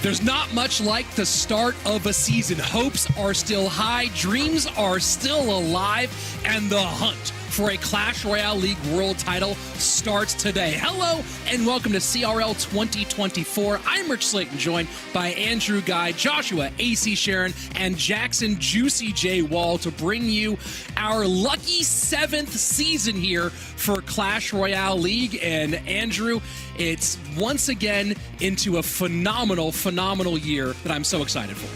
There's not much like the start of a season. Hopes are still high, dreams are still alive, and the hunt for a Clash Royale League world title starts today. Hello and welcome to CRL 2024. I'm Rich Slayton, joined by Andrew Guy, Joshua AC Sharon, and Jackson Juicy J Wall to bring you our lucky 7th season here for Clash Royale League. And Andrew, it's once again into a phenomenal year that I'm so excited for.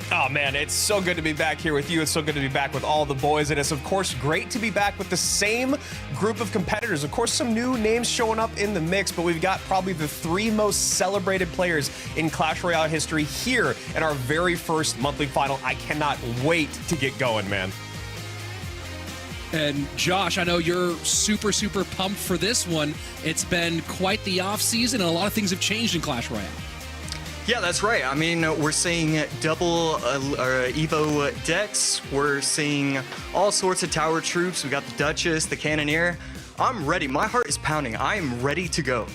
Oh man, it's so good to be back here with you. It's so good to be back with all the boys. And it's of course great to be back with the same group of competitors. Of course, some new names showing up in the mix, but we've got probably the 3 most celebrated players in Clash Royale history here in our very first monthly final. I cannot wait to get going, man. And Josh, I know you're super pumped for this one. It's been quite the off season and a lot of things have changed in Clash Royale. Yeah, that's right. I mean, we're seeing double Evo decks. We're seeing all sorts of tower troops. We got the Duchess, the Cannoneer. I'm ready. My heart is pounding. I am ready to go.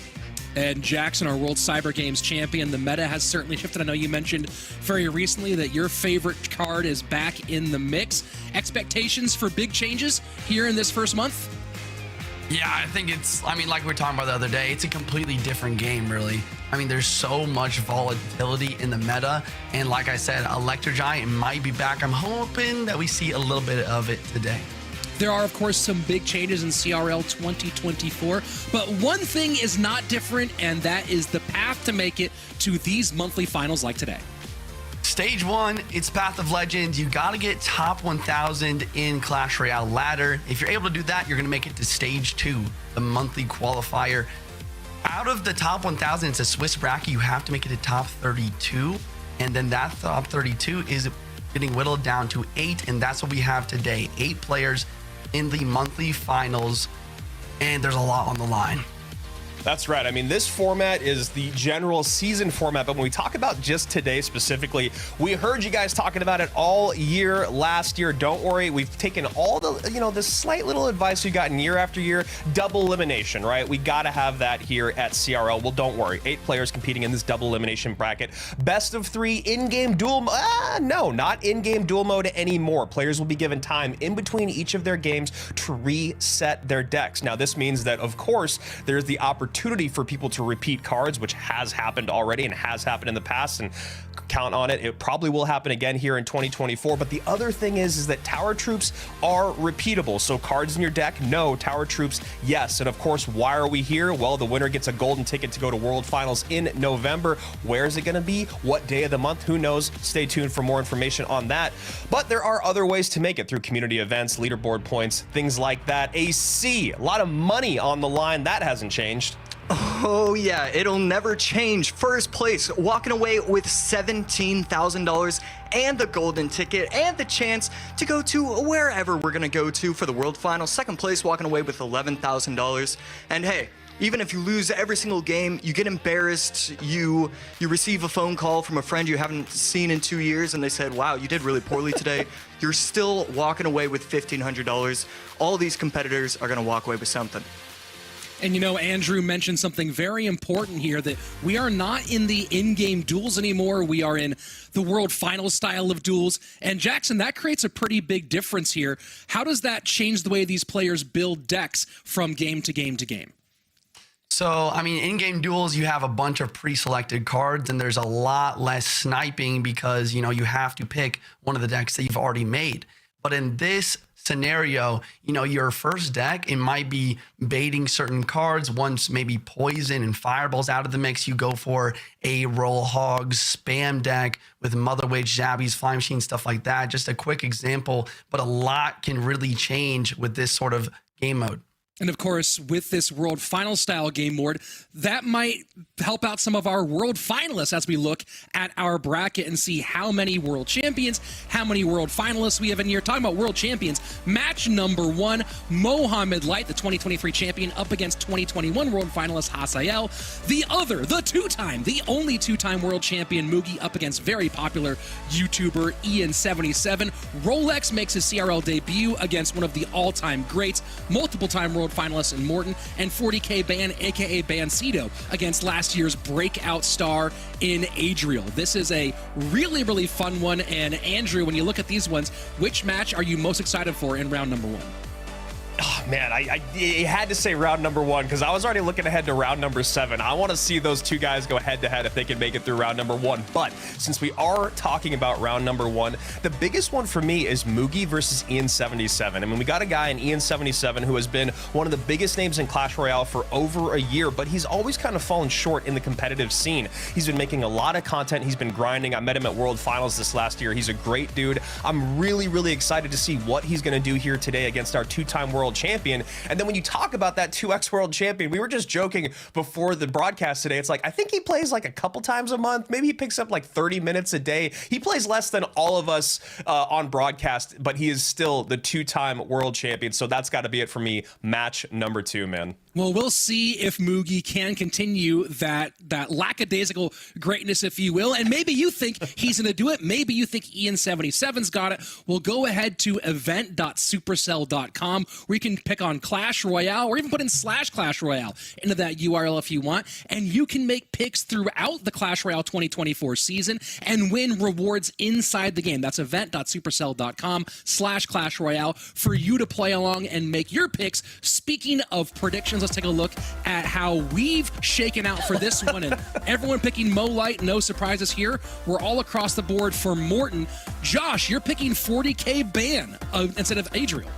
And Jackson, our World Cyber Games champion, the meta has certainly shifted. I know you mentioned very recently that your favorite card is back in the mix. Expectations for big changes here in this first month? Yeah, I think like we were talking about the other day, it's a completely different game, really. I mean, there's so much volatility in the meta. And like I said, Electro Giant might be back. I'm hoping that we see a little bit of it today. There are, of course, some big changes in CRL 2024, but one thing is not different, and that is the path to make it to these monthly finals like today. Stage 1, it's Path of Legends. You got to get top 1,000 in Clash Royale ladder. If you're able to do that, you're going to make it to Stage 2, the monthly qualifier. Out of the top 1,000, it's a Swiss bracket. You have to make it to top 32, and then that top 32 is getting whittled down to 8, and that's what we have today. 8 players in the monthly finals, and there's a lot on the line. That's right. I mean, this format is the general season format, but when we talk about just today specifically, we heard you guys talking about it all year last year. Don't worry. We've taken all the, the slight little advice we've gotten year after year. Double elimination, right? We got to have that here at CRL. Well, don't worry. 8 players competing in this double elimination bracket. Best of 3 in-game duel. No, not in-game duel mode anymore. Players will be given time in between each of their games to reset their decks. Now, this means that, of course, there's the opportunity for people to repeat cards, which has happened already and has happened in the past, and count on it, it probably will happen again here in 2024. But the other thing is that tower troops are repeatable. So cards in your deck, no. Tower troops, yes. And of course, why are we here? Well, the winner gets a golden ticket to go to World Finals in November. Where is it going to be? What day of the month? Who knows? Stay tuned for more information on that. But there are other ways to make it through community events, leaderboard points, things like that. AC, a lot of money on the line. That hasn't changed. Oh yeah, it'll never change. First place, walking away with $17,000 and the golden ticket and the chance to go to wherever we're gonna go to for the World Finals. Second place, walking away with $11,000. And hey, even if you lose every single game, you get embarrassed, you receive a phone call from a friend you haven't seen in 2 years and they said, wow, you did really poorly today, you're still walking away with $1,500. All these competitors are gonna walk away with something. And Andrew mentioned something very important here, that we are not in the in-game duels anymore. We are in the World Finals style of duels. And Jackson, that creates a pretty big difference here. How does that change the way these players build decks from game to game to game? So, I mean, in-game duels, you have a bunch of pre-selected cards, and there's a lot less sniping because, you have to pick one of the decks that you've already made. But in this scenario, your first deck, it might be baiting certain cards. Once maybe poison and fireballs out of the mix, you go for a roll hogs spam deck with Mother Witch, Zabbies, Flying Machine, stuff like that. Just a quick example, but a lot can really change with this sort of game mode. And of course, with this World Final style game board, that might help out some of our World Finalists as we look at our bracket and see how many World Champions, how many World Finalists we have in here. Talking about World Champions, match number 1, Mohamed Light, the 2023 champion, up against 2021 World Finalist Hasiel. The only two-time World Champion Mugi, up against very popular YouTuber Ian77. Rolex makes his CRL debut against one of the all-time greats, multiple-time World world finalist in Morten, and 40K Ban, aka Bancido, against last year's breakout star in Adriel. This is a really, really fun one. And Andrew, when you look at these ones, which match are you most excited for in round number 1? Oh, man, I had to say round number 1 because I was already looking ahead to round number 7. I want to see those two guys go head-to-head if they can make it through round number 1. But since we are talking about round number 1, the biggest one for me is Mugi versus Ian77. I mean, we got a guy in Ian77 who has been one of the biggest names in Clash Royale for over a year, but he's always kind of fallen short in the competitive scene. He's been making a lot of content. He's been grinding. I met him at World Finals this last year. He's a great dude. I'm really, really excited to see what he's going to do here today against our two-time world champion. And then when you talk about that 2x world champion, we were just joking before the broadcast today. It's like, I think he plays like a couple times a month. Maybe he picks up like 30 minutes a day. He plays less than all of us on broadcast, but he is still the two-time world champion. So that's got to be it for me. Match number 2, man. Well, we'll see if Mugi can continue that lackadaisical greatness, if you will. And maybe you think he's going to do it. Maybe you think Ian77's got it. Well, go ahead to event.supercell.com where you can pick on Clash Royale or even put in /Clash Royale into that URL if you want. And you can make picks throughout the Clash Royale 2024 season and win rewards inside the game. That's event.supercell.com /Clash Royale for you to play along and make your picks. Speaking of predictions, let's take a look at how we've shaken out for this one. And everyone picking Mo Light, no surprises here. We're all across the board for Morten. Josh, you're picking 40K Ban instead of Adriel.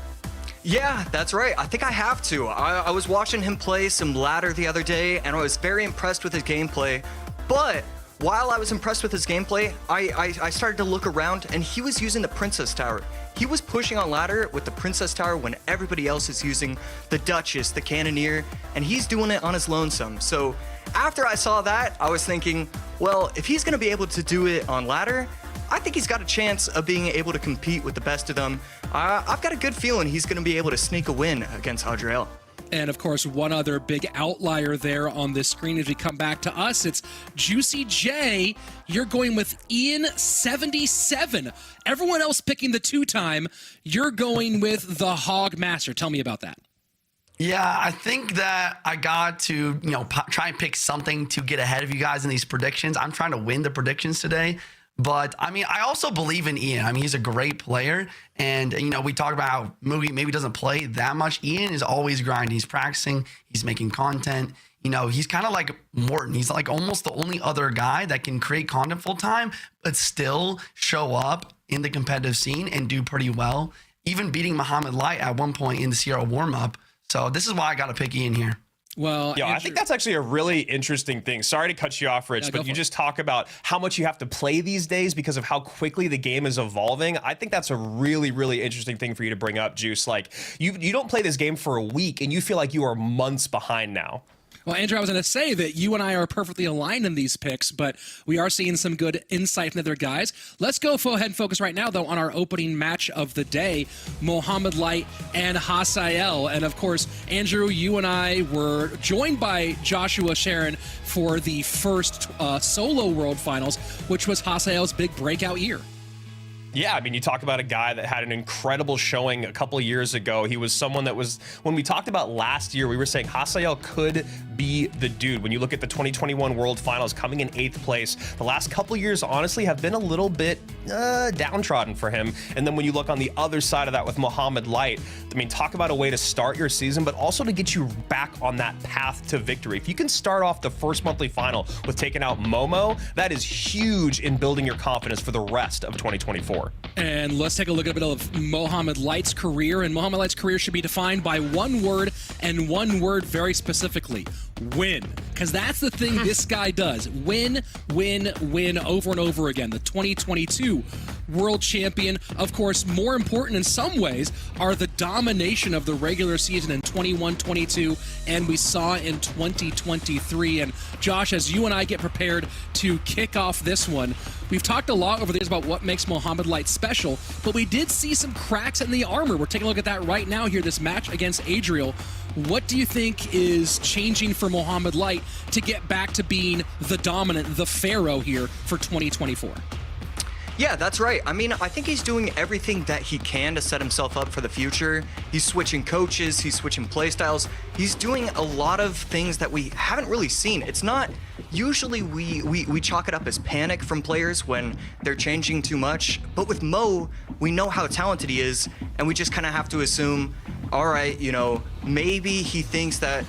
Yeah, that's right. I think I have to. I was watching him play some ladder the other day, and I was very impressed with his gameplay. But while I was impressed with his gameplay, I started to look around, and he was using the Princess Tower. He was pushing on ladder with the Princess Tower when everybody else is using the Duchess, the Cannoneer, and he's doing it on his lonesome. So after I saw that, I was thinking, well, if he's going to be able to do it on ladder, I think he's got a chance of being able to compete with the best of them. I've got a good feeling he's going to be able to sneak a win against Adriel. And of course, one other big outlier there on this screen as we come back to us, it's Juicy J. You're going with Ian77. Everyone else picking the two-time. You're going with the Hog Master. Tell me about that. Yeah, I think that I got to, try and pick something to get ahead of you guys in these predictions. I'm trying to win the predictions today. But, I mean, I also believe in Ian. I mean, he's a great player. And, we talk about how Mugi maybe doesn't play that much. Ian is always grinding. He's practicing. He's making content. He's kind of like Morten. He's like almost the only other guy that can create content full time, but still show up in the competitive scene and do pretty well, even beating Mohamed Light at one point in the CRL warm-up. So this is why I got to pick Ian here. Well, I think that's actually a really interesting thing. Sorry to cut you off, Rich, but you just talk about how much you have to play these days because of how quickly the game is evolving. I think that's a really, really interesting thing for you to bring up, Juice. Like, you don't play this game for a week, and you feel like you are months behind now. Well, Andrew, I was going to say that you and I are perfectly aligned in these picks, but we are seeing some good insight from the other guys. Let's go ahead and focus right now, though, on our opening match of the day, Mohamed Light and Hasiel. And, of course, Andrew, you and I were joined by Joshua Sharon for the first solo World Finals, which was Hasiel's big breakout year. Yeah, I mean, you talk about a guy that had an incredible showing a couple of years ago. He was someone that was, when we talked about last year, we were saying Hasiel could be the dude. When you look at the 2021 World Finals coming in 8th place, the last couple of years, honestly, have been a little bit downtrodden for him. And then when you look on the other side of that with Mohamed Light, I mean, talk about a way to start your season, but also to get you back on that path to victory. If you can start off the first monthly final with taking out Momo, that is huge in building your confidence for the rest of 2024. And let's take a look at a bit of Mohamed Light's career. And Mohamed Light's career should be defined by one word, and one word very specifically: win. Because that's the thing this guy does. Win, win, win over and over again. The 2022 world champion. Of course, more important in some ways are the domination of the regular season in 21-22, and we saw in 2023. And Josh, as you and I get prepared to kick off this one, we've talked a lot over the years about what makes Mohamed Light special, but we did see some cracks in the armor. We're taking a look at that right now here, this match against Adriel. What do you think is changing for Mohamed Light to get back to being the dominant, the pharaoh here for 2024? Yeah, that's right. I mean, I think he's doing everything that he can to set himself up for the future. He's switching coaches, he's switching playstyles. He's doing a lot of things that we haven't really seen. It's not, usually we chalk it up as panic from players when they're changing too much. But with Mo, we know how talented he is, and we just kind of have to assume, all right, you know, maybe he thinks that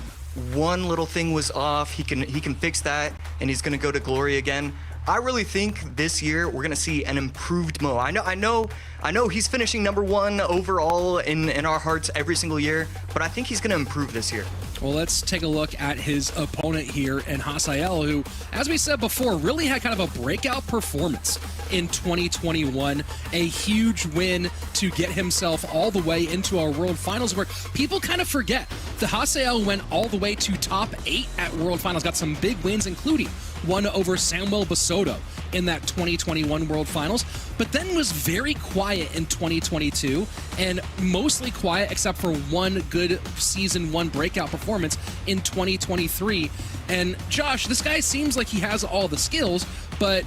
one little thing was off, he can fix that, and he's gonna go to glory again. I really think this year we're gonna see an improved Mo. I know he's finishing #1 overall in our hearts every single year, but I think he's gonna improve this year. Well, let's take a look at his opponent here in Hasiel, who, as we said before, really had kind of a breakout performance in 2021. A huge win to get himself all the way into our World Finals, where people kind of forget the Hasiel went all the way to top 8 at World Finals, got some big wins, including one over Samuel Basoto in that 2021 World Finals, but then was very quiet in 2022, and mostly quiet except for one good Season 1 breakout performance in 2023. And Josh, this guy seems like he has all the skills, but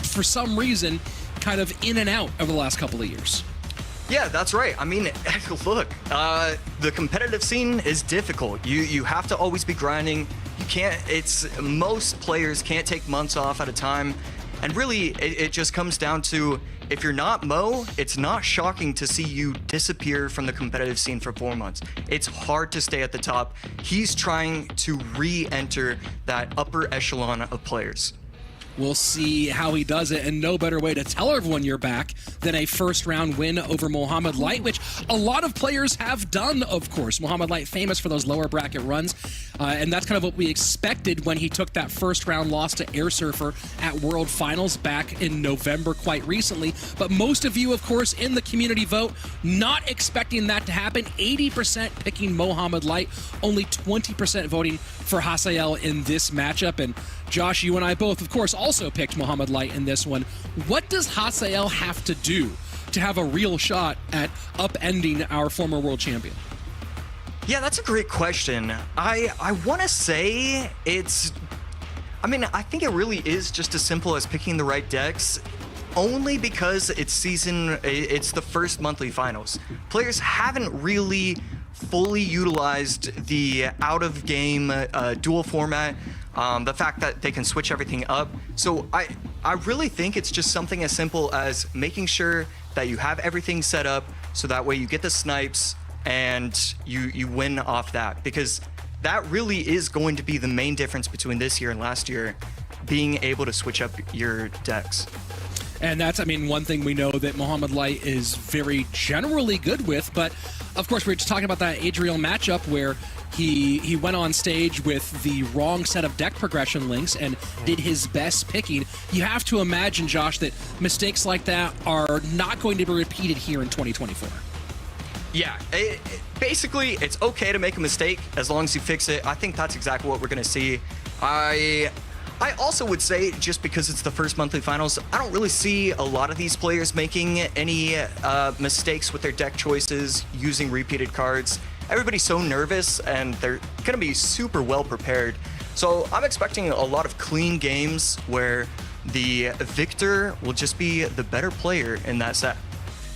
for some reason, kind of in and out over the last couple of years. Yeah, that's right. I mean, look, the competitive scene is difficult. You have to always be grinding. You can't, most players can't take months off at a time. And really, it just comes down to, if you're not Mo, it's not shocking to see you disappear from the competitive scene for 4 months. It's hard to stay at the top. He's trying to re-enter that upper echelon of players. We'll see how he does it, and no better way to tell everyone you're back than a first-round win over Mohamed Light, which a lot of players have done, of course. Mohamed Light famous for those lower bracket runs, and that's kind of what we expected when he took that first-round loss to Air Surfer at World Finals back in November quite recently. But most of you, of course, in the community vote, not expecting that to happen. 80% picking Mohamed Light, only 20% voting for Hasiel in this matchup. And Josh, you and I both, of course, also picked Mohamed Light in this one. What does Hasiel have to do to have a real shot at upending our former world champion? Yeah, that's a great question. I want to say I think it really is just as simple as picking the right decks, only because it's the first monthly finals. Players haven't really fully utilized the out-of-game duel format, the fact that they can switch everything up. So I really think it's just something as simple as making sure that you have everything set up so that way you get the snipes and you win off that, because that really is going to be the main difference between this year and last year, being able to switch up your decks. And that's, one thing we know that Mohamed Light is very generally good with, but of course we're just talking about that Adriel matchup where he went on stage with the wrong set of deck progression links and did his best picking. You have to imagine, Josh, that mistakes like that are not going to be repeated here in 2024. Yeah, basically, it's okay to make a mistake as long as you fix it. I think that's exactly what we're going to see. I also would say, just because it's the first monthly finals, I don't really see a lot of these players making any mistakes with their deck choices, using repeated cards. Everybody's so nervous, and they're going to be super well prepared. So I'm expecting a lot of clean games where the victor will just be the better player in that set.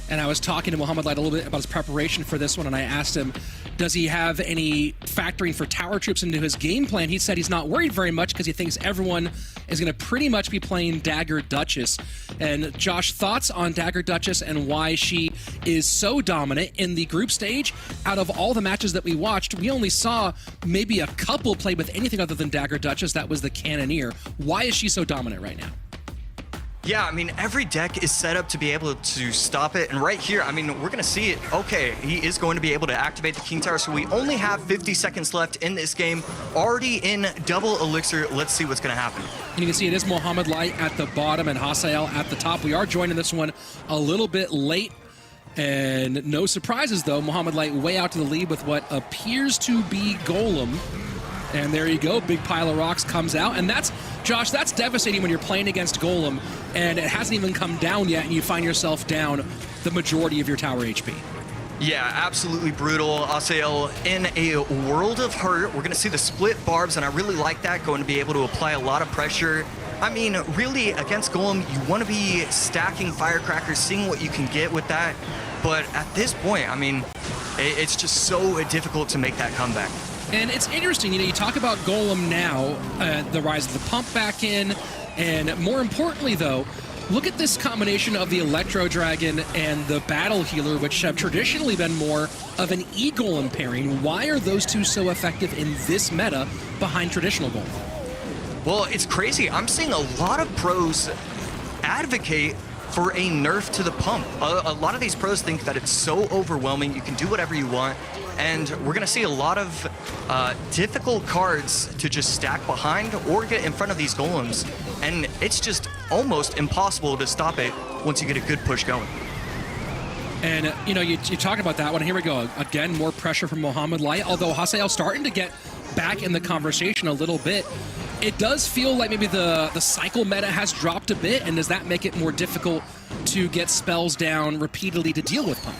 And I was talking to Mohamed Light a little bit about his preparation for this one, and I asked him, does he have any factoring for tower troops into his game plan? He said he's not worried very much because he thinks everyone is going to pretty much be playing Dagger Duchess. And Josh, thoughts on Dagger Duchess and why she is so dominant in the group stage? Out of all the matches that we watched, we only saw maybe a couple play with anything other than Dagger Duchess. That was the Cannoneer. Why is she so dominant right now? Yeah, every deck is set up to be able to stop it. And right here, we're going to see it. Okay, he is going to be able to activate the King Tower. So we only have 50 seconds left in this game. Already in double elixir. Let's see what's going to happen. And you can see it is Mohamed Light at the bottom and Hasiel at the top. We are joining this one a little bit late. And no surprises, though. Mohamed Light way out to the lead with what appears to be Golem. And there you go, big pile of rocks comes out. And that's, Josh, that's devastating when you're playing against Golem and it hasn't even come down yet and you find yourself down the majority of your tower HP. Yeah, absolutely brutal. Hasiel in a world of hurt. We're going to see the split barbs, and I really like that, going to be able to apply a lot of pressure I mean, really, against Golem, you want to be stacking Firecrackers, seeing what you can get with that. But at this point, I mean, it's just so difficult to make that comeback. And it's interesting, you talk about Golem now, the rise of the pump back in, and more importantly, though, look at this combination of the Electro Dragon and the Battle Healer, which have traditionally been more of an E-Golem pairing. Why are those two so effective in this meta behind traditional Golem? Well, it's crazy. I'm seeing a lot of pros advocate for a nerf to the pump. A lot of these pros think that it's so overwhelming, you can do whatever you want, and we're going to see a lot of difficult cards to just stack behind or get in front of these golems, and it's just almost impossible to stop it once you get a good push going. And, you talk about that one. Here we go. Again, more pressure from Mohamed Light, although Hasiel starting to get back in the conversation a little bit. It does feel like maybe the cycle meta has dropped a bit, and does that make it more difficult to get spells down repeatedly to deal with pump?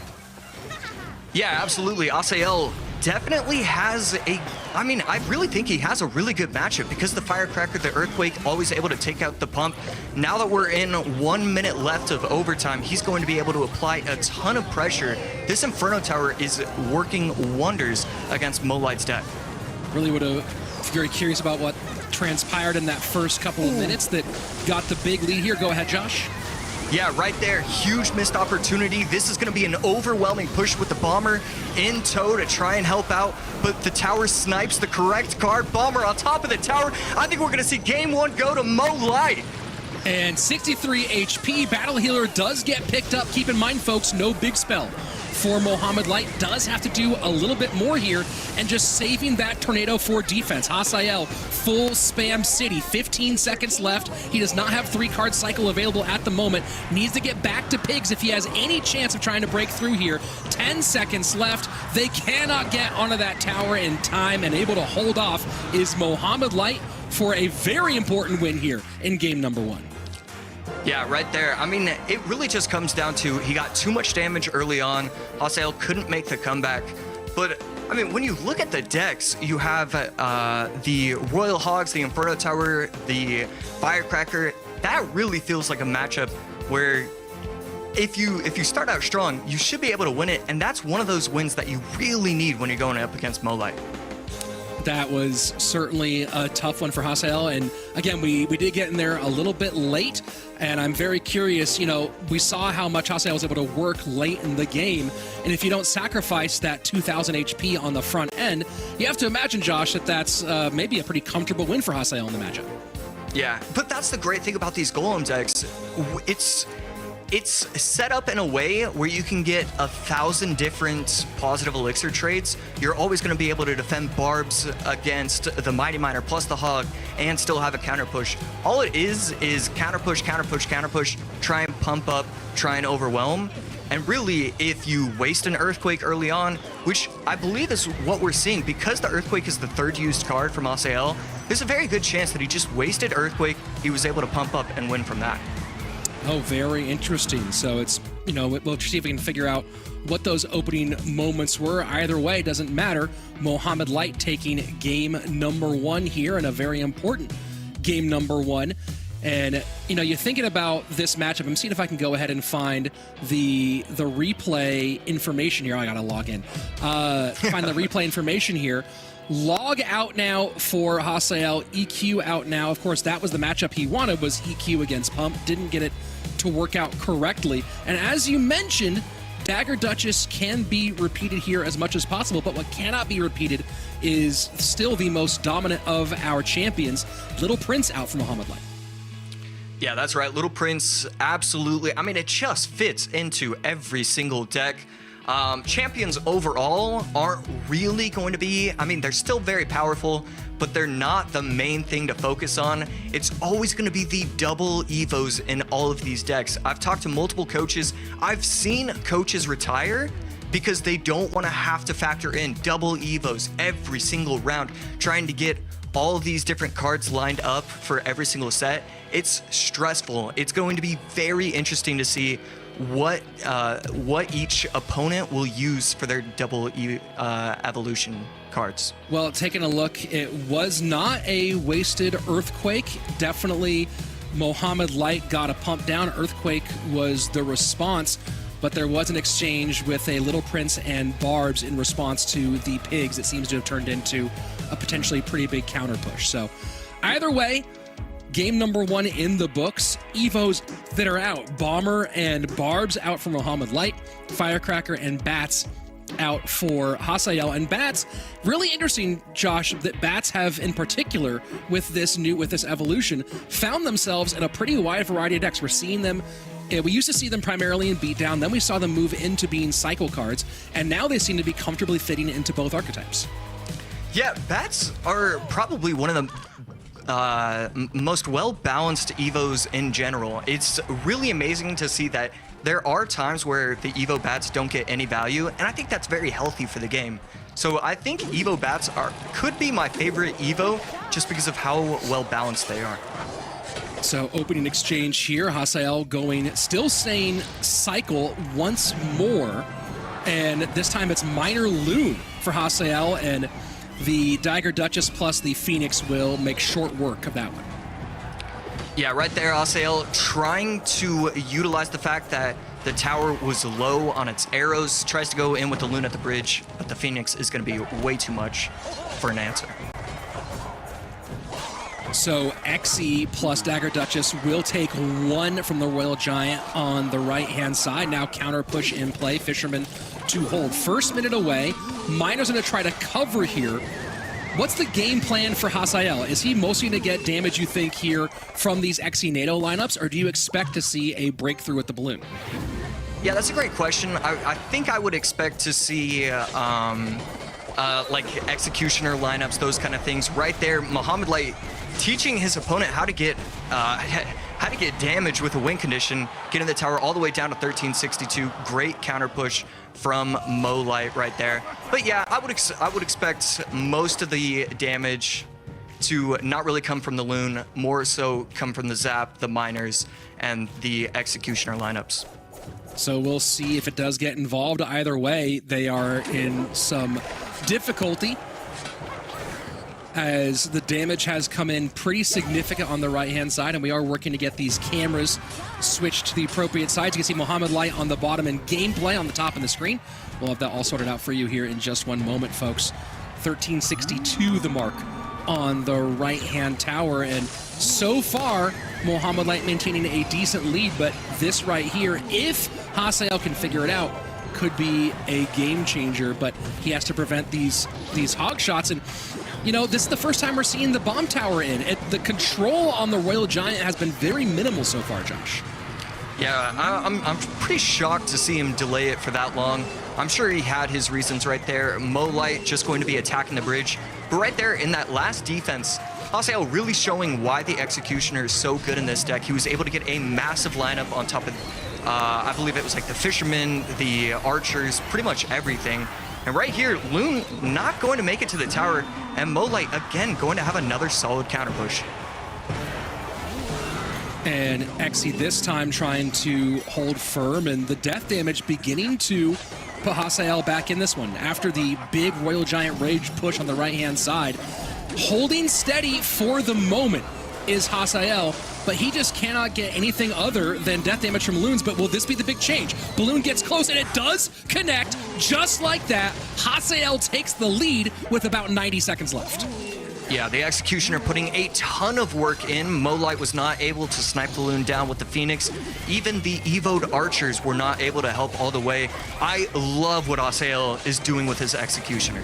Yeah, absolutely. Hasiel definitely has I really think he has a really good matchup because the Firecracker, the Earthquake, always able to take out the pump. Now that we're in 1 minute left of overtime, he's going to be able to apply a ton of pressure. This Inferno Tower is working wonders against Mo Light's deck. Really would have very curious about what transpired in that first couple of minutes that got the big lead here. Go ahead, Josh. Yeah, right there. Huge missed opportunity. This is going to be an overwhelming push with the Bomber in tow to try and help out, but the tower snipes the correct card. Bomber on top of the tower. I think we're going to see game one go to Mo Light. And 63 HP. Battle Healer does get picked up. Keep in mind, folks, no big spell for Mohamed Light. Does have to do a little bit more here and just saving that tornado for defense. Hasiel, full spam city, 15 seconds left. He does not have 3-card cycle available at the moment. Needs to get back to pigs if he has any chance of trying to break through here. 10 seconds left. They cannot get onto that tower in time, and able to hold off is Mohamed Light for a very important win here in game number 1. Yeah, right there. I mean, it really just comes down to he got too much damage early on. Hasiel couldn't make the comeback. But, I mean, when you look at the decks, you have the Royal Hogs, the Inferno Tower, the Firecracker. That really feels like a matchup where if you start out strong, you should be able to win it. And that's one of those wins that you really need when you're going up against Mo Light. That was certainly a tough one for Hasiel, and again, we did get in there a little bit late, and I'm very curious, we saw how much Hasiel was able to work late in the game, and if you don't sacrifice that 2,000 HP on the front end, you have to imagine, Josh, that's maybe a pretty comfortable win for Hasiel in the matchup. Yeah, but that's the great thing about these Golem decks. It's set up in a way where you can get 1,000 different positive elixir trades. You're always going to be able to defend Barbs against the Mighty Miner plus the Hog and still have a counter push. All it is counter push, counter push, counter push, try and pump up, try and overwhelm. And really, if you waste an Earthquake early on, which I believe is what we're seeing, because the Earthquake is the 3rd used card from Hasiel, there's a very good chance that he just wasted Earthquake, he was able to pump up and win from that. Oh, very interesting. So it's, we'll see if we can figure out what those opening moments were. Either way, doesn't matter. Mohamed Light taking game number 1 here, and a very important game number 1. And, you're thinking about this matchup. I'm seeing if I can go ahead and find the replay information here. I got to log in. Find the replay information here. Log out now for Hasiel, EQ out now. Of course, that was the matchup he wanted, was EQ against Pump. Didn't get it to work out correctly. And as you mentioned, Dagger Duchess can be repeated here as much as possible, but what cannot be repeated is still the most dominant of our champions, Little Prince out for Mohamed Light. Yeah, that's right. Little Prince, absolutely. I mean, it just fits into every single deck. Champions overall aren't really going to be, they're still very powerful, but they're not the main thing to focus on. It's always going to be the double Evos in all of these decks. I've talked to multiple coaches. I've seen coaches retire because they don't want to have to factor in double Evos every single round, trying to get all of these different cards lined up for every single set. It's stressful. It's going to be very interesting to see what each opponent will use for their double evolution cards. Well, taking a look, it was not a wasted Earthquake. Definitely Mohamed Light got a pump down. Earthquake was the response, but there was an exchange with a Little Prince and Barbs in response to the pigs. It seems to have turned into a potentially pretty big counter push. So either way, game number 1 in the books. Evos that are out. Bomber and Barbs out for Mohamed Light. Firecracker and Bats out for Hasiel. And Bats, really interesting, Josh, that Bats have in particular with this evolution found themselves in a pretty wide variety of decks. We're seeing them, we used to see them primarily in beatdown, then we saw them move into being cycle cards, and now they seem to be comfortably fitting into both archetypes. Yeah, Bats are probably one of the most well-balanced Evos in general. It's really amazing to see that there are times where the Evo Bats don't get any value, and I think that's very healthy for the game. So I think Evo Bats could be my favorite Evo just because of how well-balanced they are. So opening exchange here, Hasiel still saying cycle once more, and this time it's Minor Loon for Hasiel, and the Dagger Duchess plus the Phoenix will make short work of that one. Yeah, right there, Hasiel trying to utilize the fact that the tower was low on its arrows, tries to go in with the Loon at the bridge, but the Phoenix is going to be way too much for an answer. So XE plus Dagger Duchess will take 1 from the Royal Giant on the right-hand side. Now counter push in play. Fisherman to hold. First minute away. Miner's going to try to cover here. What's the game plan for Hasiel? Is he mostly going to get damage, you think, here from these XE NATO lineups, or do you expect to see a breakthrough with the balloon? Yeah, that's a great question. I think I would expect to see like Executioner lineups, those kind of things. Right there, Mohamed Light teaching his opponent how to get damage with a win condition, getting the tower all the way down to 1362. Great counter push from Mo Light right there. But yeah, I would expect most of the damage to not really come from the Loon, more so come from the Zap, the Miners, and the Executioner lineups. So we'll see if it does get involved. Either way, they are in some difficulty, as the damage has come in pretty significant on the right-hand side, and we are working to get these cameras switched to the appropriate sides. You can see Mohamed Light on the bottom and gameplay on the top of the screen. We'll have that all sorted out for you here in just one moment, folks. 1362 the mark on the right-hand tower, and so far, Mohamed Light maintaining a decent lead, but this right here, if Hasiel can figure it out, could be a game changer, but he has to prevent these hog shots. And you know, this is the first time we're seeing the bomb tower in. The control on the Royal Giant has been very minimal so far, Josh. Yeah, I'm pretty shocked to see him delay it for that long. I'm sure he had his reasons right there. Mo Light just going to be attacking the bridge. But right there in that last defense, Hasiel really showing why the Executioner is so good in this deck. He was able to get a massive lineup on top of, I believe it was like the Fishermen, the Archers, pretty much everything. And right here, Loon not going to make it to the tower, and Mo Light again going to have another solid counter push. And Exy this time trying to hold firm, and the death damage beginning to put Hasiel back in this one. After the big Royal Giant Rage push on the right-hand side, holding steady for the moment is Hasiel, but he just cannot get anything other than death damage from Loons. But will this be the big change? Balloon gets close, and it does connect just like that. Hasiel takes the lead with about 90 seconds left. Yeah, the Executioner putting a ton of work in. Mo Light was not able to snipe the Loon down with the Phoenix. Even the Evoed Archers were not able to help all the way. I love what Hasiel is doing with his Executioner.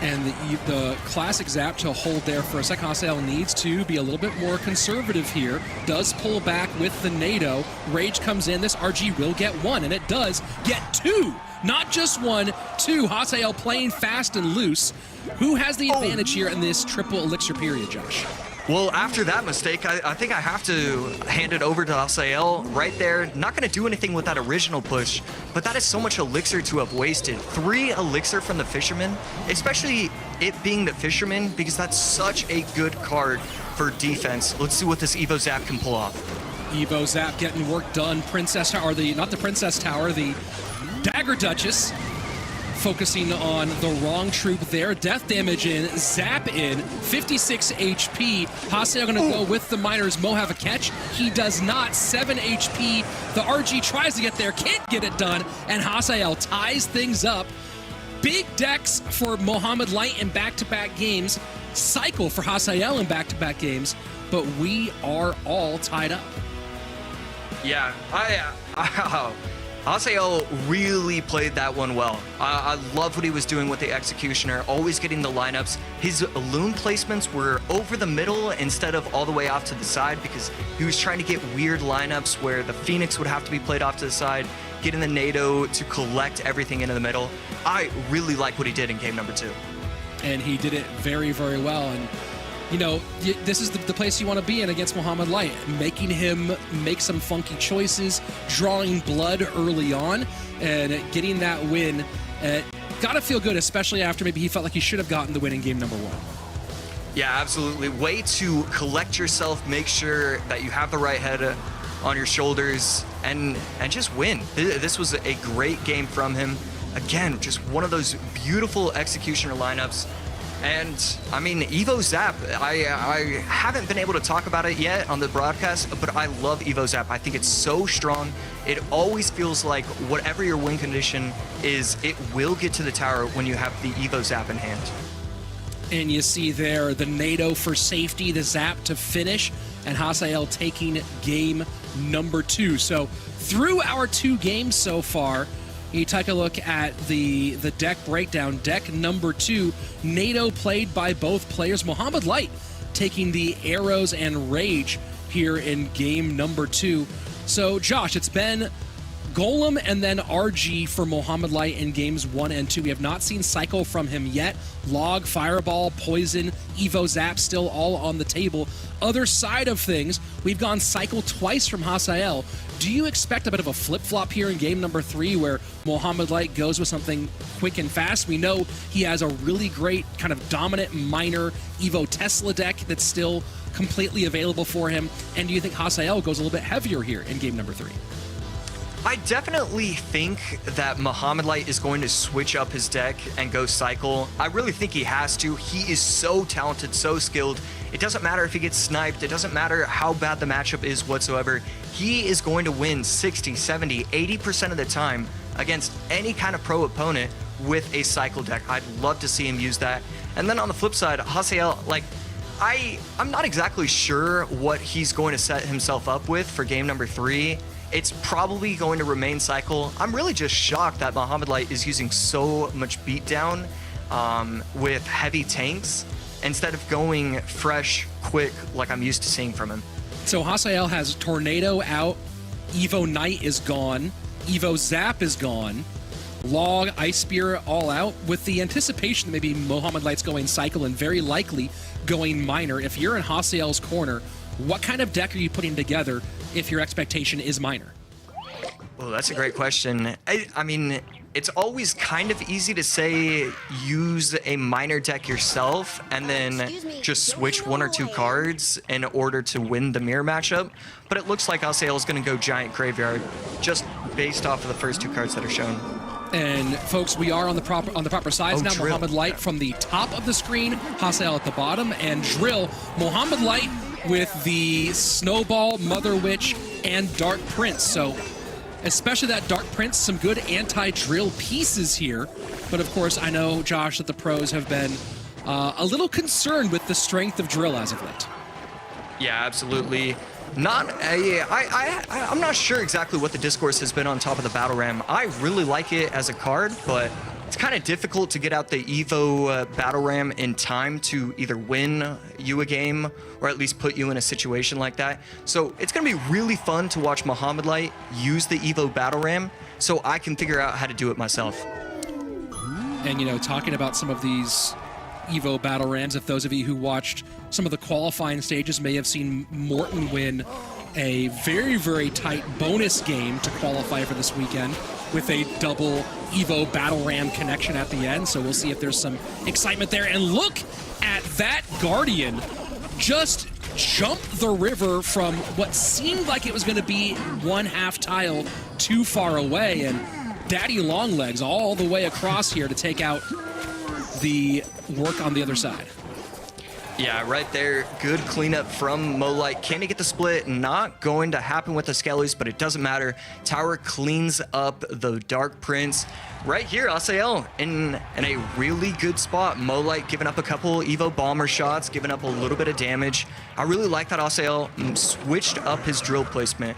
And the classic Zap to hold there for a second. Hasiel needs to be a little bit more conservative here. Does pull back with the NATO. Rage comes in. This RG will get 1, and it does get 2. Not just 1, 2. Hasiel playing fast and loose. Who has the advantage here in this triple elixir period, Josh? Well, after that mistake, I think I have to hand it over to Hasiel right there. Not going to do anything with that original push, but that is so much elixir to have wasted. 3 elixir from the Fisherman, especially it being the Fisherman, because that's such a good card for defense. Let's see what this Evo Zap can pull off. Evo Zap getting work done. Princess Tower, not the Princess Tower, the Dagger Duchess. Focusing on the wrong troop there. Death damage in, Zap in, 56 HP. Hasiel gonna go with the miners. Mo have a catch. He does not, 7 HP. The RG tries to get there, can't get it done, and Hasiel ties things up. Big decks for Mohamed Light in back-to-back games. Cycle for Hasiel in back-to-back games, but we are all tied up. Yeah, Hasiel really played that one well. I love what he was doing with the Executioner, always getting the lineups. His loon placements were over the middle instead of all the way off to the side because he was trying to get weird lineups where the Phoenix would have to be played off to the side, getting the NATO to collect everything into the middle. I really like what he did in game number 2. And he did it very, very well. And you know, this is the place you want to be in against Mohamed Light, making him make some funky choices, drawing blood early on, and getting that win. Gotta feel good, especially after maybe he felt like he should have gotten the win in game number 1. Yeah, absolutely. Way to collect yourself, make sure that you have the right head on your shoulders, and just win. This was a great game from him. Again, just one of those beautiful Executioner lineups. And I mean, Evo Zap, I haven't been able to talk about it yet on the broadcast, but I love Evo Zap. I think it's so strong. It always feels like whatever your win condition is, it will get to the tower when you have the Evo Zap in hand. And you see there the NATO for safety, the Zap to finish, and Hasiel taking game number 2. So through our 2 games so far, you take a look at the deck breakdown. Deck number 2, NATO played by both players. Mohamed Light taking the arrows and rage here in game number 2. So Josh, it's been Golem and then RG for Mohamed Light in games 1 and 2. We have not seen Cycle from him yet. Log, Fireball, Poison, Evo Zap still all on the table. Other side of things, we've gone Cycle twice from Hasiel. Do you expect a bit of a flip-flop here in game number 3 where Mohamed Light goes with something quick and fast? We know he has a really great kind of dominant minor Evo Tesla deck that's still completely available for him. And do you think Hasiel goes a little bit heavier here in game number 3? I definitely think that Mohamed Light is going to switch up his deck and go Cycle. I really think he has to. He is so talented, so skilled. It doesn't matter if he gets sniped. It doesn't matter how bad the matchup is whatsoever. He is going to win 60, 70, 80% of the time against any kind of pro opponent with a Cycle deck. I'd love to see him use that. And then on the flip side, Hasiel, like, I'm not exactly sure what he's going to set himself up with for game number 3. It's probably going to remain Cycle. I'm really just shocked that Mohamed Light is using so much beatdown with heavy tanks instead of going fresh, quick, like I'm used to seeing from him. So Hasiel has Tornado out, Evo Knight is gone, Evo Zap is gone, Log, Ice Spear all out, with the anticipation that maybe Mohamed Light's going Cycle and very likely going Minor. If you're in Hasiel's corner, what kind of deck are you putting together if your expectation is Minor? Well, that's a great question. I mean, it's always kind of easy to say use a minor deck yourself and then just switch 1 or 2 cards in order to win the mirror matchup. But it looks like Hasiel is going to go Giant Graveyard just based off of the first 2 cards that are shown. And folks, we are on the proper sides now. Drill. Mohamed Light from the top of the screen, Hasiel at the bottom, and Drill. Mohamed Light with the Snowball, Mother Witch, and Dark Prince. So especially that Dark Prince, some good anti-drill pieces here. But of course, I know, Josh, that the pros have been a little concerned with the strength of drill as of late. Yeah, absolutely. I'm not sure exactly what the discourse has been on top of the Battle Ram. I really like it as a card, but it's kind of difficult to get out the Evo Battle Ram in time to either win you a game or at least put you in a situation like that. So it's going to be really fun to watch Mohamed Light use the Evo Battle Ram so I can figure out how to do it myself. And, you know, talking about some of these Evo Battle Rams, if those of you who watched some of the qualifying stages may have seen Morten win a very, very tight bonus game to qualify for this weekend with a double Evo Battle Ram connection at the end. So we'll see if there's some excitement there. And look at that Guardian just jump the river from what seemed like it was going to be one half tile too far away, and Daddy Longlegs all the way across here to take out the work on the other side. Yeah, right there. Good cleanup from Light. Can he get the split? Not going to happen with the Skellies, but it doesn't matter. Tower cleans up the Dark Prince. Right here, Hasiel in a really good spot. Light giving up a couple Evo Bomber shots, giving up a little bit of damage. I really like that Hasiel switched up his drill placement.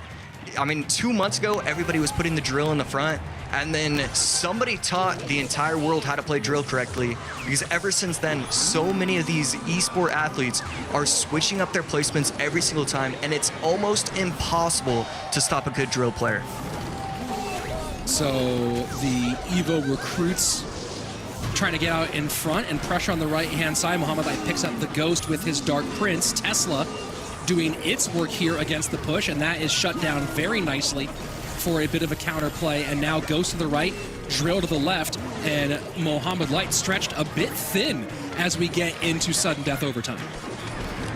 I mean, 2 months ago, everybody was putting the drill in the front, and then somebody taught the entire world how to play drill correctly, because ever since then, so many of these esport athletes are switching up their placements every single time, and it's almost impossible to stop a good drill player. So the Evo recruits trying to get out in front and pressure on the right-hand side. Mohamed Light picks up the Ghost with his Dark Prince. Tesla doing its work here against the push, and that is shut down very nicely for a bit of a counterplay. And now Ghost to the right, Drill to the left, and Mohamed Light stretched a bit thin as we get into sudden death overtime.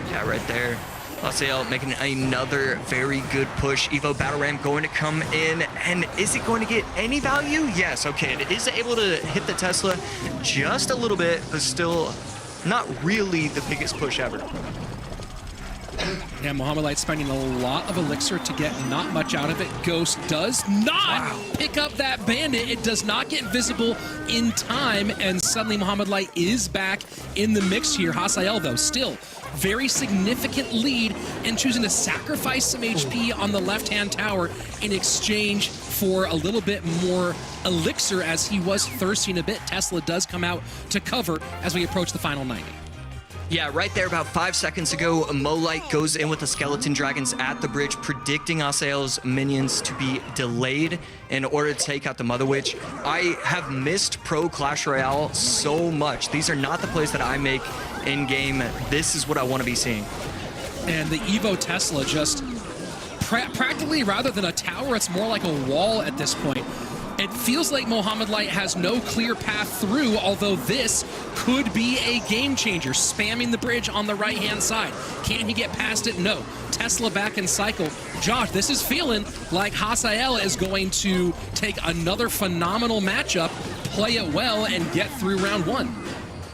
Yeah, right there. Hasiel making another very good push. Evo Battle Ram going to come in, and is it going to get any value? Yes, okay, it is able to hit the Tesla just a little bit, but still not really the biggest push ever. Yeah, Mohamed Light spending a lot of elixir to get not much out of it. Ghost does not pick up that bandit. It does not get visible in time, and suddenly Mohamed Light is back in the mix here. Hasiel, though, still very significant lead, and choosing to sacrifice some HP on the left-hand tower in exchange for a little bit more elixir, as he was thirsting a bit. Tesla does come out to cover as we approach the final 90. Yeah, right there about 5 seconds ago, Light goes in with the Skeleton Dragons at the bridge, predicting Hasiel's minions to be delayed in order to take out the Mother Witch. I have missed pro Clash Royale so much. These are not the plays that I make in-game. This is what I want to be seeing. And the Evo Tesla just practically, rather than a tower, it's more like a wall at this point. It feels like Mohamed Light has no clear path through, although this could be a game changer. Spamming the bridge on the right-hand side. Can he get past it? No. Tesla back in cycle. Josh, this is feeling like Hasiel is going to take another phenomenal matchup, play it well, and get through round one.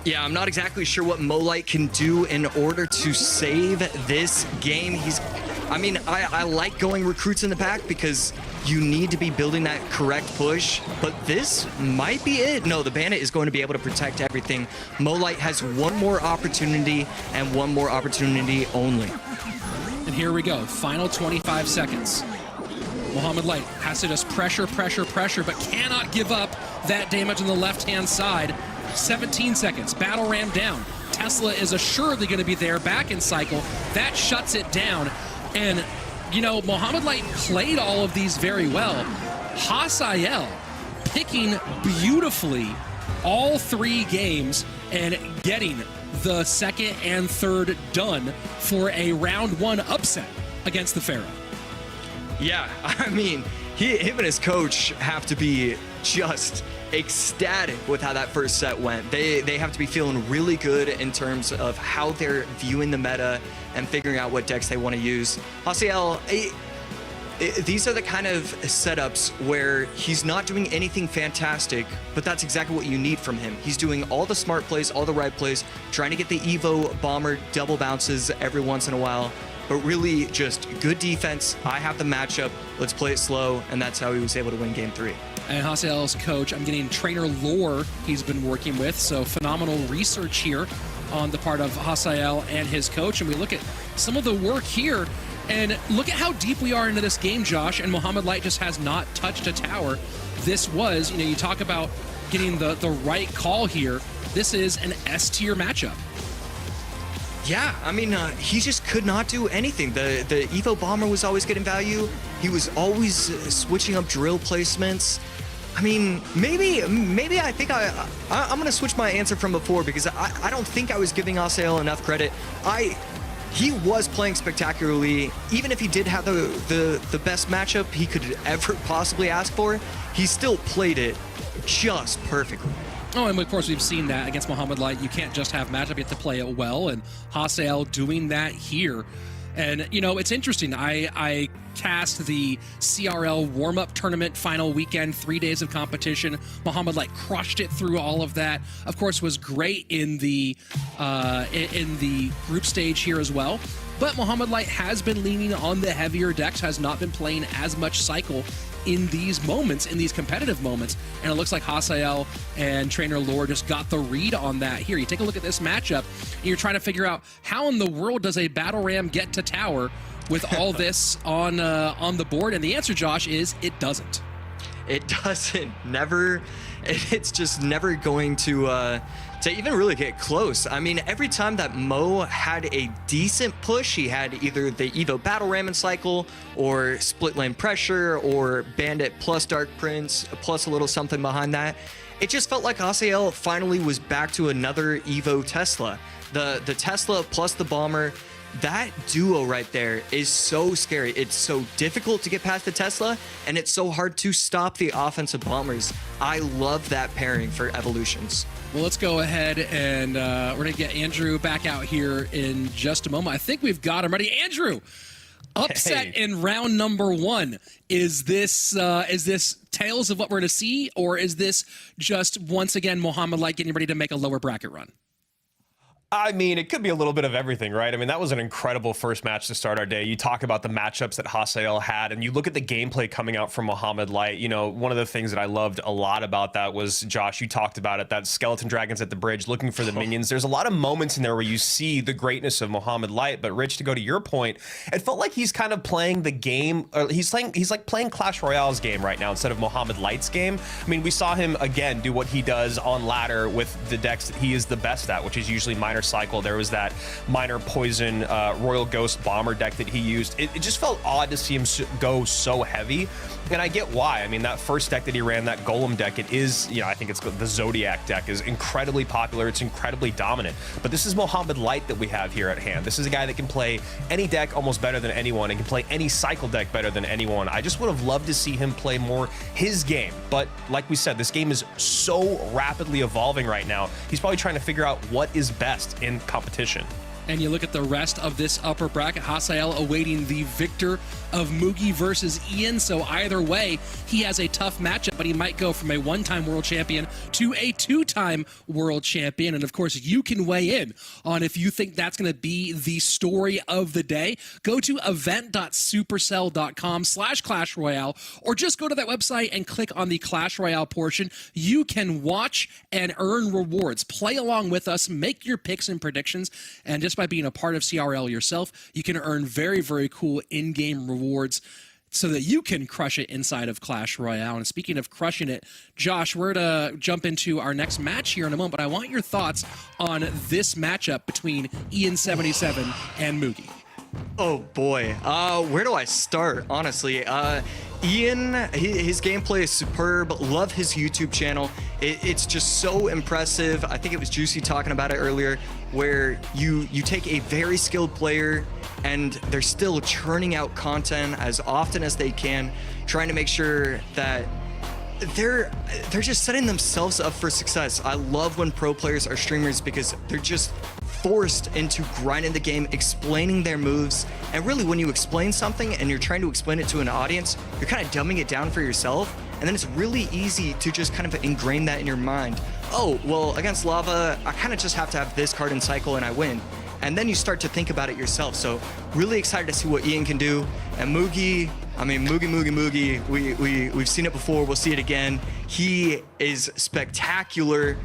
Yeah, I'm not exactly sure what Light can do in order to save this game. I like going recruits in the back because you need to be building that correct push, but this might be it. No, the Bandit is going to be able to protect everything. Light has one more opportunity, and one more opportunity only. And here we go, final 25 seconds. Mohamed Light has to just pressure, but cannot give up that damage on the left-hand side. 17 seconds, Battle Ram down. Tesla is assuredly going to be there, back in cycle. That shuts it down. And, you know, Mohamed Light played all of these very well. Hasiel picking beautifully all three games and getting the second and third done for a round one upset against the Pharaoh. Yeah, I mean, him and his coach have to be just ecstatic with how that first set went. They have to be feeling really good in terms of how they're viewing the meta and figuring out what decks they want to use. Hasiel, these are the kind of setups where he's not doing anything fantastic, but that's exactly what you need from him. He's doing all the smart plays, all the right plays, trying to get the Evo Bomber double bounces every once in a while, but really just good defense. I have the matchup, let's play it slow, and that's how he was able to win game 3. And Hasiel's coach, I'm getting trainer lore he's been working with, so phenomenal research here on the part of Hasiel and his coach. And we look at some of the work here, and look at how deep we are into this game, Josh, and Mohamed Light just has not touched a tower. This was, you talk about getting the right call here. This is an S-tier matchup. Yeah, I mean, he just could not do anything. The Evo Bomber was always getting value. He was always switching up drill placements. I mean, maybe I think I'm going to switch my answer from before, because I don't think I was giving Hasiel enough credit. He was playing spectacularly. Even if he did have the best matchup he could ever possibly ask for, he still played it just perfectly. Oh, and of course we've seen that against Mohamed Light. You can't just have matchup, you have to play it well, and Hasiel doing that here. And, you know, it's interesting. I cast the CRL warm-up tournament final weekend, 3 days of competition. Mohamed Light crushed it through all of that. Of course, was great in the group stage here as well. But Mohamed Light has been leaning on the heavier decks, has not been playing as much cycle in these moments, in these competitive moments. And it looks like Hasiel and Trainer Lore just got the read on that here. You take a look at this matchup, and you're trying to figure out how in the world does a battle ram get to tower with all this on the board? And the answer, Josh, is it doesn't. It doesn't. Never. It's just never going to even really get close. I mean, every time that Mo had a decent push, he had either the Evo Battle Ramen cycle or split lane pressure or Bandit plus Dark Prince plus a little something behind that. It just felt like Hasiel finally was back to another Evo Tesla. The Tesla plus the Bomber, that duo right there is so scary. It's so difficult to get past the Tesla, and it's so hard to stop the offensive bombers. I love that pairing for Evolutions. Well, let's go ahead and we're going to get Andrew back out here in just a moment. I think we've got him ready. Andrew, upset in round number 1. Is this tales of what we're going to see, or is this just once again Mohamed Light getting ready to make a lower bracket run? I mean, it could be a little bit of everything, right? I mean, that was an incredible first match to start our day. You talk about the matchups that Hasiel had, and you look at the gameplay coming out from Mohamed Light. You know, one of the things that I loved a lot about that was, Josh, you talked about it, that skeleton dragons at the bridge looking for the minions. There's a lot of moments in there where you see the greatness of Mohamed Light. But Rich, to go to your point, it felt like he's kind of playing the game, or he's like playing Clash Royale's game right now instead of Mohamed Light's game. I mean, we saw him again do what he does on ladder with the decks that he is the best at, which is usually minor cycle. There was that minor poison Royal Ghost Bomber deck that he used. It just felt odd to see him go so heavy, and I get why. I mean, that first deck that he ran, that Golem deck, it is, you know, I think it's the Zodiac deck, is incredibly popular. It's incredibly dominant. But this is Mohamed Light that we have here at hand. This is a guy that can play any deck almost better than anyone, and can play any cycle deck better than anyone. I just would have loved to see him play more his game. But like we said, this game is so rapidly evolving right now. He's probably trying to figure out what is best in competition. And you look at the rest of this upper bracket, Hasiel awaiting the victor of Mugi versus Ian. So either way, he has a tough matchup, but he might go from a one-time world champion to a two-time world champion. And of course, you can weigh in on if you think that's going to be the story of the day. Go to event.supercell.com/Clash Royale, or just go to that website and click on the Clash Royale portion. You can watch and earn rewards. Play along with us, make your picks and predictions, and just by being a part of CRL yourself, you can earn very, very cool in-game rewards so that you can crush it inside of Clash Royale. And speaking of crushing it, Josh, we're to jump into our next match here in a moment, but I want your thoughts on this matchup between Ian77 and Mugi. Oh boy, where do I start? Honestly, Ian, his gameplay is superb. Love his YouTube channel. It's just so impressive. I think it was Juicy talking about it earlier, where you take a very skilled player and they're still churning out content as often as they can, trying to make sure that they're just setting themselves up for success. I love when pro players are streamers because they're just forced into grinding the game, explaining their moves. And really, when you explain something and you're trying to explain it to an audience, you're kind of dumbing it down for yourself. And then it's really easy to just kind of ingrain that in your mind. Oh, well, against Lava, I kind of just have to have this card in cycle and I win. And then you start to think about it yourself. So really excited to see what Ian can do. And Mugi, I mean, Mugi, we've seen it before, we'll see it again. He is spectacular.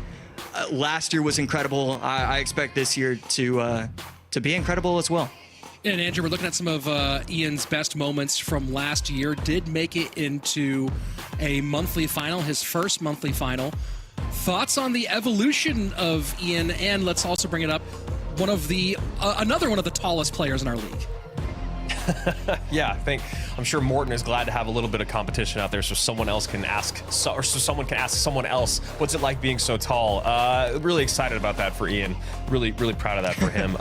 Last year was incredible. I expect this year to be incredible as well. And Andrew, we're looking at some of Ian's best moments from last year. Did make it into a monthly final, his first monthly final. Thoughts on the evolution of Ian, and let's also bring it up, another one of the tallest players in our league. Yeah, I'm sure Morten is glad to have a little bit of competition out there, so someone else can ask, so someone can ask someone else, what's it like being so tall? Really excited about that for Ian. Really proud of that for him.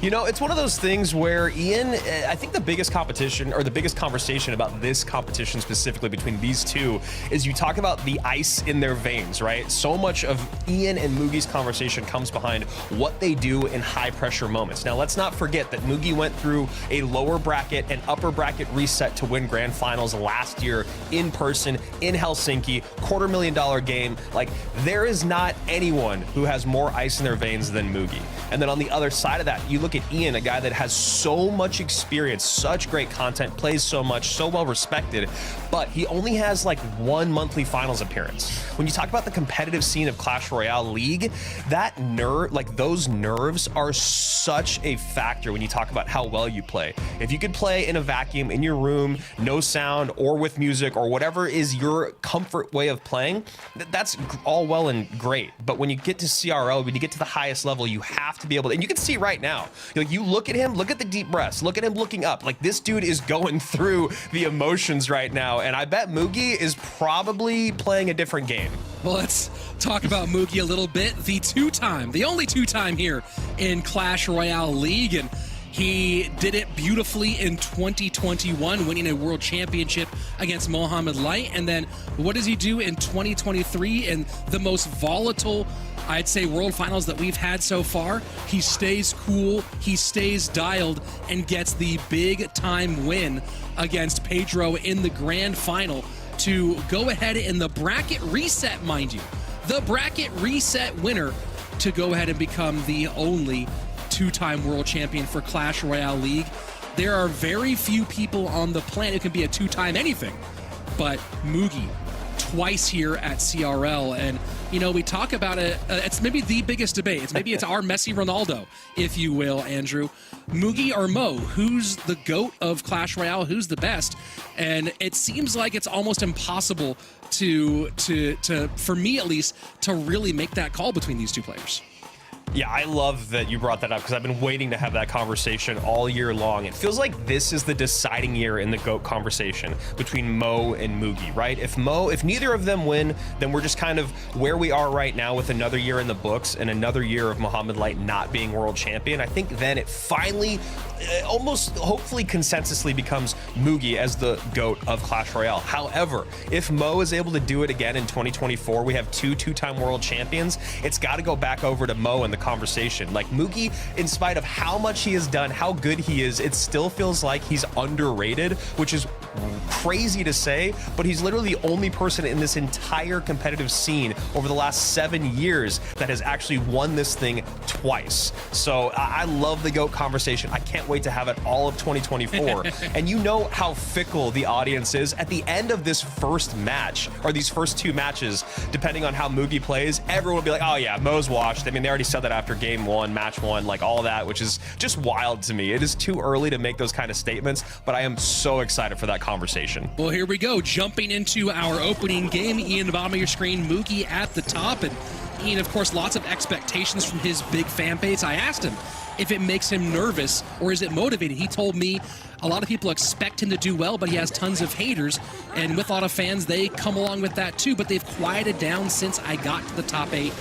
You know, it's one of those things where Ian, I think the biggest competition or the biggest conversation about this competition specifically between these two is you talk about the ice in their veins, right? So much of Ian and Mugi's conversation comes behind what they do in high pressure moments. Now, let's not forget that Mugi went through a lower bracket and upper bracket reset to win grand finals last year in person in Helsinki, $250,000 game. Like, there is not anyone who has more ice in their veins than Mugi. And then on the other side of that, you look at Ian, a guy that has so much experience, such great content, plays so much, so well respected, but he only has like one monthly finals appearance. When you talk about the competitive scene of Clash Royale League, that those nerves are such a factor when you talk about how well you play. If you could play in a vacuum in your room, no sound, or with music, or whatever is your comfort way of playing, that's all well and great. But when you get to CRL, when you get to the highest level, you have to be able to, and you can see right now, like, you look at him, look at the deep breaths, look at him looking up, like, this dude is going through the emotions right now, and I bet Mugi is probably playing a different game. Well, let's talk about Mugi a little bit. The only two-time here in Clash Royale League, and he did it beautifully in 2021, winning a world championship against Mohamed Light. And then what does he do in 2023 in the most volatile, I'd say, world finals that we've had so far? He stays cool, he stays dialed, and gets the big-time win against Pedro in the grand final to go ahead in the bracket reset, mind you. The bracket reset winner to go ahead and become the only two-time world champion for Clash Royale League. There are very few people on the planet who can be a two-time anything, but Mugi twice here at CRL. And you know, we talk about it, it's maybe the biggest debate. It's our Messi Ronaldo, if you will, Andrew. Mugi or Mo, who's the GOAT of Clash Royale? Who's the best? And it seems like it's almost impossible to for me at least, to really make that call between these two players. Yeah, I love that you brought that up because I've been waiting to have that conversation all year long. It feels like this is the deciding year in the GOAT conversation between Mo and Mugi, right? If neither of them win, then we're just kind of where we are right now with another year in the books and another year of Mohamed Light not being world champion. I think then it finally, almost hopefully consensusly becomes Mugi as the GOAT of Clash Royale. However, if Mo is able to do it again in 2024, we have two-time world champions. It's got to go back over to Mo in the conversation. Like, Mugi, in spite of how much he has done, how good he is, it still feels like he's underrated, which is crazy to say, but he's literally the only person in this entire competitive scene over the last 7 years that has actually won this thing twice. So I love the GOAT conversation. I can't wait to have it all of 2024. And you know how fickle the audience is. At the end of this first match, or these first two matches, depending on how Mugi plays, everyone will be like, oh yeah, Mo's washed. I mean, they already said that after game one, match one, like all that, which is just wild to me. It is too early to make those kind of statements, but I am so excited for that conversation. Well, here we go. Jumping into our opening game. Ian, the bottom of your screen, Mugi at the top. And Ian, of course, lots of expectations from his big fan base. I asked him if it makes him nervous or is it motivating. He told me a lot of people expect him to do well, but he has tons of haters. And with a lot of fans, they come along with that too, but they've quieted down since I got to the top 8.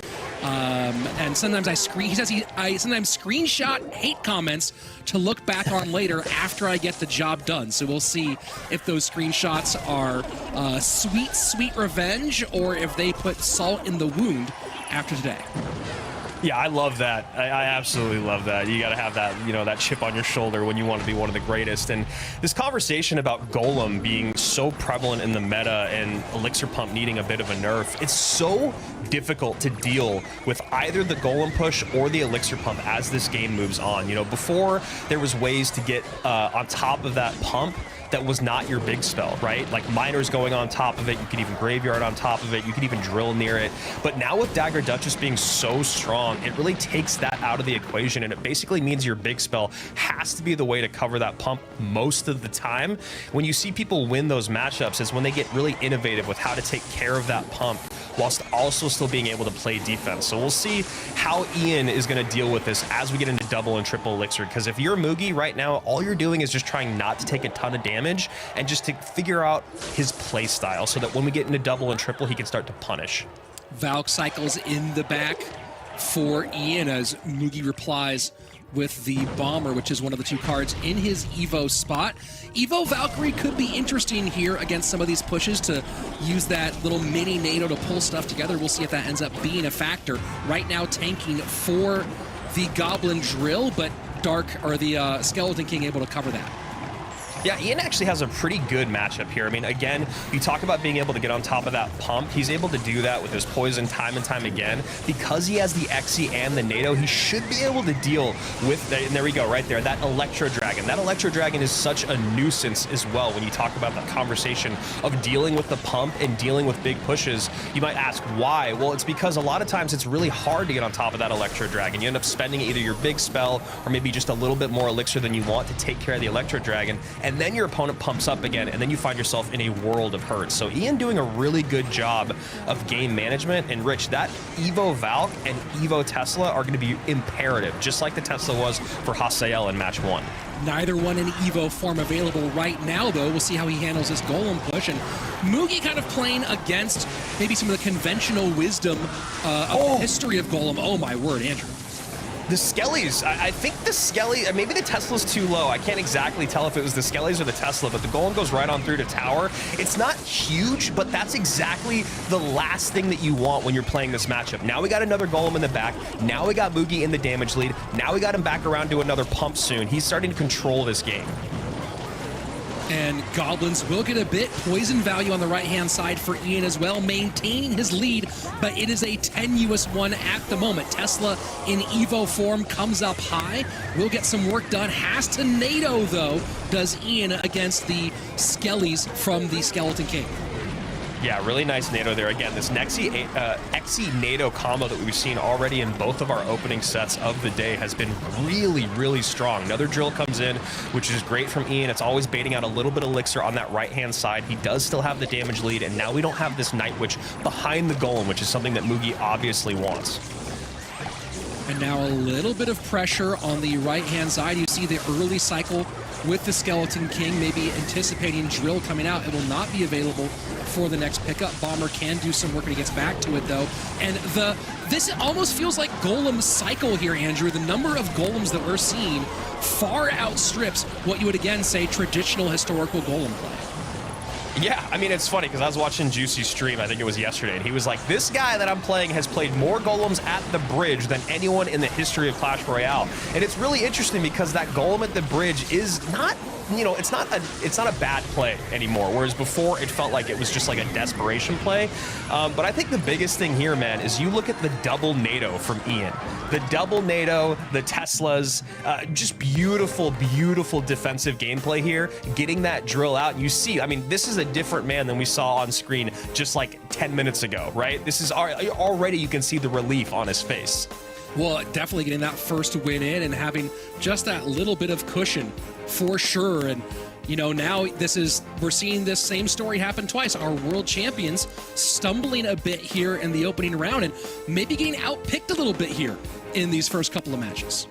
And sometimes he says I sometimes screenshot hate comments to look back on later after I get the job done. So we'll see if those screenshots are sweet revenge or if they put salt in the wound after today. Yeah, I love that. I absolutely love that. You got to have that, you know, that chip on your shoulder when you want to be one of the greatest. And this conversation about Golem being so prevalent in the meta and Elixir Pump needing a bit of a nerf, it's so difficult to deal with either the Golem push or the Elixir Pump as this game moves on. You know, before there was ways to get on top of that pump that was not your big spell, right? Like miners going on top of it, you could even graveyard on top of it, you could even drill near it. But now with Dagger Duchess being so strong, it really takes that out of the equation, and it basically means your big spell has to be the way to cover that pump most of the time. When you see people win those matchups is when they get really innovative with how to take care of that pump whilst also still being able to play defense. So we'll see how Ian is going to deal with this as we get into double and triple elixir, because if you're Mugi right now, all you're doing is just trying not to take a ton of damage and just to figure out his play style so that when we get into double and triple, he can start to punish. Valk cycles in the back for Ian as Mugi replies with the Bomber, which is one of the 2 cards in his Evo spot. Evo Valkyrie could be interesting here against some of these pushes to use that little mini NATO to pull stuff together. We'll see if that ends up being a factor. Right now tanking for the Goblin Drill, but the Skeleton King able to cover that. Yeah, Ian actually has a pretty good matchup here. I mean, again, you talk about being able to get on top of that pump. He's able to do that with his poison time and time again. Because he has the Xe and the NATO, he should be able to deal with, and there we go, right there, that Electro Dragon. That Electro Dragon is such a nuisance as well when you talk about that conversation of dealing with the pump and dealing with big pushes. You might ask why? Well, it's because a lot of times it's really hard to get on top of that Electro Dragon. You end up spending either your big spell or maybe just a little bit more elixir than you want to take care of the Electro Dragon, and then your opponent pumps up again, and then you find yourself in a world of hurt. So Ian doing a really good job of game management. And Rich, that Evo Valk and Evo Tesla are going to be imperative, just like the Tesla was for Hasiel in match 1. Neither one in Evo form available right now, though. We'll see how he handles this Golem push. And Mugi kind of playing against maybe some of the conventional wisdom of the history of Golem. Oh my word, Andrew. The Skellies, I think the Skelly, maybe the Tesla's too low. I can't exactly tell if it was the Skellies or the Tesla, but the Golem goes right on through to tower. It's not huge, but that's exactly the last thing that you want when you're playing this matchup. Now we got another Golem in the back. Now we got Mugi in the damage lead. Now we got him back around to another pump soon. He's starting to control this game. And Goblins will get a bit poison value on the right-hand side for Ian as well, maintaining his lead, but it is a tenuous one at the moment. Tesla in Evo form comes up high, will get some work done, has to NATO though, does Ian against the Skellies from the Skeleton King. Yeah, really nice NATO there. Again, this Xe NATO combo that we've seen already in both of our opening sets of the day has been really, really strong. Another drill comes in, which is great from Ian. It's always baiting out a little bit of elixir on that right-hand side. He does still have the damage lead, and now we don't have this Night Witch behind the Golem, which is something that Mugi obviously wants. And now a little bit of pressure on the right-hand side. You see the early cycle with the Skeleton King, maybe anticipating drill coming out. It will not be available for the next pickup. Bomber can do some work when he gets back to it, though. And this almost feels like Golem's cycle here, Andrew. The number of Golems that we're seeing far outstrips what you would, again, say traditional historical Golem play. Yeah, I mean, it's funny because I was watching Juicy's stream, I think it was yesterday, and he was like, this guy that I'm playing has played more Golems at the bridge than anyone in the history of Clash Royale. And it's really interesting because that Golem at the bridge is not, you know, it's not a bad play anymore, whereas before it felt like it was just like a desperation play. But I think the biggest thing here, man, is you look at the double NATO from Ian. The double NATO, the Teslas, just beautiful, beautiful defensive gameplay here, getting that drill out. You see, I mean, this is a different man than we saw on screen just like 10 minutes ago, right? This is already, you can see the relief on his face. Well, definitely getting that first win in and having just that little bit of cushion for sure. And, you know, now we're seeing this same story happen twice. Our world champions stumbling a bit here in the opening round and maybe getting outpicked a little bit here in these first couple of matches.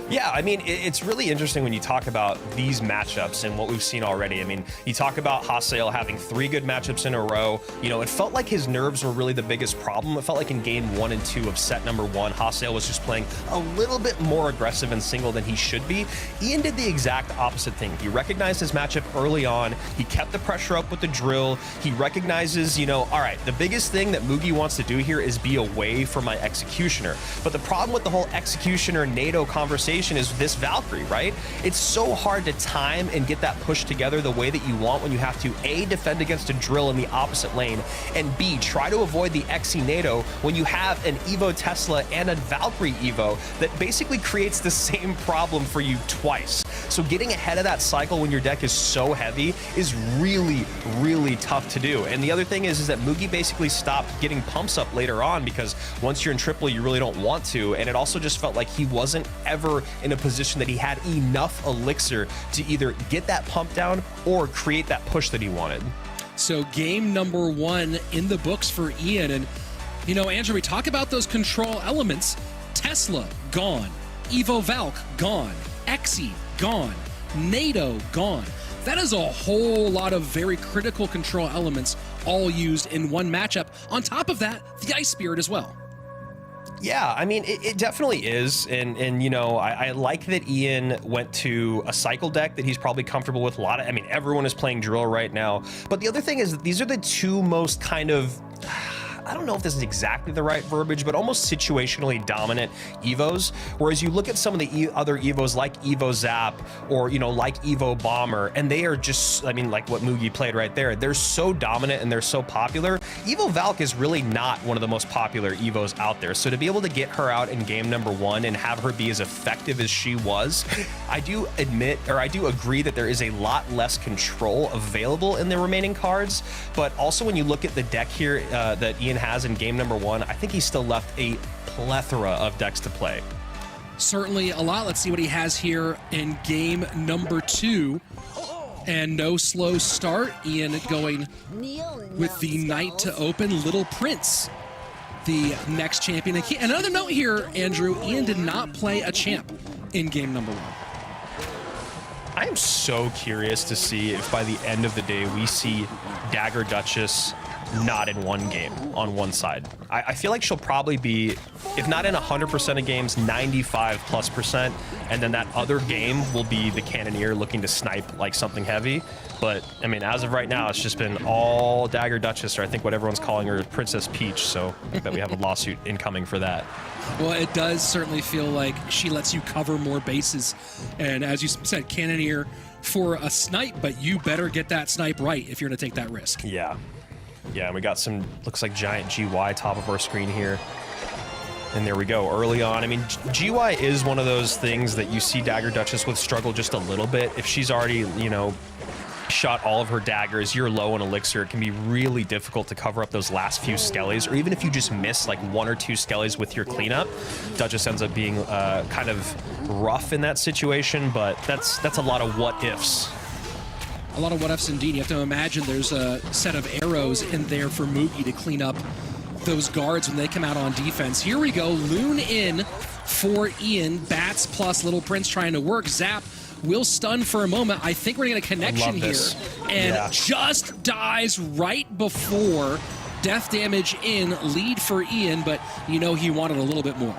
Yeah, I mean, it's really interesting when you talk about these matchups and what we've seen already. I mean, you talk about Hasiel having 3 good matchups in a row. You know, it felt like his nerves were really the biggest problem. It felt like in game 1 and 2 of set number 1, Hasiel was just playing a little bit more aggressive and single than he should be. Ian did the exact opposite thing. He recognized his matchup early on. He kept the pressure up with the drill. He recognizes, you know, all right, the biggest thing that Mugi wants to do here is be away from my Executioner. But the problem with the whole Executioner NATO conversation is this Valkyrie, right? It's so hard to time and get that push together the way that you want when you have to A, defend against a drill in the opposite lane, and B, try to avoid the Xe NATO when you have an Evo Tesla and a Valkyrie Evo that basically creates the same problem for you twice. So getting ahead of that cycle when your deck is so heavy is really, really tough to do. And the other thing is that Mugi basically stopped getting pumps up later on because once you're in triple, you really don't want to. And it also just felt like he wasn't ever in a position that he had enough elixir to either get that pump down or create that push that he wanted. So game number 1 in the books for Ian. And, you know, Andrew, we talk about those control elements. Tesla, gone. Evo Valk, gone. Exi, gone. NATO, gone. That is a whole lot of very critical control elements all used in one matchup. On top of that, the Ice Spirit as well. Yeah, I mean, it definitely is. And you know, I like that Ian went to a cycle deck that he's probably comfortable with. I mean, everyone is playing drill right now. But the other thing is that these are the two most kind of, I don't know if this is exactly the right verbiage, but almost situationally dominant Evos. Whereas you look at some of the other Evos like Evo Zap or, you know, like Evo Bomber, and they are just, I mean, like what Mugi played right there. They're so dominant and they're so popular. Evo Valk is really not one of the most popular Evos out there. So to be able to get her out in game number 1 and have her be as effective as she was, I do admit, or I do agree that there is a lot less control available in the remaining cards. But also when you look at the deck here that Ian has in game number 1, I think he's still left a plethora of decks to play. Certainly a lot. Let's see what he has here in game number 2. And no slow start. Ian going with the Knight to open. Little Prince, the next champion. Another note here, Andrew, Ian did not play a champ in game number 1. I am so curious to see if by the end of the day we see Dagger Duchess not in one game on one side. I feel like she'll probably be, if not in 100% of games, 95+%, and then that other game will be the Cannoneer looking to snipe like something heavy. But I mean, as of right now, it's just been all Dagger Duchess, or I think what everyone's calling her, Princess Peach. So I bet we have a lawsuit incoming for that. Well, it does certainly feel like she lets you cover more bases. And as you said, Cannoneer for a snipe, but you better get that snipe right if you're going to take that risk. Yeah. Yeah, and we got some, looks like giant GY top of our screen here. And there we go, early on. I mean, GY is one of those things that you see Dagger Duchess with struggle just a little bit. If she's already, you know, shot all of her daggers, you're low on elixir, it can be really difficult to cover up those last few skellies, or even if you just miss like 1 or 2 skellies with your cleanup, Duchess ends up being kind of rough in that situation, but that's a lot of what ifs. A lot of what ifs indeed. You have to imagine there's a set of arrows in there for Mugi to clean up those guards when they come out on defense. Here we go, Loon in for Ian, Bats plus Little Prince trying to work. Zap will stun for a moment. I think we're gonna get a connection here. And just dies right before death damage in, lead for Ian, but you know he wanted a little bit more.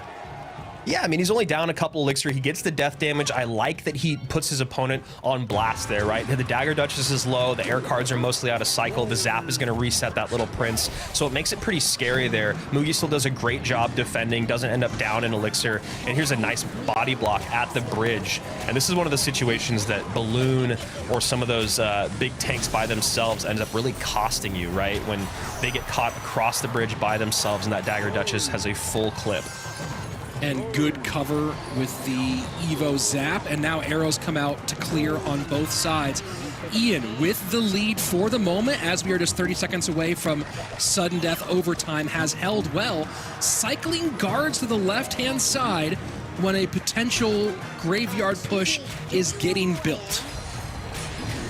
Yeah, I mean, he's only down a couple elixir. He gets the death damage. I like that he puts his opponent on blast there, right? The Dagger Duchess is low. The air cards are mostly out of cycle. The Zap is going to reset that Little Prince. So it makes it pretty scary there. Mugi still does a great job defending, doesn't end up down in elixir. And here's a nice body block at the bridge. And this is one of the situations that Balloon or some of those big tanks by themselves ends up really costing you, right? When they get caught across the bridge by themselves and that Dagger Duchess has a full clip. And good cover with the Evo Zap, and now arrows come out to clear on both sides. Ian with the lead for the moment, as we are just 30 seconds away from sudden death overtime, has held well, cycling guards to the left-hand side when a potential graveyard push is getting built.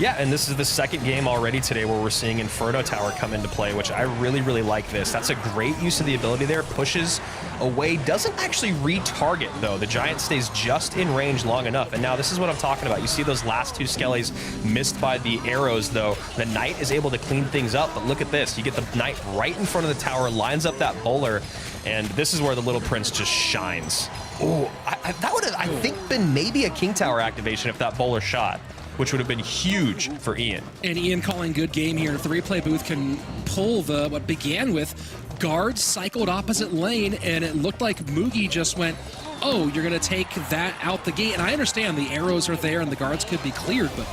Yeah, and this is the second game already today where we're seeing Inferno Tower come into play, which I really, really like this. That's a great use of the ability there. Pushes away, doesn't actually retarget, though. The Giant stays just in range long enough. And now this is what I'm talking about. You see those last 2 skellies missed by the arrows, though. The Knight is able to clean things up, but look at this. You get the Knight right in front of the tower, lines up that bowler, and this is where the Little Prince just shines. Oh, that would have, I think, been maybe a King Tower activation if that bowler shot, which would have been huge for Ian. And Ian calling good game here. If the replay booth can pull what began with guards cycled opposite lane, and it looked like Mugi just went, oh, you're gonna take that out the gate. And I understand the arrows are there and the guards could be cleared, but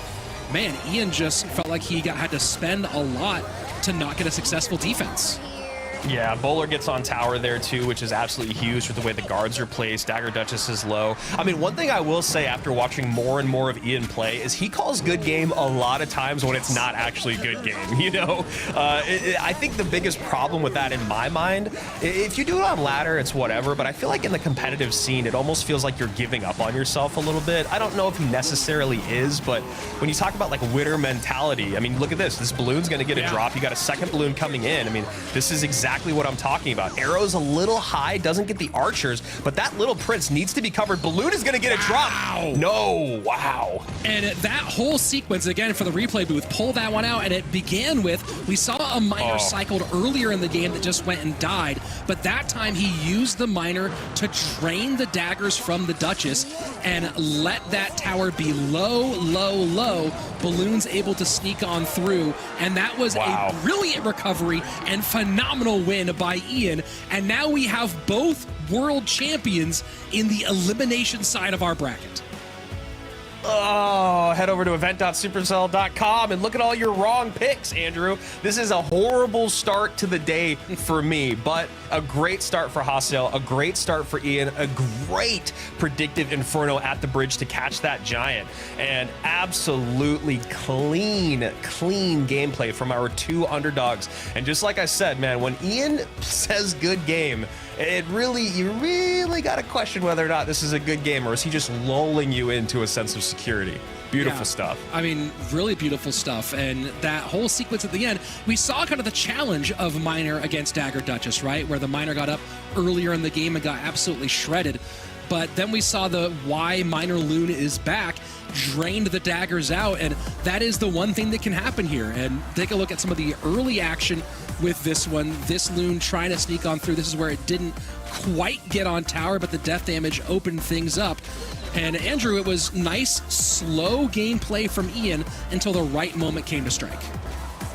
man, Ian just felt like he had to spend a lot to not get a successful defense. Yeah, Bowler gets on tower there too, which is absolutely huge with the way the guards are placed. Dagger Duchess is low. I mean, one thing I will say after watching more and more of Ian play is he calls good game a lot of times when it's not actually good game, you know? I think the biggest problem with that in my mind, if you do it on ladder, it's whatever, but I feel like in the competitive scene, it almost feels like you're giving up on yourself a little bit. I don't know if he necessarily is, but when you talk about like winner mentality, I mean, look at this. This balloon's going to get a drop. You got a second balloon coming in. I mean, this is exactly what I'm talking about. Arrow's a little high, doesn't get the archers, but that little prince needs to be covered. Balloon is going to get a drop. No, wow. And that whole sequence, again, for the replay booth, pull that one out, and it began with, we saw a miner cycled earlier in the game that just went and died, but that time he used the miner to drain the daggers from the Duchess and let that tower be low, low, low. Balloon's able to sneak on through, and that was a brilliant recovery and phenomenal win by Ian. And now we have both world champions in the elimination side of our bracket. Oh, head over to event.supercell.com and look at all your wrong picks, Andrew. This is a horrible start to the day for me, but a great start for Hasiel, a great start for Ian, a great predictive Inferno at the bridge to catch that giant, and absolutely clean gameplay from our two underdogs. And just like I said, man, when Ian says good game, you really got to question whether or not this is a good game, or is he just lulling you into a sense of security? Beautiful stuff. I mean, really beautiful stuff. And that whole sequence at the end, we saw kind of the challenge of Miner against Dagger Duchess, right? Where the Miner got up earlier in the game and got absolutely shredded. But then we saw the why Miner Loon is back, drained the daggers out, and that is the one thing that can happen here. And take a look at some of the early action with this one. This Loon trying to sneak on through. This is where it didn't quite get on tower, but the death damage opened things up. And Andrew, it was nice, slow gameplay from Ian until the right moment came to strike.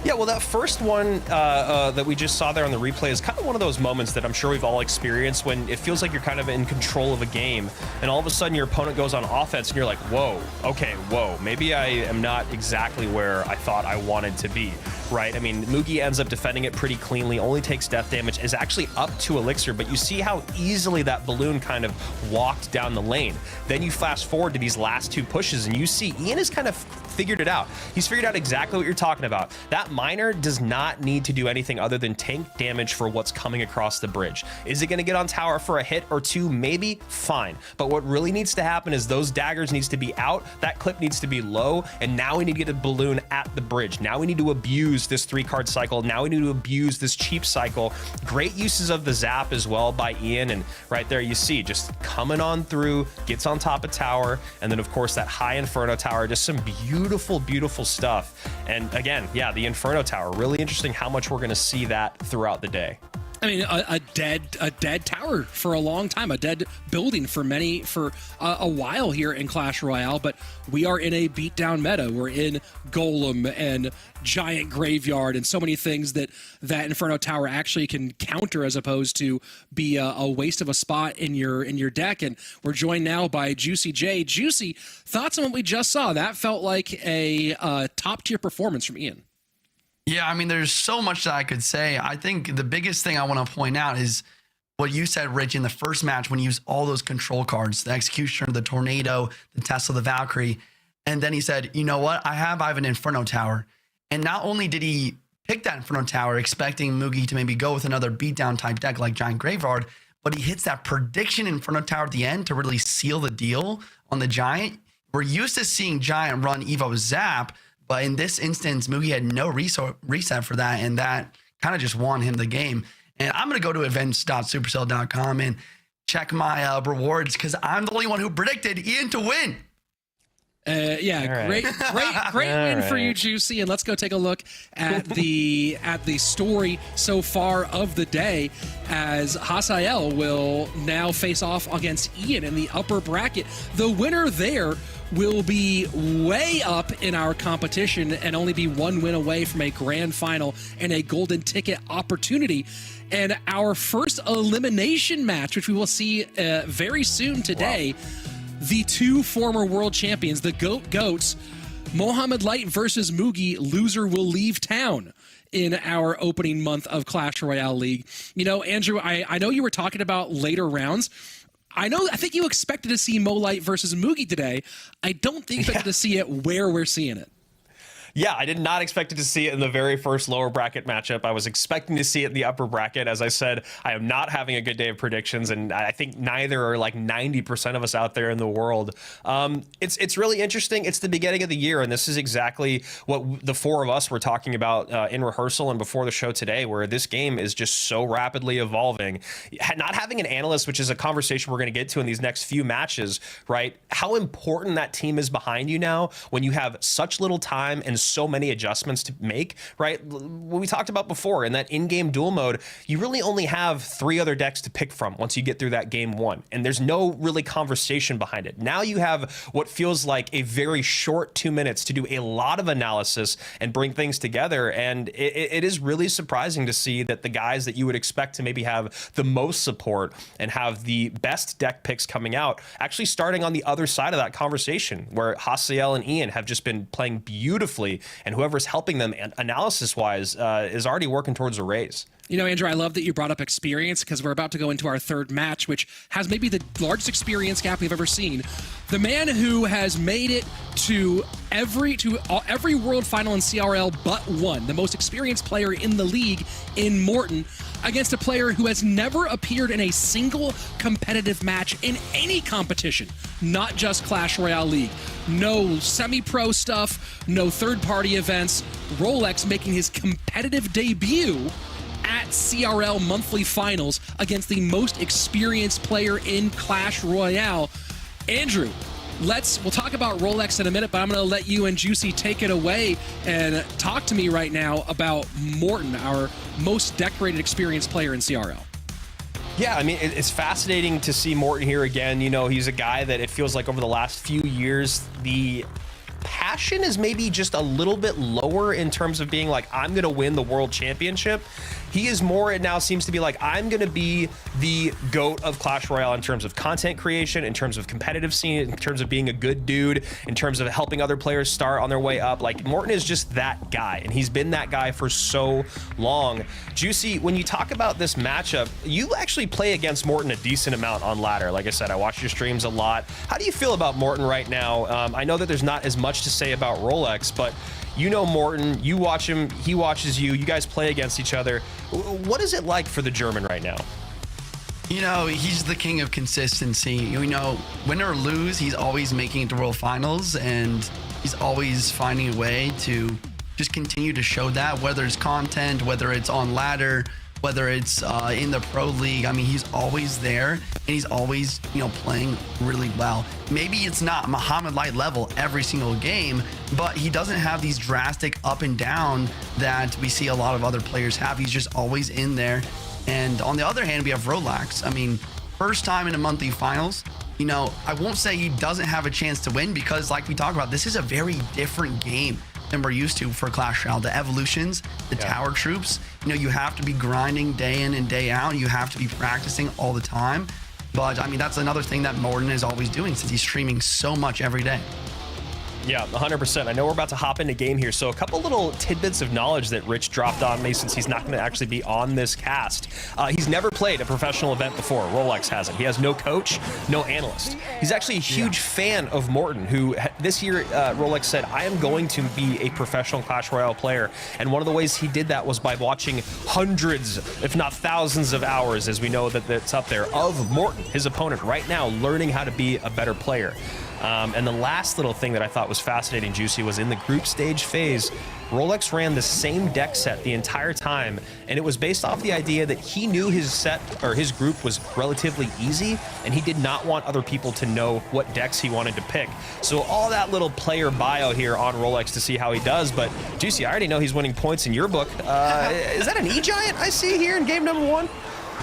Yeah, well, that first one that we just saw there on the replay is kind of one of those moments that I'm sure we've all experienced when it feels like you're kind of in control of a game, and all of a sudden your opponent goes on offense and you're like, whoa, okay, whoa, maybe I am not exactly where I thought I wanted to be, right? I mean, Mugi ends up defending it pretty cleanly, only takes death damage, is actually up to Elixir, but you see how easily that balloon kind of walked down the lane. Then you fast forward to these last two pushes and you see Ian has kind of figured it out. He's figured out exactly what you're talking about. That miner does not need to do anything other than tank damage for what's coming across the bridge. Is it going to get on tower for a hit or two? Maybe. Fine. But what really needs to happen is those daggers needs to be out, that clip needs to be low, and now we need to get a balloon at the bridge. Now we need to abuse this 3-card cycle. Now we need to abuse this cheap cycle. Great uses of the zap as well by Ian, and right there you see just coming on through, gets on top of tower, and then of course that high Inferno tower, just some beautiful stuff. And again, yeah, the Inferno tower, really interesting how much we're going to see that throughout the day. I mean, a dead tower for a long time, a dead building for a while here in Clash Royale, but we are in a beatdown meta. We're in Golem and Giant Graveyard and so many things that Inferno Tower actually can counter as opposed to be a waste of a spot in your deck. And we're joined now by Juicy J. Juicy, thoughts on what we just saw? That felt like a top-tier performance from Ian. Yeah, I mean, there's so much that I could say. I think the biggest thing I want to point out is what you said, Rich, in the first match when he used all those control cards, the Executioner, the Tornado, the Tesla, the Valkyrie. And then he said, you know what? I have an Inferno Tower. And not only did he pick that Inferno Tower expecting Mugi to maybe go with another beatdown type deck like Giant Graveyard, but he hits that prediction Inferno Tower at the end to really seal the deal on the Giant. We're used to seeing Giant run Evo Zap, but in this instance, Mugi had no reset for that, and that kind of just won him the game. And I'm going to go to events.supercell.com and check my rewards because I'm the only one who predicted Ian to win. Yeah, right. great win for you, Juicy. And let's go take a look at the story so far of the day, as Hasiel will now face off against Ian in the upper bracket. The winner there will be way up in our competition and only be one win away from a grand final and a golden ticket opportunity. And our first elimination match, which we will see very soon today, the two former world champions, the GOATs, Mohamed Light versus Mugi, loser will leave town. in our opening month of Clash Royale League. You know, Andrew, I know you were talking about later rounds. I think you expected to see Light versus Mugi today. I don't think you expected to see it where we're seeing it. Yeah, I did not expect to see it in the very first lower bracket matchup. I was expecting to see it in the upper bracket. As I said, I am not having a good day of predictions, and I think neither are like 90% of us out there in the world. It's really interesting. It's the beginning of the year, and this is exactly what the four of us were talking about in rehearsal and before the show today, where this game is just so rapidly evolving. Not having an analyst, which is a conversation we're going to get to in these next few matches, right? How important that team is behind you now when you have such little time and so many adjustments to make, right? What we talked about before in that in-game duel mode, you really only have 3 other decks to pick from once you get through that game 1, and there's no really conversation behind it. Now you have what feels like a very short 2 minutes to do a lot of analysis and bring things together, and it is really surprising to see that the guys that you would expect to maybe have the most support and have the best deck picks coming out actually starting on the other side of that conversation, where Hasiel and Ian have just been playing beautifully, and whoever's helping them analysis-wise is already working towards a raise. You know, Andrew, I love that you brought up experience, because we're about to go into our third match, which has maybe the largest experience gap we've ever seen. The man who has made it to every world final in CRL but one, the most experienced player in the league in Morten, against a player who has never appeared in a single competitive match in any competition, not just Clash Royale League. No semi-pro stuff, no third-party events. Rolex making his competitive debut at CRL monthly finals against the most experienced player in Clash Royale. Andrew, we'll talk about Rolex in a minute, but I'm going to let you and Juicy take it away and talk to me right now about Morten, our most decorated, experienced player in CRL. Yeah, I mean, it's fascinating to see Morten here again. You know, he's a guy that it feels like over the last few years, the passion is maybe just a little bit lower in terms of being like, I'm going to win the world championship. He is more, it now seems to be like, I'm going to be the GOAT of Clash Royale in terms of content creation, in terms of competitive scene, in terms of being a good dude, in terms of helping other players start on their way up. Like, Morten is just that guy, and he's been that guy for so long. Juicy, when you talk about this matchup, you actually play against Morten a decent amount on ladder. Like I said, I watch your streams a lot. How do you feel about Morten right now? I know that there's not as much to say about Rolex, but you know Morten, you watch him, he watches you, you guys play against each other. What is it like for the German right now? You know, he's the king of consistency. You know, win or lose, he's always making it to World Finals, and he's always finding a way to just continue to show that, whether it's content, whether it's on ladder, whether it's in the pro league. I mean, he's always there, and he's always, you know, playing really well. Maybe it's not Mohamed Light level every single game, but he doesn't have these drastic up and down that we see a lot of other players have. He's just always in there. And on the other hand, we have Rolex. I mean, first time in a monthly finals. You know, I won't say he doesn't have a chance to win, because like we talked about, this is a very different game than we're used to for Clash Royale. The evolutions, the tower troops, you know, you have to be grinding day in and day out. You have to be practicing all the time. But I mean, that's another thing that Morten is always doing, since he's streaming so much every day. Yeah, 100%. I know we're about to hop into game here, so a couple little tidbits of knowledge that Rich dropped on me, since he's not going to actually be on this cast. He's never played a professional event before. Rolex hasn't. He has no coach, no analyst. He's actually a huge fan of Morten, who this year, Rolex said, I am going to be a professional Clash Royale player. And one of the ways he did that was by watching hundreds, if not thousands of hours, as we know that's up there, of Morten, his opponent, right now, learning how to be a better player. And the last little thing that I thought was fascinating, Juicy, was in the group stage phase, Rolex ran the same deck set the entire time, and it was based off the idea that he knew his set, or his group, was relatively easy, and he did not want other people to know what decks he wanted to pick. So all that little player bio here on Rolex to see how he does, but Juicy, I already know he's winning points in your book. Is that an E-Giant I see here in game number 1?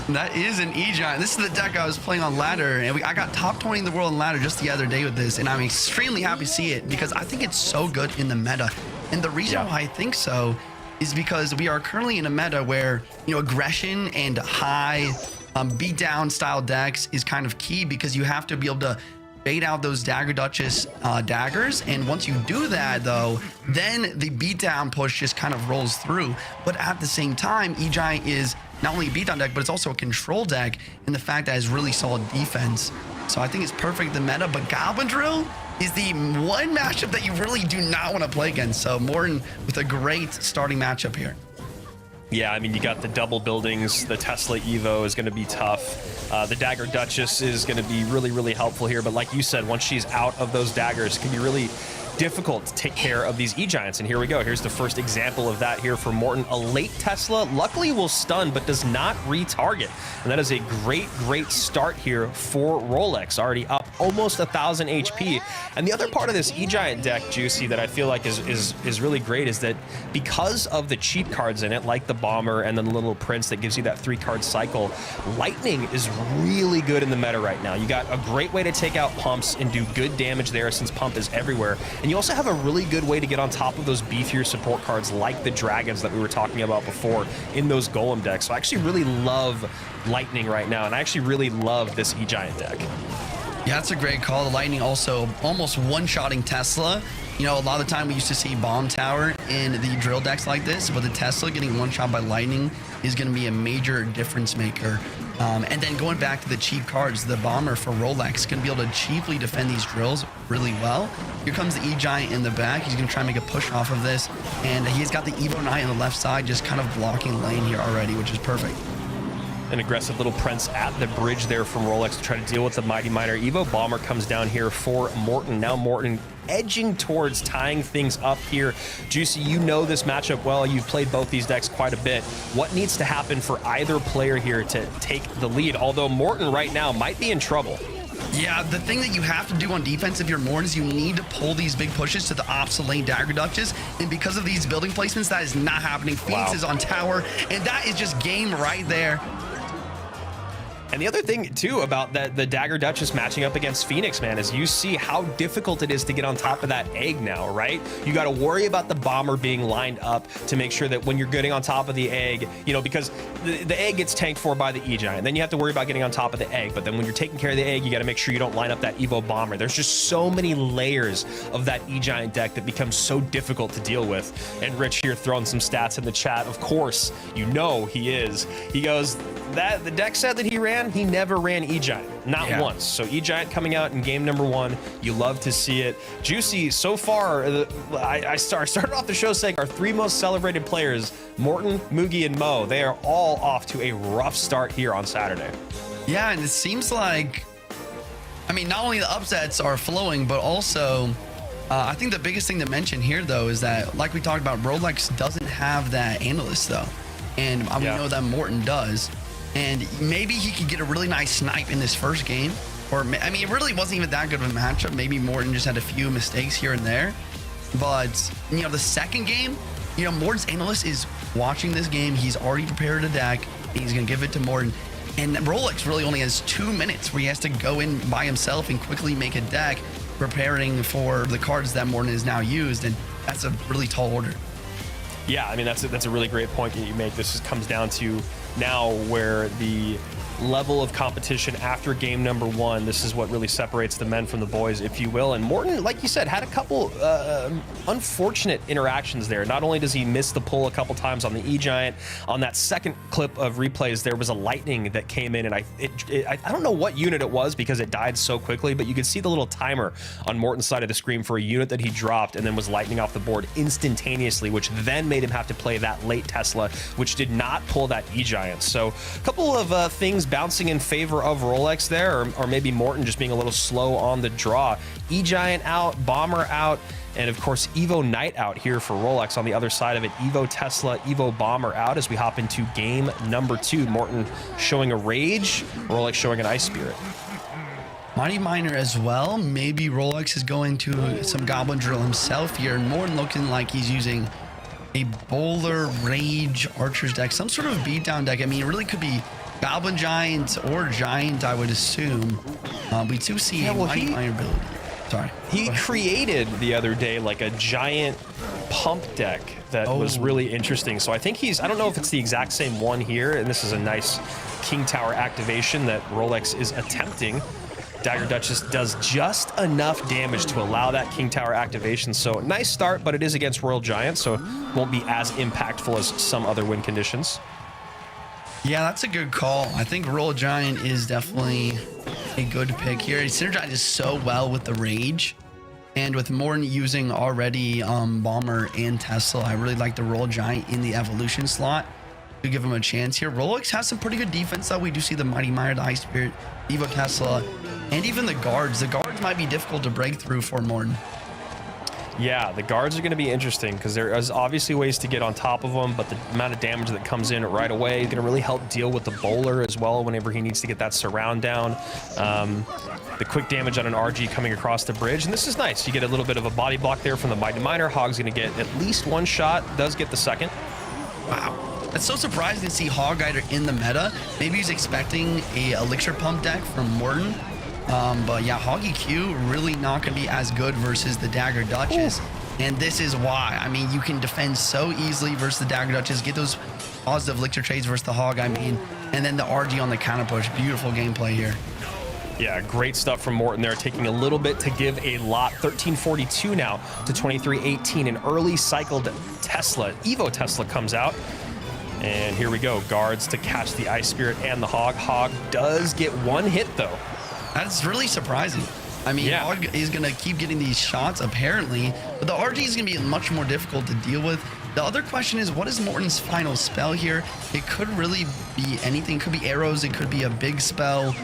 That is an E-Giant. This is the deck I was playing on ladder, and I got top 20 in the world on ladder just the other day with this, and I'm extremely happy to see it, because I think it's so good in the meta. And the reason why I think so is because we are currently in a meta where, you know, aggression and high beatdown style decks is kind of key, because you have to be able to bait out those Dagger Duchess daggers. And once you do that, though, then the beatdown push just kind of rolls through. But at the same time, E-Giant is not only a beatdown deck, but it's also a control deck in the fact that it's really solid defense. So I think it's perfect the meta, but Goblin Drill is the one matchup that you really do not want to play against. So Morten with a great starting matchup here. Yeah, I mean, you got the double buildings. The Tesla Evo is going to be tough. The Dagger Duchess is going to be really, really helpful here. But like you said, once she's out of those daggers, it can be really difficult to take care of these E-Giants. And here we go. Here's the first example of that here for Morten. A late Tesla, luckily will stun, but does not retarget. And that is a great, great start here for Rolex, already up almost 1,000 HP. And the other part of this E-Giant deck, Juicy, that I feel like is really great is that because of the cheap cards in it, like the Bomber and then the Little Prince that gives you that 3-card cycle, Lightning is really good in the meta right now. You got a great way to take out pumps and do good damage there since pump is everywhere. And you also have a really good way to get on top of those beefier support cards like the Dragons that we were talking about before in those Golem decks. So I actually really love Lightning right now, and I actually really love this E-Giant deck. Yeah, that's a great call. The Lightning also almost one-shotting Tesla. You know, a lot of the time we used to see Bomb Tower in the drill decks like this, but the Tesla getting one-shot by Lightning is going to be a major difference maker. And then going back to the cheap cards, the Bomber for Rolex going to be able to cheaply defend these drills really well. Here comes the E-Giant in the back. He's going to try and make a push off of this. And he's got the Evo Knight on the left side just kind of blocking lane here already, which is perfect. An aggressive Little Prince at the bridge there from Rolex to try to deal with the Mighty Miner. Evo Bomber comes down here for Morten. Now Morten edging towards tying things up here. Juicy, you know this matchup well. You've played both these decks quite a bit. What needs to happen for either player here to take the lead? Although Morten right now might be in trouble. Yeah, the thing that you have to do on defense if you're Morten is you need to pull these big pushes to the opposite lane Dagger Duchess, and because of these building placements, that is not happening. Phoenix is on tower, and that is just game right there. And the other thing, too, about the Dagger Duchess matching up against Phoenix, man, is you see how difficult it is to get on top of that egg now, right? You got to worry about the Bomber being lined up to make sure that when you're getting on top of the egg, you know, because the egg gets tanked for by the E-Giant. Then you have to worry about getting on top of the egg. But then when you're taking care of the egg, you got to make sure you don't line up that Evo Bomber. There's just so many layers of that E-Giant deck that becomes so difficult to deal with. And Rich here throwing some stats in the chat. Of course, you know he is. He goes, that the deck said that he never ran E-Giant, not once. So E-Giant coming out in game number 1, you love to see it. Juicy, so far, I started off the show saying our 3 most celebrated players, Morten, Mugi, and Mo, they are all off to a rough start here on Saturday. Yeah, and it seems like, I mean, not only the upsets are flowing, but also I think the biggest thing to mention here, though, is that, like we talked about, Rolex doesn't have that analyst, though. And we know that Morten does. And maybe he could get a really nice snipe in this first game. Or, I mean, it really wasn't even that good of a matchup. Maybe Morten just had a few mistakes here and there. But, you know, the second game, you know, Morten's analyst is watching this game. He's already prepared a deck. And he's going to give it to Morten. And Rolex really only has 2 minutes where he has to go in by himself and quickly make a deck preparing for the cards that Morten has now used. And that's a really tall order. Yeah, I mean, that's a really great point that you make. This just comes down to now where the level of competition after game number 1, this is what really separates the men from the boys, if you will. And Morten, like you said, had a couple unfortunate interactions there. Not only does he miss the pull a couple times on the E-Giant, on that second clip of replays, there was a lightning that came in, and I don't know what unit it was because it died so quickly, but you could see the little timer on Morten's side of the screen for a unit that he dropped and then was lightning off the board instantaneously, which then made him have to play that late Tesla, which did not pull that E-Giant. So a couple of things bouncing in favor of Rolex there, or maybe Morten just being a little slow on the draw. E-Giant out, Bomber out, and of course Evo Knight out here for Rolex on the other side of it. Evo Tesla, Evo Bomber out as we hop into game number 2. Morten showing a Rage, Rolex showing an Ice Spirit. Mighty Miner as well. Maybe Rolex is going to some Goblin Drill himself here, and Morten looking like he's using a Bowler, Rage, Archer's deck, some sort of beatdown deck. I mean, it really could be Goblin Giant or Giant, I would assume. We do see a Mighty Miner ability. Sorry. He created the other day like a giant pump deck that was really interesting. So I think I don't know if it's the exact same one here, and this is a nice King Tower activation that Rolex is attempting. Dagger Duchess does just enough damage to allow that King Tower activation. So nice start, but it is against Royal Giant, so it won't be as impactful as some other win conditions. Yeah, that's a good call. I think Royal Giant is definitely a good pick here. It synergizes so well with the Rage. And with Morten using already Bomber and Tesla, I really like the Royal Giant in the evolution slot to give him a chance here. Rolex has some pretty good defense, though. We do see the Mighty Miner, the Ice Spirit, Evo Tesla, and even the guards. The guards might be difficult to break through for Morten. Yeah, the guards are going to be interesting because there is obviously ways to get on top of them, but the amount of damage that comes in right away is going to really help deal with the bowler as well whenever he needs to get that surround down. The quick damage on an RG coming across the bridge, and this is nice. You get a little bit of a body block there from the Mighty Miner. Hog's going to get at least one shot, does get the second. Wow. That's so surprising to see Hog Rider in the meta. Maybe he's expecting a Elixir Pump deck from Morten. But yeah, Hoggy Q really not going to be as good versus the Dagger Duchess. Ooh. And this is why. I mean, you can defend so easily versus the Dagger Duchess, get those positive Elixir trades versus the Hog, I mean, and then the RG on the counter push. Beautiful gameplay here. Yeah, great stuff from Morten there, taking a little bit to give a lot. 1342 now to 2318. An early cycled Tesla, Evo Tesla comes out. And here we go, guards to catch the Ice Spirit and the Hog. Hog does get one hit though. That's really surprising. I mean, yeah. Hog is going to keep getting these shots apparently, but the RG is going to be much more difficult to deal with. The other question is, what is Morten's final spell here? It could really be anything. It could be arrows. It could be a big spell.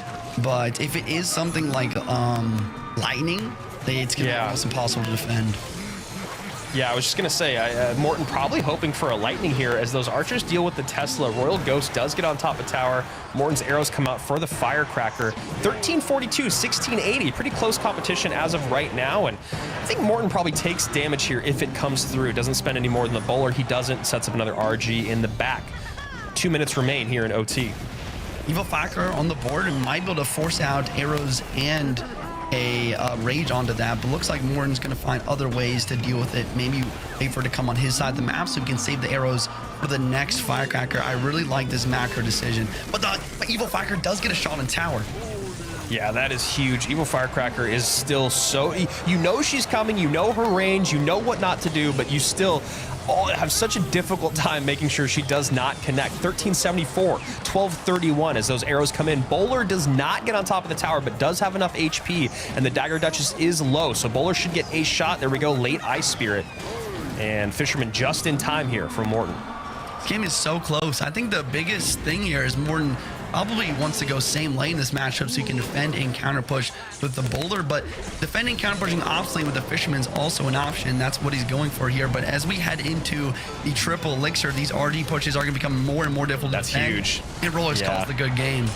But if it is something like lightning, it's going to be almost impossible to defend. Yeah, I was just going to say, Morten probably hoping for a lightning here as those archers deal with the Tesla. Royal Ghost does get on top of tower. Morten's arrows come out for the Firecracker. 1342, 1680, pretty close competition as of right now. And I think Morten probably takes damage here if it comes through. Doesn't spend any more than the bowler. He doesn't. Sets up another RG in the back. 2 minutes remain here in OT. Evo Firecracker on the board and might be able to force out arrows and a rage onto that, but looks like Morten's going to find other ways to deal with it. Maybe wait for it to come on his side of the map so he can save the arrows for the next Firecracker. I really like this macro decision, but the Evo Firecracker does get a shot on tower. Yeah, that is huge. Evo Firecracker is still so... You know she's coming, you know her range, you know what not to do, but you still have such a difficult time making sure she does not connect. 1374, 1231 as those arrows come in. Bowler does not get on top of the tower, but does have enough HP, and the Dagger Duchess is low, so Bowler should get a shot. There we go, late Ice Spirit. And Fisherman just in time here from Morten. This game is so close. I think the biggest thing here is Morten probably wants to go same lane this matchup so he can defend and counter push with the bowler, but defending counter pushing off lane with the Fisherman is also an option. That's what he's going for here. But as we head into the triple elixir, these RD pushes are going to become more and more difficult to defend. That's huge. And Rollers calls the good game.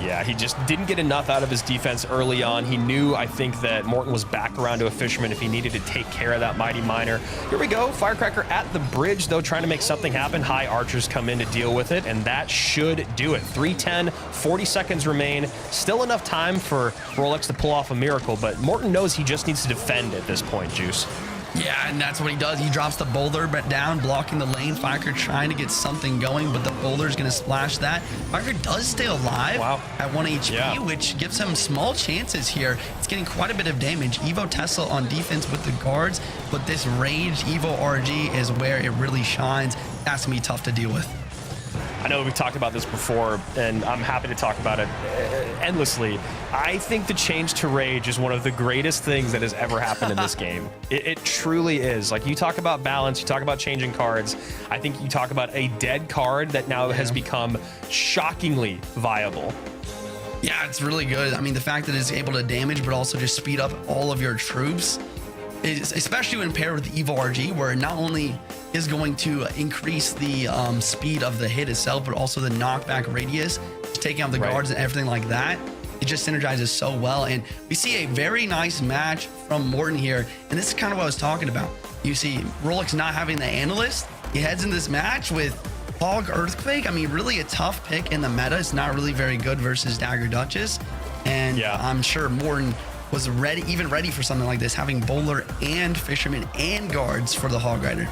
Yeah, he just didn't get enough out of his defense early on. He knew, I think, that Morten was back around to a Fisherman if he needed to take care of that Mighty Miner. Here we go, Firecracker at the bridge, though, trying to make something happen. High archers come in to deal with it, and that should do it. 3:10, 40 seconds remain. Still enough time for Rolex to pull off a miracle, but Morten knows he just needs to defend at this point, Juice. Yeah, and that's what he does. He drops the boulder down, blocking the lane. Firecracker trying to get something going, but the boulder's going to splash that. Firecracker does stay alive at 1 HP, which gives him small chances here. It's getting quite a bit of damage. Evo Tesla on defense with the guards, but this Rage Evo RG is where it really shines. That's going to be tough to deal with. I know we've talked about this before, and I'm happy to talk about it endlessly. I think the change to Rage is one of the greatest things that has ever happened in this game. It truly is. Like, you talk about balance, you talk about changing cards. I think you talk about a dead card that now has become shockingly viable. Yeah, it's really good. I mean, the fact that it's able to damage, but also just speed up all of your troops, especially when paired with the Evo RG, where it not only is going to increase the speed of the hit itself, but also the knockback radius, taking out the guards and everything like that. It just synergizes so well. And we see a very nice match from Morten here. And this is kind of what I was talking about. You see Rolex not having the analyst. He heads in this match with Hog Earthquake. I mean, really a tough pick in the meta. It's not really very good versus Dagger Duchess. And I'm sure Morten was ready for something like this, having Bowler and Fisherman and guards for the Hog Rider.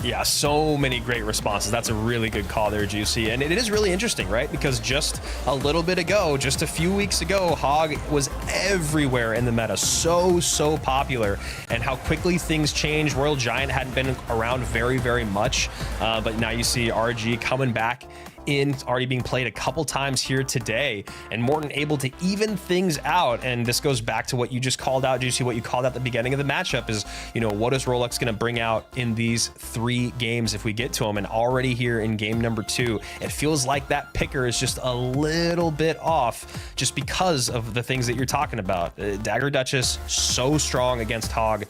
Yeah, so many great responses. That's a really good call there, Juicy. And it is really interesting, right? Because just a little bit ago, just a few weeks ago, Hog was everywhere in the meta. So popular. And how quickly things changed. Royal Giant hadn't been around very much. But now you see RG coming back in, already being played a couple times here today, and Morten able to even things out. And this goes back to what you just called out, Juicy, what you called out at the beginning of the matchup is, you know, what is Rolex going to bring out in these 3 games if we get to them? And already here in game number 2, it feels like that picker is just a little bit off just because of the things that you're talking about. Dagger Duchess, so strong against Hog,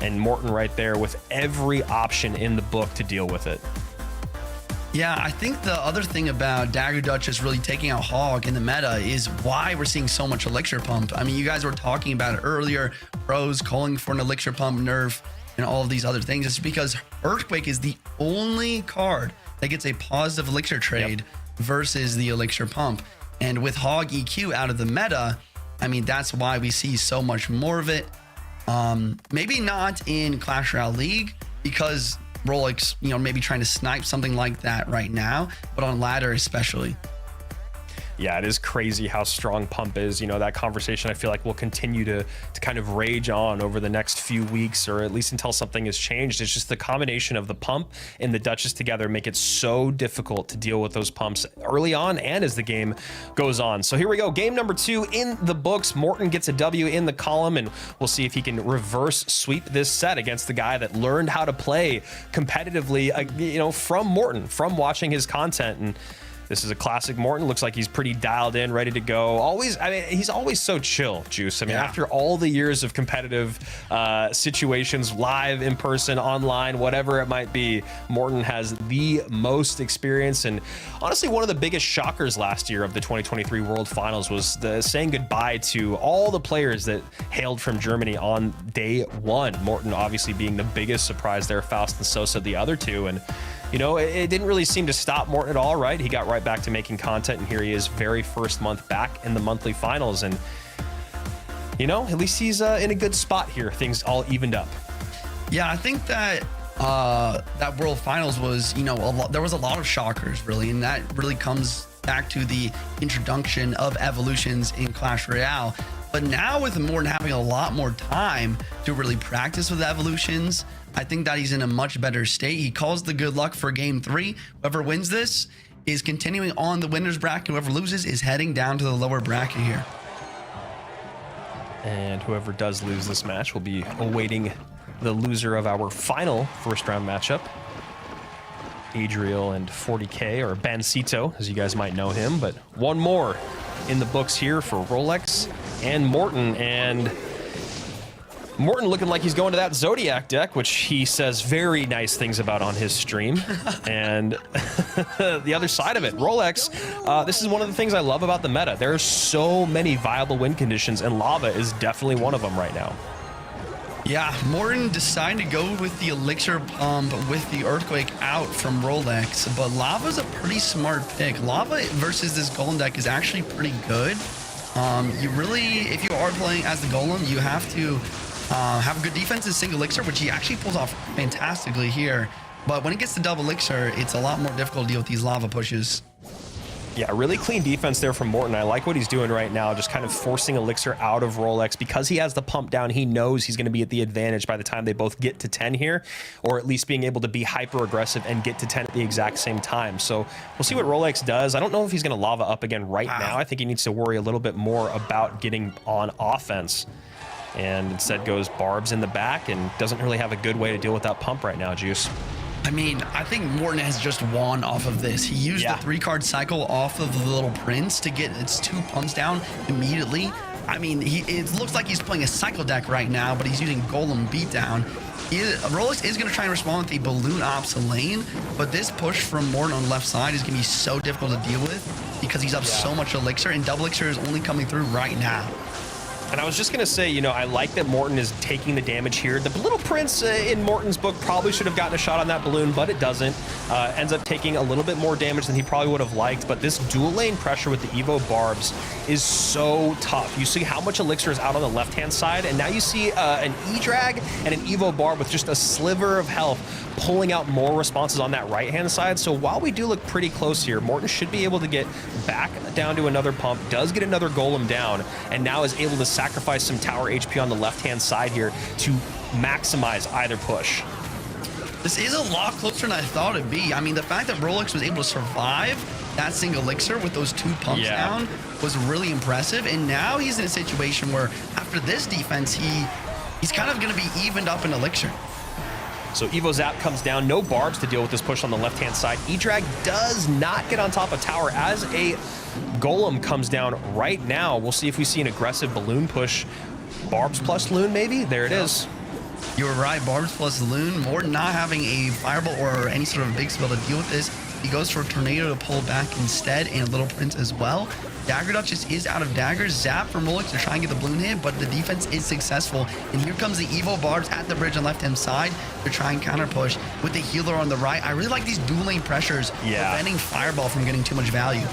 and Morten right there with every option in the book to deal with it. Yeah, I think the other thing about Dagger Duchess really taking out Hog in the meta is why we're seeing so much elixir pump. I mean, you guys were talking about it earlier, pros calling for an elixir pump nerf and all of these other things. It's because Earthquake is the only card that gets a positive elixir trade versus the elixir pump. And with Hog EQ out of the meta, I mean, that's why we see so much more of it. Maybe not in Clash Royale League because Rolex, you know, maybe trying to snipe something like that right now, but on ladder especially. Yeah, it is crazy how strong pump is. You know, that conversation I feel like will continue to kind of rage on over the next few weeks, or at least until something has changed. It's just the combination of the pump and the Duchess together make it so difficult to deal with those pumps early on and as the game goes on. So here we go, game number 2 in the books. Morten gets a W in the column, and we'll see if he can reverse sweep this set against the guy that learned how to play competitively, you know, from Morten, from watching his content. And this is a classic Morten. Looks like he's pretty dialed in, ready to go. Always, I mean, he's always so chill, Juice. I mean, after all the years of competitive situations, live, in person, online, whatever it might be, Morten has the most experience. And honestly, one of the biggest shockers last year of the 2023 World Finals was the saying goodbye to all the players that hailed from Germany on day 1. Morten obviously being the biggest surprise there, Faust and Sosa the other two. And you know, it didn't really seem to stop Morten at all, right? He got right back to making content, and here he is, very first month back in the monthly finals. And, you know, at least he's in a good spot here. Things all evened up. Yeah, I think that that World Finals was, you know, there was a lot of shockers, really, and that really comes back to the introduction of evolutions in Clash Royale. But now with Morten having a lot more time to really practice with evolutions, I think that he's in a much better state. He calls the good luck for game 3. Whoever wins this is continuing on the winner's bracket. Whoever loses is heading down to the lower bracket here. And whoever does lose this match will be awaiting the loser of our final first round matchup. Adriel and 40K, or Bancito, as you guys might know him. But one more in the books here for Rolex and Morten. And Morten looking like he's going to that Zodiac deck, which he says very nice things about on his stream. And the other side of it, Rolex, this is one of the things I love about the meta. There are so many viable win conditions, and Lava is definitely one of them right now. Yeah, Morten decided to go with the elixir pump with the earthquake out from Rolex, but Lava's a pretty smart pick. Lava versus this golem deck is actually pretty good. You really, if you are playing as the golem, you have to have a good defense in single elixir, which he actually pulls off fantastically here. But when it gets to double elixir, it's a lot more difficult to deal with these lava pushes. Yeah, really clean defense there from Morten. I like what he's doing right now, just kind of forcing elixir out of Rolex. Because he has the pump down, he knows he's going to be at the advantage by the time they both get to 10 here, or at least being able to be hyper aggressive and get to 10 at the exact same time. So we'll see what Rolex does. I don't know if he's going to lava up again right now. I think he needs to worry a little bit more about getting on offense, and instead goes Barbs in the back and doesn't really have a good way to deal with that pump right now, Juice. I mean, I think Morten has just won off of this. He used the 3-card cycle off of the Little Prince to get its 2 pumps down immediately. I mean, it looks like he's playing a cycle deck right now, but he's using Golem Beatdown. Rolex is going to try and respond with the Balloon Ops lane, but this push from Morten on the left side is going to be so difficult to deal with because he's up so much elixir, and double elixir is only coming through right now. And I was just going to say, you know, I like that Morten is taking the damage here. The Little Prince in Morten's book probably should have gotten a shot on that balloon, but it doesn't. Ends up taking a little bit more damage than he probably would have liked. But this dual lane pressure with the Evo Barbs is so tough. You see how much Elixir is out on the left-hand side, and now you see an E-Drag and an Evo Barb with just a sliver of health pulling out more responses on that right-hand side. So while we do look pretty close here, Morten should be able to get back down to another pump, does get another golem down, and now is able to sacrifice some tower HP on the left-hand side here to maximize either push. This is a lot closer than I thought it'd be. I mean, the fact that Rolex was able to survive that single elixir with those 2 pumps down was really impressive. And now he's in a situation where after this defense, he's kind of going to be evened up in elixir. So Evo Zap comes down, no barbs to deal with this push on the left-hand side. E-Drag does not get on top of tower as a golem comes down right now. We'll see if we see an aggressive balloon push. Barbs plus loon, maybe? There it is. You were right, Barbs plus Loon. Morten not having a Fireball or any sort of big spell to deal with this. He goes for a Tornado to pull back instead, and a Little Prince as well. Dagger Duchess is out of daggers. Zap from Rolex to try and get the balloon hit, but the defense is successful. And here comes the Evo Barbs at the bridge on left-hand side to try and counter push with the healer on the right. I really like these dual lane pressures, preventing Fireball from getting too much value.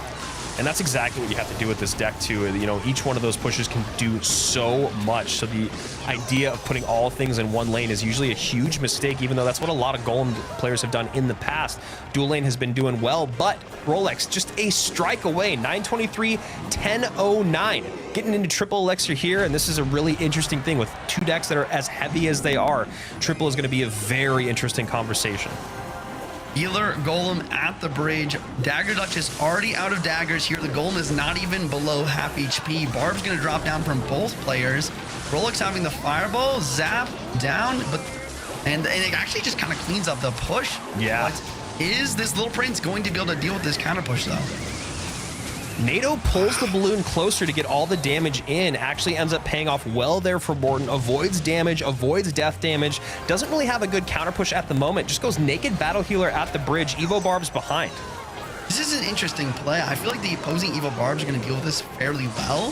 And that's exactly what you have to do with this deck too. You know, each one of those pushes can do so much. So the idea of putting all things in one lane is usually a huge mistake, even though that's what a lot of Golem players have done in the past. Dual lane has been doing well, but Rolex just a strike away. 923, 1009. Getting into triple elixir here, and this is a really interesting thing with 2 decks that are as heavy as they are. Triple is going to be a very interesting conversation. Healer Golem at the bridge. Dagger Duchess already out of daggers here. The Golem is not even below half HP. Barb's going to drop down from both players. Rolex having the Fireball. Zap down, and it actually just kind of cleans up the push. Yeah. But is this Little Prince going to be able to deal with this counter push though? NATO pulls the balloon closer to get all the damage in, actually ends up paying off well there for Morten, avoids damage, avoids death damage, doesn't really have a good counter push at the moment, just goes naked battle healer at the bridge, Evo Barb's behind. This is an interesting play. I feel like the opposing Evo Barbs are going to deal with this fairly well.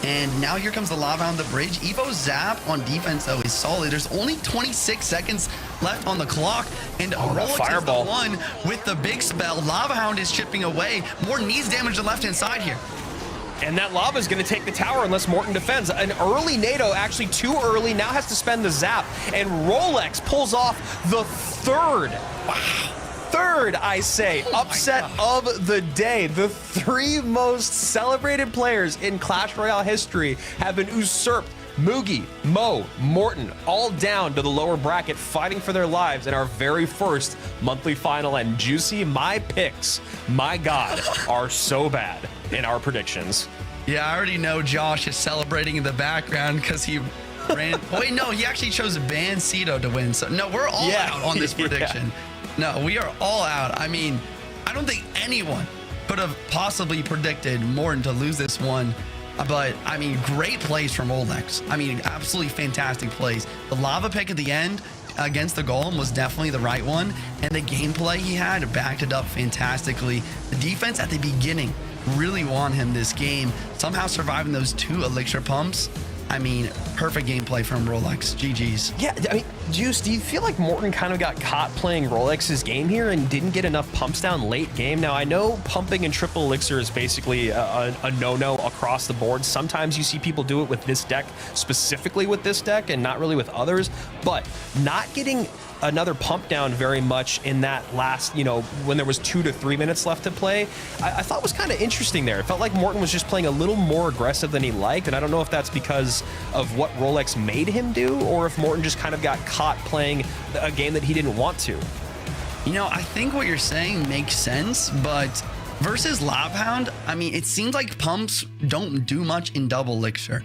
And now here comes the Lava on the bridge. Evo Zap on defense, though, is solid. There's only 26 seconds left on the clock. And Rolex Fireball is the one with the big spell. Lava Hound is chipping away. Morten needs damage on the left-hand side here. And that Lava is going to take the tower unless Morten defends. An early NATO, actually too early, now has to spend the Zap. And Rolex pulls off the third. Wow. Third, I say, upset of the day. The 3 most celebrated players in Clash Royale history have been usurped. Mugi, Mo, Morten, all down to the lower bracket, fighting for their lives in our very first monthly final. And Juicy, my picks, my God, are so bad in our predictions. Yeah, I already know Josh is celebrating in the background because he ran. Oh, wait, no, he actually chose a ban Cito to win. So, no, we're all out on this prediction. No, we are all out. I mean, I don't think anyone could have possibly predicted Morten to lose this one. But, I mean, great plays from Rolex. I mean, absolutely fantastic plays. The Lava pick at the end against the Golem was definitely the right one. And the gameplay he had backed it up fantastically. The defense at the beginning really won him this game. Somehow surviving those 2 elixir pumps. I mean, perfect gameplay from Rolex. GG's. Yeah, I mean, Juice, do you feel like Morten kind of got caught playing Rolex's game here and didn't get enough pumps down late game? Now, I know pumping in triple elixir is basically a no-no across the board. Sometimes you see people do it with this deck, specifically with this deck, and not really with others. But not getting another pump down very much in that last, you know, when there was 2 to 3 minutes left to play, I thought was kind of interesting there. It felt like Morten was just playing a little more aggressive than he liked, and I don't know if that's because of what Rolex made him do, or if Morten just kind of got caught playing a game that he didn't want to. You know, I think what you're saying makes sense, but versus Lava Hound, I mean, it seems like pumps don't do much in double elixir.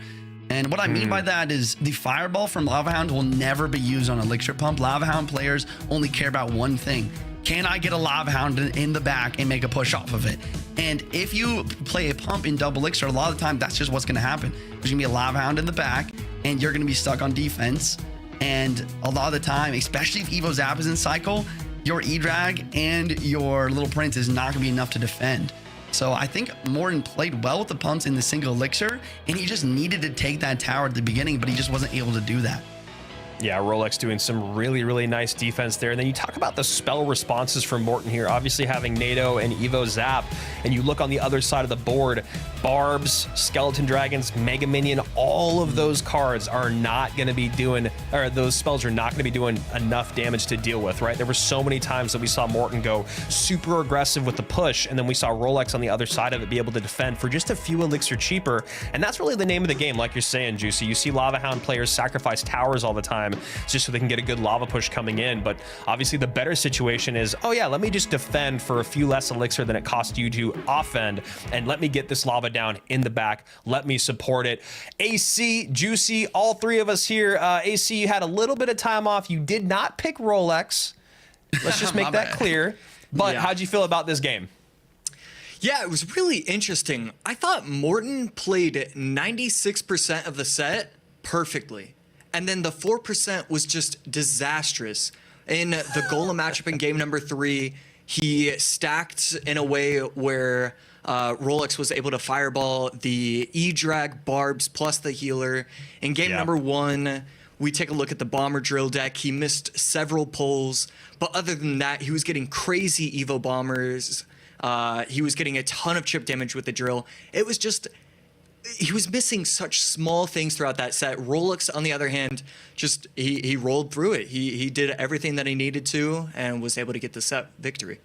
And what I mean by that is the Fireball from Lava Hound will never be used on Elixir Pump. Lava Hound players only care about one thing. Can I get a Lava Hound in the back and make a push off of it? And if you play a pump in double elixir, a lot of the time that's just what's going to happen. There's going to be a Lava Hound in the back and you're going to be stuck on defense. And a lot of the time, especially if Evo Zap is in cycle, your E-Drag and your Little Prince is not going to be enough to defend. So I think Morten played well with the pumps in the single elixir, and he just needed to take that tower at the beginning, but he just wasn't able to do that. Yeah, Rolex doing some really, really nice defense there. And then you talk about the spell responses from Morten here, obviously having NATO and Evo Zap, and you look on the other side of the board, Barbs, Skeleton Dragons, Mega Minion, all of those cards are not going to be doing, or those spells are not going to be doing enough damage to deal with, right? There were so many times that we saw Morten go super aggressive with the push, and then we saw Rolex on the other side of it be able to defend for just a few elixir cheaper. And that's really the name of the game, like you're saying, Juicy. You see Lava Hound players sacrifice towers all the time just so they can get a good lava push coming in. But obviously the better situation is, oh yeah, let me just defend for a few less elixir than it cost you to offend, and let me get this lava down in the back. Let me support it. AC, Juicy, all three of us here. AC, you had a little bit of time off. You did not pick Rolex. Let's just make that clear. But yeah. How'd you feel about this game? Yeah, it was really interesting. I thought Morten played 96% of the set perfectly. And then the 4% was just disastrous. In the Golem matchup in game number 3, he stacked in a way where Rolex was able to fireball the E-Drag, Barbs, plus the healer. In game number 1, we take a look at the Bomber Drill deck. He missed several pulls, but other than that, he was getting crazy Evo Bombers. He was getting a ton of chip damage with the drill. It was just... he was missing such small things throughout that set. Rolex, on the other hand, just he rolled through it. He did everything that he needed to and was able to get the set victory.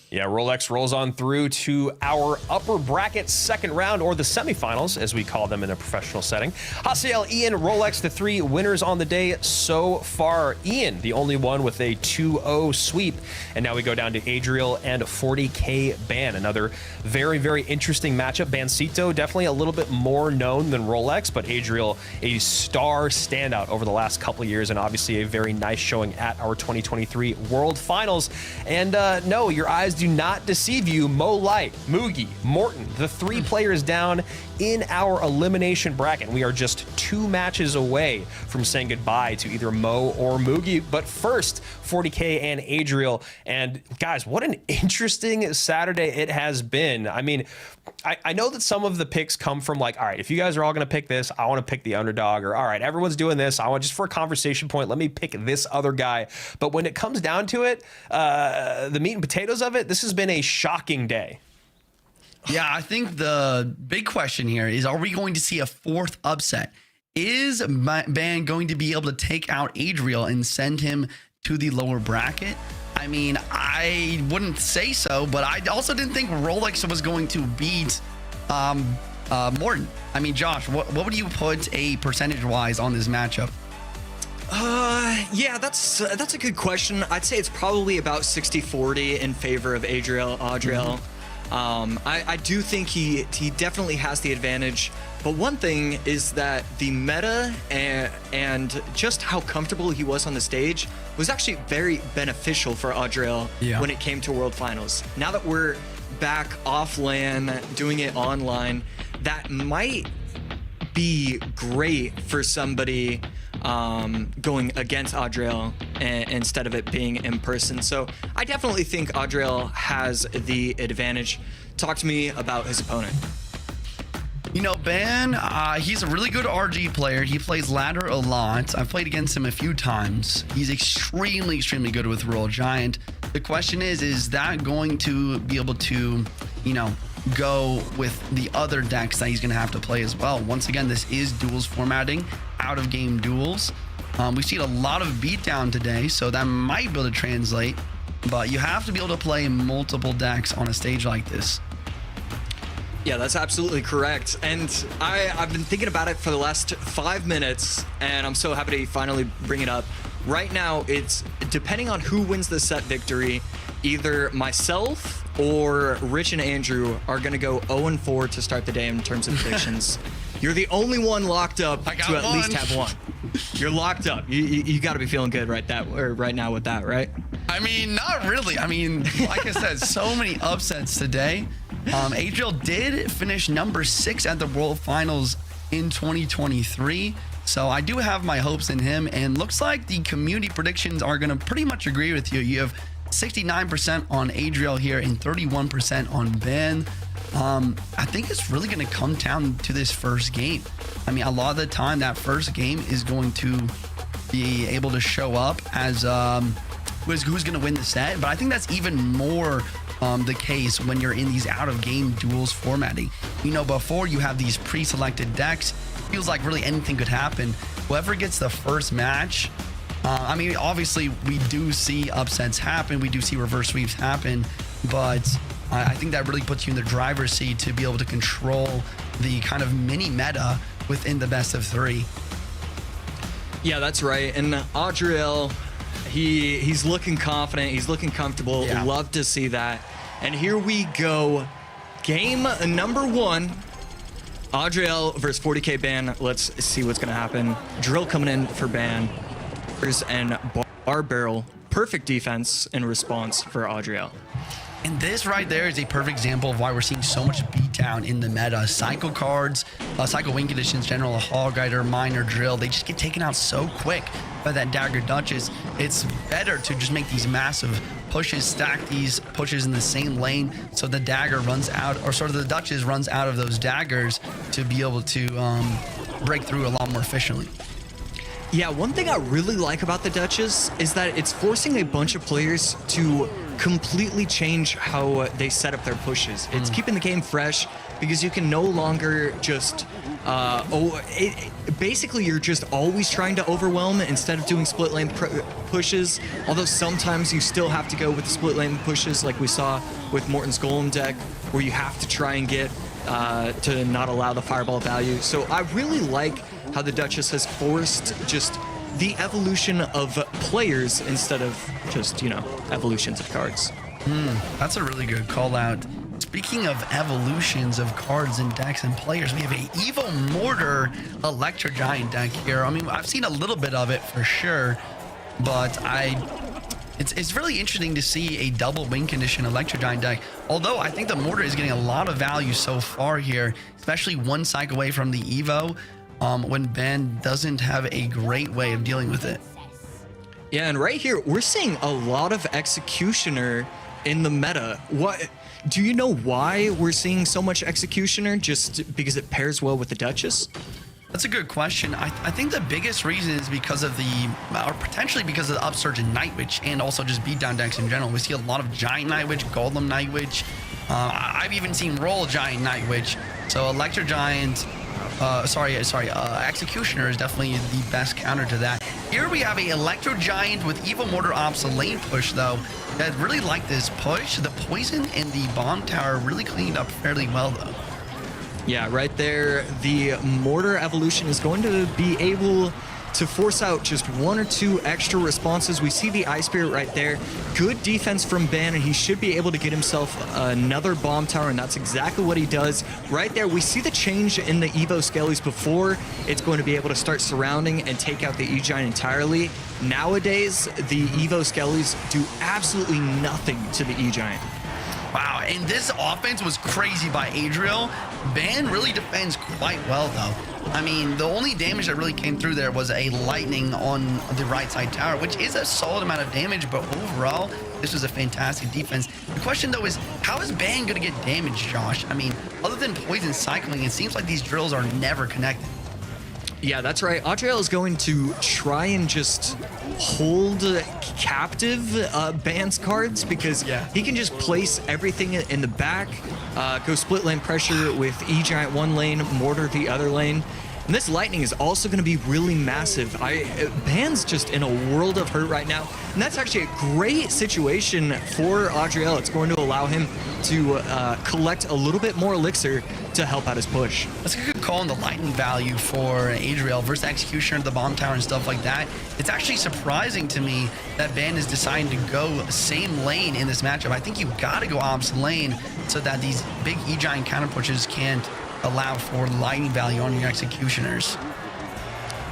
Yeah, Rolex rolls on through to our upper bracket second round, or the semifinals, as we call them in a professional setting. Hasiel, Ian, Rolex, the 3 winners on the day so far. Ian, the only one with a 2-0 sweep. And now we go down to Adriel and 40K Ban. Another very, very interesting matchup. Bancito, definitely a little bit more known than Rolex, but Adriel, a star standout over the last couple of years, and obviously a very nice showing at our 2023 World Finals. And no, your eyes do not deceive you. Light, Mugi, Morten, the 3 players down in our elimination bracket. We are just 2 matches away from saying goodbye to either Mo or Mugi. But first, 40K and Adriel. And guys, what an interesting Saturday it has been. I mean, I know that some of the picks come from like, all right, if you guys are all going to pick this, I want to pick the underdog, or all right, everyone's doing this, I want just for a conversation point, let me pick this other guy. But when it comes down to it, the meat and potatoes of it, this has been a shocking day. Yeah, I think the big question here is, are we going to see a 4th upset? Is Ban going to be able to take out Adriel and send him to the lower bracket? I mean, I wouldn't say so, but I also didn't think Rolex was going to beat Morten. I mean, Josh, what would you put a percentage-wise on this matchup? Yeah, that's a good question. I'd say it's probably about 60-40 in favor of Adriel. I do think he definitely has the advantage. But one thing is that the meta and just how comfortable he was on the stage was actually very beneficial for Adriel when it came to World Finals. Now that we're back off LAN, doing it online, that might be great for somebody going against Adriel instead of it being in person. So I definitely think Adriel has the advantage. Talk to me about his opponent. You know, Ban, he's a really good RG player. He plays ladder a lot. I've played against him a few times. He's extremely, extremely good with Royal Giant. The question is that going to be able to, you know, go with the other decks that he's going to have to play as well? Once again, this is duels formatting, out of game duels. We've seen a lot of beatdown today, so that might be able to translate, but you have to be able to play multiple decks on a stage like this. Yeah, that's absolutely correct. And I've been thinking about it for the last 5 minutes, and I'm so happy to finally bring it up. Right now, it's depending on who wins the set victory, either myself or Rich and Andrew are going to go 0-4 to start the day in terms of predictions. You're the only one locked up to at least have one. You're locked up. You got to be feeling good right now with that, right? I mean, not really. I mean, like I said, so many upsets today. Adriel did finish number 6 at the World Finals in 2023. So I do have my hopes in him, and looks like the community predictions are going to pretty much agree with you. You have 69% on Adriel here and 31% on Ben. I think it's really going to come down to this first game. I mean, a lot of the time that first game is going to be able to show up as who's going to win the set. But I think that's even more the case when you're in these out-of-game duels formatting. You know, before you have these pre-selected decks, feels like really anything could happen. Whoever gets the first match, I mean, obviously we do see upsets happen, we do see reverse sweeps happen, but I think that really puts you in the driver's seat to be able to control the kind of mini meta within the best of 3. Yeah, that's right. And Adriel, he's looking confident, he's looking comfortable. Yeah. Love to see that. And here we go. Game number 1. Adriel versus 40k Ban. Let's see what's gonna happen. Drill coming in for Ban. And Bar Barrel. Perfect defense and response for Adriel. And this right there is a perfect example of why we're seeing so much beatdown in the meta. Cycle cards, cycle win conditions, general, hog rider, miner, drill, they just get taken out so quick by that dagger Duchess. It's better to just make these massive pushes, stack these pushes in the same lane so the dagger runs out, or sort of the Duchess runs out of those daggers to be able to break through a lot more efficiently. Yeah, one thing I really like about the Duchess is that it's forcing a bunch of players to completely change how they set up their pushes. It's keeping the game fresh because you can no longer just basically you're just always trying to overwhelm instead of doing split lane pushes, although sometimes you still have to go with the split lane pushes like we saw with Morten's Golem deck, where you have to try and get to not allow the fireball value. So I really like how the Duchess has forced just the evolution of players instead of just, you know, evolutions of cards. That's a really good call out. Speaking of evolutions of cards and decks and players, we have a Evo Mortar Electro Giant deck here. I mean, I've seen a little bit of it for sure, but it's really interesting to see a double win condition Electro Giant deck. Although I think the Mortar is getting a lot of value so far here, especially one cycle away from the Evo, when Ben doesn't have a great way of dealing with it. Yeah, and right here, we're seeing a lot of Executioner in the meta. What? Do you know why we're seeing so much Executioner? Just because it pairs well with the Duchess? That's a good question. I think the biggest reason is because of or potentially because of the upsurge in Night Witch and also just beatdown decks in general. We see a lot of Giant Night Witch, Golem Night Witch. I've even seen Roll Giant Night Witch. So Electro Giant, Executioner is definitely the best counter to that. Here we have a Electro Giant with Evo Mortar Ops, a lane push though. I really like this push. The poison and the bomb tower really cleaned up fairly well though. Yeah, right there, the Mortar evolution is going to be able to force out just 1 or 2 extra responses. We see the Ice Spirit right there. Good defense from Ben, and he should be able to get himself another bomb tower, and that's exactly what he does. Right there, we see the change in the Evo Skellies before. It's going to be able to start surrounding and take out the E-Giant entirely. Nowadays, the Evo Skellies do absolutely nothing to the E-Giant. Wow, and this offense was crazy by Adriel. Ben really defends quite well, though. I mean, the only damage that really came through there was a lightning on the right side tower, which is a solid amount of damage, but overall, this was a fantastic defense. The question, though, is how is Ben going to get damaged, Josh? I mean, other than poison cycling, it seems like these drills are never connected. Yeah, that's right. Adriel is going to try and just hold captive Ban's cards because he can just place everything in the back, go split lane pressure with E-Giant one lane, Mortar the other lane. And this lightning is also going to be really massive. Ban's just in a world of hurt right now. And that's actually a great situation for Adriel. It's going to allow him to collect a little bit more elixir to help out his push. That's a good call on the lightning value for Adriel versus Executioner, the bomb tower and stuff like that. It's actually surprising to me that Ban is deciding to go same lane in this matchup. I think you've got to go ops lane so that these big E-Giant counter pushes can't allow for lightning value on your Executioners.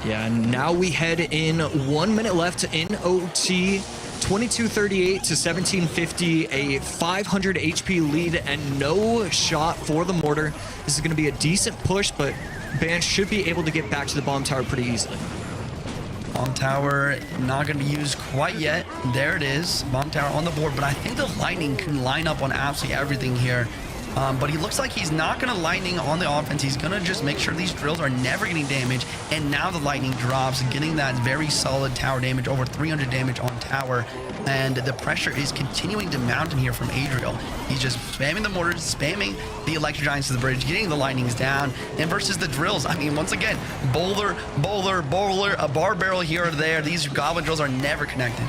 Yeah, and now we head in 1 minute left in OT. 2238 to 1750, a 500 HP lead and no shot for the Mortar. This is going to be a decent push, but Ban should be able to get back to the bomb tower pretty easily. Bomb tower not going to be used quite yet. There it is. Bomb tower on the board, but I think the lightning can line up on absolutely everything here. But he looks like he's not going to lightning on the offense. He's going to just make sure these drills are never getting damaged. And now the lightning drops, getting that very solid tower damage, over 300 damage on tower. And the pressure is continuing to mount in here from Adriel. He's just spamming the mortars, spamming the electro giants to the bridge, getting the lightnings down. And versus the drills, I mean, once again, boulder, a bar barrel here or there. These goblin drills are never connected.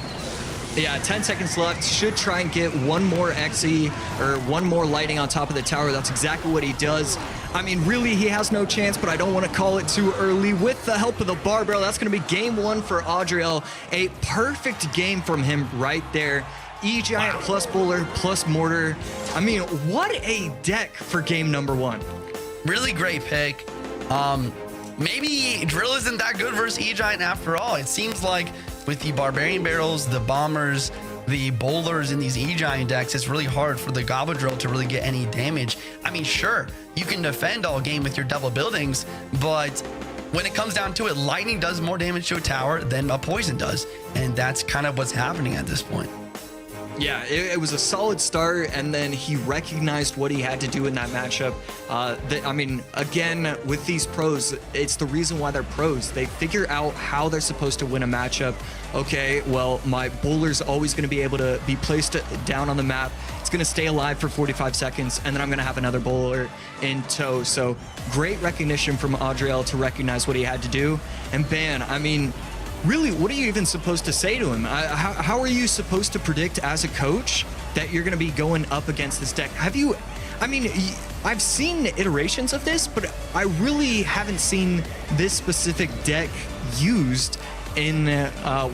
Yeah, 10 seconds left. Should try and get one more XE or one more lighting on top of the tower. That's exactly what he does. I mean, really, he has no chance, but I don't want to call it too early. With the help of the bar barrel, that's going to be game one for Adriel. A perfect game from him right there. E-Giant plus Bowler plus Mortar. I mean, what a deck for game number one. Really great pick. Maybe Drill isn't that good versus E-Giant after all. It seems like with the Barbarian Barrels, the Bombers, the Bowlers in these E-Giant decks, it's really hard for the Goblin Drill to really get any damage. I mean, sure, you can defend all game with your double buildings, but when it comes down to it, Lightning does more damage to a tower than a Poison does. And that's kind of what's happening at this point. Yeah, it was a solid start, and then he recognized what he had to do in that matchup. I mean, again, with these pros, it's the reason why they're pros. They figure out how they're supposed to win a matchup. Okay, well, my bowler's always going to be able to be placed down on the map. It's going to stay alive for 45 seconds, and then I'm going to have another bowler in tow. So great recognition from Adriel to recognize what he had to do. And Ban, I mean, really, what are you even supposed to say to him? How are you supposed to predict as a coach that you're going to be going up against this deck? Have you, I mean, I've seen iterations of this, but I really haven't seen this specific deck used in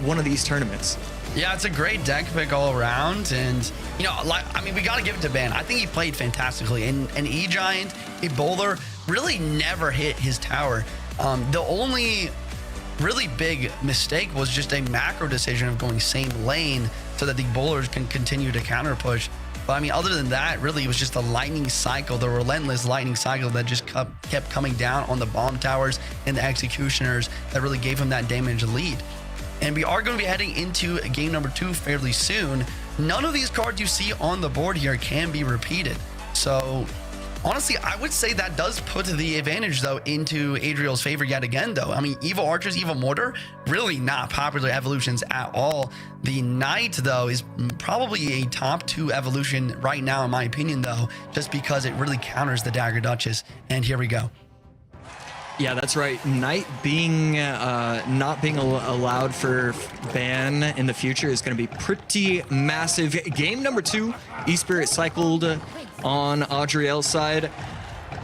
one of these tournaments. Yeah, it's a great deck pick all around. And, you know, like, I mean, we got to give it to Ban. I think he played fantastically. And an E-Giant, a bowler, really never hit his tower. The only really big mistake was just a macro decision of going same lane so that the bowlers can continue to counter push. But I mean, other than that, really, it was just a lightning cycle, the relentless lightning cycle that just kept coming down on the bomb towers and the executioners that really gave him that damage lead. And we are going to be heading into game number 2 fairly soon. None of these cards you see on the board here can be repeated. So honestly, I would say that does put the advantage, though, into Adriel's favor yet again, though. I mean, Evil Archers, Evil Mortar, really not popular evolutions at all. The Knight, though, is probably a top 2 evolution right now, in my opinion, though, just because it really counters the Dagger Duchess. And here we go. Yeah, that's right. Knight being not being allowed for ban in the future is going to be pretty massive. Game number 2, E-Spirit cycled on Adriel's side.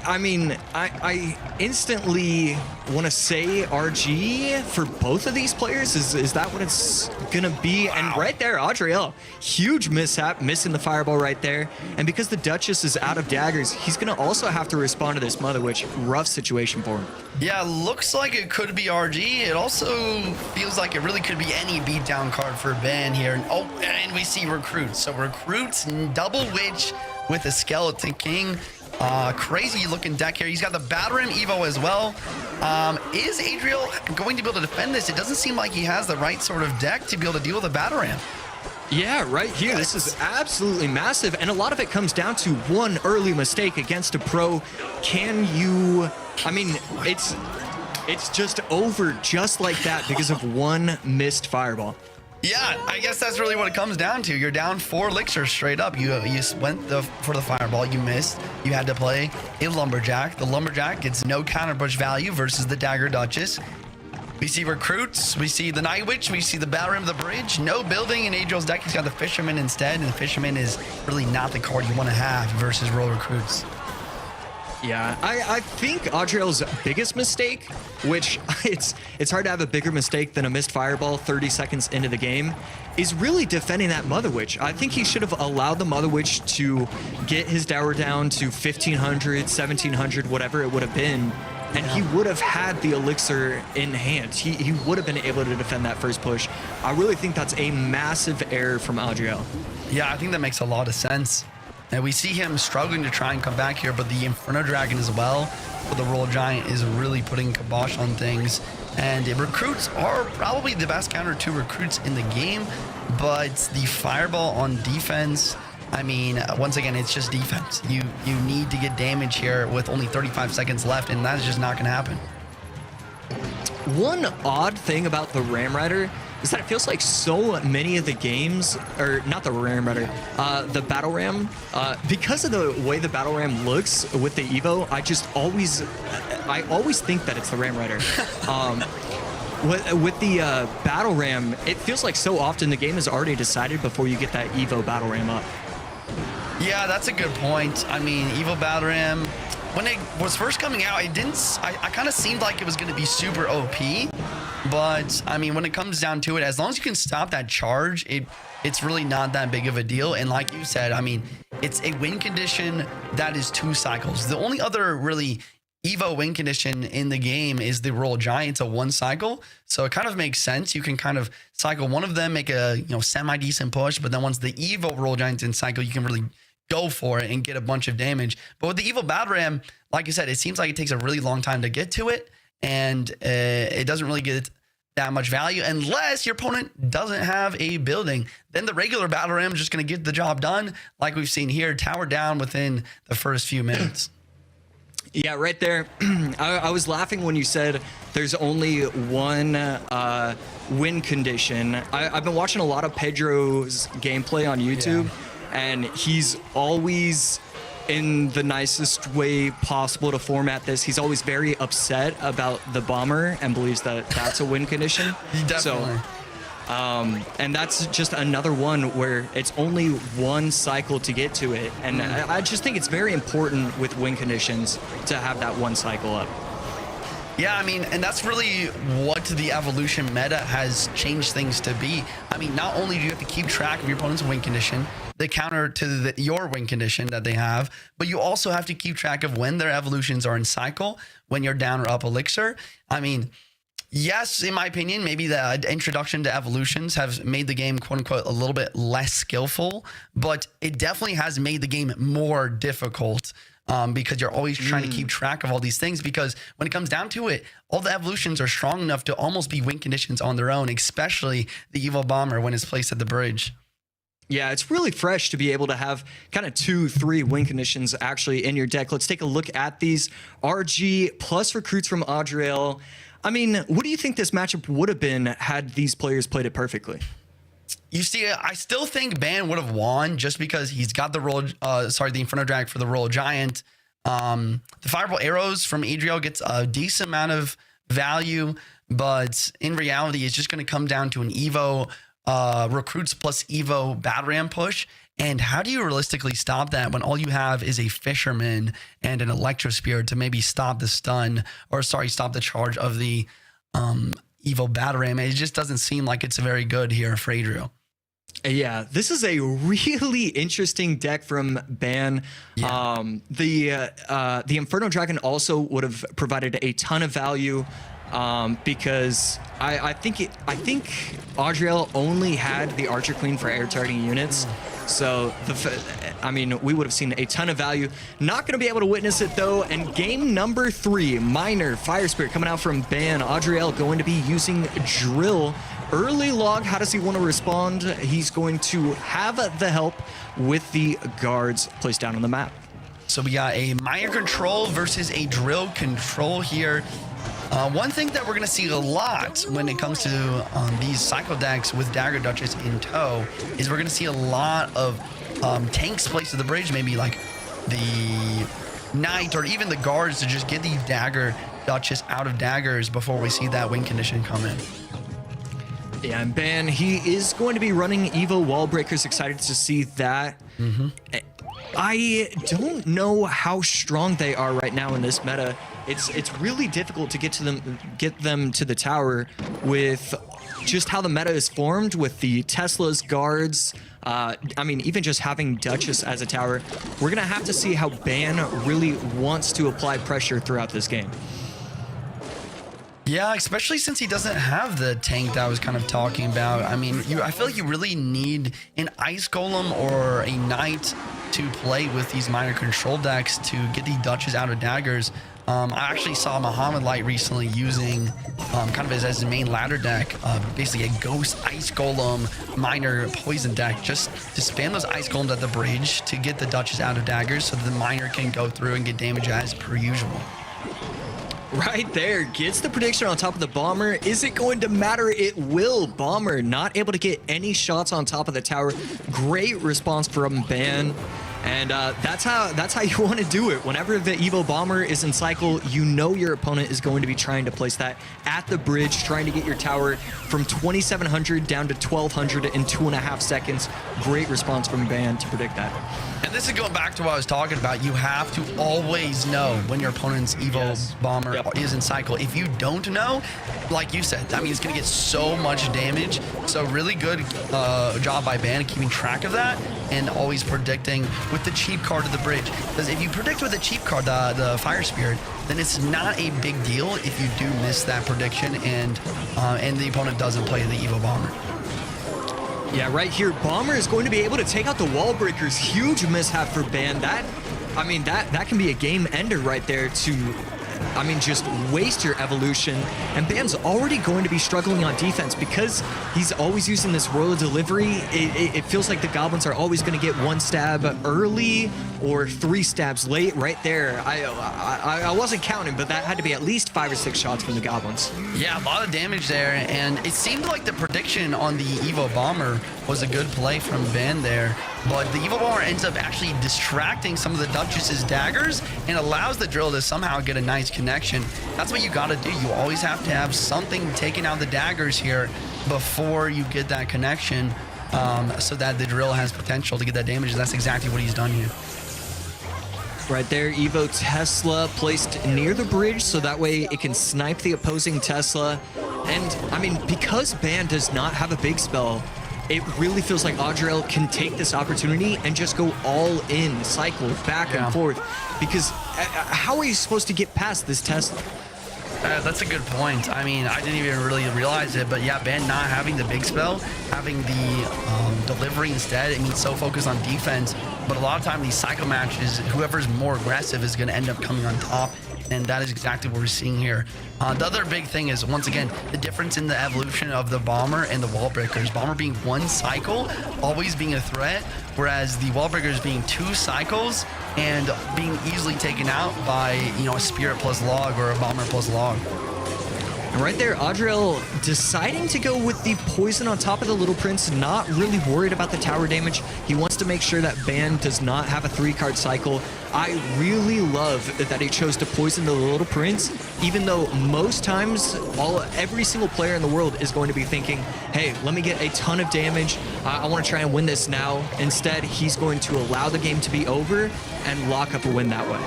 I mean, I instantly want to say RG for both of these players. Is that what it's going to be? Wow. And right there, Adriel, huge mishap, missing the fireball right there. And because the Duchess is out of daggers, he's going to also have to respond to this Mother Witch. Rough situation for him. Yeah, looks like it could be RG. It also feels like it really could be any beatdown card for Ban here. And we see Recruits. So Recruits, double Witch with a Skeleton King. Crazy looking deck here. He's got the Battering Evo as well. Is Adriel going to be able to defend this? It doesn't seem like he has the right sort of deck to be able to deal with the Battering. Yeah, right here. This is absolutely massive. And a lot of it comes down to one early mistake against a pro. Can you, I mean, it's just over just like that because of one missed fireball. Yeah, I guess that's really what it comes down to. You're down 4 elixirs straight up. You went for the fireball, you missed. You had to play a Lumberjack. The Lumberjack gets no counter push value versus the Dagger Duchess. We see Recruits, we see the Night Witch, we see the Battering of the Bridge. No building in Adriel's deck. He's got the Fisherman instead, and the Fisherman is really not the card you want to have versus Royal Recruits. Yeah, I think Adriel's biggest mistake, which it's hard to have a bigger mistake than a missed fireball 30 seconds into the game, is really defending that Mother Witch. I think he should have allowed the Mother Witch to get his dower down to 1,500, 1,700, whatever it would have been, and he would have had the elixir in hand. He would have been able to defend that first push. I really think that's a massive error from Adriel. Yeah, I think that makes a lot of sense. And we see him struggling to try and come back here, but the Inferno Dragon as well for the Royal Giant is really putting kibosh on things. And recruits are probably the best counter to recruits in the game, but the fireball on defense, I mean, once again, it's just defense. You need to get damage here with only 35 seconds left, and that's just not going to happen. One odd thing about the Ram Rider is that it feels like so many of the games, or not the Ram Rider, the Battle Ram, because of the way the Battle Ram looks with the Evo, I always think that it's the Ram Rider. With the Battle Ram, it feels like so often the game is already decided before you get that Evo Battle Ram up. Yeah, that's a good point. I mean, Evo Battle Ram, when it was first coming out, I kind of seemed like it was going to be super OP. But, I mean, when it comes down to it, as long as you can stop that charge, it's really not that big of a deal. And like you said, I mean, it's a win condition that is 2 cycles. The only other really Evo win condition in the game is the Royal Giant, a 1 cycle. So it kind of makes sense. You can kind of cycle one of them, make a semi-decent push, but then once the Evo Royal Giant's in cycle, you can really go for it and get a bunch of damage. But with the Evo Battle Ram, like I said, it seems like it takes a really long time to get to it, and it doesn't really get that much value unless your opponent doesn't have a building. Then the regular Battle Ram is just going to get the job done, like we've seen here, tower down within the first few minutes. Yeah, right there. I was laughing when you said there's only one win condition. I've been watching a lot of Pedro's gameplay on YouTube, and he's always, in the nicest way possible to format this, he's always very upset about the bomber and believes that that's a win condition. Definitely. And that's just another one where it's only 1 cycle to get to it. And I just think it's very important with win conditions to have that 1 cycle up. Yeah, I mean, and that's really what the evolution meta has changed things to be. I mean, not only do you have to keep track of your opponent's win condition, the counter to your win condition that they have, but you also have to keep track of when their evolutions are in cycle, when you're down or up elixir. I mean, yes, in my opinion, maybe the introduction to evolutions have made the game, quote unquote, a little bit less skillful, but it definitely has made the game more difficult. Because you're always trying to keep track of all these things, because when it comes down to it, all the evolutions are strong enough to almost be win conditions on their own, especially the Evo Bomber when it's placed at the bridge. Yeah, it's really fresh to be able to have kind of 2-3 win conditions actually in your deck. Let's take a look at these. RG plus recruits from Adriel. I mean, what do you think this matchup would have been had these players played it perfectly? You see, I still think Ban would have won just because he's got the the Inferno Drag for the Royal Giant. The Fireball Arrows from Adriel gets a decent amount of value, but in reality, it's just going to come down to an Evo recruits plus Evo Battle Ram push. And how do you realistically stop that when all you have is a Fisherman and an Electro Spear to maybe stop the stun, or stop the charge of the Evo Battle Ram? It just doesn't seem like it's very good here for Adriel. Yeah, this is a really interesting deck from Ban. Yeah. The Inferno Dragon also would have provided a ton of value because I think Adriel only had the Archer Queen for air targeting units. So, I mean, we would have seen a ton of value. Not going to be able to witness it, though. And game number 3, Miner, Fire Spirit coming out from Ban. Adriel going to be using Drill. Early log, how does he want to respond? He's going to have the help with the guards placed down on the map. So we got a Miner control versus a Drill control here. One thing that we're going to see a lot when it comes to these cycle decks with Dagger Duchess in tow is we're going to see a lot of tanks placed at the bridge, maybe like the Knight or even the guards, to just get the Dagger Duchess out of daggers before we see that win condition come in. Yeah, and Ban, he is going to be running Evo Wall Breakers. Excited to see that. I don't know how strong they are right now in this meta. It's really difficult to get them to the tower with just how the meta is formed with the Tesla's guards. I mean, even just having Duchess as a tower, we're gonna have to see how Ban really wants to apply pressure throughout this game. Yeah, especially since he doesn't have the tank that I was kind of talking about. I mean, I feel like you really need an Ice Golem or a Knight to play with these minor control decks to get the Duchess out of daggers. I actually saw Mohamed Light recently using kind of as his main ladder deck, basically a Ghost Ice Golem minor poison deck, just to spam those Ice Golems at the bridge to get the Duchess out of daggers so that the minor can go through and get damage as per usual. Right there, gets the prediction on top of the Bomber. Is it going to matter? It will. Bomber not able to get any shots on top of the tower. Great response from Ban. And that's how you want to do it. Whenever the Evo Bomber is in cycle, you know your opponent is going to be trying to place that at the bridge, trying to get your tower from 2,700 down to 1,200 in 2.5 seconds. Great response from Ban to predict that. And this is going back to what I was talking about. You have to always know when your opponent's Evo Bomber is in cycle. If you don't know, like you said, I mean, it's going to get so much damage. So really good job by Ban keeping track of that and always predicting with the cheap card of the bridge. Because if you predict with the cheap card, the Fire Spirit, then it's not a big deal if you do miss that prediction and the opponent doesn't play the Evo Bomber. Yeah, right here, Bomber is going to be able to take out the wall breakers. Huge mishap for Ban. That can be a game ender right there to, just waste your evolution. And Ban's already going to be struggling on defense because he's always using this royal delivery. It feels like the goblins are always going to get 1 stab early or 3 stabs late. Right there, I wasn't counting, but that had to be at least 5 or 6 shots from the goblins. Yeah, a lot of damage there, and it seemed like the prediction on the Evo Bomber was a good play from Ben there, but the Evo Bomber ends up actually distracting some of the Duchess's daggers and allows the drill to somehow get a nice connection. That's what you got to do. You always have to have something taking out the daggers here before you get that connection, so that the drill has potential to get that damage. That's exactly what he's done here. Right there, Evo Tesla placed near the bridge so that way it can snipe the opposing Tesla. And because Ban does not have a big spell, it really feels like Adriel can take this opportunity and just go all in, cycle back and forth. Because how are you supposed to get past this Tesla? That's a good point. I mean, I didn't even really realize it, but yeah, Ben not having the big spell, having the delivery instead, it means so focused on defense. But a lot of time these cycle matches, whoever's more aggressive is going to end up coming on top, and that is exactly what we're seeing here. The other big thing is, once again, the difference in the evolution of the Bomber and the Wall Breakers. Bomber being 1 cycle, always being a threat, whereas the Wall Breakers being 2 cycles and being easily taken out by, a Spirit plus Log or a Bomber plus Log. And right there, Adriel deciding to go with the poison on top of the Little Prince, not really worried about the tower damage. He wants to make sure that Ban does not have a 3-card cycle. I really love that he chose to poison the Little Prince, even though most times every single player in the world is going to be thinking, hey, let me get a ton of damage. I want to try and win this now. Instead, he's going to allow the game to be over and lock up a win that way.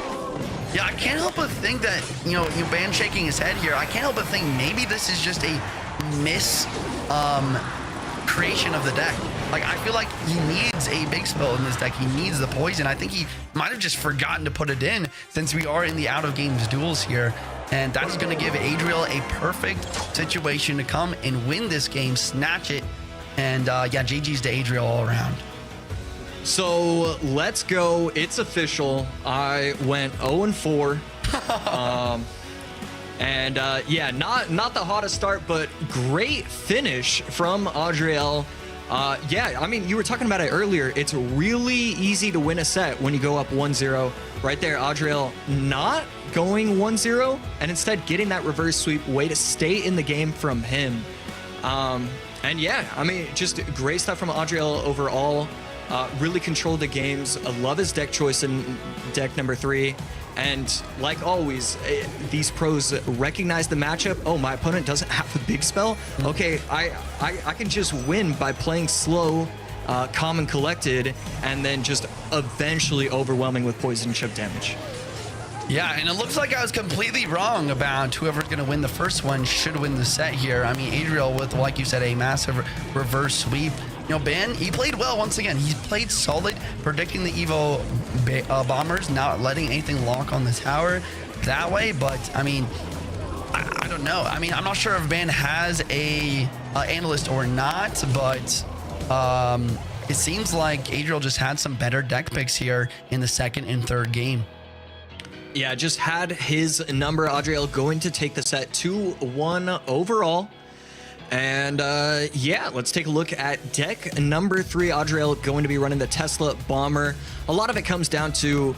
Yeah, I can't help but think that, Ban shaking his head here, I can't help but think maybe this is just a creation of the deck. Like, I feel like he needs a big spell in this deck. He needs the poison. I think he might have just forgotten to put it in since we are in the out-of-games duels here. And that's going to give Adriel a perfect situation to come and win this game, snatch it. And, GG's to Adriel all around. So let's go. It's official. I went 0-4. Not the hottest start, but great finish from Adriel. You were talking about it earlier. It's really easy to win a set when you go up 1-0. Right there, Adriel not going 1-0 and instead getting that reverse sweep, way to stay in the game from him. Just great stuff from Adriel overall. Really controlled the games. I love his deck choice in deck number 3. And like always, these pros recognize the matchup. Oh, my opponent doesn't have a big spell. Okay, I can just win by playing slow, calm and collected, and then just eventually overwhelming with poison chip damage. Yeah, and it looks like I was completely wrong about whoever's going to win the first one should win the set here. I mean, Adriel with, like you said, a massive reverse sweep. Ben, he played well once again. He played solid, predicting the Evo Bombers, not letting anything lock on the tower that way. But, I mean, I I don't know. I mean, I'm not sure if Ban has a analyst or not, but it seems like Adriel just had some better deck picks here in the second and third game. Yeah, just had his number. Adriel going to take the set 2-1 overall. And yeah, let's take a look at deck number 3. Adriel going to be running the Tesla Bomber. A lot of it comes down to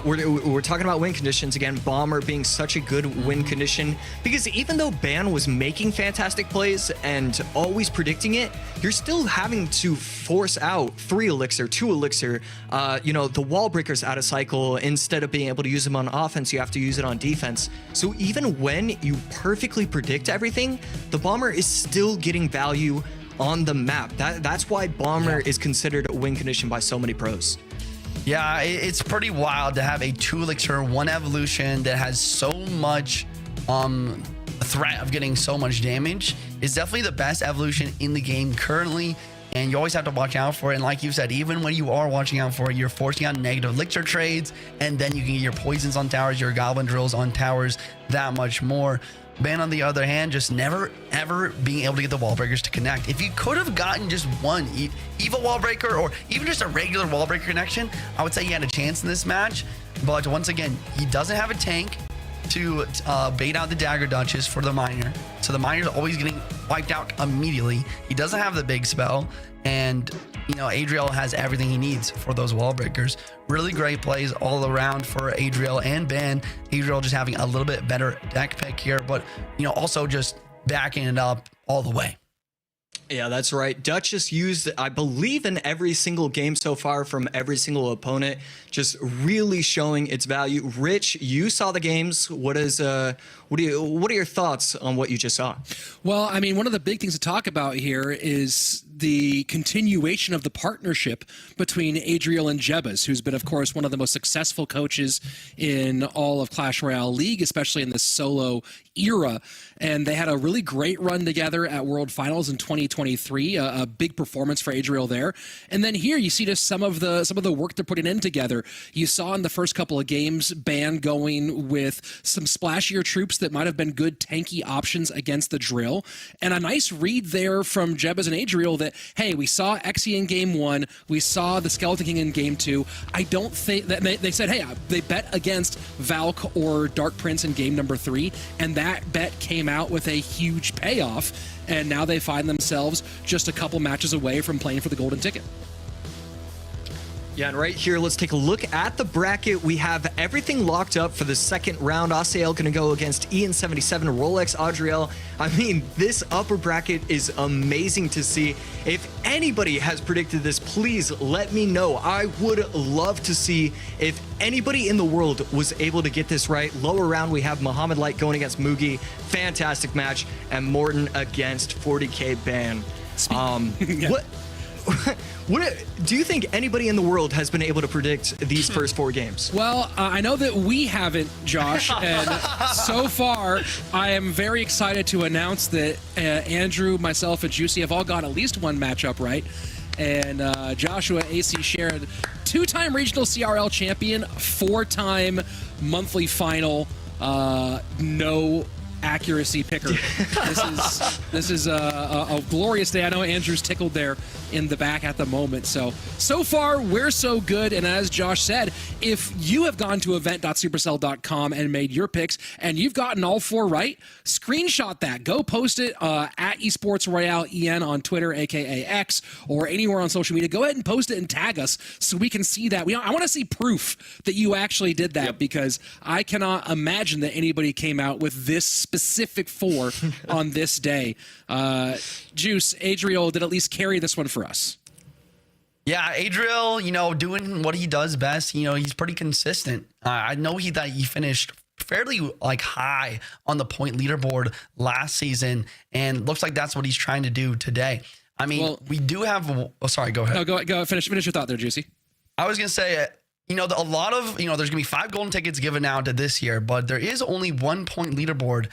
we're talking about win conditions again. Bomber being such a good win condition, because even though Ban was making fantastic plays and always predicting it, you're still having to force out 3 elixir, 2 elixir, the wall breakers out of cycle. Instead of being able to use them on offense, you have to use it on defense. So even when you perfectly predict everything, the Bomber is still getting value on the map. That's why Bomber is considered a win condition by so many pros. Yeah, it's pretty wild to have a 2 elixir, 1 evolution that has so much threat of getting so much damage. It's definitely the best evolution in the game currently, and you always have to watch out for it. And like you said, even when you are watching out for it, you're forcing out negative elixir trades, and then you can get your poisons on towers, your goblin drills on towers, that much more. Ban, on the other hand, just never, ever being able to get the wall breakers to connect. If you could have gotten just one evil wall breaker or even just a regular wall breaker connection, I would say he had a chance in this match. But once again, he doesn't have a tank to bait out the Dagger Duchess for the Miner. So the Miner's always getting wiped out immediately. He doesn't have the big spell. And, Adriel has everything he needs for those wall breakers. Really great plays all around for Adriel and Ban. Adriel just having a little bit better deck pick here, but, also just backing it up all the way. Yeah, that's right. Duchess used, I believe, in every single game so far from every single opponent, just really showing its value. Rich, you saw the games. What are your thoughts on what you just saw? Well, I mean, one of the big things to talk about here is the continuation of the partnership between Adriel and Jebas, who's been, of course, one of the most successful coaches in all of Clash Royale League, especially in the solo era. And they had a really great run together at World Finals in 2023, a big performance for Adriel there. And then here you see just some of the work they're putting in together. You saw in the first couple of games, Ban going with some splashier troops that might have been good tanky options against the drill. And a nice read there from Jebas and Adriel that, hey, we saw Exy in game 1, we saw the Skeleton King in game 2. I don't think that they said, hey, they bet against Valk or Dark Prince in game number 3, and that bet came out with a huge payoff, and now they find themselves just a couple matches away from playing for the golden ticket. Yeah, and right here, let's take a look at the bracket. We have everything locked up for the second round. Hasiel going to go against Ian77, Rolex, Adriel. I mean, this upper bracket is amazing to see. If anybody has predicted this, please let me know. I would love to see if anybody in the world was able to get this right. Lower round, we have Mohamed Light going against Mugi. Fantastic match. And Morten against 40K Ban. What do you think anybody in the world has been able to predict these first 4 games? Well, I know that we haven't, Josh, and so far I am very excited to announce that Andrew, myself, and Juicy have all got at least one matchup right. And Joshua AC Sharon, 2-time regional CRL champion, 4-time monthly final, no accuracy picker. This is a glorious day. I know Andrew's tickled there in the back at the moment. So far we're so good. And as Josh said, if you have gone to event.supercell.com and made your picks and you've gotten all 4 right, screenshot that. Go post it at Esports Royale EN on Twitter, aka X, or anywhere on social media. Go ahead and post it and tag us so we can see that. I want to see proof that you actually did that, because I cannot imagine that anybody came out with this specific 4 on this day. Juice, Adriel did at least carry this one for us. Yeah, Adriel, doing what he does best. He's pretty consistent. I know that he finished fairly high on the point leaderboard last season, and looks like that's what he's trying to do today. I mean, we do have. Oh, sorry. Go ahead. No, go finish your thought there, Juicy. I was gonna say, a lot of, there's gonna be 5 golden tickets given out to this year, but there is only 1 point leaderboard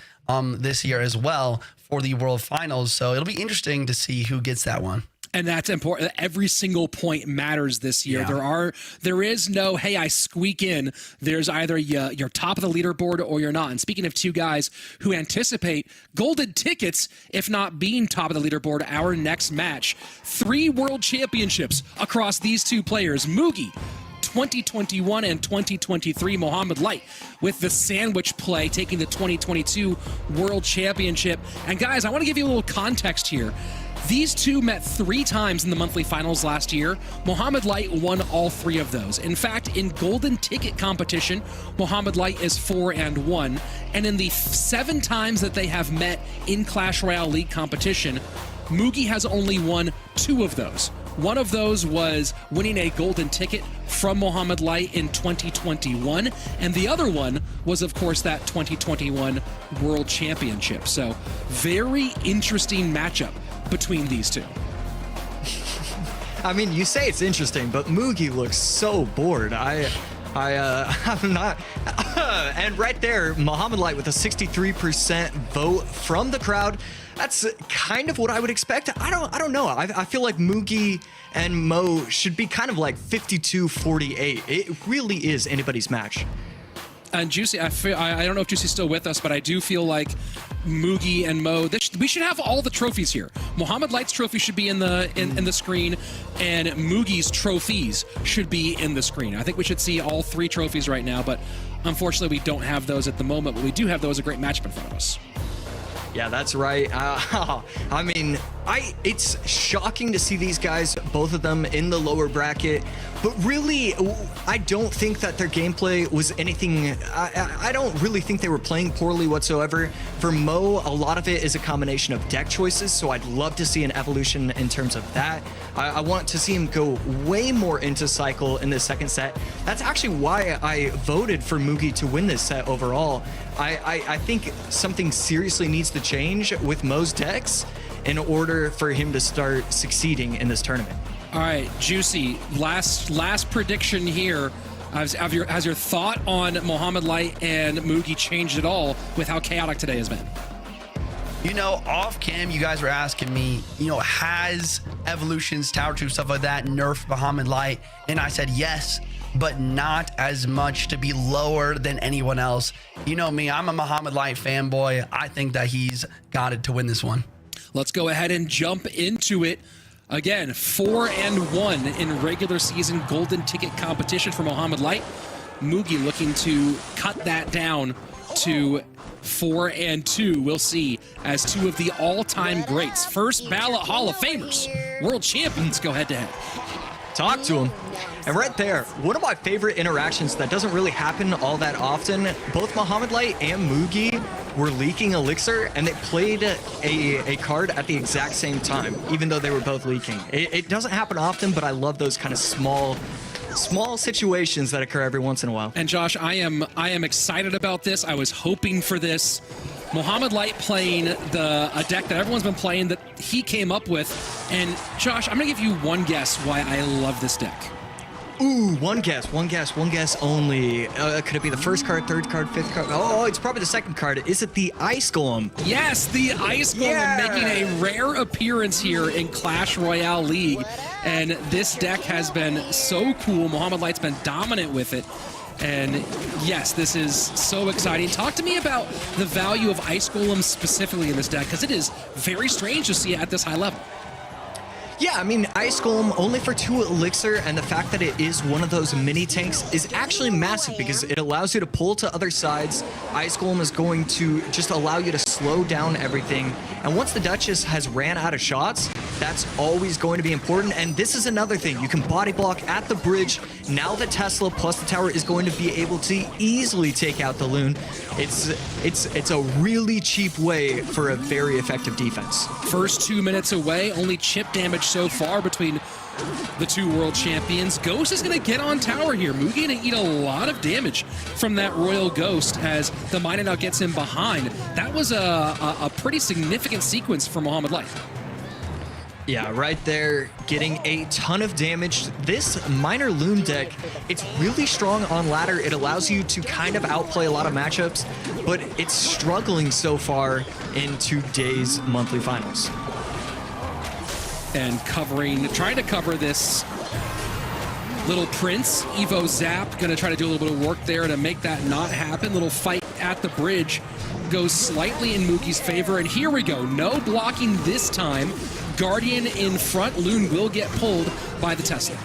this year as well for the World Finals. So it'll be interesting to see who gets that one. And that's important. Every single point matters this year. Yeah. There is no, hey, I squeak in. There's either you're top of the leaderboard or you're not. And speaking of two guys who anticipate golden tickets, if not being top of the leaderboard, our next match, 3 world championships across these two players. Mugi, 2021 and 2023, Mohamed Light with the sandwich play, taking the 2022 World Championship. And guys, I want to give you a little context here. These two met 3 times in the monthly finals last year. Mohamed Light won all 3 of those. In fact, in golden ticket competition, Mohamed Light is 4-1. And in the 7 times that they have met in Clash Royale League competition, Mugi has only won 2 of those. One of those was winning a golden ticket from Mohamed Light in 2021, and the other one was, of course, that 2021 World Championship. So, very interesting matchup between these two. I mean, you say it's interesting, but Mugi looks so bored. I'm not. And right there, Mohamed Light with a 63% vote from the crowd. That's kind of what I would expect. I don't know. I feel like Mugi and Mo should be kind of like 52-48. It really is anybody's match. And Juicy, I don't know if Juicy's still with us, but I do feel like Mugi and Mo, we should have all the trophies here. Mohamed Light's trophy should be in the screen, and Mugi's trophies should be in the screen. I think we should see all 3 trophies right now, but unfortunately we don't have those at the moment, but we do have those, a great matchup in front of us. Yeah, that's right. I mean, it's shocking to see these guys, both of them in the lower bracket, but really, I don't think that their gameplay was anything. I don't really think they were playing poorly whatsoever. For Mo, a lot of it is a combination of deck choices, so I'd love to see an evolution in terms of that. I want to see him go way more into cycle in the second set. That's actually why I voted for Mugi to win this set overall. I think something seriously needs to change with Mo's decks in order for him to start succeeding in this tournament. All right, Juicy, last prediction here. Has your thought on Mohamed Light and Mugi changed at all with how chaotic today has been? You know, off cam, you guys were asking me, has Evolutions, Tower 2, stuff like that nerfed Mohamed Light? And I said yes, but not as much to be lower than anyone else. You know me, I'm a Mohamed Light fanboy. I think that he's got it to win this one. Let's go ahead and jump into it. Again, 4-1 in regular season golden ticket competition for Mohamed Light. Mugi looking to cut that down to 4-2. We'll see as 2 of the all-time greats, first ballot Hall of Famers, world champions, go head-to-head. Talk to him. And right there, one of my favorite interactions that doesn't really happen all that often, both Mohamed Light and Mugi were leaking Elixir, and they played a card at the exact same time, even though they were both leaking. It doesn't happen often, but I love those kind of small situations that occur every once in a while. And Josh, I am excited about this. I was hoping for this. Mohamed Light playing a deck that everyone's been playing that he came up with. And Josh, I'm gonna give you one guess why I love this deck. Ooh, one guess only. Could it be the first card, third card, fifth card? Oh, it's probably the second card. Is it the Ice Golem? Yes, the Ice Golem making a rare appearance here in Clash Royale League. And this deck has been so cool. Mohamed Light's been dominant with it. And yes, this is so exciting. Talk to me about the value of Ice Golem specifically in this deck, because it is very strange to see it at this high level. Yeah, I mean, Ice Golem only for 2 Elixir, and the fact that it is one of those mini tanks is actually massive because it allows you to pull to other sides. Ice Golem is going to just allow you to slow down everything. And once the Duchess has ran out of shots, that's always going to be important. And this is another thing. You can body block at the bridge. Now the Tesla plus the tower is going to be able to easily take out the Loon. It's a really cheap way for a very effective defense. First 2 minutes away, only chip damage so far between the 2 world champions. Ghost is going to get on tower here. Mugi going to eat a lot of damage from that Royal Ghost as the Miner now gets him behind. That was a pretty significant sequence for Mohamed Light. Yeah, right there, getting a ton of damage. This Miner Loon deck, it's really strong on ladder. It allows you to kind of outplay a lot of matchups, but it's struggling so far in today's monthly finals. And trying to cover this little Prince. Evo Zap gonna try to do a little bit of work there to make that not happen. Little fight at the bridge goes slightly in Mugi's favor, and here we go. No blocking this time. Guardian in front. Loon will get pulled by the Tesla.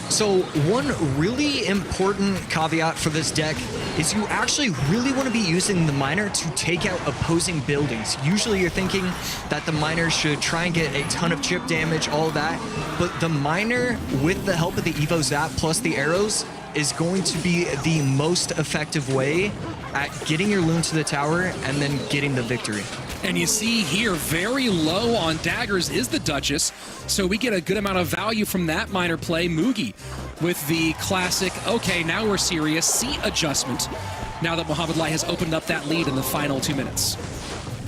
So one really important caveat for this deck is you actually really want to be using the miner to take out opposing buildings. Usually you're thinking that the miner should try and get a ton of chip damage, all that, but the miner, with the help of the Evo Zap plus the arrows, is going to be the most effective way at getting your Loon to the tower and then getting the victory. And you see here, very low on daggers is the Duchess, so we get a good amount of value from that miner play. Mugi with the classic, okay, now we're serious, seat adjustment, now that Mohamed Light has opened up that lead in the final 2 minutes.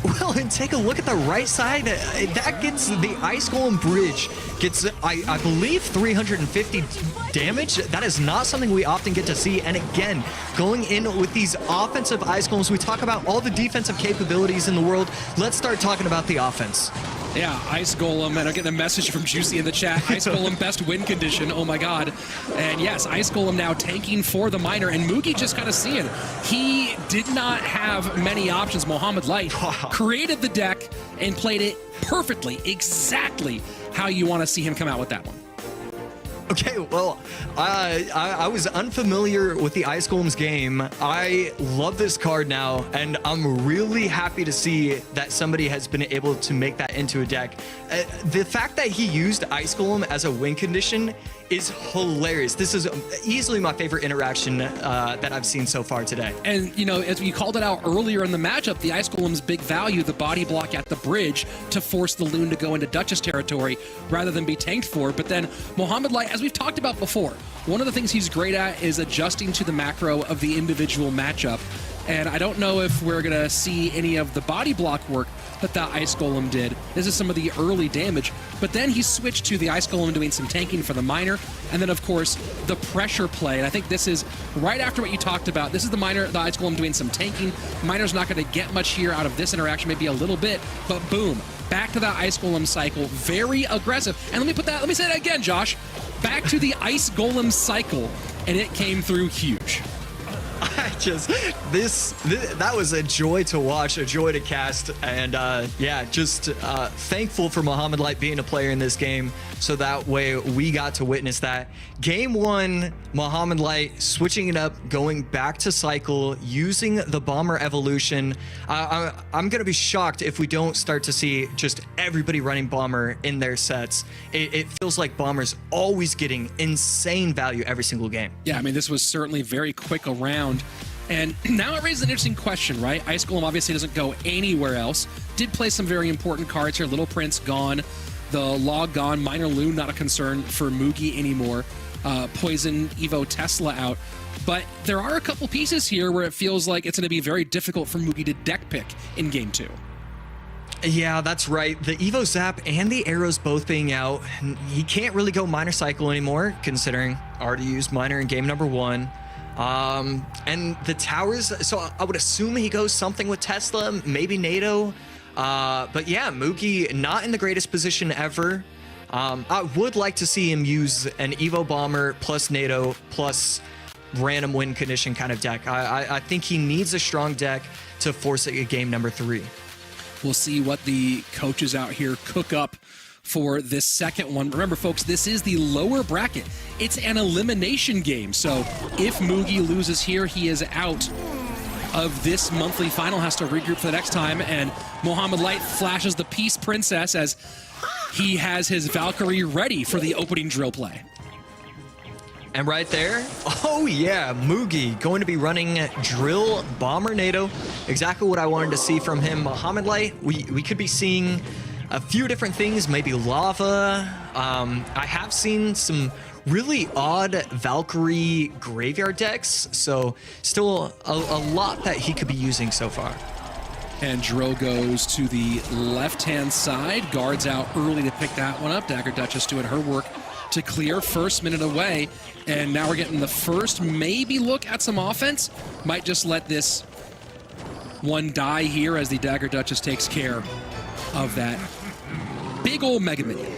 Well, and take a look at the right side. That gets the Ice Golem Bridge. Gets, I believe, 350 damage. That is not something we often get to see. And again, going in with these offensive Ice Golems, we talk about all the defensive capabilities in the world. Let's start talking about the offense. Yeah, Ice Golem, and I'm getting a message from Juicy in the chat. Ice Golem, best win condition. Oh my god. And yes, Ice Golem now tanking for the miner, and Mugi just kind of seeing. He did not have many options. Mohamed Light created the deck and played it perfectly, exactly how you want to see him come out with that one. Okay, well, I was unfamiliar with the Ice Golem's game. I love this card now, and I'm really happy to see that somebody has been able to make that into a deck. The fact that he used Ice Golem as a win condition is hilarious. This is easily my favorite interaction that I've seen so far today. And, you know, as we called it out earlier in the matchup, the Ice Golem's big value, the body block at the bridge to force the Loon to go into Duchess territory rather than be tanked for. But then Mohamed Light, as we've talked about before, one of the things he's great at is adjusting to the macro of the individual matchup. And I don't know if we're going to see any of the body block work that the Ice Golem did. This is some of the early damage. But then he switched to the Ice Golem doing some tanking for the miner. And then, of course, the pressure play. And I think this is right after what you talked about. This is the miner, the Ice Golem doing some tanking. Miner's not going to get much here out of this interaction, maybe a little bit. But boom, back to that Ice Golem cycle. Very aggressive. And let me say that again, Josh. Back to the Ice Golem cycle. And it came through huge. That was a joy to watch, a joy to cast, and yeah, just thankful for Mohamed Light being a player in this game, so that way we got to witness that. Game one, Mohamed Light switching it up, going back to cycle, using the Bomber evolution. I'm gonna be shocked if we don't start to see just everybody running Bomber in their sets. It feels like Bomber's always getting insane value every single game. Yeah, I mean, this was certainly very quick around. And now it raises an interesting question, right? Ice Golem obviously doesn't go anywhere else. Did play some very important cards here. Little Prince gone. The Log gone. Minor Loon not a concern for Mugi anymore. Poison Evo Tesla out. But there are a couple pieces here where it feels like it's going to be very difficult for Mugi to deck pick in Game 2. Yeah, that's right. The Evo Zap and the arrows both being out. He can't really go Miner Cycle anymore, considering already used Miner in game number 1. And the towers, so I would assume he goes something with Tesla, maybe NATO. But yeah, Mugi not in the greatest position ever. I would like to see him use an Evo Bomber plus NATO plus random win condition kind of deck. I think he needs a strong deck to force a game number 3. We'll see what the coaches out here cook up for this second one. Remember, folks, this is the lower bracket. It's an elimination game. So if Mugi loses here, he is out of this monthly final, has to regroup for the next time. And Mohamed Light flashes the Peace Princess as he has his Valkyrie ready for the opening drill play. And right there, oh yeah, Mugi going to be running Drill Bomber NATO. Exactly what I wanted to see from him. Mohamed Light, we could be seeing a few different things, maybe lava. I have seen some really odd Valkyrie graveyard decks, so still a lot that he could be using so far. And Drill goes to the left-hand side, guards out early to pick that one up. Dagger Duchess doing her work to clear, first minute away. And now we're getting the first maybe look at some offense. Might just let this one die here as the Dagger Duchess takes care of that. big old Mega Minion.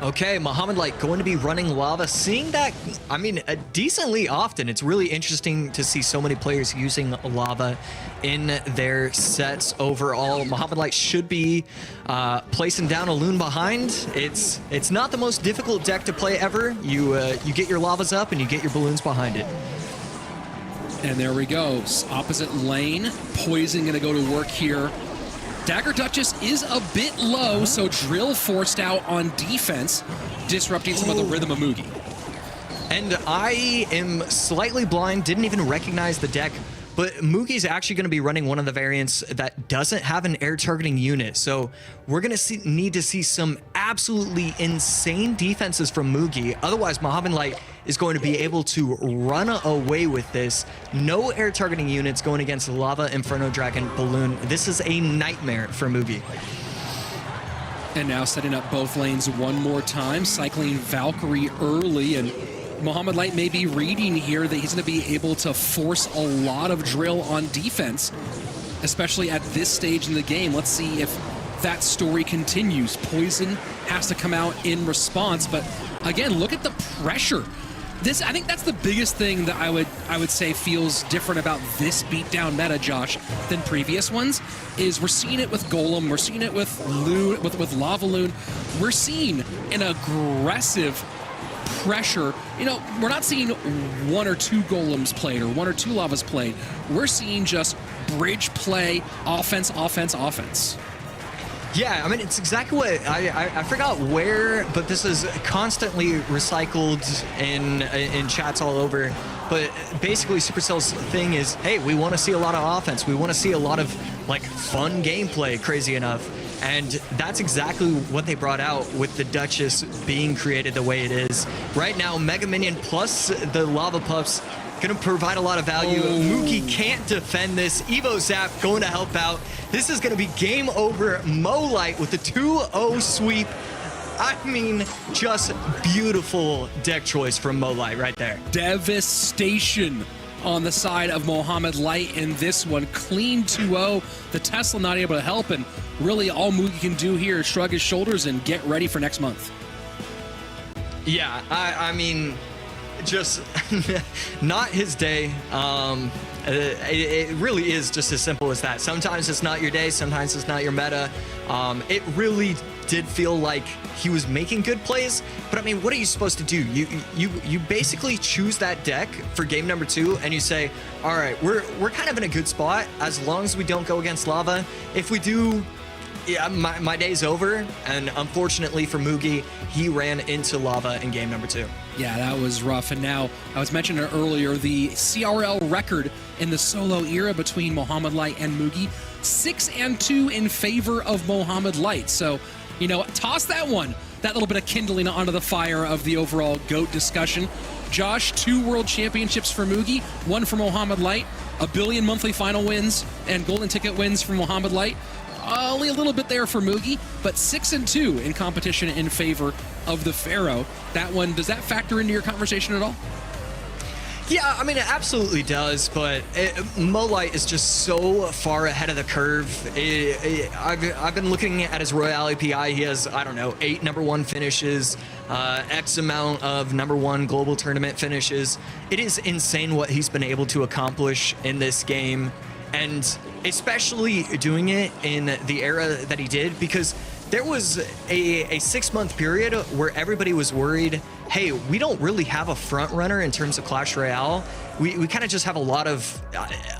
Okay, Mohamed Light going to be running lava. Seeing that, I mean, decently often. It's really interesting to see so many players using lava in their sets overall. Mohamed Light should be placing down a loon behind. It's not the most difficult deck to play ever. You get your lavas up and you get your balloons behind it. And there we go. Opposite lane. Poison going to go to work here. Dagger Duchess is a bit low, so Drill forced out on defense, disrupting some of the rhythm of Mugi. And I am slightly blind, didn't even recognize the deck, but Mugi's actually going to be running one of the variants that doesn't have an air targeting unit. So we're going to need to see some absolutely insane defenses from Mugi. Otherwise, Mohamed Light is going to be able to run away with this. No air targeting units going against Lava, Inferno Dragon, Balloon. This is a nightmare for Mugi. And now setting up both lanes one more time, cycling Valkyrie early, and Mohamed Light may be reading here that he's going to be able to force a lot of Drill on defense, especially at this stage in the game. Let's see if that story continues. Poison has to come out in response, but again, look at the pressure. I think that's the biggest thing that I would say feels different about this beatdown meta, Josh, than previous ones, is we're seeing it with Golem, we're seeing it with Loon, with Lava Loon. We're seeing an aggressive pressure. You know, we're not seeing one or two Golems played or one or two Lavas played. We're seeing just bridge play, offense, offense, offense. Yeah, I mean, it's exactly what I forgot where, but this is constantly recycled in chats all over. But basically, Supercell's thing is, hey, we want to see a lot of offense. We want to see a lot of like fun gameplay, crazy enough. And that's exactly what they brought out with the Duchess being created the way it is. Right now, Mega Minion plus the Lava Pups gonna provide a lot of value. Mugi can't defend this. Evo Zap going to help out. This is gonna be game over. Mo Light with the 2-0 sweep. I mean, just beautiful deck choice from Mo Light right there. Devastation on the side of Mohamed Light in this one. Clean 2-0. The Tesla not able to help, and really all Mugi can do here is shrug his shoulders and get ready for next month. Yeah, I mean, just not his day. It really is just as simple as that. Sometimes it's not your day, sometimes it's not your meta. It really did feel like he was making good plays, but I mean, what are you supposed to do? You basically choose that deck for game number 2 and you say, all right, we're kind of in a good spot as long as we don't go against Lava. If we do, yeah, my day's over. And unfortunately for Mugi, he ran into Lava in game number 2. Yeah, that was rough. And now, I was mentioning it earlier, the CRL record in the solo era between Mohamed Light and Mugi, 6-2 in favor of Mohamed Light. So, you know, toss that one, that little bit of kindling onto the fire of the overall GOAT discussion. Josh, 2 world championships for Mugi, 1 for Mohamed Light, 1 billion monthly final wins and golden ticket wins for Mohamed Light. Only a little bit there for Mugi, but 6-2 in competition in favor of the Pharaoh. That one, does that factor into your conversation at all? Yeah, I mean, it absolutely does, but Mo Light is just so far ahead of the curve. I've been looking at his Royale API. He has, I don't know, 8 #1 finishes, X amount of #1 global tournament finishes. It is insane what he's been able to accomplish in this game, and especially doing it in the era that he did, because there was a 6-month period where everybody was worried, hey, we don't really have a front runner in terms of Clash Royale. We kind of just have a lot of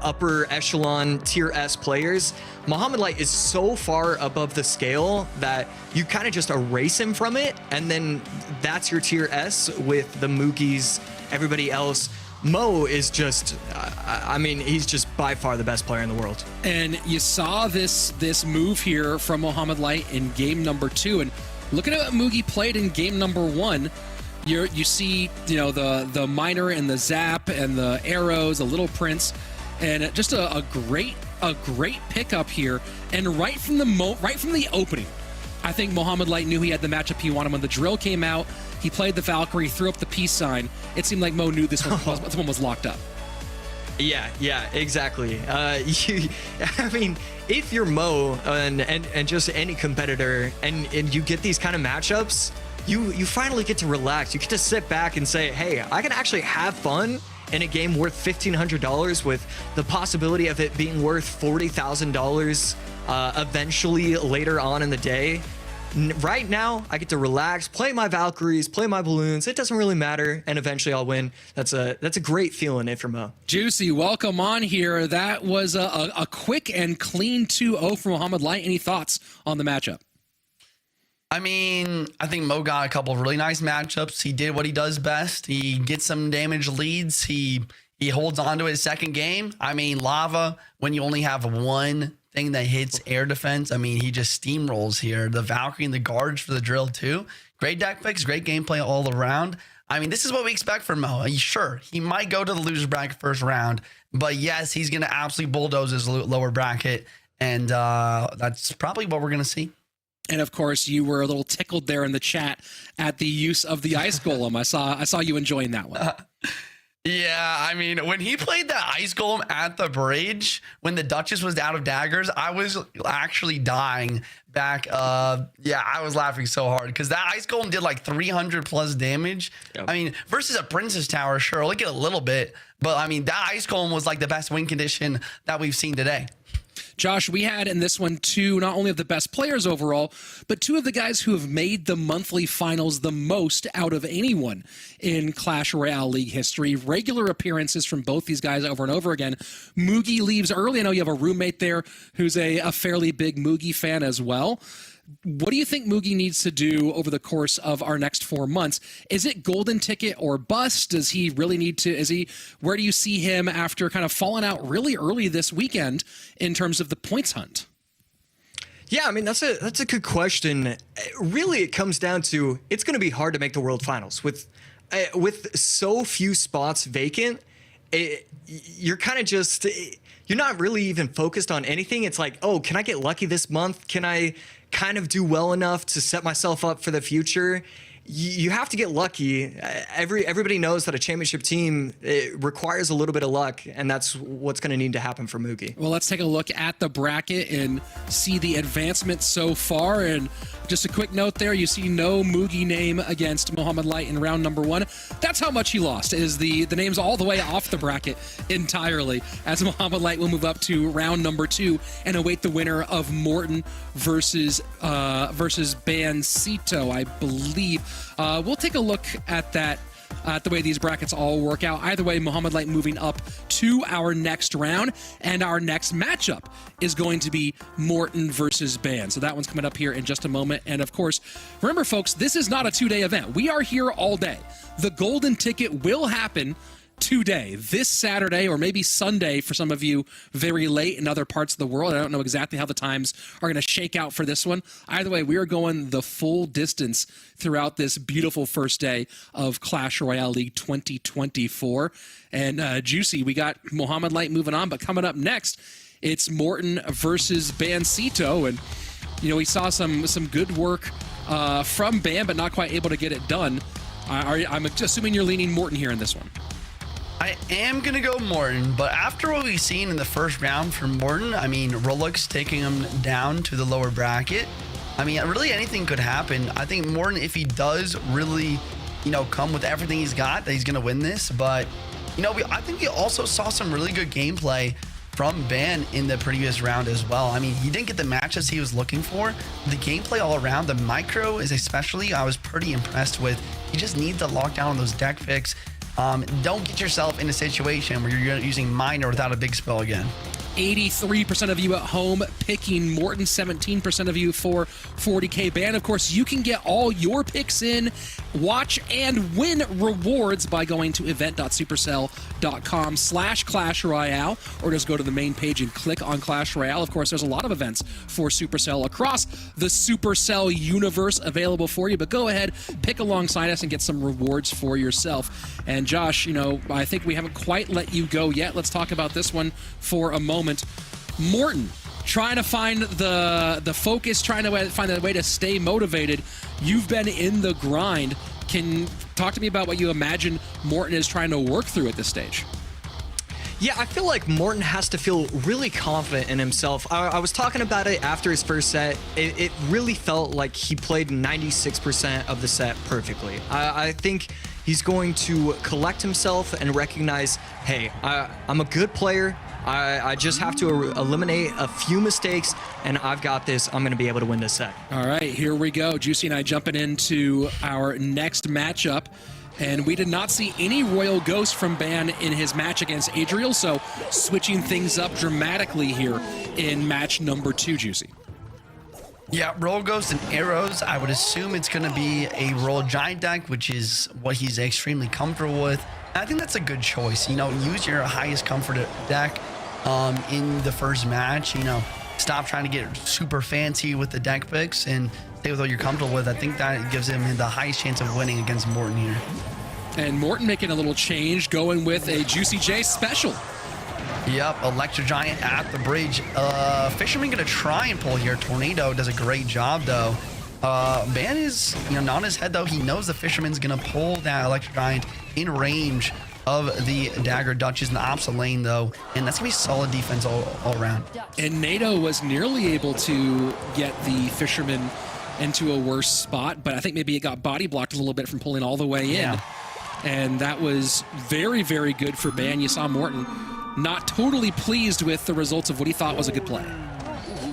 upper echelon tier S players. Mohamed Light is so far above the scale that you kind of just erase him from it, and then that's your tier S with the Mugis, everybody else. Mo is just, I mean, he's just by far the best player in the world. And you saw this move here from Mohamed Light in game number 2, and looking at what Mugi played in game number 1, you see, you know, the miner and the zap and the arrows, the little prince, and just a great pickup here. And right from the opening, I think Mohamed Light knew he had the matchup he wanted. When the drill came out, he played the Valkyrie, threw up the peace sign. It seemed like Mo knew this one was locked up. Yeah, exactly. I mean, if you're Mo and just any competitor and you get these kind of matchups, you finally get to relax. You get to sit back and say, hey, I can actually have fun in a game worth $1,500 with the possibility of it being worth $40,000 eventually later on in the day. Right now, I get to relax, play my Valkyries, play my balloons. It doesn't really matter, and eventually I'll win. That's a great feeling if you're Mo. Juicy, welcome on here. That was a quick and clean 2-0 from Mohamed Light. Any thoughts on the matchup? I mean, I think Mo got a couple of really nice matchups. He did what he does best. He gets some damage leads. He holds on to his second game. I mean, Lava, when you only have one thing that hits air defense, I mean, he just steamrolls here. The Valkyrie and the guards for the drill too. Great deck picks, great gameplay all around. I mean, this is what we expect from Mo. Sure, he might go to the loser bracket first round, but yes, he's going to absolutely bulldoze his lower bracket, and that's probably what we're going to see. And of course, you were a little tickled there in the chat at the use of the ice golem. I saw you enjoying that one. Yeah, I mean, when he played the ice golem at the bridge, when the Duchess was out of daggers, I was actually dying back. Yeah, I was laughing so hard because that ice golem did like 300 plus damage. Yep. I mean, versus a Princess Tower, sure, look at a little bit, but I mean, that ice golem was like the best win condition that we've seen today. Josh, we had in this one two, not only of the best players overall, but two of the guys who have made the monthly finals the most out of anyone in Clash Royale League history. Regular appearances from both these guys over and over again. Mugi leaves early. I know you have a roommate there who's a fairly big Mugi fan as well. What do you think Mugi needs to do over the course of our next 4 months? Is it golden ticket or bust? Does he really need to, where do you see him after kind of falling out really early this weekend in terms of the points hunt? Yeah, I mean, that's a good question. Really, it comes down to, it's going to be hard to make the World Finals. With so few spots vacant, you're kind of just, you're not really even focused on anything. It's like, oh, can I get lucky this month? Can I kind of do well enough to set myself up for the future? You have to get lucky. Everybody knows that a championship team, it requires a little bit of luck, and that's what's going to need to happen for Mugi. Well, let's take a look at the bracket and see the advancement so far. And just a quick note there, you see no Mugi name against Mohamed Light in round number 1. That's how much he lost, is the name's all the way off the bracket entirely, as Mohamed Light will move up to round number 2 and await the winner of Morten versus Bancito, I believe. We'll take a look at that, the way these brackets all work out. Either way, Mohamed Light moving up to our next round, and our next matchup is going to be Morten versus Ban. So that one's coming up here in just a moment. And of course, remember folks, this is not a 2-day event. We are here all day. The golden ticket will happen today, this Saturday, or maybe Sunday for some of you very late in other parts of the world. I don't know exactly how the times are going to shake out for this one. Either way, we are going the full distance throughout this beautiful first day of Clash Royale League 2024. And Juicy, we got Mohamed Light moving on, but coming up next, it's Morten versus Bancito. And, you know, we saw some good work from Ban, but not quite able to get it done. I'm assuming you're leaning Morten here in this one. I am going to go Morten, but after what we've seen in the first round from Morten, I mean, Rolex taking him down to the lower bracket. I mean, really anything could happen. I think Morten, if he does really, come with everything he's got, that he's going to win this. But, I think we also saw some really good gameplay from Ban in the previous round as well. I mean, he didn't get the matches he was looking for. The gameplay all around, the micro is especially, I was pretty impressed with. You just need to lock down on those deck picks. Don't get yourself in a situation where you're using minor without a big spell again. 83% of you at home picking Morten, 17% of you for 40K Ban. Of course, you can get all your picks in, watch, and win rewards by going to event.supercell.com/Clash Royale, or just go to the main page and click on Clash Royale. Of course, there's a lot of events for Supercell across the Supercell universe available for you, but go ahead, pick alongside us and get some rewards for yourself. And Josh, I think we haven't quite let you go yet. Let's talk about this one for a moment. Morten, trying to find the focus, trying to find a way to stay motivated. You've been in the grind. Can talk to me about what you imagine Morten is trying to work through at this stage? Yeah, I feel like Morten has to feel really confident in himself. I was talking about it after his first set. It really felt like he played 96% of the set perfectly. I think he's going to collect himself and recognize, hey, I'm a good player. I just have to eliminate a few mistakes, and I've got this. I'm going to be able to win this set. All right, here we go. Juicy and I jumping into our next matchup. And we did not see any Royal Ghost from Ban in his match against Adriel, so switching things up dramatically here in match number 2, Juicy. Yeah, Royal Ghost and Arrows, I would assume it's going to be a Royal Giant deck, which is what he's extremely comfortable with. And I think that's a good choice. You know, use your highest comfort deck in the first match. You know, stop trying to get super fancy with the deck picks and stay with what you're comfortable with. I think that gives him the highest chance of winning against Morten here. And Morten making a little change, going with a Juicy J special. Yep, Electro Giant at the bridge. Fisherman gonna try and pull here. Tornado does a great job though. Ban is, you know, not on his head though. He knows the Fisherman's gonna pull that Electro Giant in range of the Dagger Duchess in the opposite lane though, and that's gonna be solid defense all around. And NATO was nearly able to get the Fisherman into a worse spot, but I think maybe it got body blocked a little bit from pulling all the way in. Yeah. And that was very, very good for Ban. You saw Morten not totally pleased with the results of what he thought was a good play.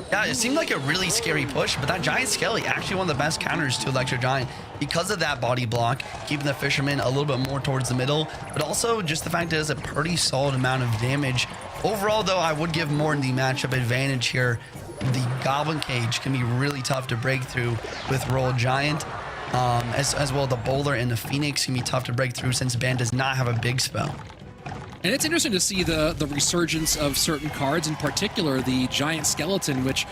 Yeah, it seemed like a really scary push, but that Giant Skelly actually one of the best counters to Electro Giant because of that body block, keeping the Fisherman a little bit more towards the middle, but also just the fact that it does a pretty solid amount of damage. Overall, though, I would give Morten the matchup advantage here. The Goblin Cage can be really tough to break through with Royal Giant. As well, the Bowler and the Phoenix can be tough to break through since Ban does not have a big spell. And it's interesting to see the resurgence of certain cards, in particular the Giant Skeleton, which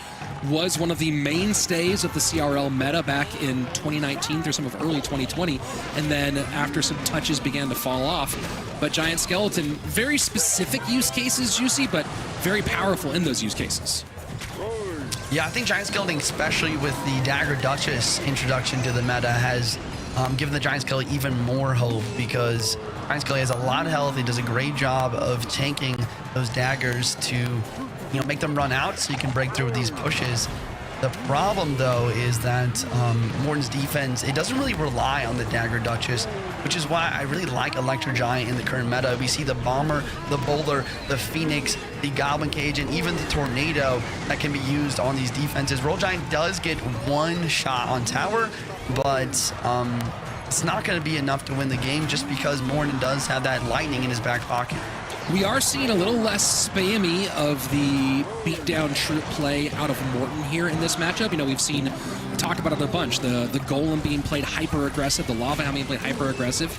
was one of the mainstays of the CRL meta back in 2019 through some of early 2020, and then after some touches began to fall off. But Giant Skeleton, very specific use cases, Juicy, but very powerful in those use cases. Yeah, I think Giant Skeleton, especially with the Dagger Duchess introduction to the meta, has given the Giant Skelly even more hope because Giant Skelly has a lot of health. He does a great job of tanking those daggers to, you know, make them run out so you can break through with these pushes. The problem, though, is that Morten's defense, it doesn't really rely on the Dagger Duchess, which is why I really like Electro Giant in the current meta. We see the Bomber, the Boulder, the Phoenix, the Goblin Cage, and even the Tornado that can be used on these defenses. Royal Giant does get one shot on tower, but it's not going to be enough to win the game just because Morten does have that lightning in his back pocket. We are seeing a little less spammy of the beatdown troop play out of Morten here in this matchup. You know, we've seen, talked about it a bunch, the Golem being played hyper-aggressive, the Lava Hound being played hyper-aggressive.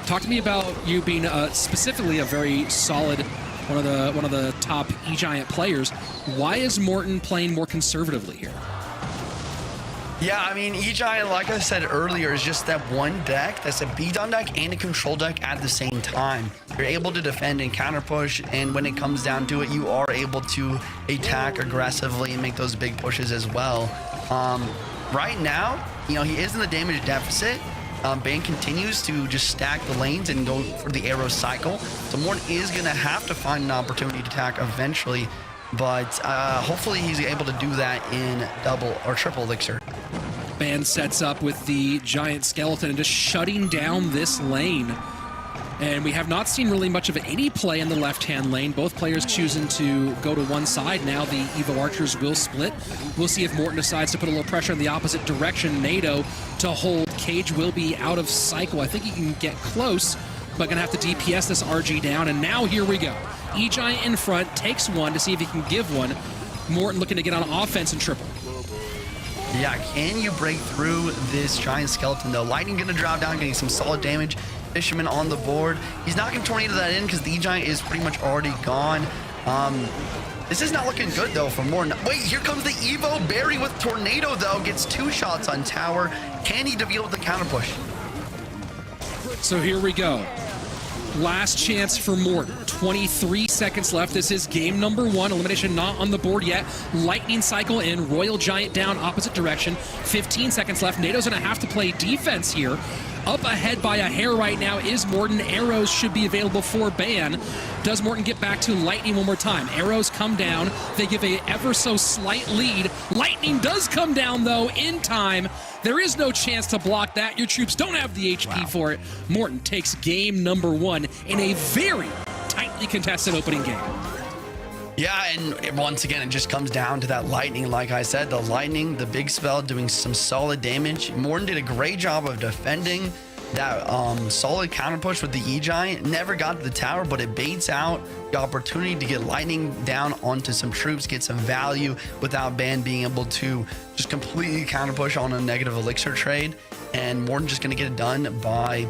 Talk to me about you being specifically a very solid, one of the top E-Giant players. Why is Morten playing more conservatively here? Yeah, I mean, E-Giant, like I said earlier, is just that one deck that's a beatdown deck and a control deck at the same time. You're able to defend and counter push, and when it comes down to it, you are able to attack aggressively and make those big pushes as well. Right now, you know, he is in the damage deficit. Ban continues to just stack the lanes and go for the arrow cycle. So Morten is going to have to find an opportunity to attack eventually, but hopefully he's able to do that in double or triple elixir. Ban sets up with the Giant Skeleton and just shutting down this lane. And we have not seen really much of any play in the left-hand lane. Both players choosing to go to one side. Now the Evo Archers will split. We'll see if Morten decides to put a little pressure in the opposite direction. NATO to hold. Cage will be out of cycle. I think he can get close, but gonna have to DPS this RG down. And now here we go. E-Giant in front, takes one to see if he can give one. Morten looking to get on offense and triple. Yeah, can you break through this Giant Skeleton though? Lightning gonna drop down, getting some solid damage. Fisherman on the board. He's not gonna tornado that in because the E-Giant is pretty much already gone. This is not looking good though for Morten. Wait, here comes the Evo. Barry with Tornado though, gets 2 shots on tower. Can he deal with the counter push? So here we go. Last chance for Morten. 23 seconds left. This is game number 1. Elimination not on the board yet. Lightning cycle in. Royal Giant down opposite direction. 15 seconds left. NATO's going to have to play defense here. Up ahead by a hair right now is Morten. Arrows should be available for Ban. Does Morten get back to Lightning one more time? Arrows come down. They give a ever so slight lead. Lightning does come down, though, in time. There is no chance to block that. Your troops don't have the HP for it. Morten takes game number 1 in a very tightly contested opening game. Yeah, and once again, it just comes down to that Lightning. Like I said, the Lightning, the big spell, doing some solid damage. Morten did a great job of defending that solid counter push with the E-Giant. Never got to the tower, but it baits out the opportunity to get Lightning down onto some troops, get some value without Ban being able to just completely counter push on a negative elixir trade. And Morten just going to get it done by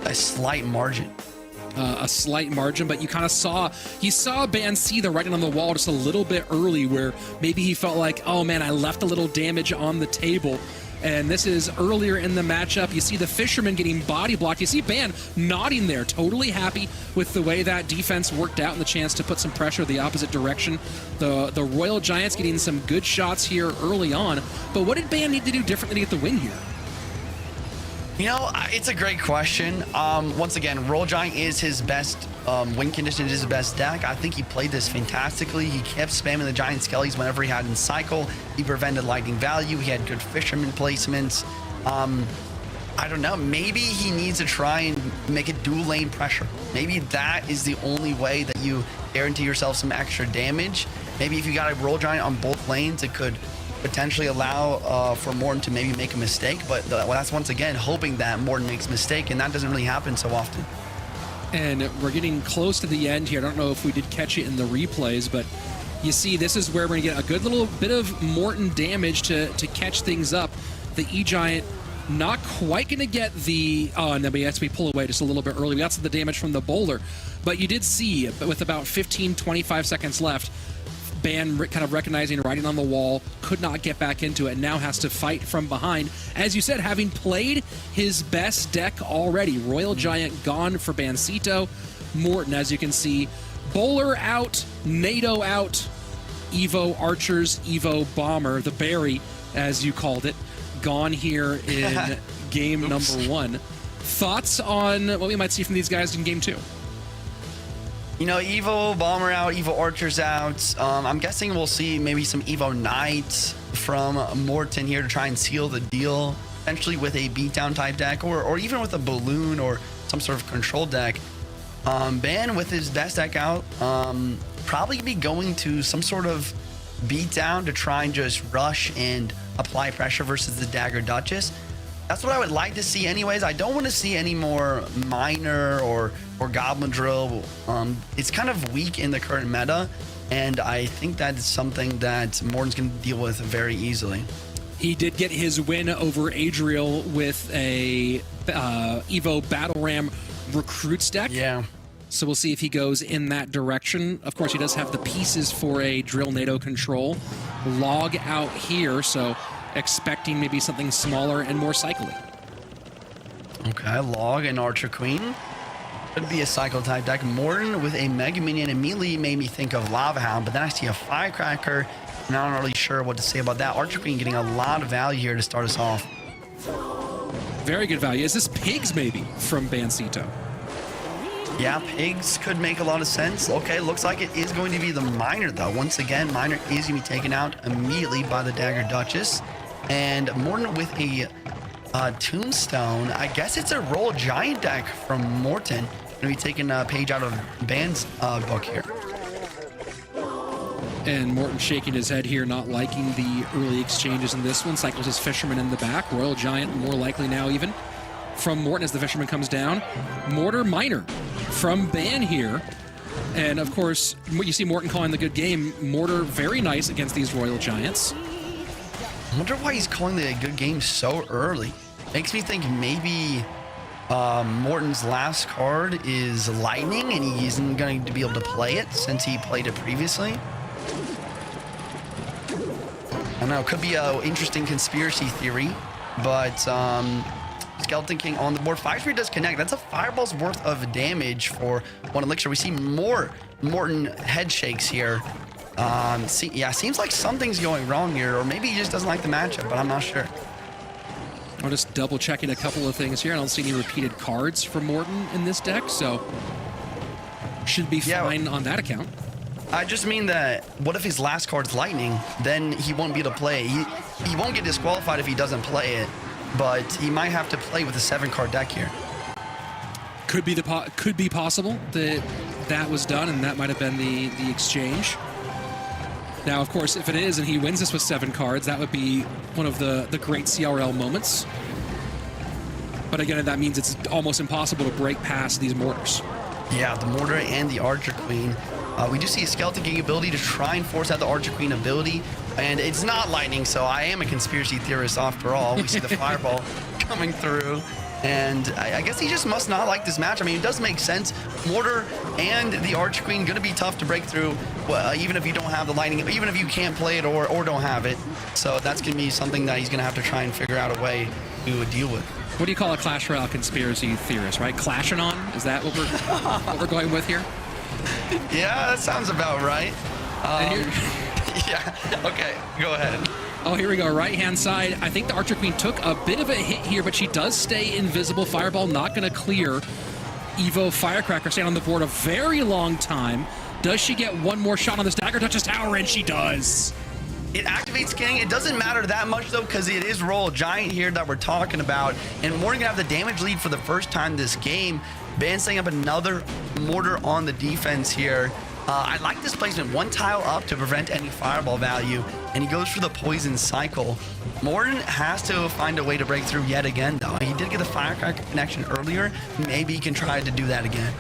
a slight margin. A slight margin, but you kind of saw Ban see the writing on the wall just a little bit early, where maybe he felt like, oh man, I left a little damage on the table. And this is earlier in the matchup. You see the Fisherman getting body blocked. You see Ban nodding there, totally happy with the way that defense worked out and the chance to put some pressure the opposite direction. The Royal Giants getting some good shots here early on. But what did Ban need to do differently to get the win here? You know, it's a great question. Once again, Royal Giant is his best win condition, is his best deck. I think he played this fantastically. He kept spamming the Giant Skellies whenever he had in cycle. He prevented Lightning value. He had good Fisherman placements. I don't know. Maybe he needs to try and make it dual lane pressure. Maybe that is the only way that you guarantee yourself some extra damage. Maybe if you got a Royal Giant on both lanes, it could potentially allow for Morten to maybe make a mistake, but that's once again hoping that Morten makes a mistake, and that doesn't really happen so often. And we're getting close to the end here. I don't know if we did catch it in the replays, but you see this is where we're gonna get a good little bit of Morten damage to catch things up. The E-Giant not quite gonna get the, and then we have to pull away just a little bit early. We got some of the damage from the bowler, but you did see with about 15-25 seconds left, Ban kind of recognizing writing on the wall, could not get back into it, and now has to fight from behind. As you said, having played his best deck already. Royal Giant gone for Bancito. Morten, as you can see, Bowler out, NATO out, Evo Archers, Evo Bomber, the Berry, as you called it, gone here in game number 1. Thoughts on what we might see from these guys in game 2? You know, Evo Bomber out, Evo Archers out. I'm guessing we'll see maybe some Evo Knights from Morten here to try and seal the deal, potentially with a beatdown type deck, or even with a balloon or some sort of control deck. Ban with his best deck out, probably be going to some sort of beatdown to try and just rush and apply pressure versus the Dagger Duchess. That's what I would like to see anyways. I don't want to see any more Miner or Goblin Drill. It's kind of weak in the current meta, and I think that is something that Morten's going to deal with very easily. He did get his win over Adriel with a Evo Battle Ram Recruits deck. Yeah. So we'll see if he goes in that direction. Of course, he does have the pieces for a Drill NATO control. Log out here, so expecting maybe something smaller and more cycling. Okay, Log and Archer Queen. Could be a cycle type deck. Morten with a Mega Minion immediately made me think of Lava Hound, but then I see a Firecracker, and I'm not really sure what to say about that. Archer Queen getting a lot of value here to start us off. Very good value. Is this Pigs maybe from Bancito? Yeah, Pigs could make a lot of sense. Okay, looks like it is going to be the Miner though. Once again, Miner is going to be taken out immediately by the Dagger Duchess. And Morten with a Tombstone. I guess it's a Royal Giant deck from Morten. Going to be taking a page out of Ban's book here. And Morten shaking his head here, not liking the early exchanges in this one. Cycles his Fisherman in the back. Royal Giant more likely now even from Morten as the Fisherman comes down. Mortar Miner from Ban here. And of course, you see Morten calling the good game. Mortar very nice against these Royal Giants. I wonder why he's calling the good game so early. Makes me think maybe Morten's last card is Lightning and he isn't going to be able to play it since he played it previously. I don't know, it could be an interesting conspiracy theory, but Skeleton King on the board. Fire Spirit does connect. That's a fireball's worth of damage for one elixir. We see more Morten head shakes here. Yeah, seems like something's going wrong here, or maybe he just doesn't like the matchup, but I'm not sure. I'm just double checking a couple of things here. I don't see any repeated cards from Morten in this deck, so should be fine on that account. I just mean that what if his last card's lightning? Then he won't be able to play. He won't get disqualified if he doesn't play it, but he might have to play with a 7-card deck here. Could be possible that that was done, and that might have been the exchange. Now, of course, if it is and he wins this with 7 cards, that would be one of the great CRL moments. But again, that means it's almost impossible to break past these mortars. Yeah, the Mortar and the Archer Queen. We do see a Skeleton King ability to try and force out the Archer Queen ability, and it's not lightning, so I am a conspiracy theorist after all. We see the Fireball coming through, and I guess he just must not like this match. I mean, it does make sense. Mortar and the Archer Queen going to be tough to break through, even if you don't have the lightning, even if you can't play it or don't have it. So that's going to be something that he's going to have to try and figure out a way to deal with. What do you call a Clash Royale conspiracy theorist, right? Clashing on? Is that what we're going with here? Yeah, that sounds about right. Yeah, okay, go ahead. Oh, here we go. Right-hand side. I think the Archer Queen took a bit of a hit here, but she does stay invisible. Fireball not going to clear. Evo Firecracker staying on the board a very long time. Does she get one more shot on this Dagger Duchess Tower? And she does. It activates King. It doesn't matter that much, though, because it is Royal Giant here that we're talking about. And Morten gonna have the damage lead for the first time this game. Ban setting up another mortar on the defense here. I like this placement. 1 tile up to prevent any fireball value, and he goes for the poison cycle. Morten has to find a way to break through yet again, though. He did get the firecracker connection earlier. Maybe he can try to do that again.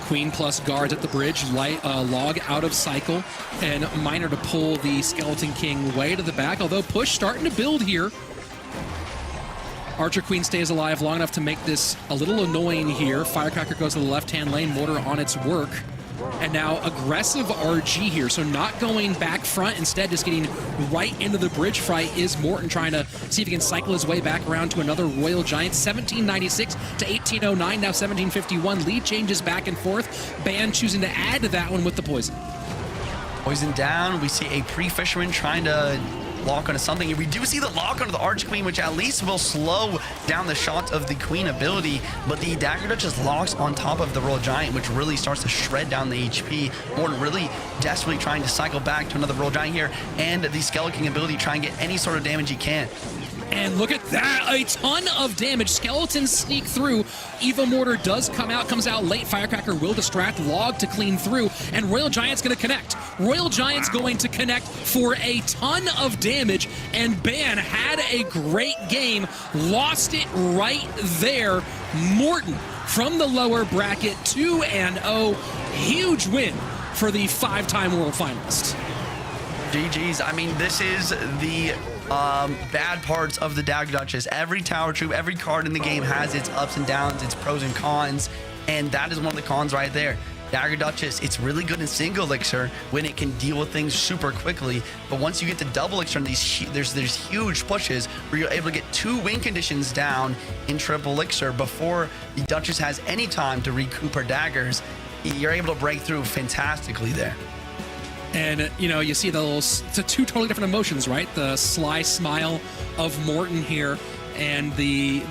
Queen plus guards at the bridge, log out of cycle, and Miner to pull the Skeleton King way to the back, although push starting to build here. Archer Queen stays alive long enough to make this a little annoying here. Firecracker goes to the left-hand lane, Mortar on its work. And now aggressive RG here, so not going back front, instead just getting right into the bridge fight is Morten, trying to see if he can cycle his way back around to another Royal Giant. 1796 to 1809, now 1751. Lead changes back and forth. Ban choosing to add to that one with the poison. Poison down. We see a pre-fisherman trying to lock onto something. We do see the lock onto the Arch Queen, which at least will slow down the shot of the Queen ability, but the Dagger Duchess locks on top of the Royal Giant, which really starts to shred down the HP. Morten really desperately trying to cycle back to another Royal Giant here, and the Skeleton King ability trying to get any sort of damage he can. And look at that, a ton of damage. Skeletons sneak through. Evo Mortar does comes out late. Firecracker will distract, log to clean through, and Royal Giant's gonna connect. Royal Giant's going to connect for a ton of damage, and Ban had a great game, lost it right there. Morten from the lower bracket, 2-0, huge win for the 5-time world finalist. GG's. I mean, this is the bad parts of the Dagger Duchess. Every tower troop, every card in the game has its ups and downs, its pros and cons, and that is one of the cons right there. Dagger Duchess, it's really good in single elixir when it can deal with things super quickly, but once you get to double elixir, there's huge pushes where you're able to get 2 win conditions down in triple elixir before the Duchess has any time to recoup her daggers. You're able to break through fantastically there. And, you know, you see it's 2 totally different emotions, right? The sly smile of Morten here and the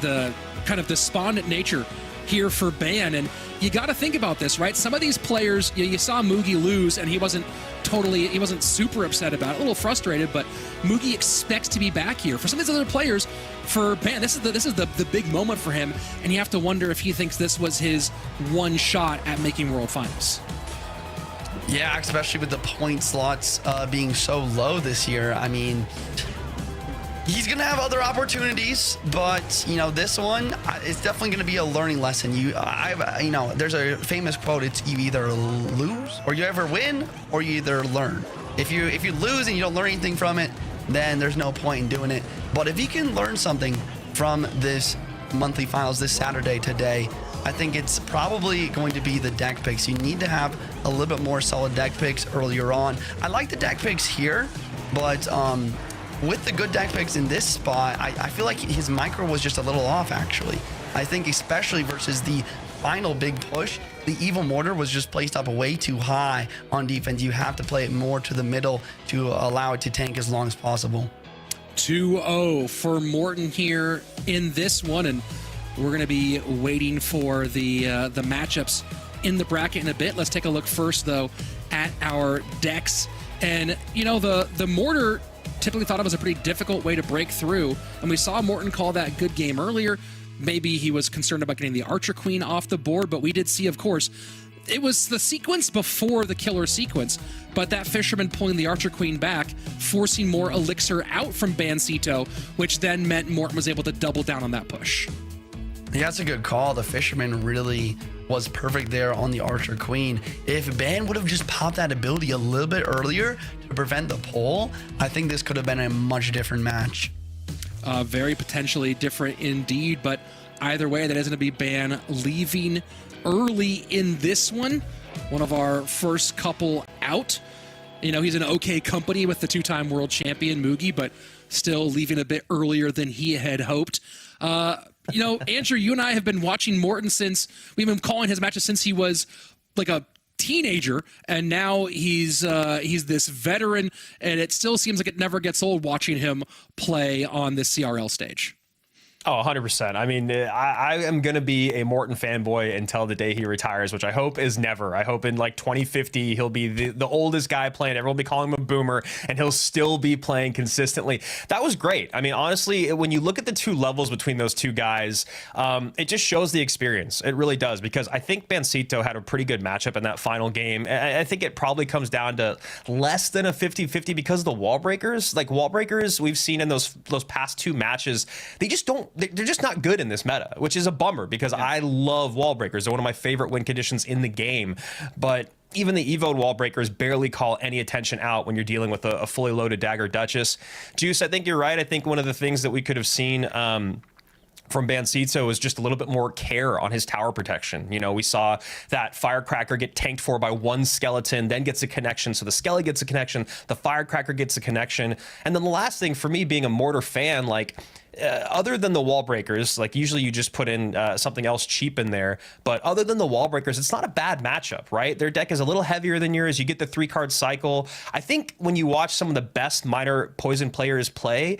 kind of despondent nature here for Ban. And you got to think about this, right? Some of these players, you saw Mugi lose, and he wasn't super upset about it, a little frustrated, but Mugi expects to be back here. For some of these other players, for Ban, this is the big moment for him, and you have to wonder if he thinks this was his one shot at making World Finals. Yeah, especially with the point slots being so low this year. I mean, he's going to have other opportunities, but, you know, this one, it's definitely going to be a learning lesson. You know, there's a famous quote, it's you either lose or you ever win or you either learn. If you lose and you don't learn anything from it, then there's no point in doing it. But if he can learn something from this monthly finals this Saturday today, I think it's probably going to be the deck picks. You need to have a little bit more solid deck picks earlier on. I like the deck picks here, but with the good deck picks in this spot, I feel like his micro was just a little off, actually. I think especially versus the final big push, the Evil Mortar was just placed up way too high on defense. You have to play it more to the middle to allow it to tank as long as possible. 2-0 for Morten here in this one, and we're going to be waiting for the matchups in the bracket in a bit. Let's take a look first, though, at our decks. And, you know, the Mortar typically thought it was a pretty difficult way to break through, and we saw Morten call that good game earlier. Maybe he was concerned about getting the Archer Queen off the board, but we did see, of course, it was the sequence before the killer sequence, but that Fisherman pulling the Archer Queen back, forcing more Elixir out from Bancito, which then meant Morten was able to double down on that push. Yeah, that's a good call. The Fisherman really was perfect there on the Archer Queen. If Ban would have just popped that ability a little bit earlier to prevent the pull, I think this could have been a much different match. Very potentially different indeed, but either way, that is going to be Ban leaving early in this one. One of our first couple out. You know, he's in okay company with the two-time world champion Mugi, but still leaving a bit earlier than he had hoped. You know, Andrew, you and I have been watching Morten since we've been calling his matches since he was like a teenager, and now he's this veteran, and it still seems like it never gets old watching him play on this CRL stage. Oh, 100%. I mean, I am going to be a Morten fanboy until the day he retires, which I hope is never. I hope in like 2050, he'll be the oldest guy playing. Everyone will be calling him a boomer, and he'll still be playing consistently. That was great. I mean, honestly, when you look at the two levels between those two guys, it just shows the experience. It really does, because I think Bancito had a pretty good matchup in that final game. I think it probably comes down to less than a 50-50 because of the wall breakers. Like, wall breakers we've seen in those past two matches, they're just not good in this meta, which is a bummer, because I love wall breakers. They're one of my favorite win conditions in the game. But even the Evo wall breakers barely call any attention out when you're dealing with a fully loaded Dagger Duchess. Juice, I think you're right. I think one of the things that we could have seen from Bancito was just a little bit more care on his tower protection. You know, we saw that Firecracker get tanked for by one skeleton, then gets a connection. So the Skelly gets a connection, the Firecracker gets a connection. And then the last thing for me, being a Mortar fan, like, other than the wall breakers, like usually you just put in something else cheap in there, but other than the wall breakers, it's not a bad matchup, right? Their deck is a little heavier than yours. You get the 3-card cycle. I think when you watch some of the best minor poison players play,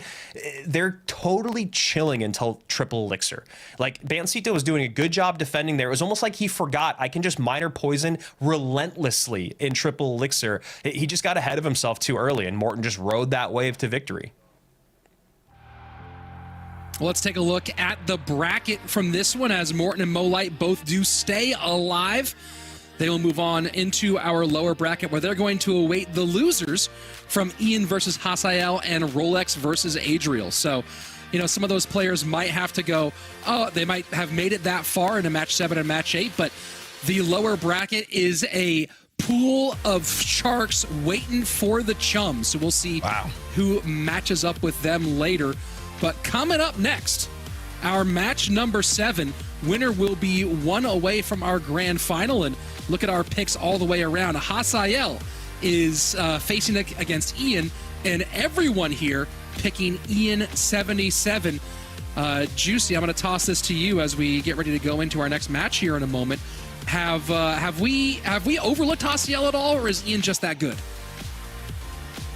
they're totally chilling until triple elixir. Like, Bancito was doing a good job defending there. It was almost like he forgot, I can just minor poison relentlessly in triple elixir. He just got ahead of himself too early, and Morten just rode that wave to victory. Well, let's take a look at the bracket from this one, as Morten and Light both do stay alive. They will move on into our lower bracket, where they're going to await the losers from Ian versus Hasiel and Rolex versus Adriel. So, you know, some of those players might have to go, they might have made it that far into match 7 and match 8, but the lower bracket is a pool of sharks waiting for the chums. So we'll see who matches up with them later. But coming up next, our match number 7, winner will be one away from our grand final. And look at our picks all the way around. Hasiel is facing against Ian, and everyone here picking Ian 77. Juicy, I'm going to toss this to you as we get ready to go into our next match here in a moment. Have we overlooked Hasiel at all, or is Ian just that good?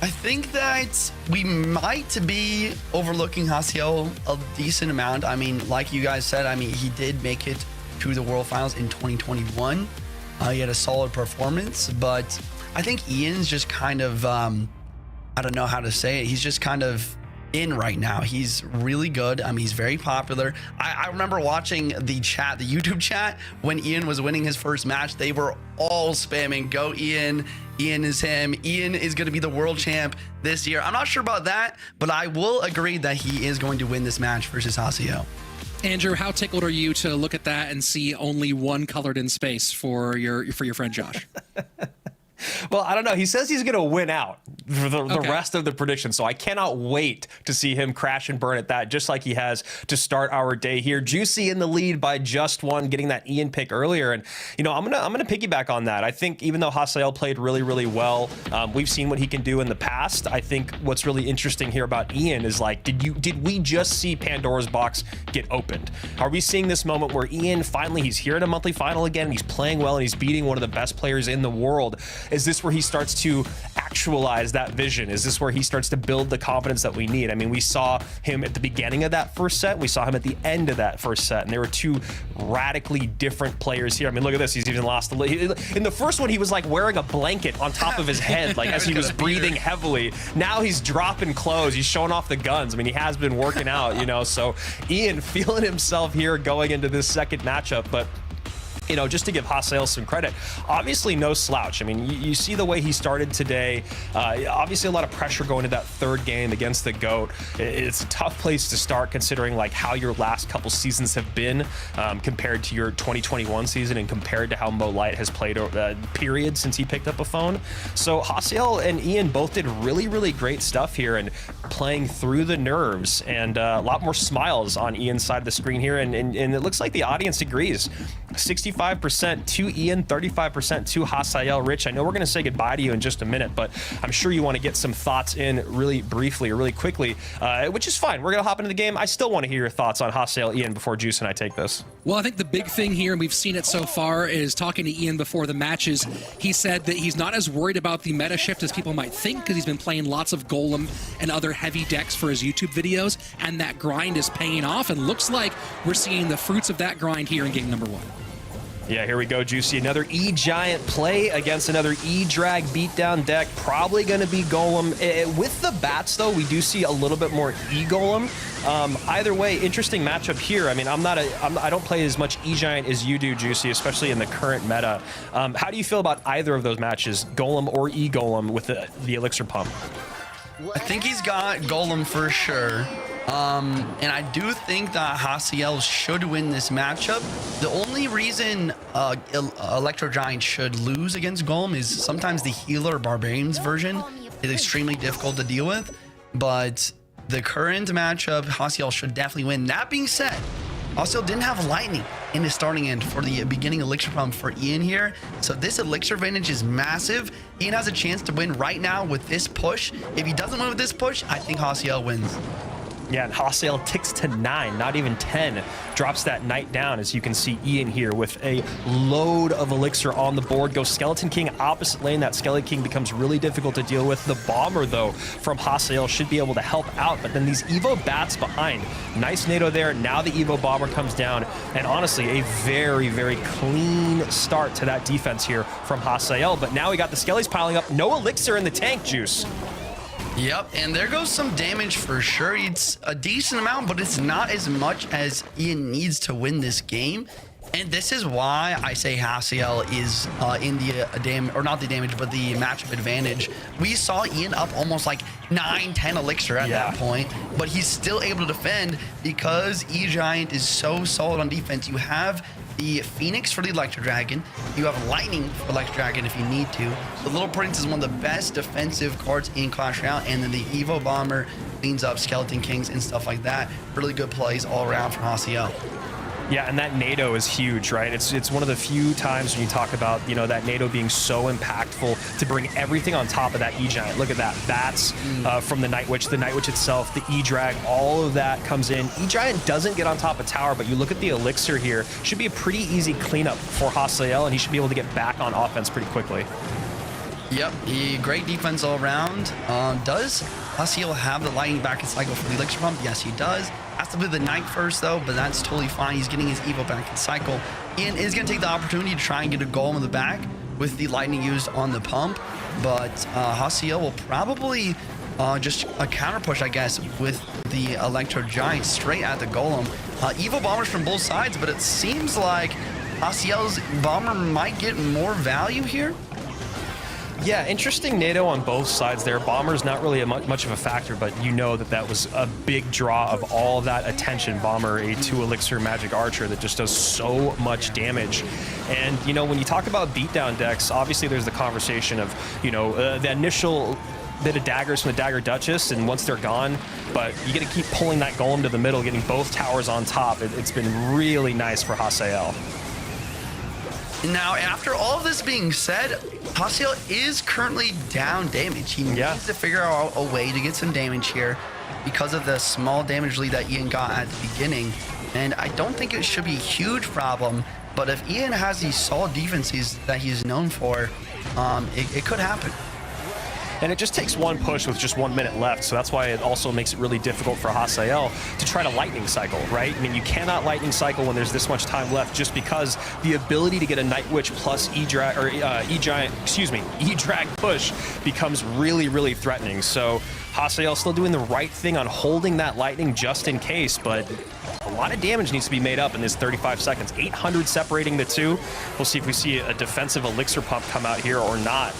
I think that we might be overlooking Hasiel a decent amount. I mean, like you guys said, I mean, he did make it to the World Finals in 2021. He had a solid performance, but I think Ian's just kind of, I don't know how to say it. He's just kind of in right now. He's really good. I mean, he's very popular. I remember watching the chat, the YouTube chat, when Ian was winning his first match. They were all spamming, "Go Ian. Ian is him. Ian is going to be the world champ this year." I'm not sure about that, but I will agree that he is going to win this match versus Hasiel. Andrew, how tickled are you to look at that and see only one colored in space for your friend Josh? Well, I don't know. He says he's going to win out for the rest of the prediction, so I cannot wait to see him crash and burn at that, just like he has to start our day here. Juicy in the lead by just one, getting that Ian pick earlier, and you know, I'm gonna piggyback on that. I think even though Hasiel played really, really well, we've seen what he can do in the past. I think what's really interesting here about Ian is, like, did we just see Pandora's box get opened? Are we seeing this moment where Ian finally, he's here in a monthly final again, and he's playing well, and he's beating one of the best players in the world? Is this where he starts to actualize that vision? Is this where he starts to build the confidence that we need? I mean, we saw him at the beginning of that first set. We saw him at the end of that first set, and there were two radically different players here. I mean, look at this. He's even lost the lead. In the first one, he was like wearing a blanket on top of his head, like as he was breathing heavily. Now he's dropping clothes. He's showing off the guns. I mean, he has been working out, you know, so Ian feeling himself here going into this second matchup, but you know, just to give Hasiel some credit, obviously no slouch. I mean, you see the way he started today. Obviously a lot of pressure going to that third game against the GOAT. It's a tough place to start considering like how your last couple seasons have been compared to your 2021 season and compared to how Mo Light has played period since he picked up a phone. So Hasiel and Ian both did really, really great stuff here and playing through the nerves, and a lot more smiles on Ian's side of the screen here. And it looks like the audience agrees. 65% to Ian, 35% to Hasiel. Rich, I know we're going to say goodbye to you in just a minute, but I'm sure you want to get some thoughts in really briefly or really quickly, which is fine. We're going to hop into the game. I still want to hear your thoughts on Hasiel, Ian, before Juice and I take this. Well, I think the big thing here, and we've seen it so far, is talking to Ian before the matches. He said that he's not as worried about the meta shift as people might think because he's been playing lots of Golem and other heavy decks for his YouTube videos, and that grind is paying off, and looks like we're seeing the fruits of that grind here in game number 1. Yeah, here we go, Juicy. Another E-Giant play against another E-Drag beatdown deck. Probably going to be Golem. With the bats, though, we do see a little bit more E-Golem. Either way, interesting matchup here. I mean, I don't play as much E-Giant as you do, Juicy, especially in the current meta. How do you feel about either of those matches, Golem or E-Golem, with the Elixir Pump? I think he's got Golem for sure. And I do think that Hasiel should win this matchup. The only reason Electro Giant should lose against Golem is sometimes the healer Barbarians version is extremely difficult to deal with. But the current matchup, Hasiel should definitely win. That being said, Hasiel didn't have Lightning in his starting end for the beginning Elixir Pump for Ian here. So this Elixir advantage is massive. Ian has a chance to win right now with this push. If he doesn't win with this push, I think Hasiel wins. Yeah, and Hasiel ticks to 9, not even 10. Drops that knight down, as you can see Ian here with a load of Elixir on the board. Goes Skeleton King opposite lane. That Skeleton King becomes really difficult to deal with. The Bomber, though, from Hasiel should be able to help out. But then these Evo Bats behind. Nice NATO there. Now the Evo Bomber comes down. And honestly, a very, very clean start to that defense here from Hasiel. But now we got the Skellies piling up. No Elixir in the tank, Juice. Yep, and there goes some damage for sure. It's a decent amount, but it's not as much as Ian needs to win this game. And this is why I say Hasiel is in the damage, or not the damage, but the matchup advantage. We saw Ian up almost like 9-10 Elixir at that point, but he's still able to defend because E-Giant is so solid on defense. You have the Phoenix for the Electro Dragon. You have Lightning for Electro Dragon if you need to. The Little Prince is one of the best defensive cards in Clash Royale, and then the Evo Bomber cleans up Skeleton Kings and stuff like that. Really good plays all around for Hasiel. Yeah, and that NATO is huge, right? It's one of the few times when you talk about, you know, that NATO being so impactful to bring everything on top of that E-Giant. Look at that. Bats from the Night Witch itself, the E-Drag, all of that comes in. E-Giant doesn't get on top of tower, but you look at the Elixir here, should be a pretty easy cleanup for Hasiel, and he should be able to get back on offense pretty quickly. Yep, great defense all around. Does Hasiel have the Lightning back in cycle for the Elixir Pump? Yes, he does. Has to play the Knight first, though, but that's totally fine. He's getting his Evo back in cycle. Ian is going to take the opportunity to try and get a Golem in the back with the Lightning used on the pump, but Hasiel will probably just a counter push, I guess, with the Electro Giant straight at the Golem. Evo Bombers from both sides, but it seems like Hasiel's Bomber might get more value here. Yeah, interesting NATO on both sides there. Bomber's not really much of a factor, but you know that was a big draw of all that attention. Bomber, a 2 Elixir Magic Archer that just does so much damage. And, you know, when you talk about beatdown decks, obviously there's the conversation of, you know, the initial bit of daggers from the Dagger Duchess, and once they're gone, but you got to keep pulling that Golem to the middle, getting both towers on top. It's been really nice for Hasiel. Now, after all of this being said, Hasiel is currently down damage. He needs to figure out a way to get some damage here because of the small damage lead that Ian got at the beginning. And I don't think it should be a huge problem, but if Ian has these solid defenses that he's known for, it could happen. and it just takes one push with just 1 minute left. So that's why it also makes it really difficult for Hasiel to try to lightning cycle, right? I mean, you cannot lightning cycle when there's this much time left, just because the ability to get a Night Witch plus E-Drag, or E-Drag push becomes really, really threatening. So Hasiel still doing the right thing on holding that lightning just in case, but a lot of damage needs to be made up in this 35 seconds. 800 separating the two. We'll see if we see a defensive elixir pump come out here or not.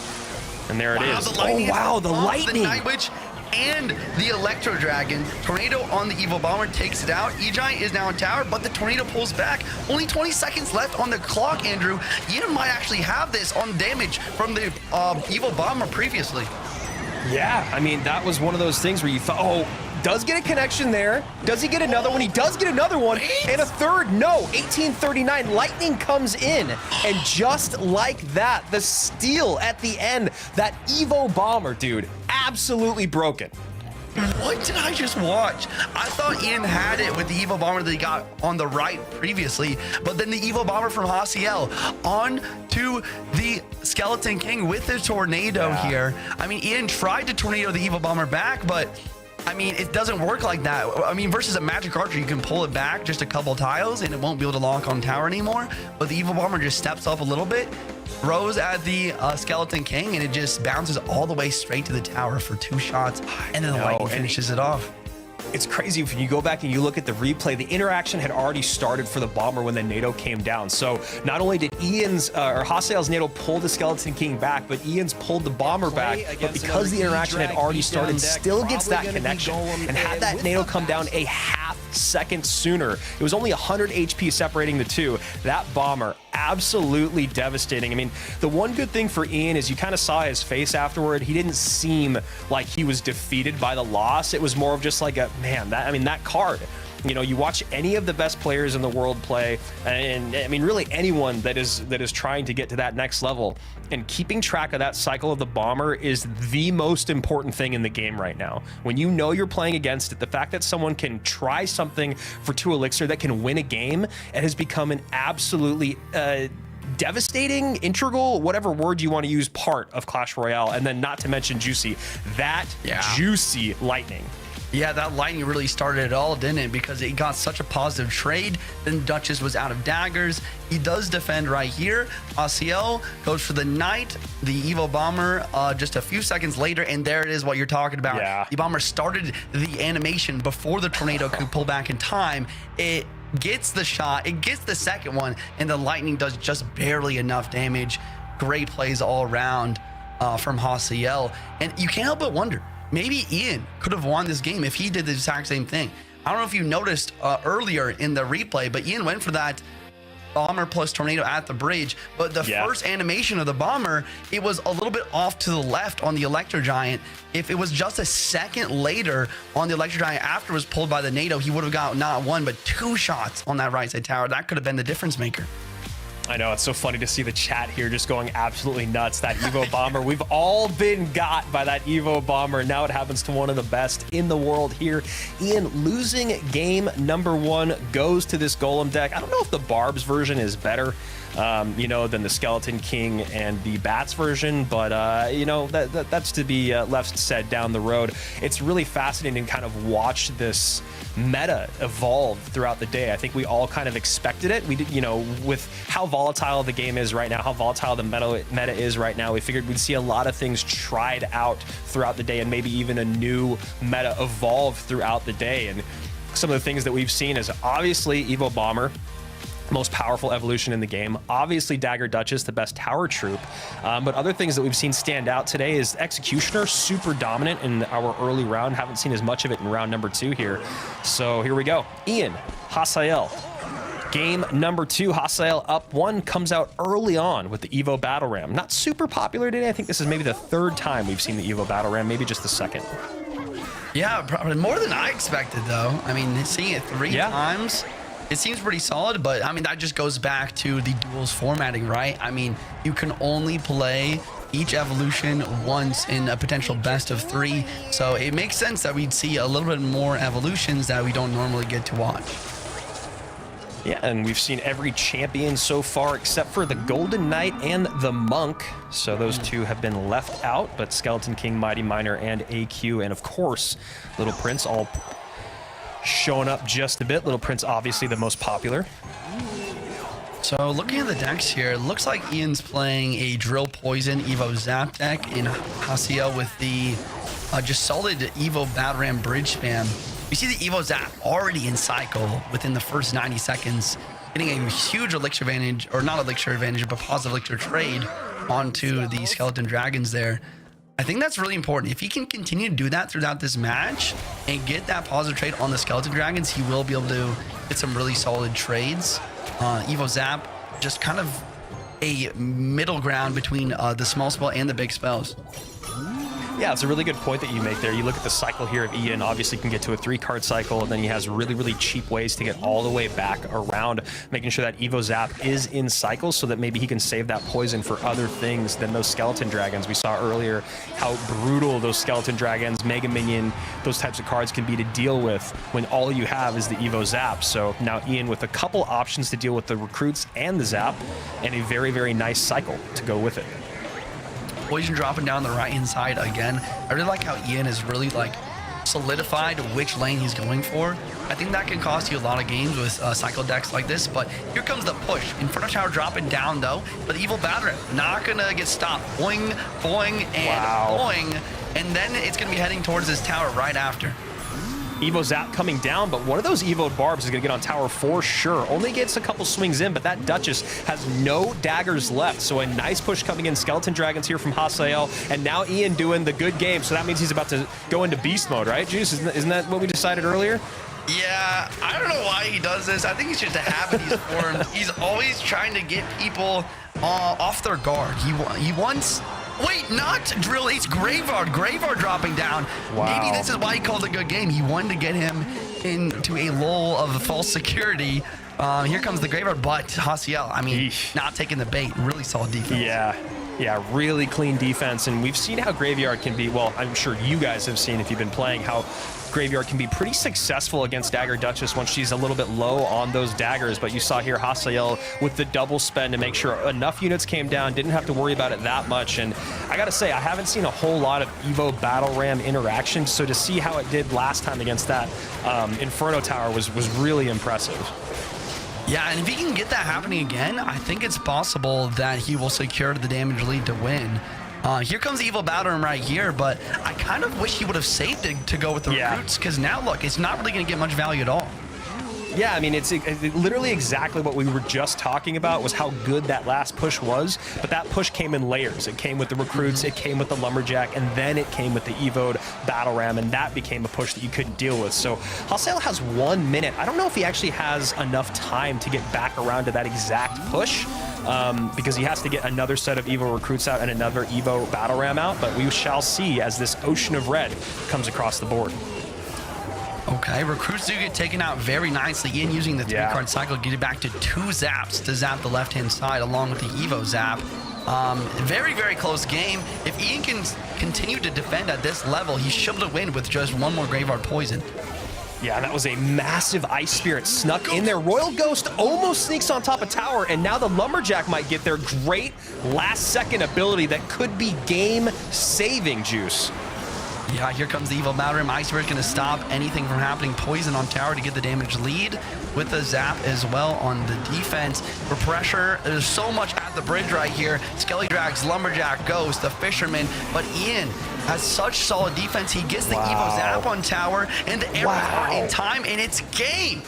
And there it is. Oh, wow, the lightning. The Night Witch and the Electro Dragon. Tornado on the Evil Bomber takes it out. E-Giant is now in tower, but the Tornado pulls back. Only 20 seconds left on the clock, Andrew. Ian might actually have this on damage from the Evil Bomber previously. Yeah, I mean, that was one of those things where you thought, oh, does get a connection there. Does he get another one? He does get another one. And a third. No, 1839. Lightning comes in. And just like that, the steal at the end, that Evo Bomber, dude, absolutely broken. What did I just watch? I thought Ian had it with the Evo Bomber that he got on the right previously, but then the Evo Bomber from Hasiel on to the Skeleton King with the Tornado here. I mean, Ian tried to Tornado the Evo Bomber back, but I mean, it doesn't work like that. I mean, versus a Magic Archer, you can pull it back just a couple tiles and it won't be able to lock on tower anymore, but the Evo Bomber just steps up a little bit, throws at the Skeleton King, and it just bounces all the way straight to the tower for 2 shots, and then the lightning finishes it off. It's crazy if you go back and you look at the replay, the interaction had already started for the Bomber when the NATO came down. So not only did Hasiel's NATO pull the Skeleton King back, but Ian's pulled the Bomber back, but because the interaction had already started, still gets that connection. And had that NATO come down a half second sooner, it was only 100 HP separating the two. That Bomber, absolutely devastating. I mean, the one good thing for Ian is you kind of saw his face afterward. He didn't seem like he was defeated by the loss. It was more of just like a, man, that card. You know, you watch any of the best players in the world play, and I mean, really anyone that is trying to get to that next level, and keeping track of that cycle of the Bomber is the most important thing in the game right now. When you know you're playing against it, the fact that someone can try something for 2 elixir that can win a game, it has become an absolutely devastating, integral, whatever word you want to use, part of Clash Royale. And then not to mention juicy, juicy lightning. Yeah, that lightning really started it all, didn't it? Because it got such a positive trade. Then Duchess was out of daggers. He does defend right here. Hasiel goes for the Knight, the Evo Bomber, just a few seconds later, and there it is, what you're talking about. Yeah. The Bomber started the animation before the Tornado could pull back in time. It gets the shot, it gets the second one, and the lightning does just barely enough damage. Great plays all around from Hasiel. And you can't help but wonder, maybe Ian could have won this game if he did the exact same thing. I don't know if you noticed earlier in the replay, but Ian went for that Bomber plus Tornado at the bridge, but the first animation of the Bomber, it was a little bit off to the left on the Electro Giant. If it was just a second later on the Electro Giant after it was pulled by the NATO, he would have got not 1 but 2 shots on that right side tower. That could have been the difference maker. I know, it's so funny to see the chat here just going absolutely nuts. That Evo Bomber, we've all been got by that Evo Bomber. Now it happens to one of the best in the world here. Ian losing game number 1 goes to this Golem deck. I don't know if the Barbs version is better, you know, than the Skeleton King and the Bats version, but you know, that's to be left said down the road. It's really fascinating to kind of watch this meta evolve throughout the day. I think we all kind of expected it. We did, you know, with how volatile the game is right now, how volatile the meta is right now, we figured we'd see a lot of things tried out throughout the day, and maybe even a new meta evolve throughout the day. And some of the things that we've seen is obviously Evo Bomber, most powerful evolution in the game. Obviously Dagger Duchess, the best tower troop. But other things that we've seen stand out today is Executioner, super dominant in our early round. Haven't seen as much of it in round number 2 here. So here we go. Ian, Hasiel. Game number 2, Hasiel up 1, comes out early on with the Evo Battle Ram. Not super popular today. I think this is maybe the 3rd time we've seen the Evo Battle Ram, maybe just the 2nd. Yeah, probably more than I expected though. I mean, seeing it 3 times, it seems pretty solid, but I mean, that just goes back to the duels formatting, right? I mean, you can only play each evolution once in a potential best of 3. So it makes sense that we'd see a little bit more evolutions that we don't normally get to watch. Yeah, and we've seen every champion so far except for the Golden Knight and the Monk. So those two have been left out, but Skeleton King, Mighty Miner, and AQ, and of course, Little Prince all showing up just a bit. Little Prince obviously the most popular. So looking at the decks here, it looks like Ian's playing a Drill Poison Evo Zap deck in Hasiel with the just solid Evo Battleram Bridge spam. We see the Evo Zap already in cycle within the first 90 seconds, getting a huge elixir advantage, or not elixir advantage, but positive elixir trade onto the Skeleton Dragons there. I think that's really important. If he can continue to do that throughout this match and get that positive trade on the Skeleton Dragons, he will be able to get some really solid trades. Evo Zap, just kind of a middle ground between the small spell and the big spells. Yeah, it's a really good point that you make there. You look at the cycle here of Ian, obviously can get to a 3-card cycle, and then he has really, really cheap ways to get all the way back around, making sure that Evo Zap is in cycle so that maybe he can save that poison for other things than those Skeleton Dragons. We saw earlier how brutal those Skeleton Dragons, Mega Minion, those types of cards can be to deal with when all you have is the Evo Zap. So now Ian with a couple options to deal with the recruits and the Zap, and a very, very nice cycle to go with it. Poison dropping down the right-hand side again. I really like how Ian has really solidified which lane he's going for. I think that can cost you a lot of games with cycle decks like this, but here comes the push. Inferno Tower dropping down though, but Evil Battler not gonna get stopped. Boing, boing, and boing, and then it's gonna be heading towards this tower right after. Evo Zap coming down, but one of those Evo Barbs is going to get on tower for sure. Only gets a couple swings in, but that Duchess has no daggers left. So a nice push coming in. Skeleton Dragons here from Hasiel, and now Ian doing the good game. So that means he's about to go into beast mode, right, Juice? Isn't that what we decided earlier? Yeah, I don't know why he does this. I think it's just a habit he's formed. He's always trying to get people off their guard. He wants... Wait, not Drill, it's Graveyard. Graveyard dropping down. Wow. Maybe this is why he called it a good game. He wanted to get him into a lull of false security. Here comes the Graveyard, but Hasiel, I mean, not taking the bait. Really solid defense. Yeah, really clean defense. And we've seen how Graveyard can be, well, I'm sure you guys have seen if you've been playing, how Graveyard can be pretty successful against Dagger Duchess once she's a little bit low on those daggers. But you saw here Hasiel with the double spend to make sure enough units came down, didn't have to worry about it that much. And I gotta say, I haven't seen a whole lot of Evo Battle Ram interaction, so to see how it did last time against that Inferno Tower was really impressive. Yeah, and if he can get that happening again, I think it's possible that he will secure the damage lead to win. Here comes Evil Battleram right here, but I kind of wish he would have saved it to go with the recruits, because now look, it's not really going to get much value at all. Yeah, I mean, it's literally exactly what we were just talking about was how good that last push was, but that push came in layers. It came with the recruits, it came with the Lumberjack, and then it came with the Evo'd Battle Ram, and that became a push that you couldn't deal with. So Hasiel has 1 minute. I don't know if he actually has enough time to get back around to that exact push, because he has to get another set of Evo recruits out and another Evo Battle Ram out, but we shall see as this ocean of red comes across the board. Okay, recruits do get taken out very nicely. Ian using the 3-card cycle, get it back to 2 zaps to zap the left-hand side along with the Evo Zap. Very, very close game. If Ian can continue to defend at this level, he should be able to win with just 1 more Graveyard Poison. Yeah, that was a massive Ice Spirit snuck in there. Royal Ghost almost sneaks on top of tower, and now the Lumberjack might get their great last-second ability that could be game-saving, Juice. Yeah, here comes the Evil Battleram. Ice Spirit's going to stop anything from happening. Poison on tower to get the damage lead with the zap as well on the defense. For pressure, there's so much at the bridge right here. Skelly Drags, Lumberjack, Ghost, the Fisherman. But Ian has such solid defense. He gets the Evo Zap on tower, and the arrows are in time, and it's game.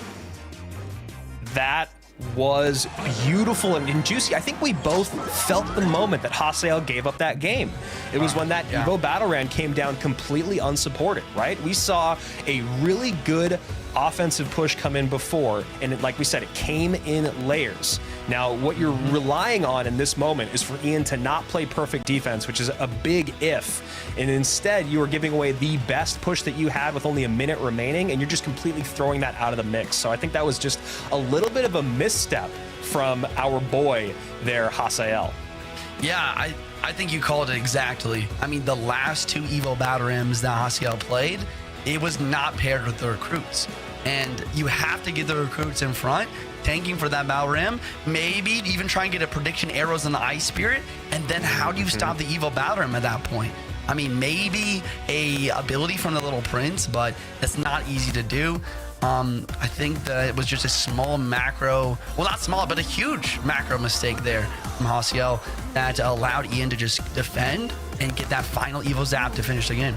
That was beautiful and juicy. I think we both felt the moment that Hasiel gave up that game. It was when that Evo Battle Ram came down completely unsupported, right? We saw a really good offensive push come in before, and like we said, it came in layers. Now, what you're relying on in this moment is for Ian to not play perfect defense, which is a big if, and instead you are giving away the best push that you had with only a minute remaining, and you're just completely throwing that out of the mix. So I think that was just a little bit of a misstep from our boy there, Hasiel. Yeah, I think you called it exactly. I mean, the last 2 Evo Battle Rams that Hasiel played, it was not paired with the recruits. and you have to get the recruits in front, tanking for that Battle Ram, maybe even try and get a prediction arrows on the Ice Spirit, and then how do you stop the Evo Battle Ram at that point? I mean, maybe a ability from the Little Prince, but that's not easy to do. I think that it was just a small macro, well, not small, but a huge macro mistake there from Hasiel that allowed Ian to just defend and get that final Evo Zap to finish the game.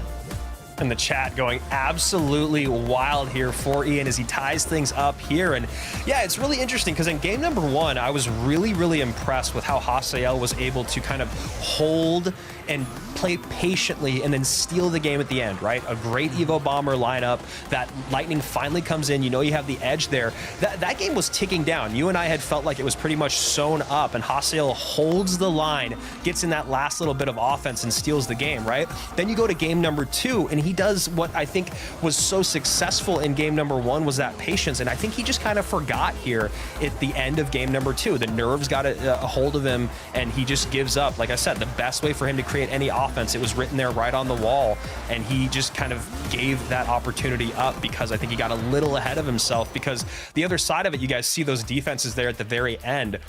In the chat going absolutely wild here for Ian as he ties things up here. And yeah, it's really interesting because in game number 1, I was really impressed with how Hasiel was able to kind of hold and play patiently and then steal the game at the end, right? A great Evo Bomber lineup. That Lightning finally comes in. You know you have the edge there. That game was ticking down. You and I had felt like it was pretty much sewn up, and Hasiel holds the line, gets in that last little bit of offense and steals the game, right? Then you go to game number 2, and he does what I think was so successful in game number 1 was that patience, and I think he just kind of forgot here at the end of game number 2. The nerves got a hold of him, and he just gives up. Like I said, the best way for him to create any offense, it was written there right on the wall, and he just kind of gave that opportunity up because I think he got a little ahead of himself. Because the other side of it, you guys see those defenses there at the very end.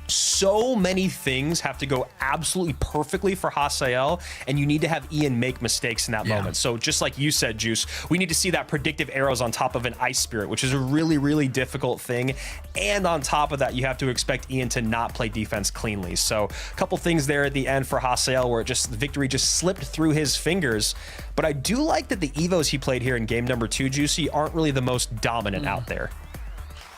So many things have to go absolutely perfectly for Hasiel, and you need to have Ian make mistakes in that moment. So just like you said, Juice, we need to see that predictive arrows on top of an Ice Spirit, which is a really difficult thing. And on top of that, you have to expect Ian to not play defense cleanly. So a couple things there at the end for Hasiel where the victory just slipped through his fingers. But I do like that the Evos he played here in game number 2, Juicy, aren't really the most dominant out there.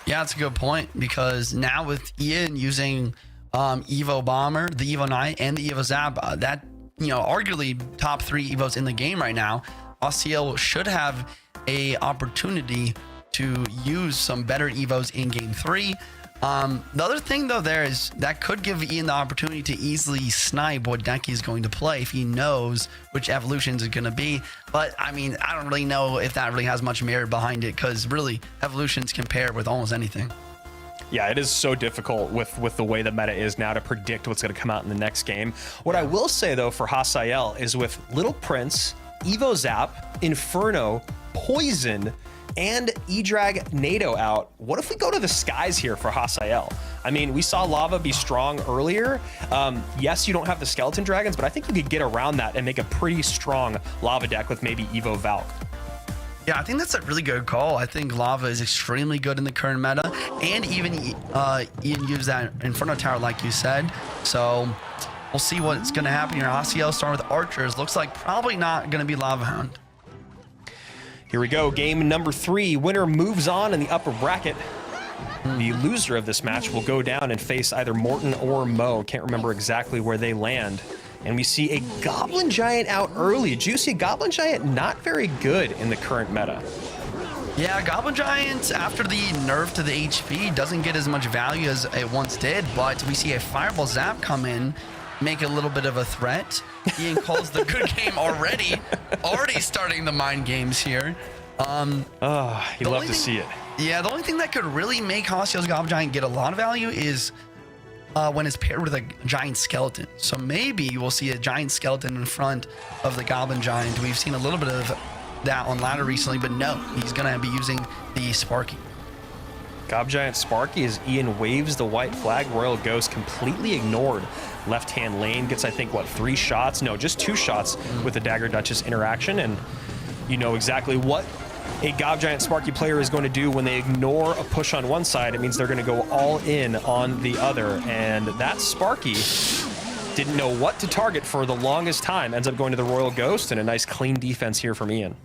Yeah, that's a good point, because now with Ian using Evo Bomber, the Evo Knight, and the Evo Zap, that, you know, arguably top 3 Evos in the game right now, Hasiel should have a opportunity to use some better Evos in game 3. The other thing though there is that could give Ian the opportunity to easily snipe what deck he's going to play if he knows which evolutions is going to be. But I mean, I don't really know if that really has much merit behind it, because really evolutions can pair with almost anything. Yeah, it is so difficult with the way the meta is now to predict what's going to come out in the next game. What I will say though for Hasiel is with Little Prince, Evo Zap, Inferno, Poison, and E-Drag NATO out, what if we go to the skies here for Hasiel? I mean, we saw Lava be strong earlier. Yes, you don't have the Skeleton Dragons, but I think you could get around that and make a pretty strong Lava deck with maybe Evo Valk. Yeah, I think that's a really good call. I think Lava is extremely good in the current meta, and even Ian used that Inferno Tower like you said. So we'll see what's going to happen here. Hasiel starting with Archers. Looks like probably not going to be Lava Hound. Here we go, game number 3. Winner moves on in the upper bracket. The loser of this match will go down and face either Morten or Mo. Can't remember exactly where they land. And we see a Goblin Giant out early. Juicy, Goblin Giant not very good in the current meta. Yeah, Goblin Giant, after the nerf to the HP, doesn't get as much value as it once did, but we see a Fireball Zap come in, make a little bit of a threat. Ian calls the good game already starting the mind games here. You love to see it. Yeah, the only thing that could really make Hasiel's Goblin Giant get a lot of value is when it's paired with a giant skeleton. So maybe we'll see a giant skeleton in front of the Goblin Giant. We've seen a little bit of that on ladder recently, but no, he's gonna be using the Sparky. Gob Giant Sparky as Ian waves the white flag. Royal Ghost completely ignored. Left-hand lane gets, I think, what, 3 shots? No, just 2 shots with the Dagger Duchess interaction. And you know exactly what a Gob Giant Sparky player is going to do when they ignore a push on one side. It means they're going to go all in on the other. And that Sparky didn't know what to target for the longest time. Ends up going to the Royal Ghost, and a nice clean defense here from Ian.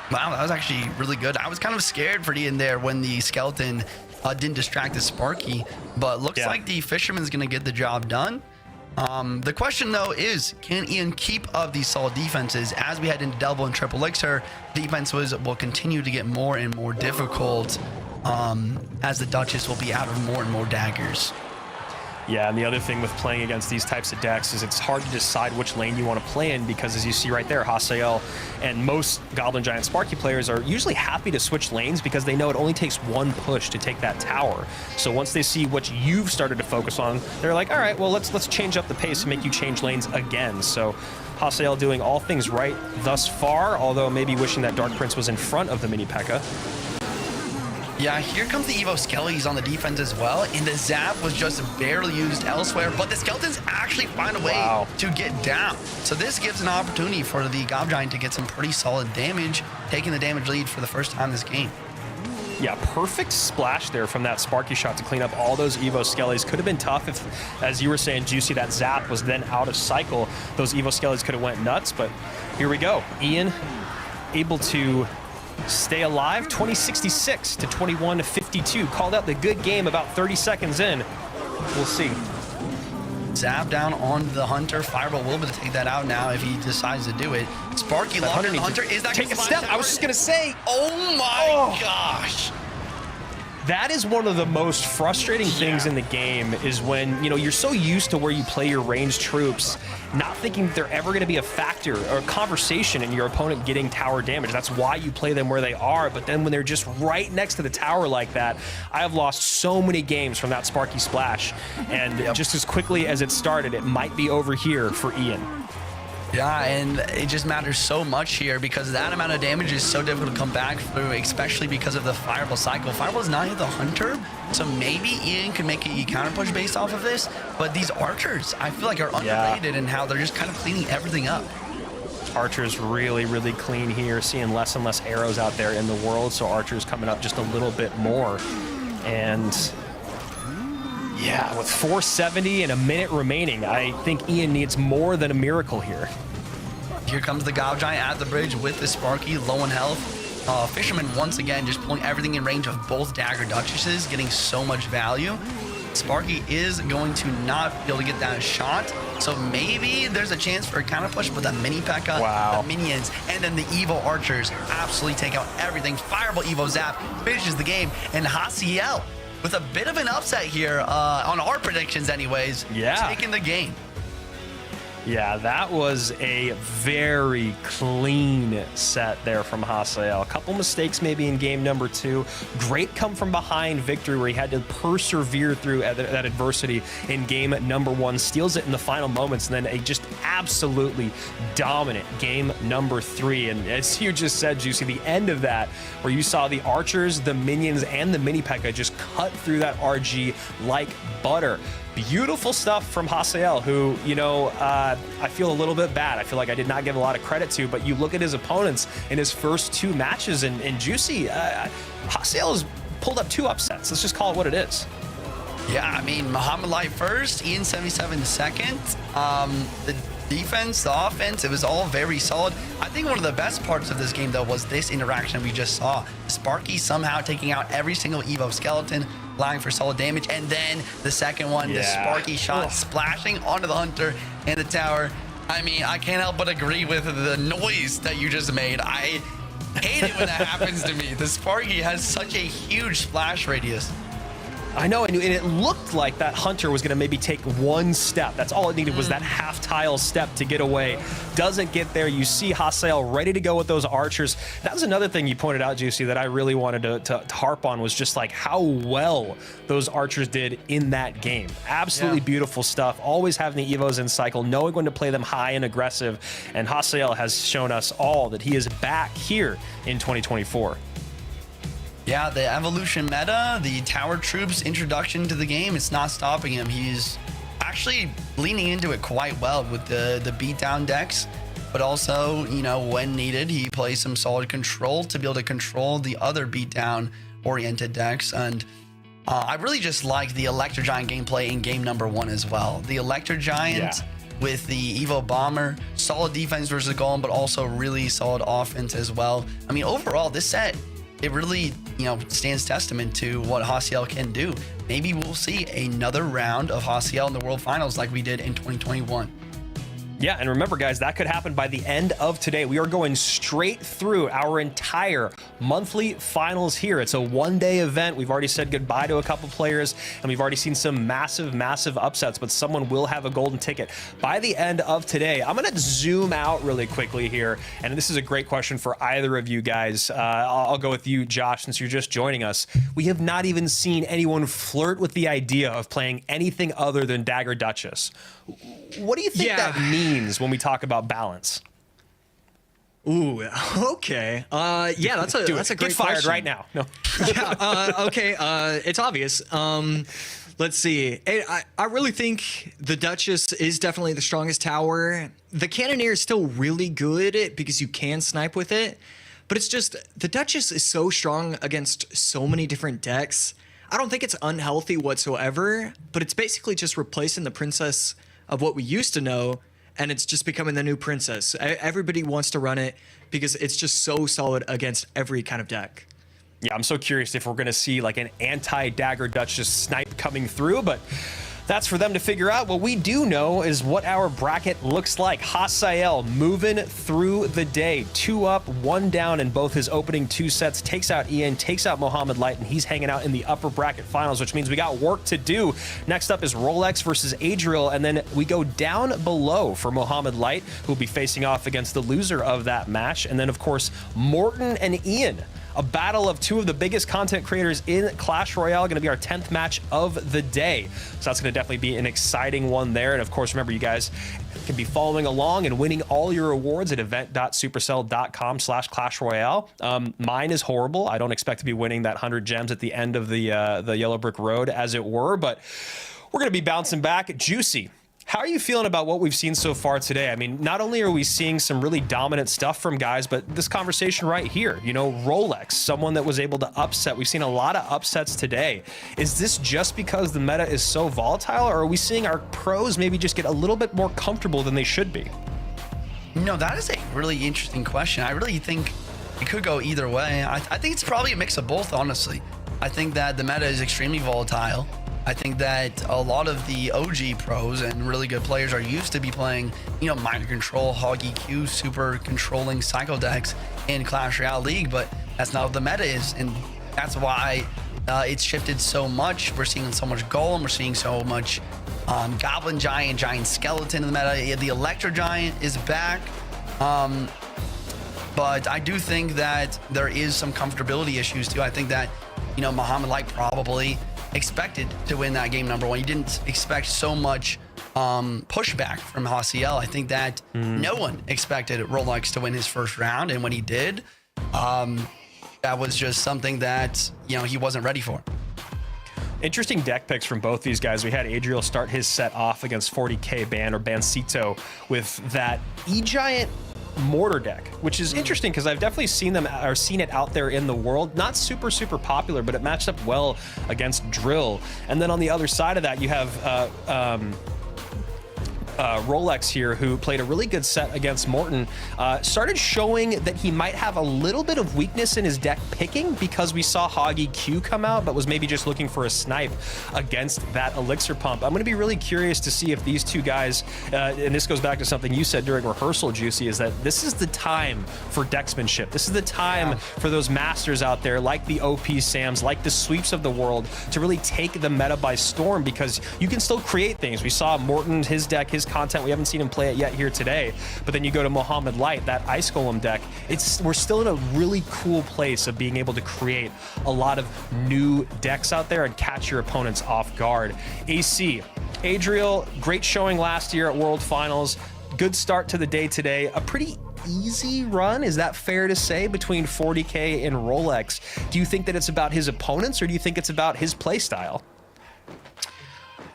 Wow, that was actually really good. I was kind of scared for Ian there when the skeleton didn't distract the Sparky, but looks like the Fisherman's going to get the job done. The question, though, is can Ian keep up these solid defenses? As we head into double and triple elixir, defenses will continue to get more and more difficult as the Duchess will be out of more and more daggers. Yeah, and the other thing with playing against these types of decks is it's hard to decide which lane you want to play in, because as you see right there, Hasiel and most Goblin Giant Sparky players are usually happy to switch lanes because they know it only takes 1 push to take that tower. So once they see what you've started to focus on, they're like, all right, well, let's change up the pace and make you change lanes again. So Hasiel doing all things right thus far, although maybe wishing that Dark Prince was in front of the mini P.E.K.K.A. Yeah, here comes the Evo Skellies on the defense as well, and the Zap was just barely used elsewhere, but the Skeletons actually find a way to get down. So this gives an opportunity for the Gob Giant to get some pretty solid damage, taking the damage lead for the first time this game. Yeah, perfect splash there from that Sparky shot to clean up all those Evo Skellies. Could have been tough if, as you were saying, Juicy, that Zap was then out of cycle. Those Evo Skellies could have went nuts, but here we go. Ian able to stay alive, 2066 to 2152. Called out the good game about 30 seconds in. We'll see. Zap down on the Hunter. Fireball will be able to take that out now if he decides to do it. Sparky locked on the Hunter. Is that take a step? I was just going to say. Oh my gosh. That is one of the most frustrating things in the game is when, you know, you're so used to where you play your ranged troops, not thinking that they're ever going to be a factor or a conversation in your opponent getting tower damage. That's why you play them where they are. But then when they're just right next to the tower like that, I have lost so many games from that Sparky splash. And just as quickly as it started, it might be over here for Ian. Yeah, and it just matters so much here because that amount of damage is so difficult to come back through, especially because of the Fireball cycle. Fireball is not hit the Hunter, so maybe Ian can make a counter push based off of this, but these Archers, I feel like, are underrated in how they're just kind of cleaning everything up. Archer's really, really clean here, seeing less and less arrows out there in the world, so Archer's coming up just a little bit more. And yeah, with 470 and a minute remaining, I think Ian needs more than a miracle here. Here comes the Gob Giant at the bridge with the Sparky, low in health. Fisherman once again just pulling everything in range of both Dagger Duchesses, getting so much value. Sparky is going to not be able to get that shot, so maybe there's a chance for a counter push, but the mini P.E.K.K.A, the minions, and then the Evo Archers absolutely take out everything. Fireball Evo Zap finishes the game, and Hasiel with a bit of an upset here on our predictions anyways, taking the game. Yeah, that was a very clean set there from Hasiel. A couple mistakes maybe in game number 2. Great come from behind victory where he had to persevere through that adversity in game number 1. Steals it in the final moments, and then a just absolutely dominant game number 3. And as you just said, Juicy, the end of that where you saw the Archers, the Minions, and the mini P.E.K.K.A just cut through that RG like butter. Beautiful stuff from Hasiel, who, you know, I feel a little bit bad. I feel like I did not give a lot of credit to, but you look at his opponents in his first 2 matches, and Juicy, Hasiel has pulled up 2 upsets. Let's just call it what it is. Yeah, I mean, Mohamed Light first, Ian 77 second. The defense, the offense, it was all very solid. I think one of the best parts of this game, though, was this interaction we just saw. Sparky somehow taking out every single Evo skeleton, allowing for solid damage, and then the second one, the Sparky shot splashing onto the Hunter and the tower. I mean, I can't help but agree with the noise that you just made. I hate it when that happens to me. The Sparky has such a huge splash radius. I know, and it looked like that Hunter was going to maybe take 1 step. That's all it needed was that half tile step to get away. Doesn't get there. You see Hasiel ready to go with those Archers. That was another thing you pointed out, Juicy, that I really wanted to harp on, was just like how well those Archers did in that game. Absolutely beautiful stuff. Always having the Evos in cycle, knowing when to play them high and aggressive. And Hasiel has shown us all that he is back here in 2024. Yeah, the evolution meta, the tower troops introduction to the game, it's not stopping him. He's actually leaning into it quite well with the beatdown decks, but also, you know, when needed, he plays some solid control to be able to control the other beatdown oriented decks. And I really just like the Electro Giant gameplay in game number 1 as well. The Electro Giant with the Evo Bomber, solid defense versus Golem, but also really solid offense as well. I mean, overall, this set, it really, you know, stands testament to what Hasiel can do. Maybe we'll see another round of Hasiel in the World Finals like we did in 2021. Yeah, and remember, guys, that could happen by the end of today. We are going straight through our entire monthly finals here. It's a 1-day event. We've already said goodbye to a couple players, and we've already seen some massive, massive upsets, but someone will have a golden ticket by the end of today. I'm going to zoom out really quickly here, and this is a great question for either of you guys. I'll go with you, Josh, since you're just joining us. We have not even seen anyone flirt with the idea of playing anything other than Dagger Duchess. What do you think that means when we talk about balance? Ooh, okay. Yeah, that's a great Get fired question. right now. No. Okay, it's obvious. Let's see. I really think the Duchess is definitely the strongest tower. The Cannoneer is still really good because you can snipe with it, but it's just the Duchess is so strong against so many different decks. I don't think it's unhealthy whatsoever, but it's basically just replacing the princess of what we used to know, and it's just becoming the new princess. Everybody wants to run it because it's just so solid against every kind of deck. Yeah, I'm so curious if we're going to see like an anti-Dagger Duchess snipe coming through, but that's for them to figure out. What we do know is what our bracket looks like. Hasiel moving through the day. 2 up, 1 down in both his opening 2 sets. Takes out Ian, takes out Mohamed Light, and he's hanging out in the upper bracket finals, which means we got work to do. Next up is Rolex versus Adriel, and then we go down below for Mohamed Light, who'll be facing off against the loser of that match. And then, of course, Morten and Ian. A battle of 2 of the biggest content creators in Clash Royale, going to be our 10th match of the day. So that's going to definitely be an exciting one there. And of course, remember, you guys can be following along and winning all your rewards at event.supercell.com/Clash Royale. Mine is horrible. I don't expect to be winning that 100 gems at the end of the Yellow Brick Road, as it were, but we're going to be bouncing back. Juicy. How are you feeling about what we've seen so far today? I mean, not only are we seeing some really dominant stuff from guys, but this conversation right here, you know, Rolex, someone that was able to upset. We've seen a lot of upsets today. Is this just because the meta is so volatile, or are we seeing our pros maybe just get a little bit more comfortable than they should be? No, that is a really interesting question. I really think it could go either way. I think it's probably a mix of both, honestly. I think that the meta is extremely volatile. I think that a lot of the OG pros and really good players are used to be playing, you know, Mind Control, Hog EQ, super controlling Psycho decks in Clash Royale League, but that's not what the meta is, and that's why it's shifted so much. We're seeing so much Golem, we're seeing so much Goblin Giant, Giant Skeleton in the meta. The Electro Giant is back, but I do think that there is some comfortability issues too. I think that, you know, Mohamed Light probably expected to win that game number 1. You didn't expect so much pushback from Hasiel. I think that no one expected Rolex to win his first round, and when he did, that was just something that, you know, he wasn't ready for. Interesting deck picks from both these guys. We had Adriel start his set off against 40k Ban or Bancito with that E-Giant Mortar deck, which is interesting because I've definitely seen it out there in the world. Not super popular, but it matched up well against Drill. And then on the other side of that, you have Rolex here, who played a really good set against Morten, started showing that he might have a little bit of weakness in his deck picking because we saw Hog EQ come out, but was maybe just looking for a snipe against that Elixir Pump. I'm going to be really curious to see if these two guys, and this goes back to something you said during rehearsal, Juicy, is that this is the time for decksmanship. This is the time for those masters out there, like the OP Sams, like the Sweeps of the world, to really take the meta by storm, because you can still create things. We saw Morten, his deck, his content. We haven't seen him play it yet here today, but then you go to Mohamed Light, that Ice Golem deck. We're still in a really cool place of being able to create a lot of new decks out there and catch your opponents off guard. AC, Adriel, great showing last year at World Finals. Good start to the day today. A pretty easy run, is that fair to say, between 40k and Rolex? Do you think that it's about his opponents, or do you think it's about his play style?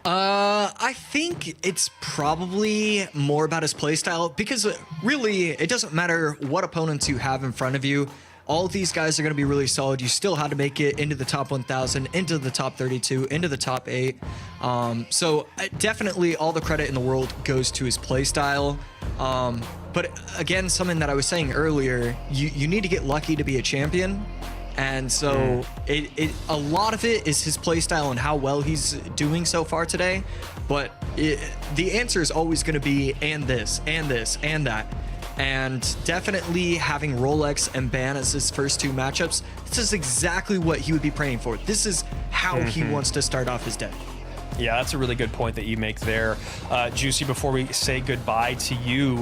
I think it's probably more about his playstyle, because really it doesn't matter what opponents you have in front of you. All of these guys are going to be really solid. You still had to make it into the top 1,000, into the top 32, into the top 8. So definitely all the credit in the world goes to his playstyle. But again, something that I was saying earlier, you need to get lucky to be a champion. And so a lot of it is his playstyle and how well he's doing so far today. But the answer is always going to be and this, and this, and that. And definitely having Rolex and Ban as his first 2 matchups, this is exactly what he would be praying for. This is how he wants to start off his day. Yeah, that's a really good point that you make there. Juicy, before we say goodbye to you,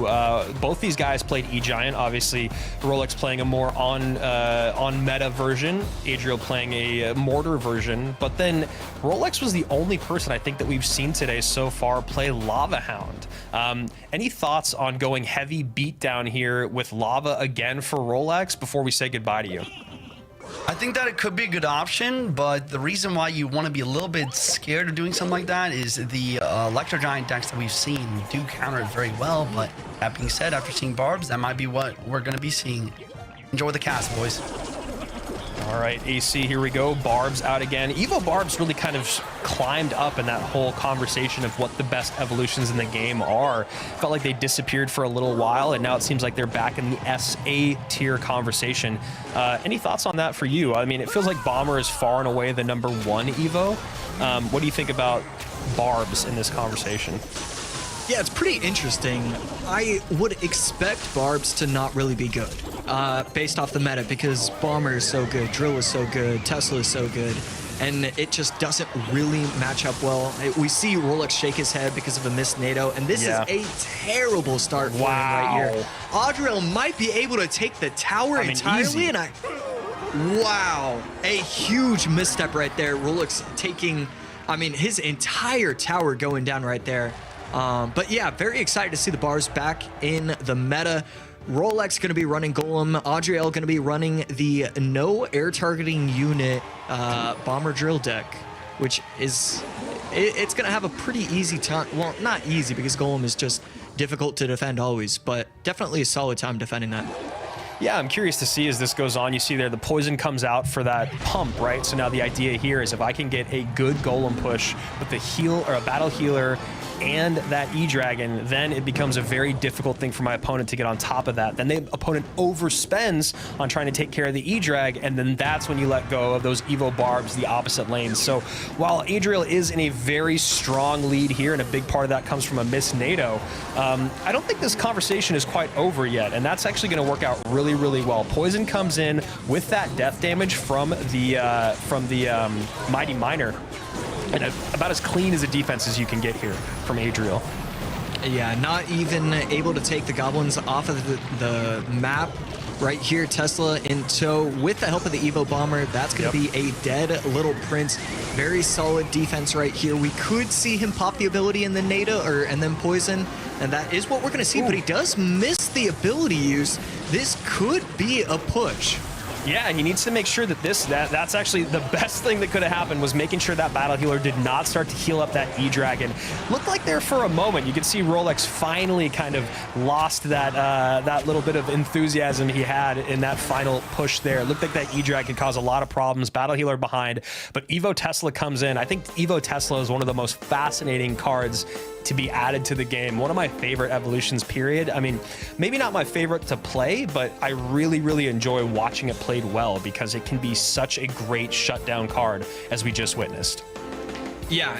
both these guys played E-Giant. Obviously, Rolex playing a more on meta version, Adriel playing a Mortar version, but then Rolex was the only person I think that we've seen today so far play Lava Hound. Any thoughts on going heavy beatdown here with Lava again for Rolex before we say goodbye to you? I think that it could be a good option, but the reason why you want to be a little bit scared of doing something like that is the Electro Giant decks that we've seen do counter it very well. But that being said, after seeing Barbs, that might be what we're going to be seeing. Enjoy the cast, boys. All right, AC, here we go. Barbs out again. Evo Barbs really kind of climbed up in that whole conversation of what the best evolutions in the game are. Felt like they disappeared for a little while, and now it seems like they're back in the SA tier conversation. Any thoughts on that for you? I mean, it feels like Bomber is far and away the #1 Evo. What do you think about Barbs in this conversation? Yeah, it's pretty interesting. I would expect Barbs to not really be good based off the meta, because Bomber is so good, Drill is so good, Tesla is so good, and it just doesn't really match up well. We see Rolex shake his head because of a missed NATO, and this is a terrible start for him right here. Adriel might be able to take the tower entirely, easy. Wow, a huge misstep right there. Rolex taking, his entire tower going down right there. But yeah, very excited to see the Barbs back in the meta. Rolex going to be running Golem. Adriel going to be running the no air targeting unit Bomber Drill deck, which is, it's going to have a pretty easy time. Well, not easy, because Golem is just difficult to defend always, but definitely a solid time defending that. Yeah, I'm curious to see as this goes on. You see there, the poison comes out for that pump, right? So now the idea here is if I can get a good Golem push with the heal or a battle healer and that E-Dragon, then it becomes a very difficult thing for my opponent to get on top of that. Then the opponent overspends on trying to take care of the E-Drag, and then that's when you let go of those Evo Barbs, the opposite lanes. So while Adriel is in a very strong lead here, and a big part of that comes from a missed NATO, I don't think this conversation is quite over yet, and that's actually going to work out really, really well. Poison comes in with that death damage from the Mighty Miner. And about as clean as a defense as you can get here from Adriel. Yeah, not even able to take the goblins off of the map. Right here, Tesla in tow with the help of the Evo Bomber. That's going to be a dead little Prince. Very solid defense right here. We could see him pop the ability in the NATO and then poison, and that is what we're going to see. But he does miss the ability use. This could be a push. Yeah, he needs to make sure that that's actually the best thing that could have happened, was making sure that battle healer did not start to heal up that E-Dragon. Looked like there for a moment, you could see Rolex finally kind of lost that little bit of enthusiasm he had in that final push there. It looked like that E-Dragon caused a lot of problems, battle healer behind, but Evo Tesla comes in. I think Evo Tesla is one of the most fascinating cards to be added to the game. One of my favorite evolutions, period. I mean, maybe not my favorite to play, but I really, really enjoy watching it played well, because it can be such a great shutdown card, as we just witnessed. Yeah,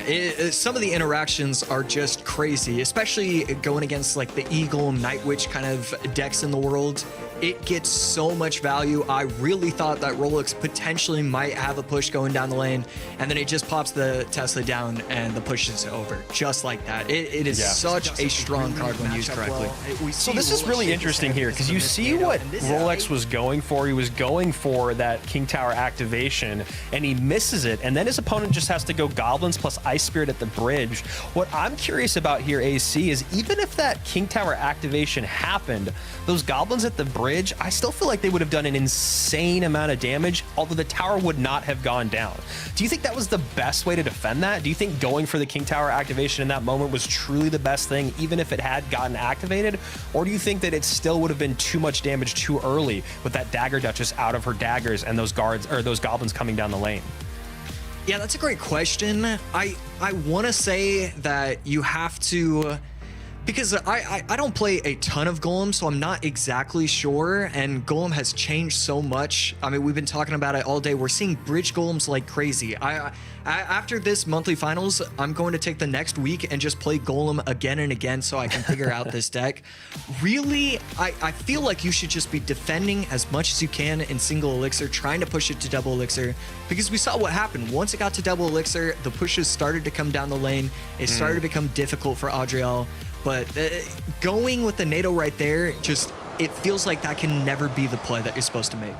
some of the interactions are just crazy, especially going against like the Eagle, Night Witch kind of decks in the world. It gets so much value. I really thought that Rolex potentially might have a push going down the lane, and then it just pops the Tesla down and the push is over, just like that. It is such a strong card when used correctly. So this is really interesting here, because you see what Rolex was going for. He was going for that King Tower activation, and he misses it, and then his opponent just has to go Goblins plus Ice Spirit at the bridge. What I'm curious about here, AC, is even if that King Tower activation happened, those Goblins at the bridge, I still feel like they would have done an insane amount of damage, although the tower would not have gone down. Do you think that was the best way to defend that? Do you think going for the King Tower activation in that moment was truly the best thing, even if it had gotten activated? Or do you think that it still would have been too much damage too early with that Dagger Duchess out of her daggers and those guards, or those Goblins coming down the lane? Yeah, that's a great question. I want to say that you have to Because I don't play a ton of Golem, so I'm not exactly sure, and Golem has changed so much. I mean, we've been talking about it all day. We're seeing bridge Golems like crazy. After this monthly finals, I'm going to take the next week and just play Golem again and again so I can figure out this deck. Really, I feel like you should just be defending as much as you can in single elixir, trying to push it to double elixir, because we saw what happened. Once it got to double elixir, the pushes started to come down the lane. It started to become difficult for Adriel. But going with the NATO right there, just, it feels like that can never be the play that you're supposed to make.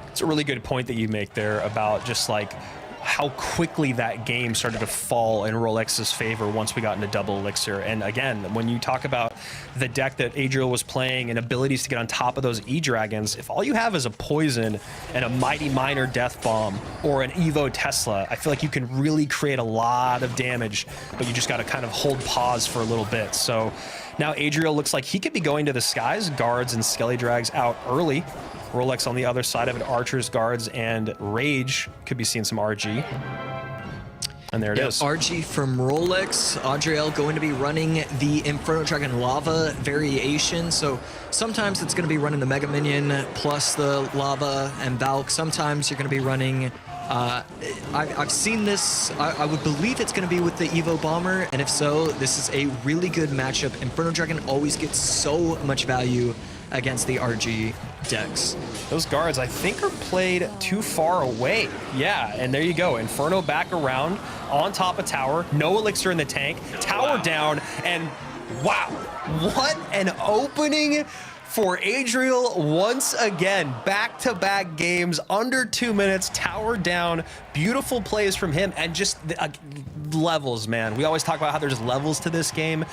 It's a really good point that you make there about just like how quickly that game started to fall in Rolex's favor once we got into double elixir. And again, when you talk about the deck that Adriel was playing and abilities to get on top of those E-Dragons, if all you have is a poison and a Mighty Miner Death Bomb or an Evo Tesla, I feel like you can really create a lot of damage, but you just got to kind of hold pause for a little bit. So now Adriel looks like he could be going to the skies, guards and Skelly Drags out early. Rolex on the other side of it, archers, guards, and Rage could be seeing some RG. And there it is. RG from Rolex. Adriel going to be running the Inferno Dragon Lava variation. So sometimes it's going to be running the Mega Minion plus the Lava and Valk. Sometimes you're going to be running... I've seen this. I would believe it's going to be with the Evo Bomber. And if so, this is a really good matchup. Inferno Dragon always gets so much value against the RG decks. Those guards, I think, are played too far away. Yeah, and there you go. Inferno back around on top of tower. No elixir in the tank. Tower down, and wow, what an opening for Adriel once again. Back-to-back games, under 2 minutes, tower down. Beautiful plays from him, and just levels, man. We always talk about how there's levels to this game,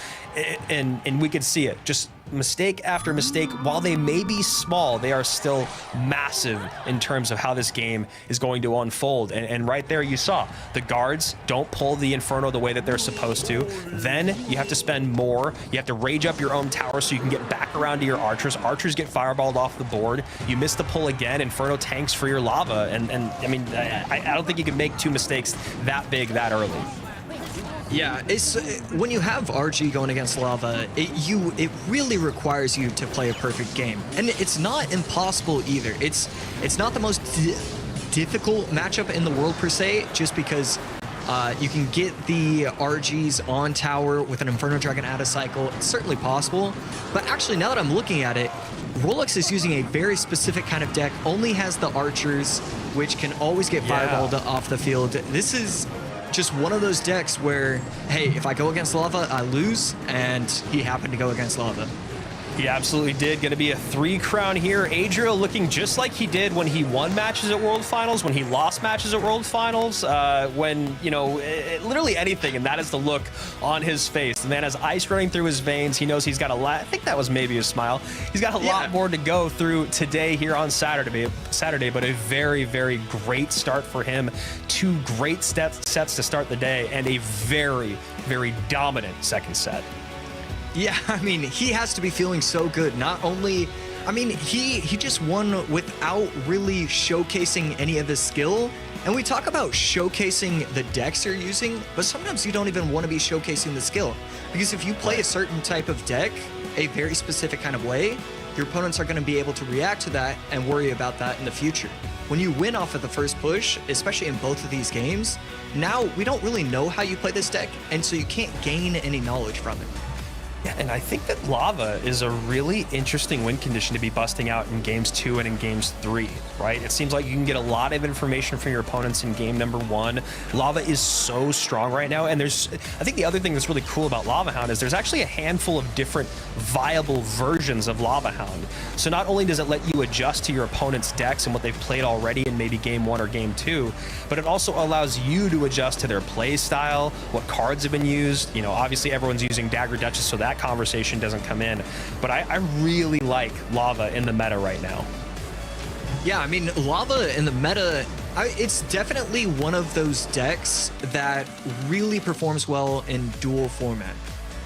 and we could see it. Just mistake after mistake. While they may be small, they are still massive in terms of how this game is going to unfold. And right there you saw the guards don't pull the Inferno the way that they're supposed to. Then you have to spend more. You have to rage up your own tower so you can get back around to your archers. Archers get fireballed off the board. You miss the pull again. Inferno tanks for your lava. And I mean, I don't think you can make two mistakes that big that early. Yeah, it's when you have RG going against Lava, it really requires you to play a perfect game, and it's not impossible either. It's not the most difficult matchup in the world per se, just because you can get the RGs on tower with an Inferno Dragon out of cycle. It's certainly possible, but actually now that I'm looking at it, Rolex is using a very specific kind of deck. Only has the archers, which can always get fireballed off the field. This is just one of those decks where, hey, if I go against Lava, I lose, and he happened to go against Lava. He absolutely did. Going to be a 3 crown here. Adriel looking just like he did when he won matches at World Finals, when he lost matches at World Finals, when, you know, literally anything, and that is the look on his face. The man has ice running through his veins. He knows he's got a lot. I think that was maybe a smile. He's got a lot more to go through today here on Saturday, but a very, very great start for him. 2 great sets to start the day, and a very, very dominant second set. Yeah, I mean, he has to be feeling so good. Not only, I mean, he just won without really showcasing any of his skill. And we talk about showcasing the decks you're using, but sometimes you don't even want to be showcasing the skill. Because if you play a certain type of deck, a very specific kind of way, your opponents are going to be able to react to that and worry about that in the future. When you win off of the first push, especially in both of these games, now we don't really know how you play this deck, and so you can't gain any knowledge from it. Yeah, and I think that Lava is a really interesting win condition to be busting out in games 2 and in games 3, right? It seems like you can get a lot of information from your opponents in game number 1. Lava is so strong right now, and I think the other thing that's really cool about Lava Hound is there's actually a handful of different viable versions of Lava Hound. So not only does it let you adjust to your opponent's decks and what they've played already in maybe game 1 or game 2, but it also allows you to adjust to their play style, what cards have been used. You know, obviously everyone's using Dagger Duchess, so that conversation doesn't come in, but I really like Lava in the meta right now. Yeah, I mean, Lava in the meta, it's definitely one of those decks that really performs well in dual format.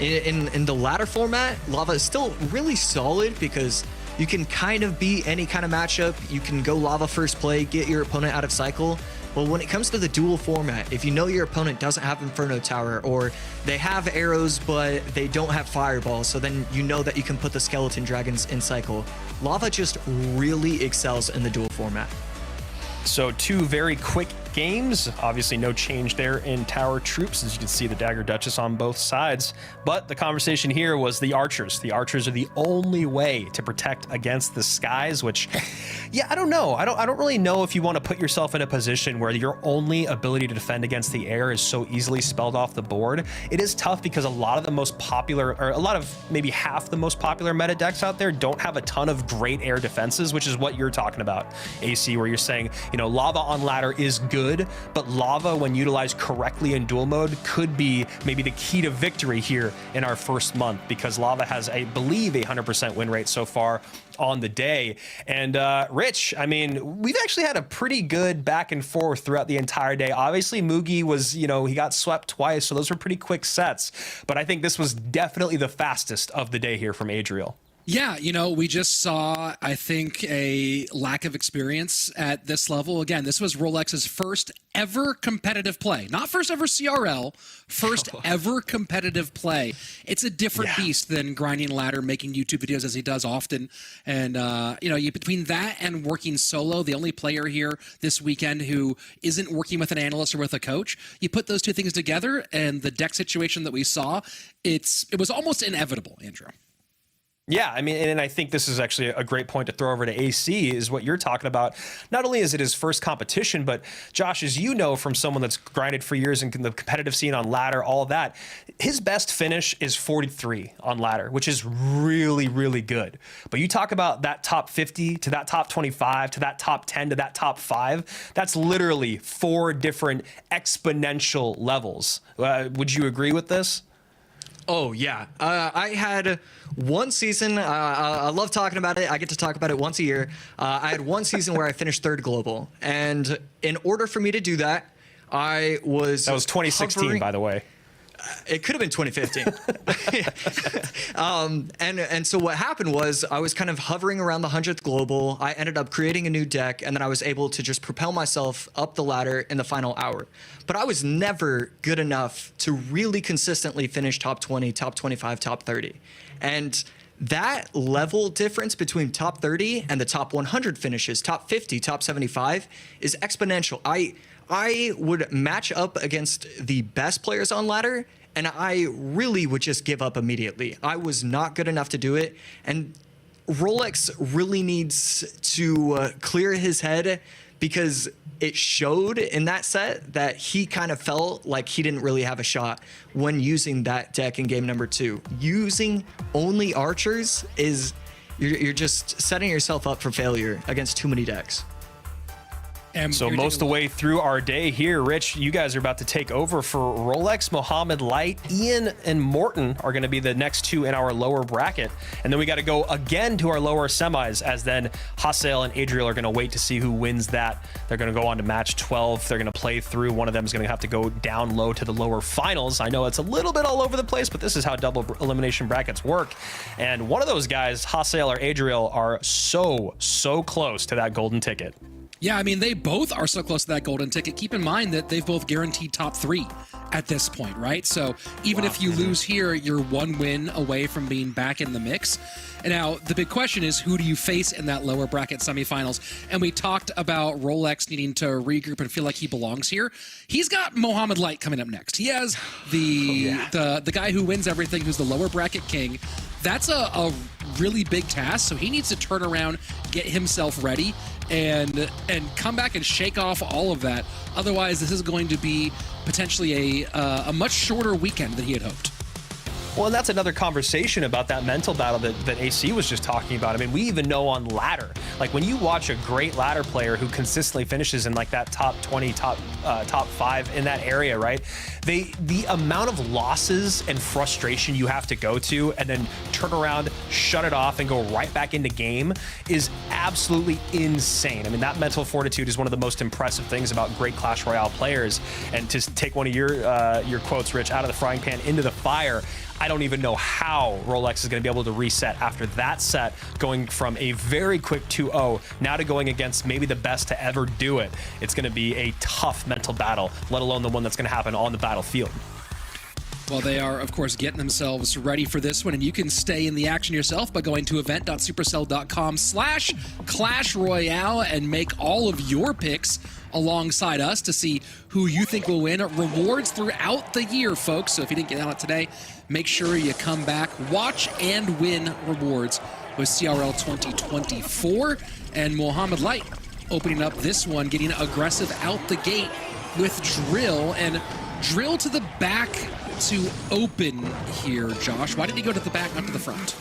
In the latter format, Lava is still really solid because you can kind of beat any kind of matchup. You can go Lava first play, get your opponent out of cycle. Well, when it comes to the duel format, if you know your opponent doesn't have Inferno Tower, or they have arrows but they don't have fireballs, so then you know that you can put the skeleton dragons in cycle. Lava just really excels in the duel format. So 2 very quick games. Obviously no change there in tower troops, as you can see the Dagger Duchess on both sides. But the conversation here was the archers. The archers are the only way to protect against the skies, which, yeah, I don't know. I don't really know if you want to put yourself in a position where your only ability to defend against the air is so easily spelled off the board. It is tough because a lot of the most popular, or a lot of maybe half the most popular meta decks out there don't have a ton of great air defenses, which is what you're talking about, AC, where you're saying, you know, lava on ladder is good, but lava, when utilized correctly in duel mode, could be maybe the key to victory here in our first month, because lava has, I believe, a 100% win rate so far on the day. And Rich, I mean, we've actually had a pretty good back and forth throughout the entire day. Obviously, Mugi was, you know, he got swept twice, so those were pretty quick sets. But I think this was definitely the fastest of the day here from Adriel. Yeah, you know, we just saw, I think, a lack of experience at this level. Again, this was Rolex's first ever competitive play. Not first ever CRL, first ever competitive play. It's a different beast than grinding ladder, making YouTube videos as he does often. And, you know, between that and working solo, the only player here this weekend who isn't working with an analyst or with a coach, you put those 2 things together, and the deck situation that we saw, it was almost inevitable, Andrew. Yeah, I mean, and I think this is actually a great point to throw over to AC, is what you're talking about. Not only is it his first competition, but Josh, as you know from someone that's grinded for years in the competitive scene on ladder, all that, his best finish is 43 on ladder, which is really, really good. But you talk about that top 50 to that top 25 to that top 10 to that top 5, that's literally 4 different exponential levels. Would you agree with this? Oh, yeah. I had one season. I love talking about it. I get to talk about it once a year. I had one season where I finished 3rd global. And in order for me to do that, I was... That was 2016, by the way. It could have been 2015. And so what happened was I was kind of hovering around the 100th global. I ended up creating a new deck, and then I was able to just propel myself up the ladder in the final hour. But I was never good enough to really consistently finish top 20, top 25, top 30. And that level difference between top 30 and the top 100 finishes, top 50, top 75, is exponential. I would match up against the best players on ladder, and I really would just give up immediately. I was not good enough to do it, and Rolex really needs to clear his head, because it showed in that set that he kind of felt like he didn't really have a shot when using that deck in game number 2. Using only archers is, you're just setting yourself up for failure against too many decks. And so most of the way through our day here, Rich, you guys are about to take over for Rolex. Mohamed Light, Ian, and Morten are going to be the next 2 in our lower bracket. And then we got to go again to our lower semis, as then Hasiel and Adriel are going to wait to see who wins that. They're going to go on to match 12. They're going to play through. One of them is going to have to go down low to the lower finals. I know it's a little bit all over the place, but this is how double elimination brackets work. And one of those guys, Hasiel or Adriel, are so close to that golden ticket. Yeah, I mean, they both are so close to that golden ticket. Keep in mind that they've both guaranteed top 3 at this point, right? So even if you lose here, you're 1 win away from being back in the mix. And now the big question is, who do you face in that lower bracket semifinals? And we talked about Rolex needing to regroup and feel like he belongs here. He's got Mohamed Light coming up next. He has the guy who wins everything, who's the lower bracket king. That's a really big task, so he needs to turn around, get himself ready, and come back and shake off all of that. Otherwise, this is going to be potentially a much shorter weekend than he had hoped. Well, and that's another conversation about that mental battle that AC was just talking about. I mean, we even know on ladder, like when you watch a great ladder player who consistently finishes in like that top 20, top 5 in that area, right? The amount of losses and frustration you have to go to and then turn around, shut it off, and go right back into game is absolutely insane. I mean, that mental fortitude is one of the most impressive things about great Clash Royale players. And to take one of your quotes, Rich, out of the frying pan into the fire, I don't even know how Rolex is going to be able to reset after that set, going from a very quick 2-0 now to going against maybe the best to ever do it. It's going to be a tough mental battle, let alone the one that's going to happen on the battlefield. Well, they are, of course, getting themselves ready for this one, and you can stay in the action yourself by going to event.supercell.com/Clash Royale and make all of your picks alongside us to see who you think will win. Rewards throughout the year, folks. So if you didn't get on it today, make sure you come back, watch, and win rewards with CRL 2024. And Mohamed Light opening up this one, getting aggressive out the gate with Drill, and Drill to the back to open here, Josh. Why did he go to the back, not to the front?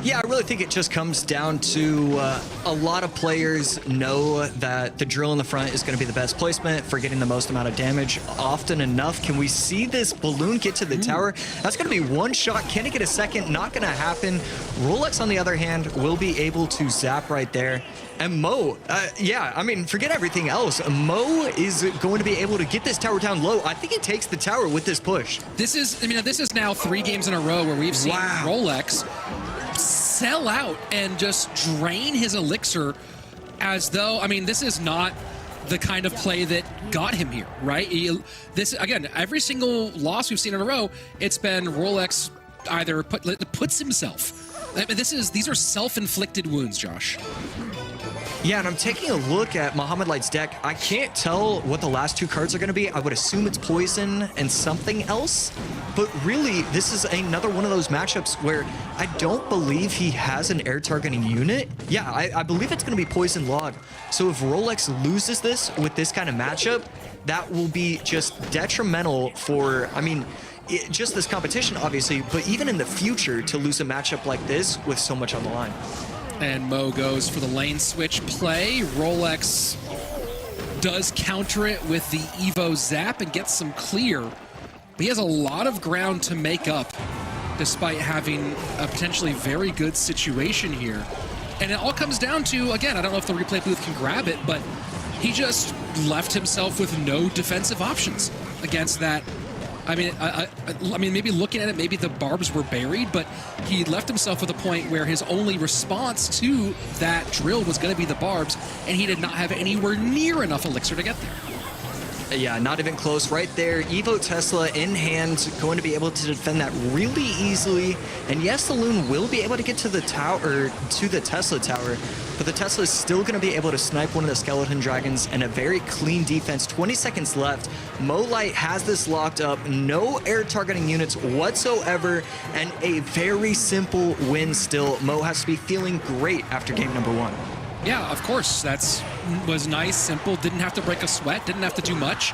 Yeah, I really think it just comes down to a lot of players know that the drill in the front is going to be the best placement for getting the most amount of damage often enough. Can we see this balloon get to the tower? That's going to be one shot. Can it get a second? Not going to happen. Rolex, on the other hand, will be able to zap right there. And Mo, yeah, I mean, forget everything else. Mo is going to be able to get this tower down low. I think he takes the tower with this push. This is, I mean, this is now 3 games in a row where we've seen Rolex sell out and just drain his elixir as though, I mean, this is not the kind of play that got him here, right? This, again, every single loss we've seen in a row, it's been Rolex either puts himself. I mean, these are self-inflicted wounds, Josh. Yeah, and I'm taking a look at Mohamed Light's deck. I can't tell what the last 2 cards are going to be. I would assume it's Poison and something else. But really, this is another one of those matchups where I don't believe he has an air targeting unit. Yeah, I believe it's going to be Poison Log. So if Rolex loses this with this kind of matchup, that will be just detrimental for, I mean, just this competition, obviously, but even in the future to lose a matchup like this with so much on the line. And Mo goes for the lane switch play. Rolex does counter it with the Evo Zap and gets some clear. But he has a lot of ground to make up despite having a potentially very good situation here. And it all comes down to, again, I don't know if the replay booth can grab it, but he just left himself with no defensive options against that. I mean, maybe looking at it, maybe the barbs were buried, but he left himself with a point where his only response to that drill was going to be the barbs, and he did not have anywhere near enough elixir to get there. Yeah, not even close. Right there, Evo Tesla in hand, going to be able to defend that really easily. And yes, the Loon will be able to get to the tower, to the Tesla tower, but the Tesla is still going to be able to snipe one of the Skeleton Dragons, and a very clean defense. 20 seconds left. Mo Light has this locked up. No air targeting units whatsoever, and a very simple win still. Mo has to be feeling great after game number 1. Yeah, of course. Was nice, simple, didn't have to break a sweat, didn't have to do much.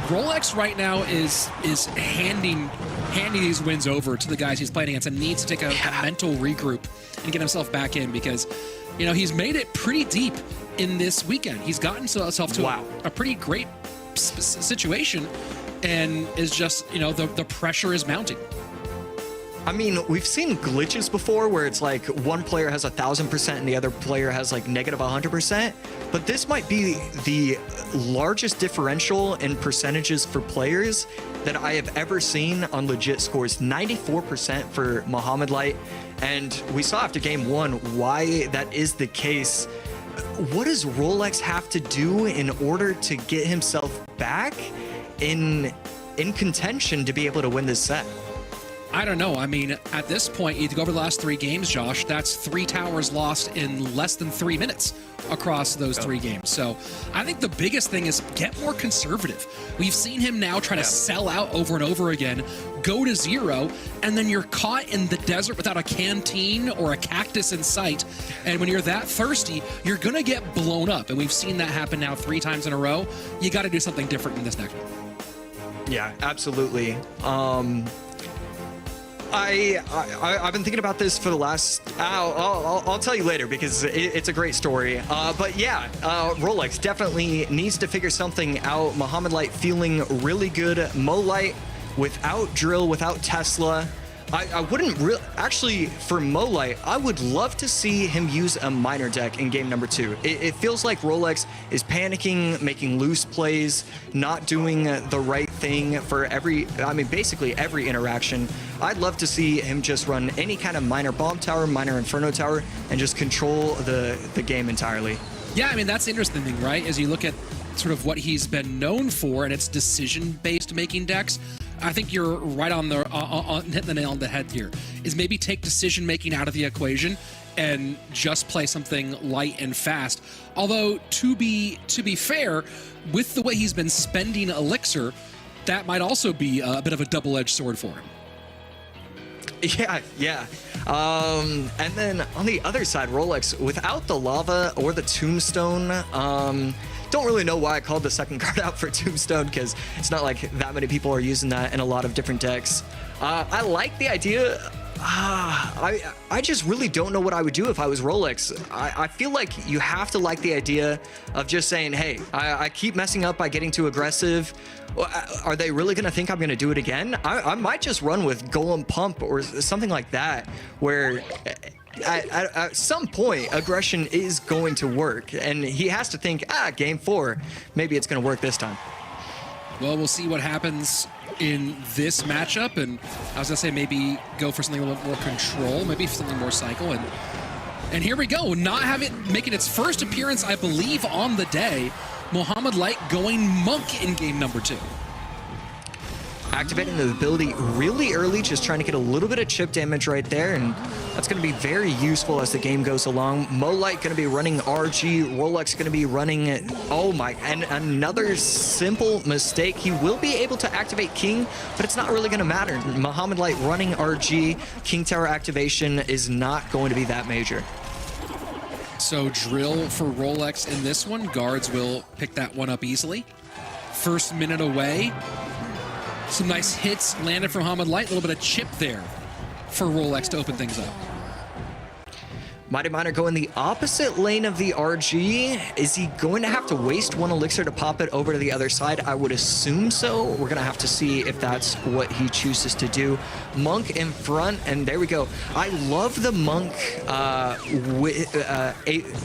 Rolex right now is handing these wins over to the guys he's playing against and needs to take a mental regroup and get himself back in because, you know, he's made it pretty deep in this weekend. He's gotten himself to a pretty great situation and is just, you know, the pressure is mounting. I mean, we've seen glitches before where it's like one player has 1,000% and the other player has like negative 100%, but this might be the largest differential in percentages for players that I have ever seen on legit scores. 94% for Mohamed Light, and we saw after game 1 why that is the case. What does Rolex have to do in order to get himself back in contention to be able to win this set? I don't know. I mean, at this point, you go over the last 3 games, Josh, that's 3 towers lost in less than 3 minutes across those 3 games. So I think the biggest thing is get more conservative. We've seen him now try to sell out over and over again, go to 0, and then you're caught in the desert without a canteen or a cactus in sight. And when you're that thirsty, you're going to get blown up. And we've seen that happen now 3 times in a row. You got to do something different in this next one. Yeah, absolutely. I've been thinking about this for the last. I'll tell you later because it's a great story. But yeah, Rolex definitely needs to figure something out. Mohamed Light feeling really good. Mo Light without Drill, without Tesla. I wouldn't really, actually, for Light, I would love to see him use a miner deck in game number 2. It feels like Rolex is panicking, making loose plays, not doing the right thing for basically every interaction. I'd love to see him just run any kind of miner bomb tower, miner inferno tower, and just control the game entirely. Yeah, I mean, that's the interesting thing, right? As you look at sort of what he's been known for, and it's decision-based making decks. I think you're right on hitting the nail on the head here, is maybe take decision-making out of the equation and just play something light and fast. Although, to be fair, with the way he's been spending Elixir, that might also be a bit of a double-edged sword for him. Yeah. And then on the other side, Rolex, without the lava or the tombstone, don't really know why I called the second card out for tombstone, because it's not like that many people are using that in a lot of different decks. I like the idea. I just really don't know what I would do if I was Rolex. I feel like you have to like the idea of just saying, hey, I keep messing up by getting too aggressive. Are they really going to think I'm going to do it again? I might just run with Golem Pump or something like that, where at some point aggression is going to work, and he has to think, game 4, maybe it's going to work this time. Well, we'll see what happens in this matchup, and I was gonna say maybe go for something a little more control, maybe something more cycle, and here we go, making its first appearance, I believe, on the day. Mohamed Light going Monk in game number 2. Activating the ability really early, just trying to get a little bit of chip damage right there, and that's going to be very useful as the game goes along. Light going to be running RG, Rolex going to be running, and another simple mistake. He will be able to activate King, but it's not really going to matter. Mohamed Light running RG, King Tower activation is not going to be that major. So drill for Rolex in this one. Guards will pick that one up easily. First minute away. Some nice hits landed from Mohamed Light. A little bit of chip there for Rolex to open things up. Mighty Miner going the opposite lane of the RG. Is he going to have to waste one elixir to pop it over to the other side? I would assume so. We're going to have to see if that's what he chooses to do. Monk in front, and there we go. I love the Monk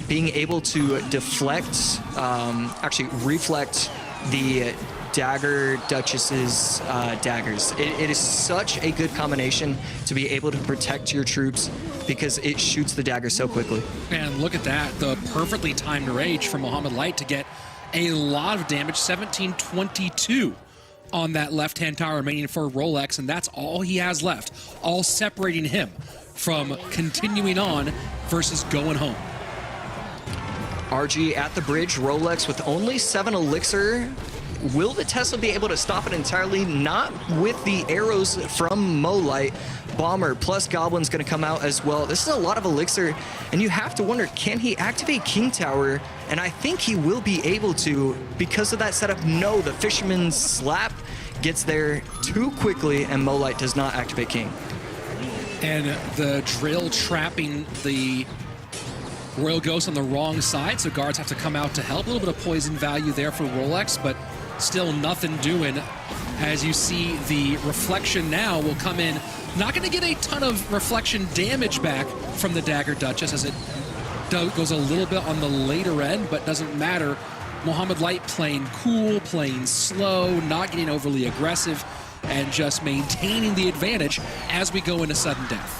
being able to deflect, actually reflect the Dagger Duchess's daggers. It is such a good combination to be able to protect your troops because it shoots the dagger so quickly. And look at that, the perfectly timed rage from Mohamed Light to get a lot of damage, 1722 on that left-hand tower remaining for Rolex, and that's all he has left, all separating him from continuing on versus going home. RG at the bridge, Rolex with only 7 elixir. Will the Tesla be able to stop it entirely? Not with the arrows from Light. Bomber plus Goblin's going to come out as well. This is a lot of elixir, and you have to wonder, can he activate King Tower? And I think he will be able to because of that setup. No, the Fisherman's Slap gets there too quickly, and Light does not activate King. And the drill trapping the Royal Ghost on the wrong side, so guards have to come out to help. A little bit of poison value there for Rolex, but still nothing doing. As you see, the reflection now will come in. Not going to get a ton of reflection damage back from the Dagger Duchess, as it goes a little bit on the later end, but doesn't matter. Mohamed Light playing cool, playing slow, not getting overly aggressive, and just maintaining the advantage as we go into sudden death.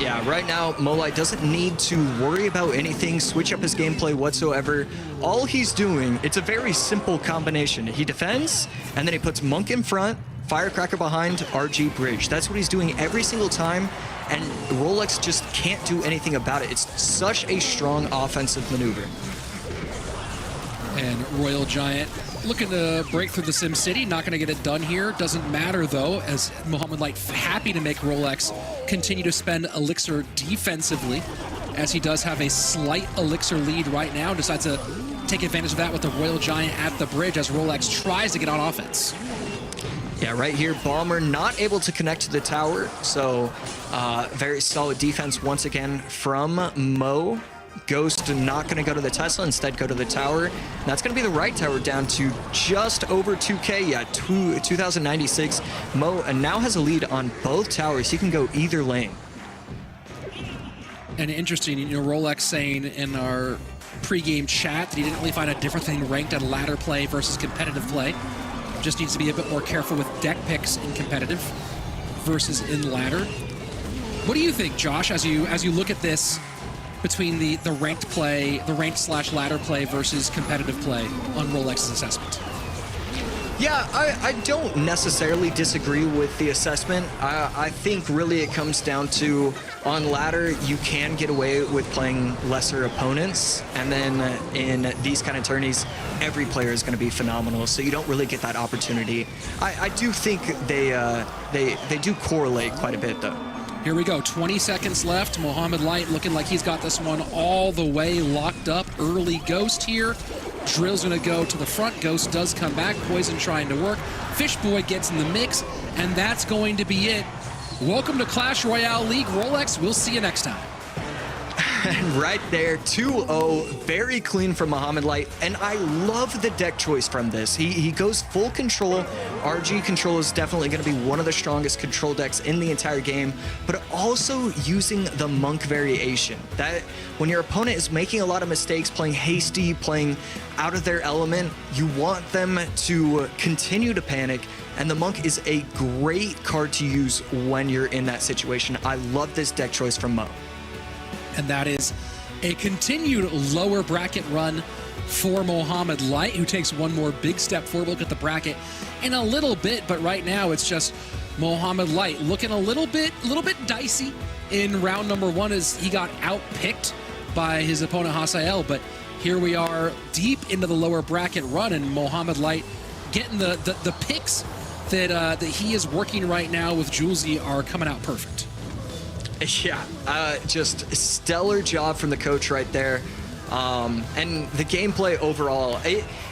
Yeah, right now, Light doesn't need to worry about anything, switch up his gameplay whatsoever. All he's doing, it's a very simple combination. He defends, and then he puts Monk in front, Firecracker behind, RG bridge. That's what he's doing every single time, and Rolex just can't do anything about it. It's such a strong offensive maneuver. And Royal Giant looking to break through the Sim City. Not going to get it done here. Doesn't matter, though, as Mohamed Light happy to make Rolex continue to spend elixir defensively, as he does have a slight elixir lead right now. Decides to take advantage of that with the Royal Giant at the bridge as Rolex tries to get on offense. Yeah, right here, Bomber not able to connect to the tower, so very solid defense once again from Mo. Ghost not going to go to the Tesla, instead go to the tower. And that's going to be the right tower down to just over 2K. Yeah, 2096. Mo now has a lead on both towers. He can go either lane. And interesting, Rolex saying in our pre-game chat that he didn't really find a difference between ranked and ladder play versus competitive play. Just needs to be a bit more careful with deck picks in competitive versus in ladder. What do you think, Josh, as you look at this between the ranked play, the ranked / ladder play versus competitive play on Rolex's assessment? Yeah, I don't necessarily disagree with the assessment. I think really it comes down to on ladder, you can get away with playing lesser opponents. And then in these kind of tourneys, every player is going to be phenomenal. So you don't really get that opportunity. I do think they do correlate quite a bit, though. Here we go, 20 seconds left. Mohamed Light looking like he's got this one all the way locked up. Early Ghost here. Drill's gonna go to the front. Ghost does come back. Poison trying to work. Fishboy gets in the mix, and that's going to be it. Welcome to Clash Royale League, Rolex. We'll see you next time. And right there, 2-0, very clean from Mohamed Light. And I love the deck choice from this. He goes full control. RG control is definitely going to be one of the strongest control decks in the entire game, but also using the monk variation. That when your opponent is making a lot of mistakes, playing hasty, playing out of their element, you want them to continue to panic. And the monk is a great card to use when you're in that situation. I love this deck choice from Mo. And that is a continued lower bracket run for Mohamed Light, who takes one more big step forward. Look at the bracket in a little bit, but right now it's just Mohamed Light looking a little bit dicey in round number 1 as he got outpicked by his opponent Hasiel. But here we are deep into the lower bracket run, and Mohamed Light getting the picks that he is working right now with Julesy are coming out perfect. Yeah, just stellar job from the coach right there. And the gameplay overall,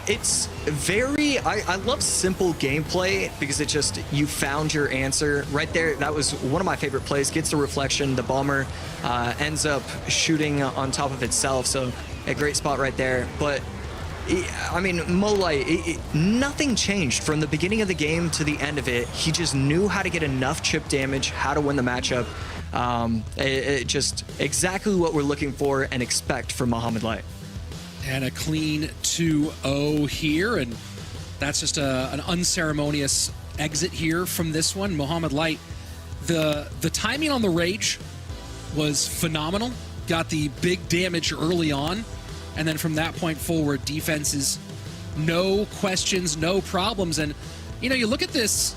it's very, I love simple gameplay because it just, you found your answer right there. That was one of my favorite plays. Gets the reflection, the bomber ends up shooting on top of itself. So a great spot right there. But I mean, Mo Light, nothing changed from the beginning of the game to the end of it. He just knew how to get enough chip damage, how to win the matchup. It just exactly what we're looking for and expect from Mohamed Light. And a clean 2-0 here, and that's just an unceremonious exit here from this one. Mohamed Light, the timing on the rage was phenomenal. Got the big damage early on, and then from that point forward, defenses, no questions, no problems. And you look at this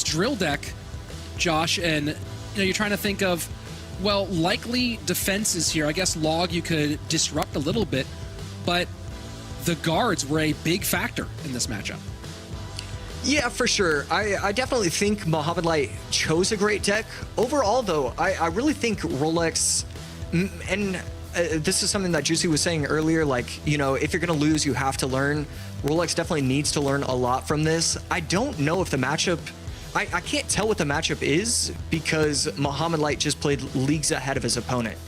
drill deck, Josh, and you're trying to think of, well, likely defenses here. I guess log you could disrupt a little bit, but the guards were a big factor in this matchup. Yeah, for sure. I definitely think Mohamed Light chose a great deck. Overall, though, I really think Rolex, and this is something that Juicy was saying earlier, like, if you're going to lose, you have to learn. Rolex definitely needs to learn a lot from this. I don't know if the matchup, I can't tell what the matchup is because Mohamed Light just played leagues ahead of his opponent.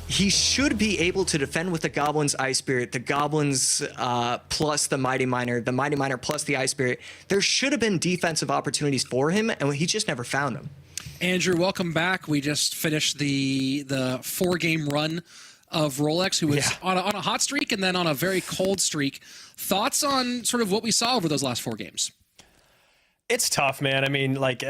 He should be able to defend with the Goblin's Ice Spirit, the Goblins plus the Mighty Miner plus the Ice Spirit. There should have been defensive opportunities for him, and he just never found them. Andrew, welcome back. We just finished the 4-game run of Rolex, who was on a hot streak and then on a very cold streak. Thoughts on sort of what we saw over those last 4 games? It's tough, man. I mean, like,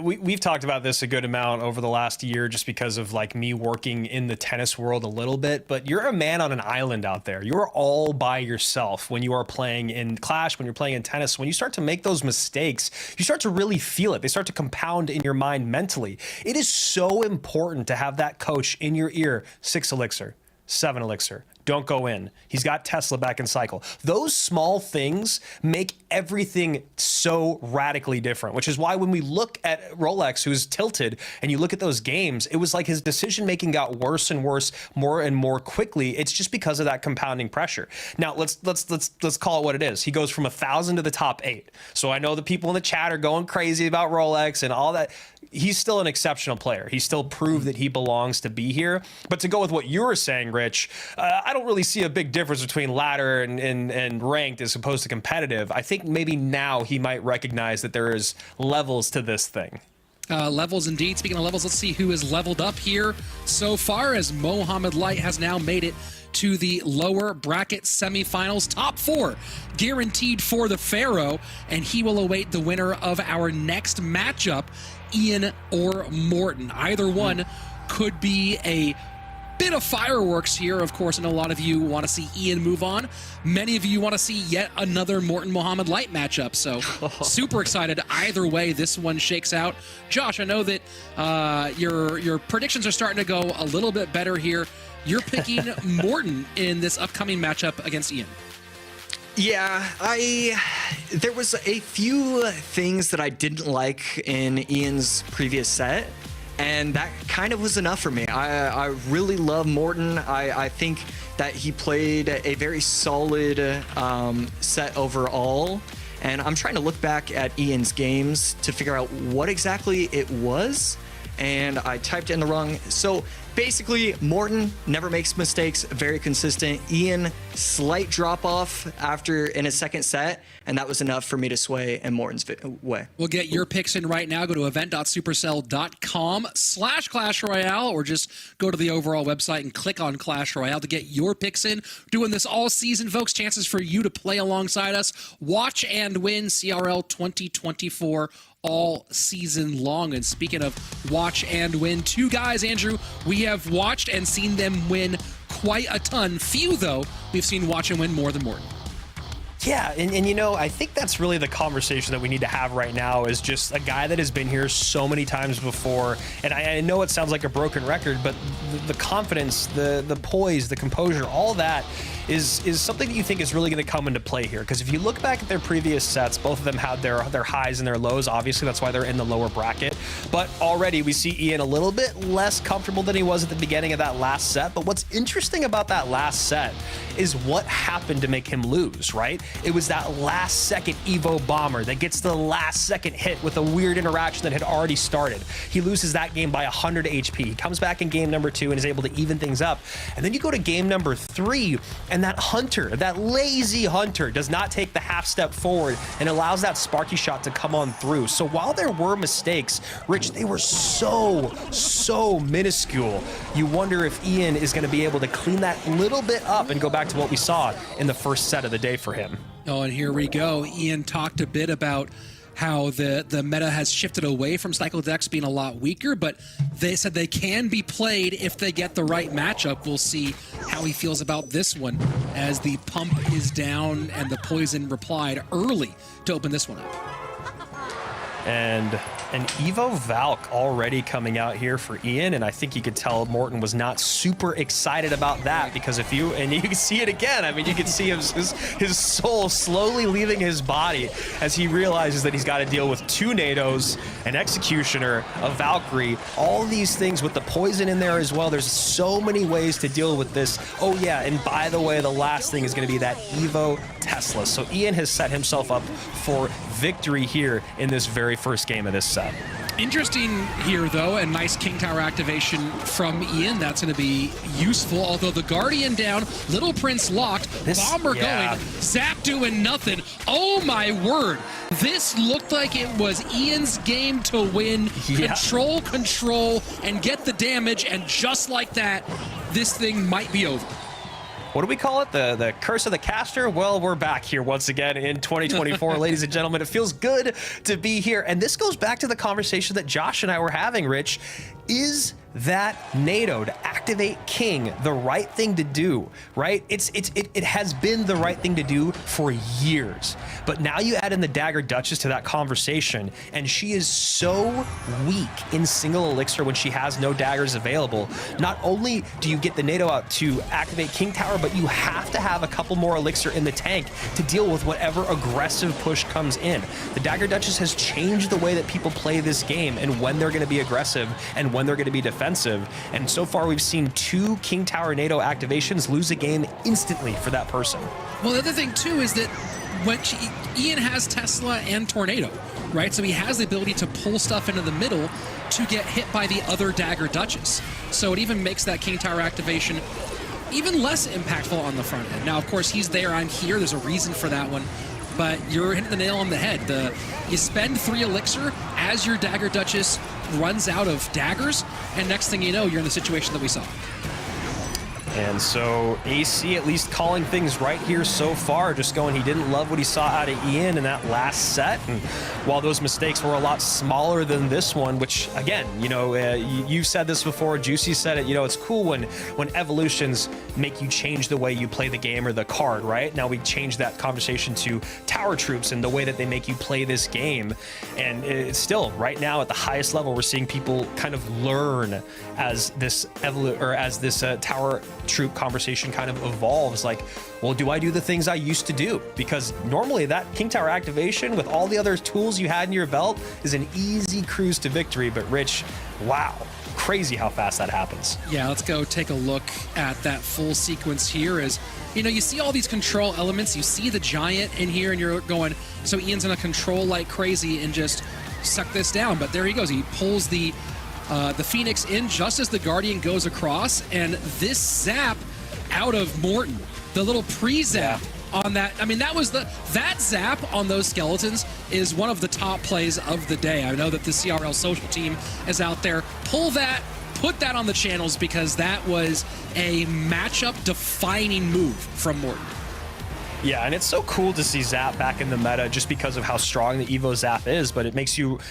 we've talked about this a good amount over the last year just because of, like, me working in the tennis world a little bit. But you're a man on an island out there. You're all by yourself when you are playing in Clash, when you're playing in tennis. When you start to make those mistakes, you start to really feel it. They start to compound in your mind mentally. It is so important to have that coach in your ear. 6 elixir. 7 elixir, don't go in. He's got Tesla back in cycle. Those small things make everything so radically different, which is why when we look at Rolex, who's tilted, and you look at those games, it was like his decision-making got worse and worse more and more quickly. It's just because of that compounding pressure. Now, let's call it what it is. He goes from 1,000 to the top 8. So I know the people in the chat are going crazy about Rolex and all that. He's still an exceptional player. He still proved that he belongs to be here. But to go with what you were saying, Rich, I don't really see a big difference between ladder and ranked as opposed to competitive. I think maybe now he might recognize that there is levels to this thing. Levels indeed. Speaking of levels, let's see who is leveled up here so far, as Mohamed Light has now made it to the lower bracket semifinals. Top 4 guaranteed for the Pharaoh, and he will await the winner of our next matchup, Ian or Morten. Either one could be a bit of fireworks here. Of course, I know a lot of you want to see Ian move on. Many of you want to see yet another Morten Mohamed Light matchup. So super excited. Either way this one shakes out. Josh, I know that your predictions are starting to go a little bit better here. You're picking Morten in this upcoming matchup against Ian. Yeah, there was a few things that I didn't like in Ian's previous set, and that kind of was enough for me. I really love Morten. I think that he played a very solid set overall, and I'm trying to look back at Ian's games to figure out what exactly it was, and I typed in the wrong. So basically, Morten never makes mistakes, very consistent. Ian, slight drop off in his second set, and that was enough for me to sway in Morten's way. We'll get your picks in right now. Go to event.supercell.com/Clash Royale, or just go to the overall website and click on Clash Royale to get your picks in. Doing this all season, folks. Chances for you to play alongside us. Watch and win CRL 2024 all season long. And speaking of watch and win, 2 guys, Andrew, we have watched and seen them win quite a ton. Few, though, we've seen watch and win more than Morten. Yeah, and you know, I think that's really the conversation that we need to have right now, is just a guy that has been here so many times before. And I know it sounds like a broken record, but the confidence, the poise, the composure, all that is something that you think is really going to come into play here. Because if you look back at their previous sets, both of them had their highs and their lows. Obviously, that's why they're in the lower bracket. But already we see Ian a little bit less comfortable than he was at the beginning of that last set. But what's interesting about that last set is what happened to make him lose, right? It was that last second Evo bomber that gets the last second hit with a weird interaction that had already started. He loses that game by 100 HP. He comes back in game number 2 and is able to even things up. And then you go to game number 3, and that hunter, that lazy hunter, does not take the half step forward and allows that sparky shot to come on through. So while there were mistakes, Rich, they were so minuscule. You wonder if Ian is going to be able to clean that little bit up and go back to what we saw in the first set of the day for him. Oh, and here we go. Ian talked a bit about how the meta has shifted away from cycle decks being a lot weaker, but they said they can be played if they get the right matchup. We'll see how he feels about this one, as the pump is down and the poison replied early to open this one up. And an Evo Valk already coming out here for Ian, and I think you could tell Morten was not super excited about that, because and you can see it again, I mean, you can see his soul slowly leaving his body as he realizes that he's got to deal with 2 NATOs, an Executioner, a Valkyrie, all these things with the poison in there as well. There's so many ways to deal with this. Oh yeah, and by the way, the last thing is going to be that Evo Tesla. So Ian has set himself up for victory here in this very first game of this set. Interesting here, though, a nice King Tower activation from Ian. That's going to be useful, although the Guardian down, Little Prince locked, Bomber going, Zap doing nothing. Oh my word. This looked like it was Ian's game to win. Yeah. Control, and get the damage, and just like that, this thing might be over. What do we call it? The curse of the caster? Well, we're back here once again in 2024, ladies and gentlemen. It feels good to be here. And this goes back to the conversation that Josh and I were having, Rich. Is that NATO to activate King the right thing to do, right? It has been the right thing to do for years. But now you add in the Dagger Duchess to that conversation, and she is so weak in single elixir when she has no daggers available. Not only do you get the NATO out to activate King Tower, but you have to have a couple more elixir in the tank to deal with whatever aggressive push comes in. The Dagger Duchess has changed the way that people play this game and when they're going to be aggressive and when they're going to be defensive. And so far we've seen 2 King Tower NATO activations lose a game instantly for that person. Well, the other thing too is that when Ian has Tesla and Tornado, right? So he has the ability to pull stuff into the middle to get hit by the other Dagger Duchess. So it even makes that King Tower activation even less impactful on the front end. Now, of course, he's there, I'm here. There's a reason for that one. But you're hitting the nail on the head. You spend 3 elixir as your Dagger Duchess runs out of daggers, and next thing you know, you're in the situation that we saw. And so AC at least calling things right here so far, just going he didn't love what he saw out of Ian in that last set. And while those mistakes were a lot smaller than this one, which again, you know, you've said this before, Juicy said it, you know, it's cool when evolutions make you change the way you play the game or the card, right? Now we changed that conversation to tower troops and the way that they make you play this game. And it's still right now at the highest level, we're seeing people kind of learn as this tower troop conversation kind of evolves. Like, well, do I do the things I used to do? Because normally that King Tower activation with all the other tools you had in your belt is an easy cruise to victory. But Rich, wow, crazy how fast that happens. Yeah, let's go take a look at that full sequence here. As you know, you see all these control elements, you see the giant in here, and you're going, so Ian's gonna control like crazy and just suck this down. But there he goes, he pulls the Phoenix in just as the Guardian goes across, and this zap out of Morten, the little pre-zap on that. I mean, that zap on those skeletons is one of the top plays of the day. I know that the CRL social team is out there. Pull that, put that on the channels, because that was a matchup defining move from Morten. Yeah, and it's so cool to see Zap back in the meta just because of how strong the Evo Zap is, but it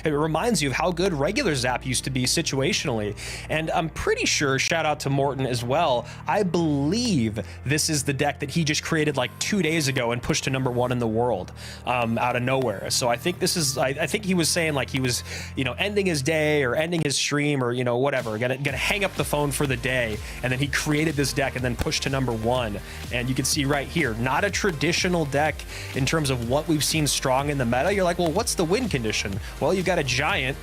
reminds you of how good regular Zap used to be situationally. And I'm pretty sure, shout out to Morten as well, I believe this is the deck that he just created like 2 days ago and pushed to #1 in the world out of nowhere. So I think this is, I think he was saying like he was, you know, ending his day or ending his stream or, you know, whatever, gonna hang up the phone for the day, and then he created this deck and then pushed to #1. And you can see right here, not a traditional deck in terms of what we've seen strong in the meta. You're like, well, what's the win condition? Well, you've got a giant.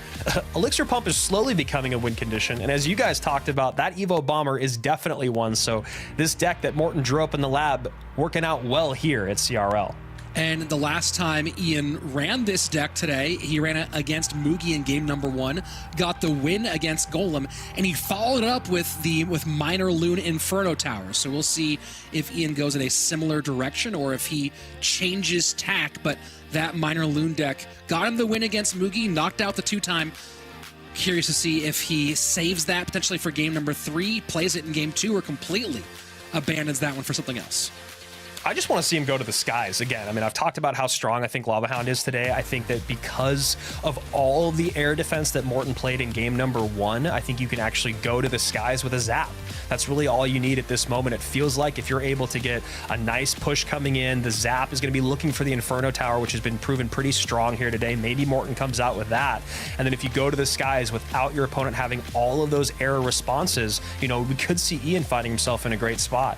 Elixir Pump is slowly becoming a win condition, and as you guys talked about, that Evo Bomber is definitely one. So this deck that Morten drew up in the lab working out well here at CRL. And the last time Ian ran this deck today, he ran it against Mugi in game #1, got the win against Golem, and he followed it up with Minor Loon Inferno Tower. So we'll see if Ian goes in a similar direction or if he changes tack. But that Minor Loon deck got him the win against Mugi, knocked out the 2-time. Curious to see if he saves that potentially for game #3, plays it in game 2, or completely abandons that one for something else. I just want to see him go to the skies again. I mean, I've talked about how strong I think Lava Hound is today. I think that because of all of the air defense that Morten played in game #1, I think you can actually go to the skies with a zap. That's really all you need at this moment. It feels like if you're able to get a nice push coming in, the zap is going to be looking for the Inferno Tower, which has been proven pretty strong here today. Maybe Morten comes out with that. And then if you go to the skies without your opponent having all of those air responses, you know, we could see Ian finding himself in a great spot.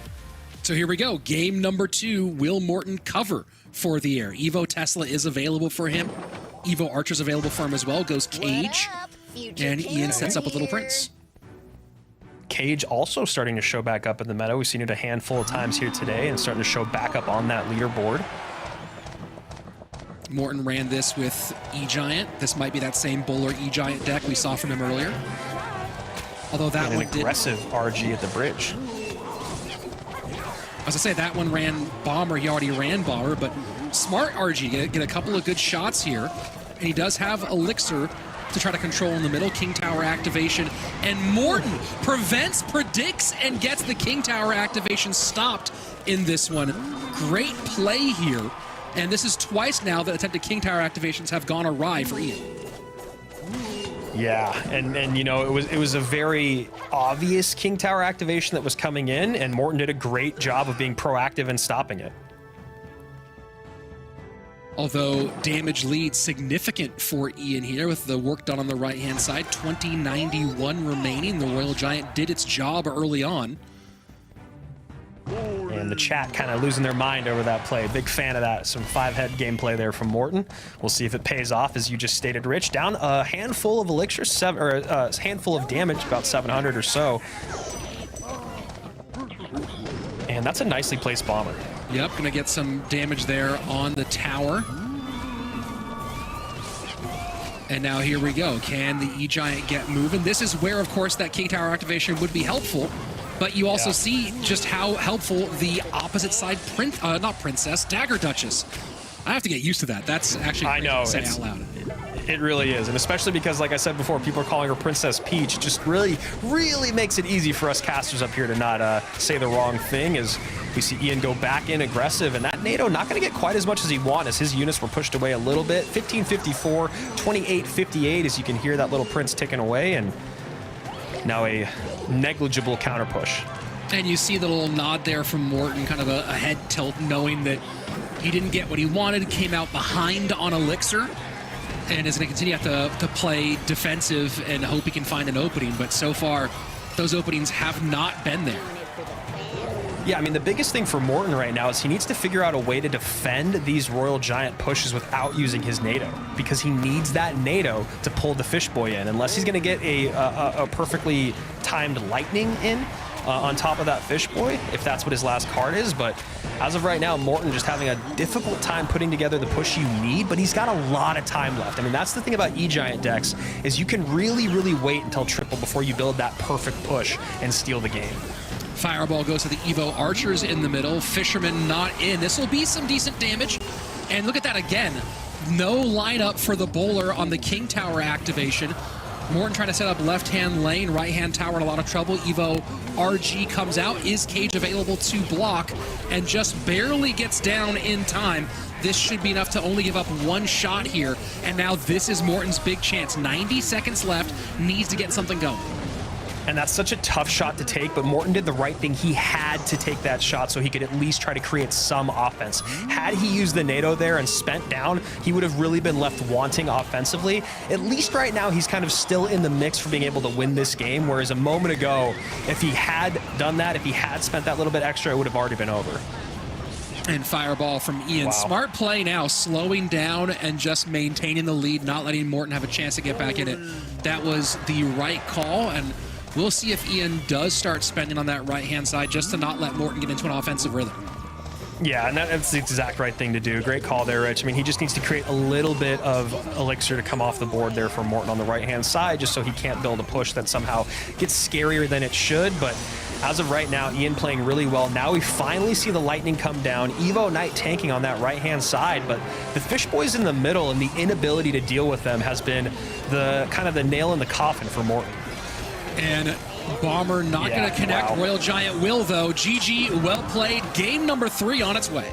So here we go. Game #2. Will Morten cover for the air? Evo Tesla is available for him. Evo Archer's available for him as well. Goes Cage. And Ian sets up with Little Prince. Cage also starting to show back up in the meta. We've seen it a handful of times here today and starting to show back up on that leaderboard. Morten ran this with E-Giant. This might be that same Bowler E-Giant deck we saw from him earlier. Although that one did... aggressive RG at the bridge. As I say, that one ran Bomber. He already ran Bomber, but smart RG. Get a couple of good shots here. And he does have Elixir to try to control in the middle. King Tower activation. And Morten predicts, and gets the King Tower activation stopped in this one. Great play here. And this is twice now that attempted King Tower activations have gone awry for Ian. Yeah, and you know, it was a very obvious King Tower activation that was coming in, and Morten did a great job of being proactive and stopping it. Although damage lead significant for Ian here with the work done on the right-hand side. 2091 remaining. The Royal Giant did its job early on. And the chat kind of losing their mind over that play. Big fan of that. Some 5-head gameplay there from Morten. We'll see if it pays off, as you just stated, Rich. Down a handful of elixirs, or a handful of damage, about 700 or so. And that's a nicely placed bomber. Yep, gonna get some damage there on the tower. And now here we go. Can the E-Giant get moving? This is where, of course, that King Tower activation would be helpful. But you also see just how helpful the opposite side, not Princess, Dagger Duchess. I have to get used to that. That's actually I know, to say out loud. It really is, and especially because, like I said before, people are calling her Princess Peach. It just really makes it easy for us casters up here to not say the wrong thing, as we see Ian go back in aggressive, and that NATO not going to get quite as much as he wanted, as his units were pushed away a little bit. 1554, 2858, as you can hear that little Prince ticking away, and now a negligible counter push. And you see the little nod there from Morten, kind of a head tilt, knowing that he didn't get what he wanted, came out behind on Elixir, and is going to continue to play defensive and hope he can find an opening. But so far, those openings have not been there. Yeah, I mean, the biggest thing for Morten right now is he needs to figure out a way to defend these Royal Giant pushes without using his NATO, because he needs that NATO to pull the Fishboy in, unless he's going to get a perfectly timed lightning in on top of that Fishboy, if that's what his last card is. But as of right now, Morten just having a difficult time putting together the push you need, but he's got a lot of time left. I mean, that's the thing about E-Giant decks, is you can really wait until triple before you build that perfect push and steal the game. Fireball goes to the Evo Archers in the middle. Fisherman not in. This will be some decent damage. And look at that again. No lineup for the bowler on the King Tower activation. Morten trying to set up left-hand lane, right-hand tower in a lot of trouble. Evo RG comes out. Is Cage available to block? And just barely gets down in time. This should be enough to only give up one shot here. And now this is Morten's big chance. 90 seconds left. Needs to get something going. And that's such a tough shot to take, but Morten did the right thing. He had to take that shot so he could at least try to create some offense. Had he used the NATO there and spent down, he would have really been left wanting offensively. At least right now, he's kind of still in the mix for being able to win this game, whereas a moment ago, if he had done that, if he had spent that little bit extra, it would have already been over. And Fireball from Ian. Wow. Smart play now, slowing down and just maintaining the lead, not letting Morten have a chance to get back in it. That was the right call, and we'll see if Ian does start spending on that right-hand side just to not let Morten get into an offensive rhythm. Yeah, and that's the exact right thing to do. Great call there, Rich. I mean, he just needs to create a little bit of elixir to come off the board there for Morten on the right-hand side, just so he can't build a push that somehow gets scarier than it should. But as of right now, Ian playing really well. Now we finally see the lightning come down. Evo Knight tanking on that right-hand side, but the Fishboys in the middle and the inability to deal with them has been the kind of the nail in the coffin for Morten. And Bomber not going to connect. Wow. Royal Giant will, though. GG, well played. Game number 3 on its way.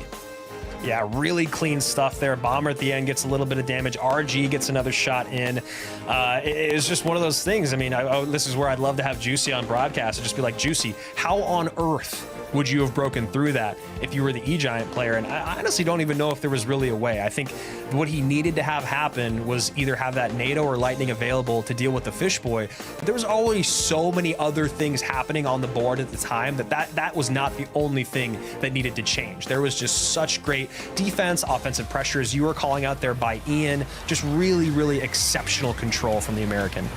Yeah, really clean stuff there. Bomber at the end gets a little bit of damage. RG gets another shot in. It was just one of those things. I mean, this is where I'd love to have Juicy on broadcast and just be like, Juicy, how on earth would you have broken through that if you were the E-Giant player? And I honestly don't even know if there was really a way. I think what he needed to have happen was either have that NATO or Lightning available to deal with the Fishboy. But there was already so many other things happening on the board at the time that was not the only thing that needed to change. There was just such great defense, offensive pressure, as you were calling out there by Ian. Just really exceptional control from the American.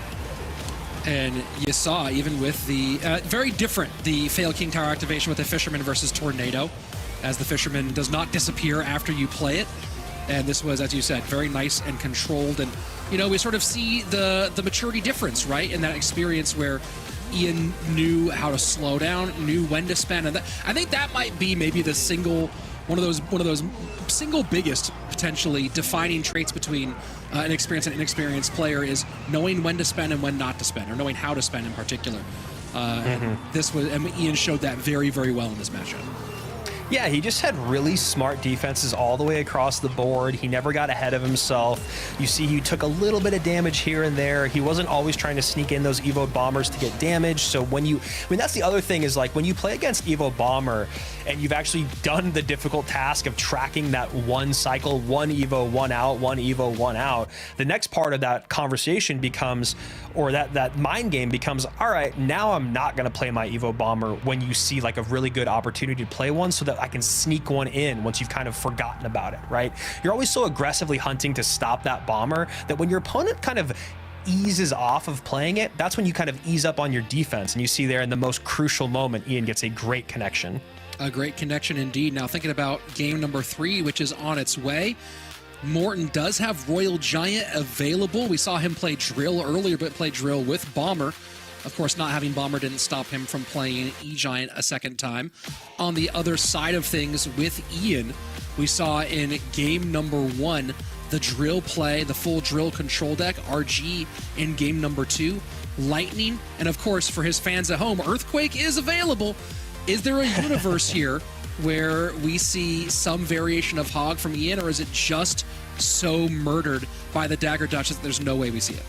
And you saw, even with the very different, the failed King Tower activation with the Fisherman versus Tornado, as the Fisherman does not disappear after you play it. And this was, as you said, very nice and controlled. And, you know, we sort of see the maturity difference, right, in that experience where Ian knew how to slow down, knew when to spend. And I think that might be maybe the one of those single biggest potentially defining traits between an experienced and inexperienced player, is knowing when to spend and when not to spend, or knowing how to spend in particular. And Ian showed that very well in this matchup. Yeah, he just had really smart defenses all the way across the board. He never got ahead of himself. You see he took a little bit of damage here and there. He wasn't always trying to sneak in those Evo bombers to get damage. So when you, I mean, that's the other thing is like when you play against Evo Bomber and you've actually done the difficult task of tracking that one cycle, one Evo, one out, one Evo, one out, the next part of that conversation becomes, or that mind game becomes, all right, now I'm not going to play my Evo Bomber when you see like a really good opportunity to play one so that I can sneak one in once you've kind of forgotten about it, right? You're always so aggressively hunting to stop that bomber that when your opponent kind of eases off of playing it, that's when you kind of ease up on your defense. And you see there in the most crucial moment, Ian gets a great connection. A great connection indeed. Now thinking about game number 3, which is on its way. Morten does have Royal Giant available. We saw him play Drill earlier, but play Drill with Bomber. Of course, not having Bomber didn't stop him from playing E-Giant a second time. On the other side of things with Ian, we saw in game number 1, the Drill play, the full Drill control deck, RG in game number 2, Lightning, and of course, for his fans at home, Earthquake is available. Is there a universe here where we see some variation of Hog from Ian, or is it just so murdered by the Dagger Duchess that there's no way we see it?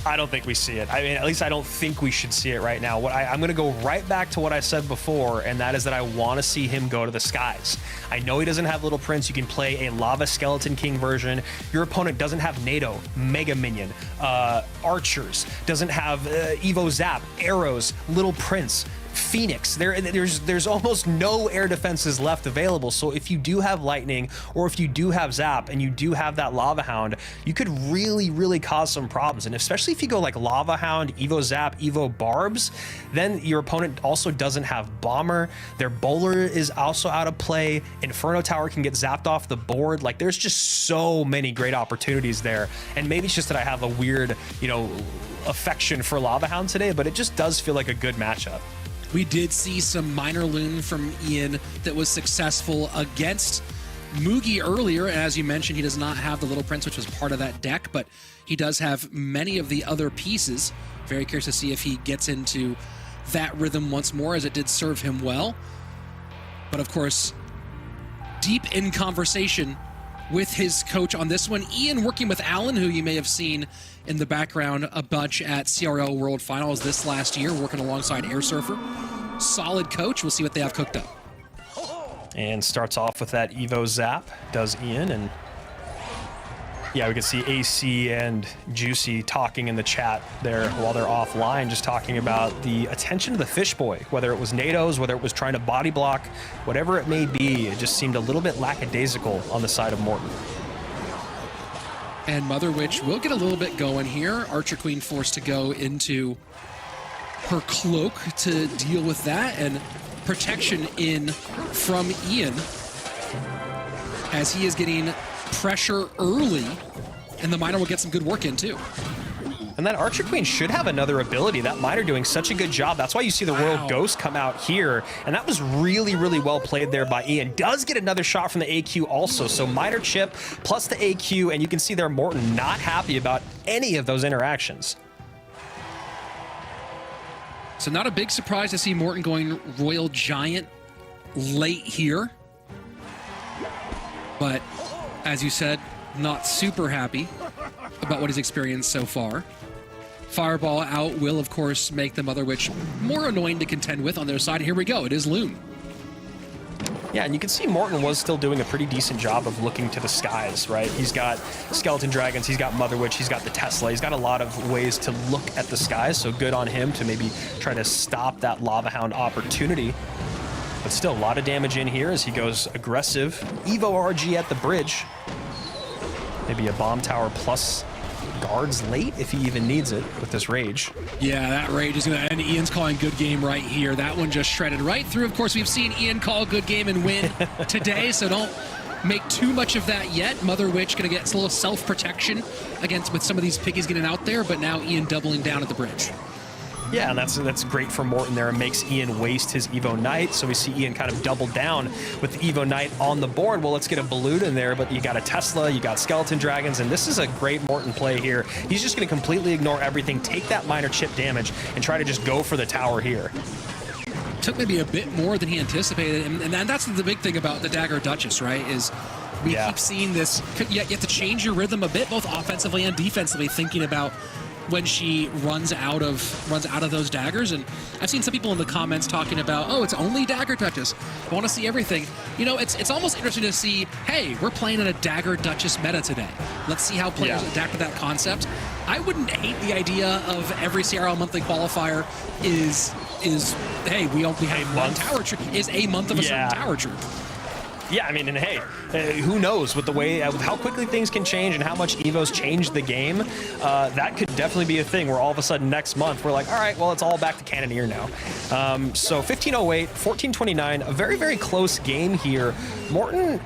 I don't think we see it. I mean, at least I don't think we should see it right now. I'm going to go right back to what I said before, and that is that I want to see him go to the skies. I know he doesn't have Little Prince. You can play a Lava Skeleton King version. Your opponent doesn't have NATO, Mega Minion, Archers, doesn't have Evo Zap, Arrows, Little Prince, Phoenix. There's almost no air defenses left available. So if you do have Lightning, or if you do have Zap and you do have that Lava Hound, you could really cause some problems. And especially if you go like Lava Hound, Evo Zap, Evo Barbs, then your opponent also doesn't have Bomber. Their Bowler is also out of play. Inferno Tower can get zapped off the board. Like there's just so many great opportunities there. And maybe it's just that I have a weird, affection for Lava Hound today, but it just does feel like a good matchup. We did see some minor loon from Ian that was successful against Mugi earlier. As you mentioned, he does not have the Little Prince, which was part of that deck, but he does have many of the other pieces. Very curious to see if he gets into that rhythm once more, as it did serve him well. But of course, deep in conversation with his coach on this one. Ian working with Alan, who you may have seen in the background a bunch at CRL World Finals this last year, working alongside Air Surfer. Solid coach. We'll see what they have cooked up. And starts off with that Evo Zap, does Ian, and yeah, we can see AC and Juicy talking in the chat there while they're offline, just talking about the attention to the Fish Boy, whether it was NATOs, whether it was trying to body block, whatever it may be. It just seemed a little bit lackadaisical on the side of Morten. And Mother Witch will get a little bit going here. Archer Queen forced to go into her cloak to deal with that, and protection in from Ian as he is getting pressure early, and the Miner will get some good work in too. And that Archer Queen should have another ability. That Miner doing such a good job. That's why you see the Royal Ghost come out here. And that was really well played there by Ian. Does get another shot from the AQ also. So Miner chip plus the AQ, and you can see there Morten not happy about any of those interactions. So not a big surprise to see Morten going Royal Giant late here. But as you said, not super happy about what he's experienced so far. Fireball out will, of course, make the Mother Witch more annoying to contend with on their side. Here we go. It is Loon. Yeah, and you can see Morten was still doing a pretty decent job of looking to the skies, right? He's got Skeleton Dragons, he's got Mother Witch, he's got the Tesla. He's got a lot of ways to look at the skies, so good on him to maybe try to stop that Lava Hound opportunity. But still, a lot of damage in here as he goes aggressive. Evo RG at the bridge. Maybe a bomb tower plus guards late if he even needs it with this rage. Yeah, that rage is going to end. Ian's calling good game right here. That one just shredded right through. Of course, we've seen Ian call good game and win today, so don't make too much of that yet. Mother Witch going to get a little self-protection against with some of these piggies getting out there, but now Ian doubling down at the bridge. Yeah, and that's great for Morten there. It makes Ian waste his Evo Knight, so we see Ian kind of double down with the Evo Knight on the board. Well, let's get a Balloon in there, but you got a Tesla, you got Skeleton Dragons, and this is a great Morten play here. He's just going to completely ignore everything, take that minor chip damage, and try to just go for the tower here. took maybe a bit more than he anticipated. And that's the big thing about the Dagger Duchess, right? Is we keep seeing this. You have to change your rhythm a bit, both offensively and defensively, thinking about when she runs out of those daggers. And I've seen some people in the comments talking about, oh, it's only Dagger Duchess. I want to see everything. You know, it's almost interesting to see, hey, we're playing in a Dagger Duchess meta today. Let's see how players adapt to that concept. I wouldn't hate the idea of every CRL monthly qualifier is hey, we only have one tower troop, is a month of a certain tower troop. Yeah, I mean, and hey, who knows with the way, with how quickly things can change and how much Evo's changed the game, that could definitely be a thing where all of a sudden next month we're like, all right, well, it's all back to Cannoneer now. So 1508, 1429, a very, very close game here. Morten,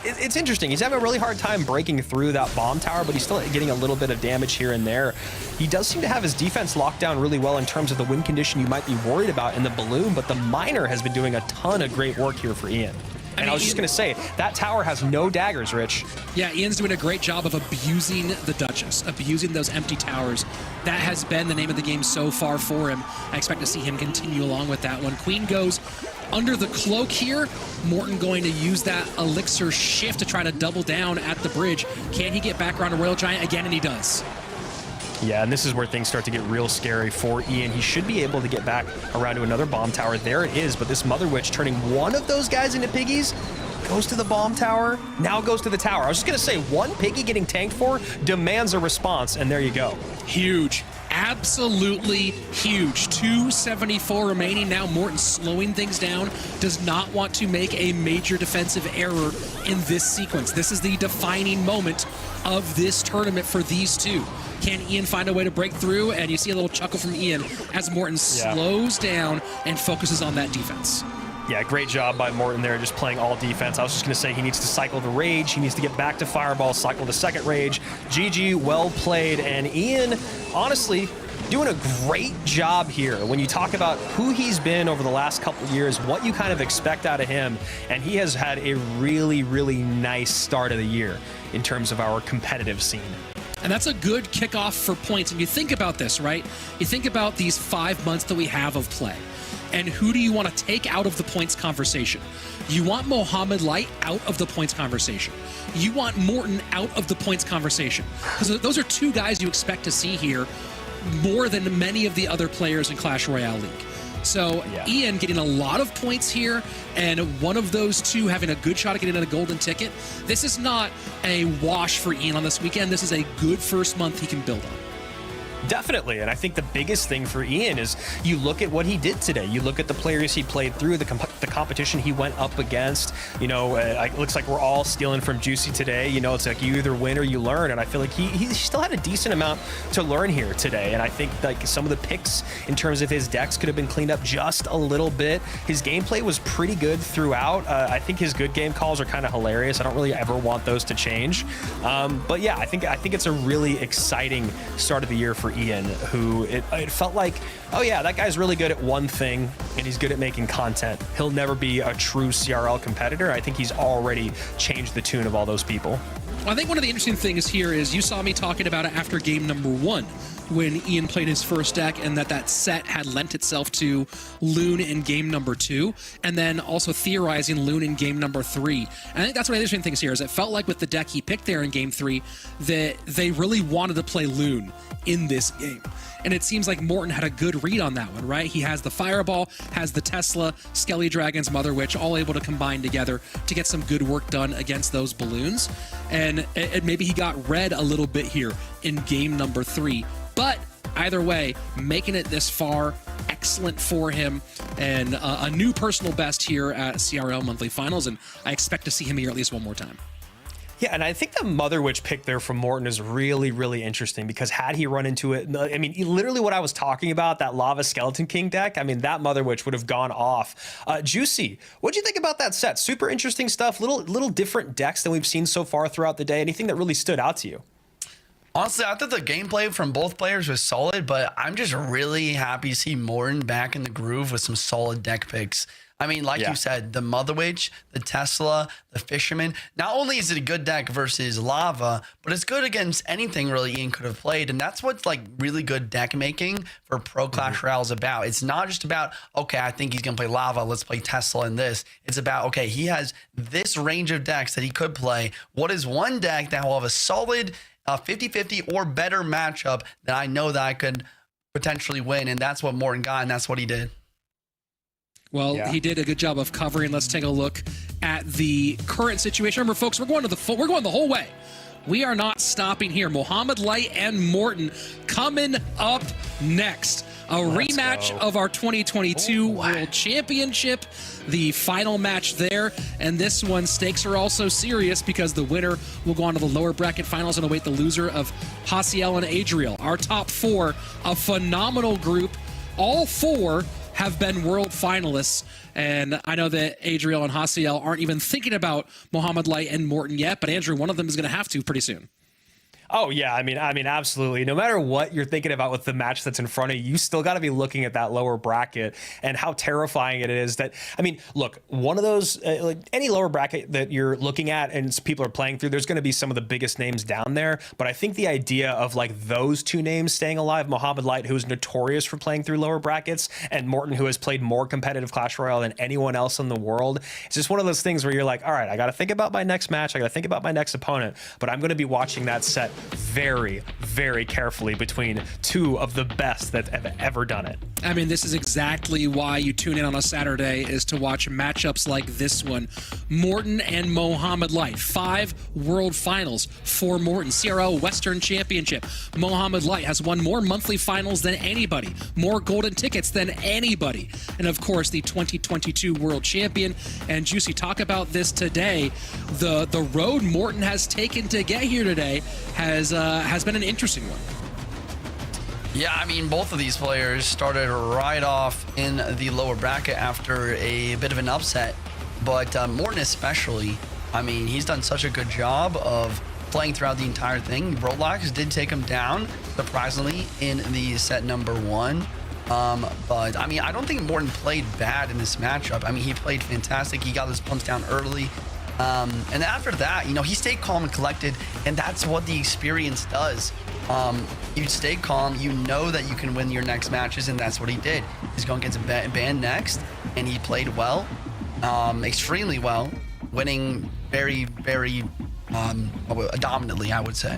it's interesting. He's having a really hard time breaking through that bomb tower, but he's still getting a little bit of damage here and there. He does seem to have his defense locked down really well in terms of the win condition you might be worried about in the balloon, but the miner has been doing a ton of great work here for Ian. And I was just going to say, that tower has no daggers, Rich. Yeah, Ian's doing a great job of abusing the Duchess, abusing those empty towers. That has been the name of the game so far for him. I expect to see him continue along with that one. Queen goes under the cloak here. Morten going to use that elixir shift to try to double down at the bridge. Can he get back around a Royal Giant again? And he does. Yeah, and this is where things start to get real scary for Ian. He should be able to get back around to another bomb tower. There it is, but this Mother Witch turning one of those guys into piggies, goes to the bomb tower, now goes to the tower. I was just going to say, one piggy getting tanked for demands a response, and there you go. Huge. Absolutely huge. 274 remaining. Now Morten slowing things down. Does not want to make a major defensive error in this sequence. This is the defining moment of this tournament for these two. Can Ian find a way to break through? And you see a little chuckle from Ian as Morten slows down and focuses on that defense. Yeah, great job by Morten there, just playing all defense. I was just going to say he needs to cycle the rage. He needs to get back to Fireball, cycle the second rage. GG, well played. And Ian, honestly, doing a great job here when you talk about who he's been over the last couple of years, what you kind of expect out of him. And he has had a really, really nice start of the year in terms of our competitive scene. And that's a good kickoff for points. And you think about this, right? You think about these 5 months that we have of play. And who do you want to take out of the points conversation? You want Mohamed Light out of the points conversation. You want Morten out of the points conversation. Because those are two guys you expect to see here more than many of the other players in Clash Royale League. So Ian getting a lot of points here, and one of those two having a good shot at getting a golden ticket. This is not a wash for Ian on this weekend. This is a good first month he can build on. Definitely, and I think the biggest thing for Ian is you look at what he did today. You look at the players he played through, the competition he went up against. You know, it looks like we're all stealing from Juicy today. You know, it's like you either win or you learn, and I feel like he still had a decent amount to learn here today. And I think like some of the picks in terms of his decks could have been cleaned up just a little bit. His gameplay was pretty good throughout. I think his good game calls are kind of hilarious. I don't really ever want those to change. But yeah, I think it's a really exciting start of the year for Ian, who it felt like, oh yeah, that guy's really good at one thing and he's good at making content. He'll never be a true CRL competitor. I think he's already changed the tune of all those people. Well, I think one of the interesting things here is you saw me talking about it after game number 1 when Ian played his first deck, and that set had lent itself to Loon in game number 2, and then also theorizing Loon in game number 3. And I think that's one of the interesting things here is it felt like with the deck he picked there in game 3 that they really wanted to play Loon in this game. And it seems like Morten had a good read on that one, right? He has the Fireball, has the Tesla, Skelly Dragons, Mother Witch, all able to combine together to get some good work done against those balloons. And maybe he got read a little bit here in game number 3. But either way, making it this far, excellent for him, and a new personal best here at CRL Monthly Finals, and I expect to see him here at least one more time. Yeah, and I think the Mother Witch pick there from Morten is really, really interesting because had he run into it, I mean, literally what I was talking about, that Lava Skeleton King deck, I mean, that Mother Witch would have gone off. Juicy, what'd you think about that set? Super interesting stuff, little different decks than we've seen so far throughout the day. Anything that really stood out to you? Honestly, I thought the gameplay from both players was solid, but I'm just really happy to see Morten back in the groove with some solid deck picks. I mean, like you said, the Mother Witch, the Tesla, the Fisherman. Not only is it a good deck versus Lava, but it's good against anything really Ian could have played. And that's what's like really good deck making for Pro Clash Royale is about. It's not just about, okay, I think he's going to play Lava. Let's play Tesla in this. It's about, okay, he has this range of decks that he could play. What is one deck that will have a solid 50-50 or better matchup that I know that I could potentially win? And that's what Morten got, and that's what he did. Well, he did a good job of covering. Let's take a look at the current situation. Remember, folks, we're going the whole way. We are not stopping here. Mohamed Light and Morten coming up next. A rematch of our 2022 World Championship, the final match there. And this one, stakes are also serious because the winner will go on to the lower bracket finals and await the loser of Hasiel and Adriel. Our top four, a phenomenal group. All four have been world finalists, and I know that Adriel and Hasiel aren't even thinking about Mohamed Light and Morten yet, but Andrew, one of them is going to have to pretty soon. Oh yeah, I mean, absolutely. No matter what you're thinking about with the match that's in front of you, you still got to be looking at that lower bracket and how terrifying it is. That, I mean, look, one of those, like any lower bracket that you're looking at and people are playing through, there's going to be some of the biggest names down there. But I think the idea of like those two names staying alive, Mohamed Light, who is notorious for playing through lower brackets, and Morten, who has played more competitive Clash Royale than anyone else in the world, it's just one of those things where you're like, all right, I got to think about my next match, I got to think about my next opponent, but I'm going to be watching that set very, very carefully between two of the best that have ever done it. I mean, this is exactly why you tune in on a Saturday, is to watch matchups like this one. Morten and Mohamed Light, 5 World Finals for Morten. CRL Western Championship. Mohamed Light has won more monthly finals than anybody, more golden tickets than anybody, and of course the 2022 World Champion. And Juicy, talk about this today. The road Morten has taken to get here today has been an interesting one. Yeah, I mean, both of these players started right off in the lower bracket after a bit of an upset. But Morten especially, I mean, he's done such a good job of playing throughout the entire thing. Rolex did take him down, surprisingly, in the set number 1. But, I mean, I don't think Morten played bad in this matchup. I mean, he played fantastic. He got his pumps down early. And after that, you know, he stayed calm and collected, and that's what the experience does. You stay calm, you know that you can win your next matches, and that's what he did. He's going against a band next, and he played well, extremely well, winning very, very dominantly, I would say.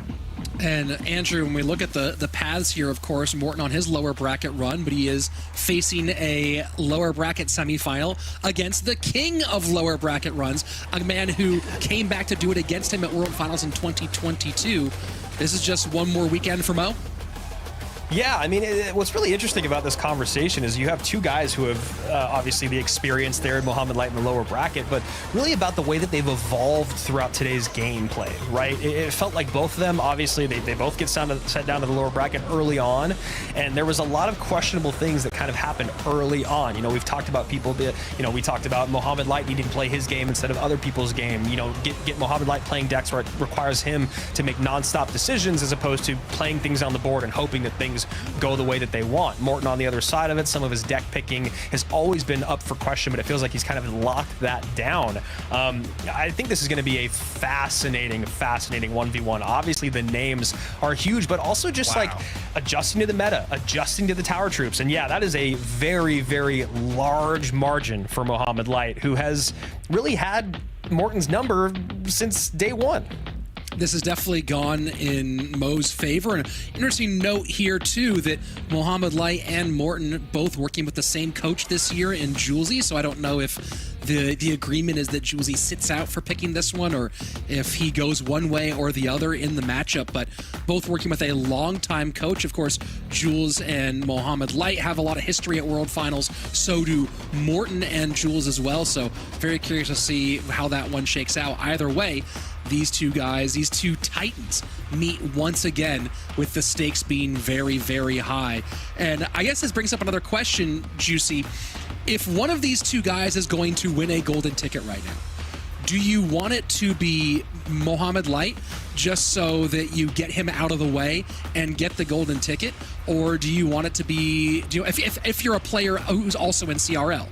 And Andrew, when we look at the paths here, of course, Morten on his lower bracket run, but he is facing a lower bracket semifinal against the king of lower bracket runs, a man who came back to do it against him at World Finals in 2022. This is just one more weekend for Mo. Yeah, I mean, what's really interesting about this conversation is you have two guys who have obviously the experience there in Mohamed Light in the lower bracket, but really about the way that they've evolved throughout today's gameplay, right? It felt like both of them, obviously, they both get set down to the lower bracket early on, and there was a lot of questionable things that kind of happened early on. You know, we've talked about people, we talked about Mohamed Light needing to play his game instead of other people's game. You know, get Mohamed Light playing decks where it requires him to make non-stop decisions as opposed to playing things on the board and hoping that things go the way that they want. Morten on the other side of it, some of his deck picking has always been up for question, but it feels like he's kind of locked that down. I think this is going to be a fascinating 1v1. Obviously the names are huge, but also just like adjusting to the meta, adjusting to the tower troops. And yeah, that is a very, very large margin for Mohamed Light, who has really had Morten's number since day one. This has definitely gone in Mo's favor. And an interesting note here, too, that Mohamed Light and Morten both working with the same coach this year in Julesy. So I don't know if the agreement is that Julesy sits out for picking this one or if he goes one way or the other in the matchup. But both working with a longtime coach. Of course, Jules and Mohamed Light have a lot of history at World Finals. So do Morten and Jules as well. So very curious to see how that one shakes out. Either way, these two guys, these two titans, meet once again with the stakes being very, very high. And I guess this brings up another question, Juicy. If one of these two guys is going to win a golden ticket right now, do you want it to be Mohamed Light just so that you get him out of the way and get the golden ticket? Or do you want it to be, if you're a player who's also in CRL,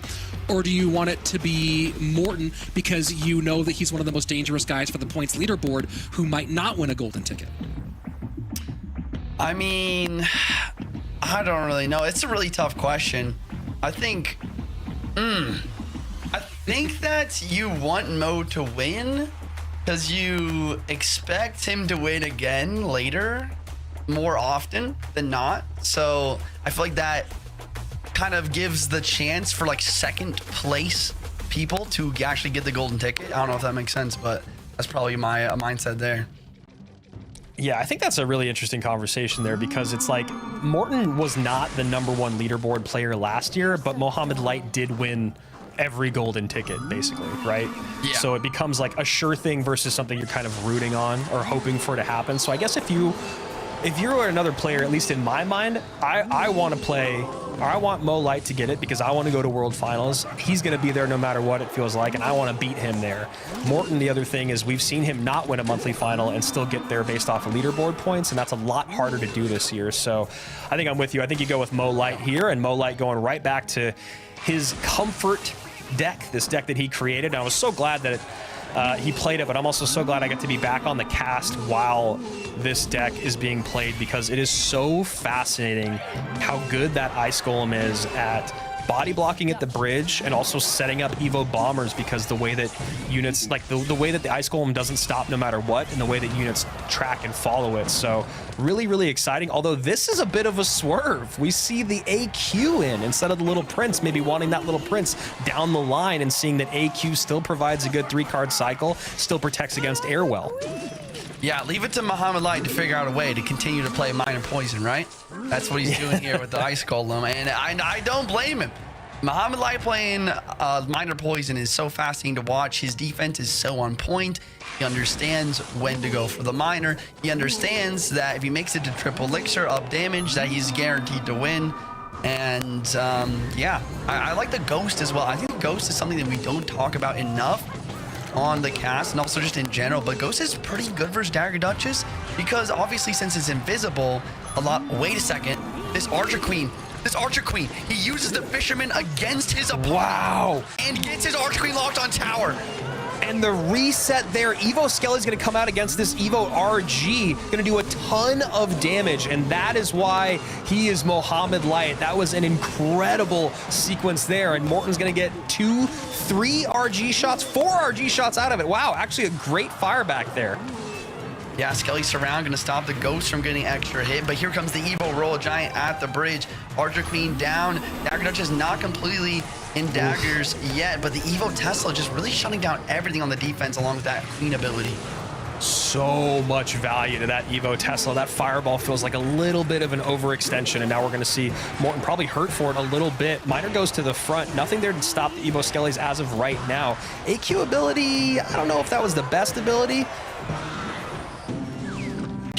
Or do you want it to be Morten because you know that he's one of the most dangerous guys for the points leaderboard who might not win a golden ticket? I mean, I don't really know. It's a really tough question. I think that you want Mo to win because you expect him to win again later more often than not. So I feel like that kind of gives the chance for like second place people to actually get the golden ticket. I don't know if that makes sense, but that's probably my mindset there. Yeah, I think that's a really interesting conversation there because it's like Morten was not the #1 leaderboard player last year, but Mohamed Light did win every golden ticket basically, right? Yeah. So it becomes like a sure thing versus something you're kind of rooting on or hoping for to happen. So I guess if you were another player, at least in my mind, I want to play, or I want Mo Light to get it because I want to go to World Finals. He's going to be there no matter what it feels like, and I want to beat him there. Morten, the other thing is we've seen him not win a monthly final and still get there based off of leaderboard points, and that's a lot harder to do this year. So I think I'm with you. I think you go with Mo Light here, and Mo Light going right back to his comfort deck, this deck that he created. And I was so glad that he played it, but I'm also so glad I get to be back on the cast while this deck is being played because it is so fascinating how good that Ice Golem is at body blocking at the bridge and also setting up Evo bombers because the way that units, like the way that the Ice Golem doesn't stop no matter what and the way that units track and follow it. So really, really exciting. Although this is a bit of a swerve. We see the AQ in instead of the little prince, maybe wanting that little prince down the line and seeing that AQ still provides a good 3-card cycle, still protects against Airwell. Yeah, leave it to Mohamed Light to figure out a way to continue to play Minor Poison, right? That's what he's doing here with the Ice Golem, and I don't blame him. Mohamed Light playing Minor Poison is so fascinating to watch. His defense is so on point. He understands when to go for the Minor. He understands that if he makes it to triple elixir up damage, that he's guaranteed to win. And yeah, I like the Ghost as well. I think the Ghost is something that we don't talk about enough on the cast and also just in general, but Ghost is pretty good versus Dagger Duchess because obviously since it's invisible a lot. Wait a second, this Archer Queen, he uses the Fisherman against his opponent. Wow. And gets his Archer Queen locked on tower. And the reset there, Evo Skelly's going to come out against this Evo RG, going to do a ton of damage, and that is why he is Mohamed Light. That was an incredible sequence there, and Morten's going to get 2, 3 RG shots, 4 RG shots out of it. Wow, actually a great fire back there. Yeah, Skelly Surround going to stop the Ghost from getting extra hit, but here comes the Evo Roll Giant at the bridge. Archer Queen down. Dagger Duchess not completely in daggers yet, but the Evo Tesla just really shutting down everything on the defense along with that Queen ability. So much value to that Evo Tesla. That fireball feels like a little bit of an overextension, and now we're going to see Morten probably hurt for it a little bit. Minor goes to the front. Nothing there to stop the Evo Skellies as of right now. AQ ability, I don't know if that was the best ability.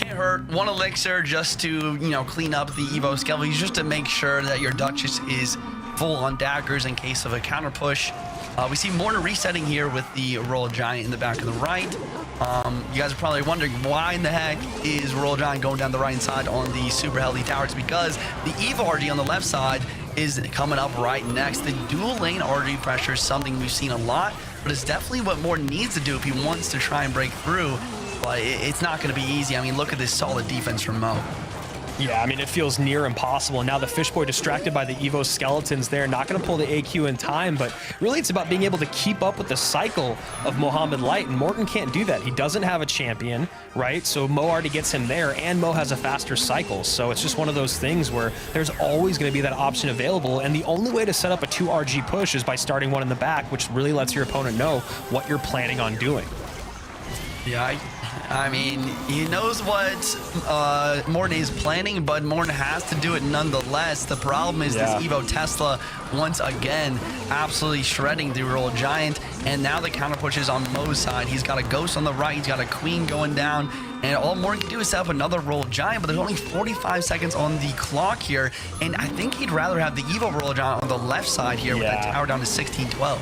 Hurt 1 elixir just to, you know, clean up the Evo Skellies, just to make sure that your Duchess is full on daggers in case of a counter push. We see Morten resetting here with the Royal Giant in the back of the right. You guys are probably wondering why in the heck is Royal Giant going down the right side on the Super Healthy Tower. It's because the Evo RG on the left side is coming up right next. The dual lane RG pressure is something we've seen a lot, but it's definitely what Morten needs to do if he wants to try and break through. But it's not going to be easy. I mean, look at this solid defense from Mo. Yeah, I mean, it feels near impossible. And now the Fish Boy distracted by the Evo Skeletons there, not going to pull the AQ in time, but really it's about being able to keep up with the cycle of Mohamed Light, and Morten can't do that. He doesn't have a champion, right? So Mo already gets him there, and Mo has a faster cycle. So it's just one of those things where there's always going to be that option available, and the only way to set up a 2 RG push is by starting one in the back, which really lets your opponent know what you're planning on doing. Yeah, I mean, he knows what Morten is planning, but Morten has to do it nonetheless. The problem is this Evo Tesla, once again, absolutely shredding the Royal Giant, and now the counter push is on Mo's side. He's got a Ghost on the right, he's got a Queen going down, and all Morten can do is set up another Royal Giant, but there's only 45 seconds on the clock here, and I think he'd rather have the Evo Royal Giant on the left side here with that tower down to 16-12.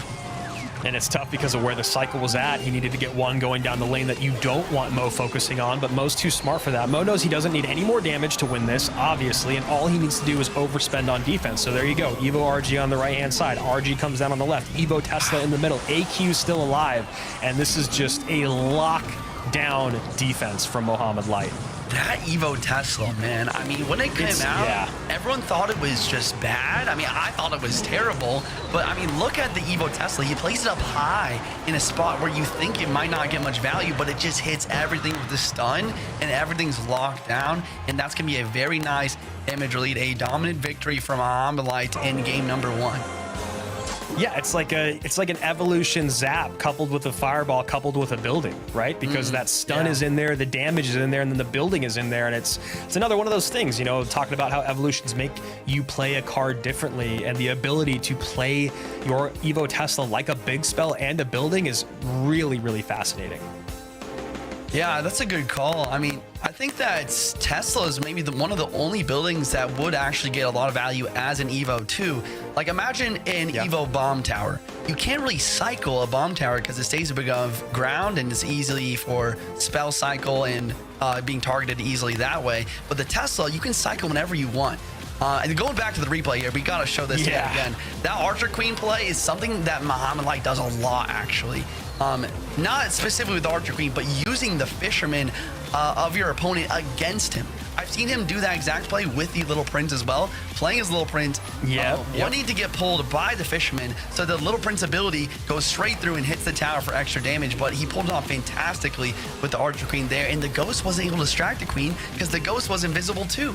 And it's tough because of where the cycle was at. He needed to get one going down the lane that you don't want Mo focusing on, but Mo's too smart for that. Mo knows he doesn't need any more damage to win this, obviously, and all he needs to do is overspend on defense. So there you go. Evo RG on the right-hand side. RG comes down on the left. Evo Tesla in the middle. AQ still alive. And this is just a lockdown defense from Mohamed Light. That Evo Tesla, man. I mean, when it came out, everyone thought it was just bad. I mean, I thought it was terrible. But, I mean, look at the Evo Tesla. He plays it up high in a spot where you think it might not get much value, but it just hits everything with the stun, and everything's locked down. And that's going to be a very nice damage lead, a dominant victory from Mohamed Light in game number 1. Yeah, it's like an evolution zap coupled with a fireball coupled with a building, right? Because that stun is in there, the damage is in there, and then the building is in there, and it's another one of those things, you know, talking about how evolutions make you play a card differently, and the ability to play your Evo Tesla like a big spell and a building is really, really fascinating. Yeah, that's a good call. I mean, I think that Tesla is maybe one of the only buildings that would actually get a lot of value as an Evo too. Like imagine an Evo bomb tower. You can't really cycle a bomb tower because it stays above ground and it's easily for spell cycle and being targeted easily that way. But the Tesla, you can cycle whenever you want. And going back to the replay here, we gotta show this again. That Archer Queen play is something that Mohamed Light does a lot actually. Not specifically with the Archer Queen, but using the Fisherman of your opponent against him. I've seen him do that exact play with the Little Prince as well, playing his Little Prince, wanting to get pulled by the Fisherman, so the Little Prince ability goes straight through and hits the tower for extra damage, but he pulled it off fantastically with the Archer Queen there, and the Ghost wasn't able to distract the Queen because the Ghost was invisible too.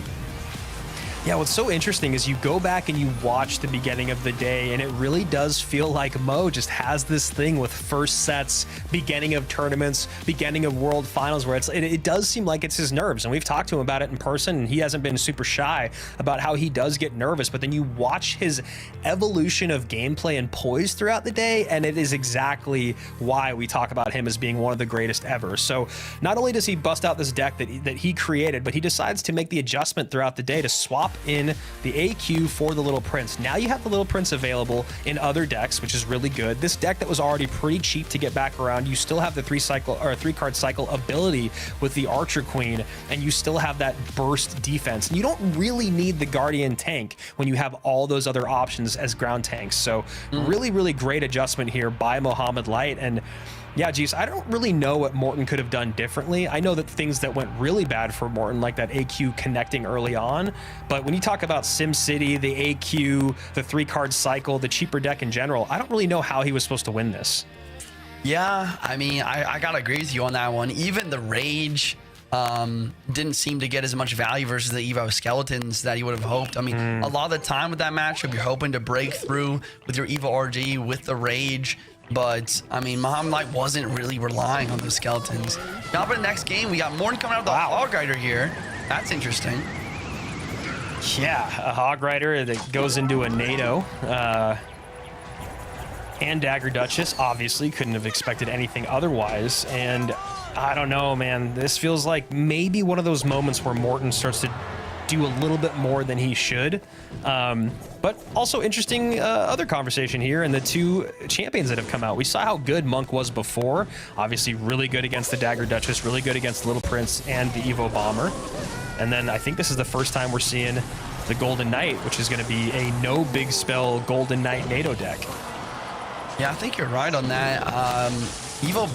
Yeah, what's so interesting is you go back and you watch the beginning of the day, and it really does feel like Mo just has this thing with first sets, beginning of tournaments, beginning of world finals, where it does seem like it's his nerves. And we've talked to him about it in person, and he hasn't been super shy about how he does get nervous. But then you watch his evolution of gameplay and poise throughout the day, and it is exactly why we talk about him as being one of the greatest ever. So not only does he bust out this deck that he created, but he decides to make the adjustment throughout the day to swap in the AQ for the Little Prince. Now you have the Little Prince available in other decks, which is really good. This deck that was already pretty cheap to get back around, you still have the three card cycle ability with the Archer Queen, and you still have that burst defense. And you don't really need the Guardian tank when you have all those other options as ground tanks. So really, really great adjustment here by Mohamed Light. And yeah, geez, I don't really know what Morten could have done differently. I know that things that went really bad for Morten, like that AQ connecting early on, but when you talk about SimCity, the AQ, the 3-card cycle, the cheaper deck in general, I don't really know how he was supposed to win this. Yeah, I mean, I gotta agree with you on that one. Even the Rage didn't seem to get as much value versus the Evo Skeletons that you would have hoped. I mean, a lot of the time with that matchup, you're hoping to break through with your Evo RG, with the Rage. But, I mean, Mohamed Light wasn't really relying on those Skeletons. Now for the next game, we got Morten coming out with the Hog Rider here. That's interesting. Yeah, a Hog Rider that goes into a NATO. And Dagger Duchess, obviously, couldn't have expected anything otherwise. And I don't know, man. This feels like maybe one of those moments where Morten starts to do a little bit more than he should. But also interesting other conversation here and the two champions that have come out. We saw how good Monk was before. Obviously really good against the Dagger Duchess, really good against Little Prince and the Evo Bomber. And then I think this is the first time we're seeing the Golden Knight, which is going to be a no big spell Golden Knight NATO deck. Yeah, I think you're right on that. Evo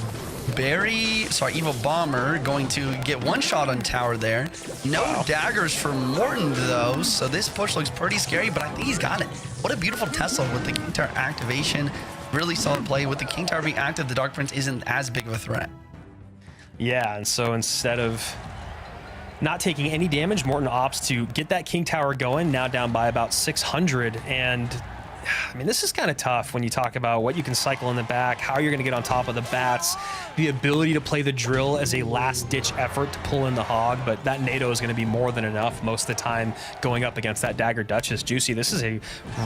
Bomber going to get one shot on tower there. No daggers for Morten though, so this push looks pretty scary, but I think he's got it. What a beautiful Tesla with the King Tower activation. Really solid play. With the King Tower being active, the Dark Prince isn't as big of a threat. Yeah, and so instead of not taking any damage, Morten opts to get that King Tower going, now down by about 600, and I mean, this is kind of tough when you talk about what you can cycle in the back, how you're going to get on top of the bats, the ability to play the drill as a last-ditch effort to pull in the hog, but that NATO is going to be more than enough most of the time going up against that Dagger Duchess. Juicy, this is a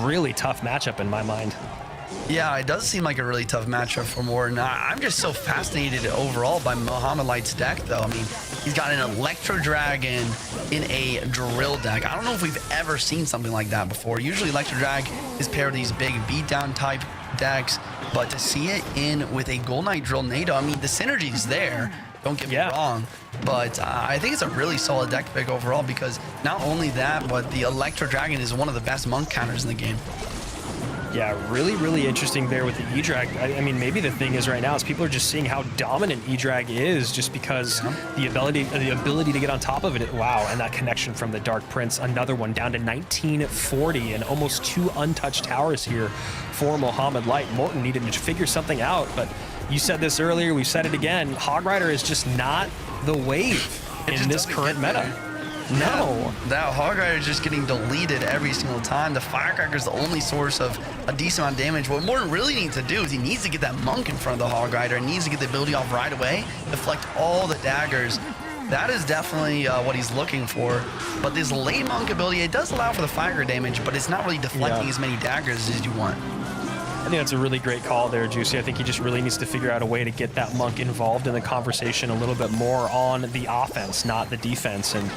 really tough matchup in my mind. Yeah, it does seem like a really tough matchup for Morten. I'm just so fascinated overall by Mohamed Light's deck, though. I mean, he's got an Electro Dragon in a drill deck. I don't know if we've ever seen something like that before. Usually Electro Drag is paired with these big beatdown type decks. But to see it in with a Gold Knight drill NATO, I mean, the synergy's there. Don't get me wrong, but I think it's a really solid deck pick overall because not only that, but the Electro Dragon is one of the best monk counters in the game. Yeah, really interesting there with the E-Drag. I mean, maybe the thing is right now is people are just seeing how dominant E-Drag is just because the ability to get on top of it. Wow, and that connection from the Dark Prince, another one down to 1940 and almost 2 untouched towers here for Mohamed Light. Morten needed to figure something out, but you said this earlier, we've said it again, Hog Rider is just not the wave in this current meta. No. That Hog Rider is just getting deleted every single time. The Firecracker is the only source of a decent amount of damage. What Morten really needs to do is he needs to get that Monk in front of the Hog Rider and needs to get the ability off right away, deflect all the daggers. That is definitely what he's looking for. But this late Monk ability, it does allow for the Firecracker damage, but it's not really deflecting as many daggers as you want. I think that's a really great call there, Juicy. I think he just really needs to figure out a way to get that Monk involved in the conversation a little bit more on the offense, not the defense. And,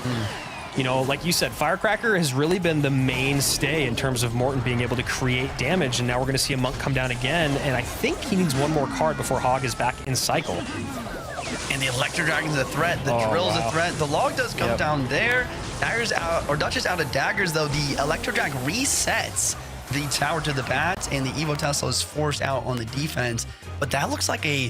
you know, like you said, Firecracker has really been the mainstay in terms of Morten being able to create damage. And now we're going to see a Monk come down again. And I think he needs one more card before Hog is back in cycle. And the Electro Dragon's a threat. The Drill's a threat. The Log does come down there. Daggers out, or Duchess out of daggers, though. The Electro Dragon resets the tower to the bats, and the Evo Tesla is forced out on the defense. But that looks like a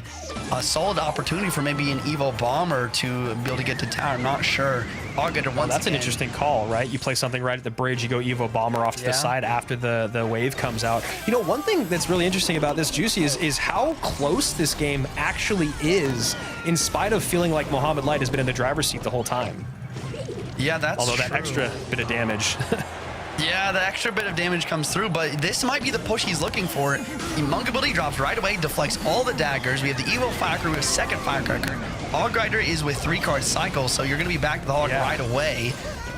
solid opportunity for maybe an Evo Bomber to be able to get to tower. I'm not sure. That's an interesting call, right? You play something right at the bridge, you go Evo Bomber off to the side after the wave comes out. You know, one thing that's really interesting about this, Juicy, is how close this game actually is, in spite of feeling like Mohamed Light has been in the driver's seat the whole time. Yeah, that's Although that true. extra bit of damage. Yeah, the extra bit of damage comes through, but this might be the push he's looking for. The Monk ability drops right away, deflects all the daggers. We have the Evo Firecracker, we have second Firecracker. Hog Rider is with 3-card cycle, so you're going to be back to the Hog right away.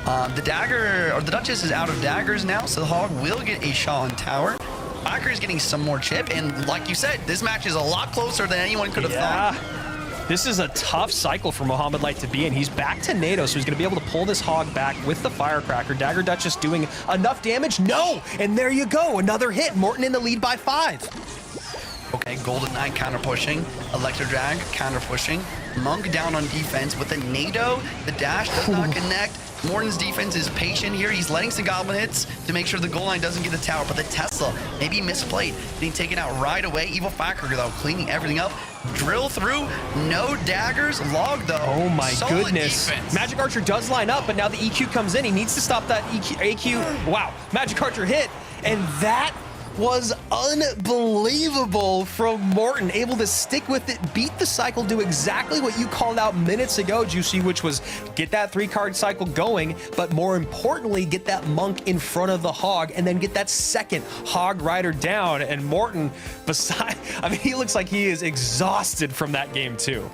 The dagger, or the Duchess is out of daggers now, so the Hog will get a shot on tower. Firecracker is getting some more chip, and like you said, this match is a lot closer than anyone could have thought. This is a tough cycle for Mohamed Light to be in. He's back to NATO, so he's going to be able to pull this Hog back with the Firecracker. Dagger Duchess doing enough damage? No! And there you go, another hit. Morten in the lead by 5. Okay, Golden Knight counter pushing. Electro Drag counter pushing. Monk down on defense with the NATO. The dash does not connect. Morten's defense is patient here. He's letting some goblin hits to make sure the goal line doesn't get the tower. But the Tesla, maybe misplayed, getting taken out right away. Evil Firecracker, though, cleaning everything up. Drill through, no daggers. Log, though. Oh, my solid goodness. defense. Magic Archer does line up, but now the EQ comes in. He needs to stop that AQ. Wow, Magic Archer hit. And that was unbelievable from Morten, able to stick with it, beat the cycle, do exactly what you called out minutes ago, Juicy, which was get that 3-card cycle going, but more importantly, get that Monk in front of the Hog, and then get that second Hog Rider down. And Morten, I mean, he looks like he is exhausted from that game too.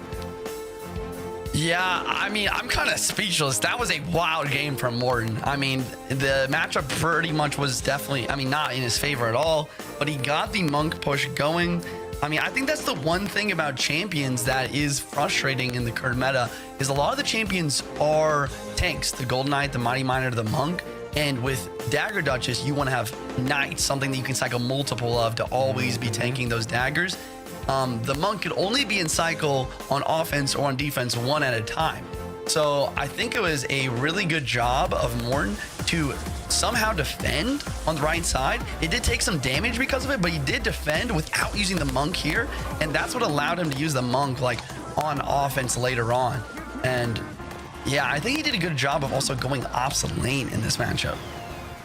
Yeah, I mean, I'm kind of speechless. That was a wild game from Morten. I mean, the matchup pretty much was definitely, I mean, not in his favor at all, but he got the Monk push going. I mean, I think that's the one thing about champions that is frustrating in the current meta, is a lot of the champions are tanks, the Golden Knight, the Mighty Miner, the Monk. And with Dagger Duchess, you want to have Knights, something that you can cycle multiple of to always be tanking those daggers. The Monk could only be in cycle on offense or on defense one at a time. So I think it was a really good job of Morten to somehow defend on the right side. It did take some damage because of it, but he did defend without using the Monk here. And that's what allowed him to use the Monk like on offense later on. And yeah, I think he did a good job of also going opposite lane in this matchup.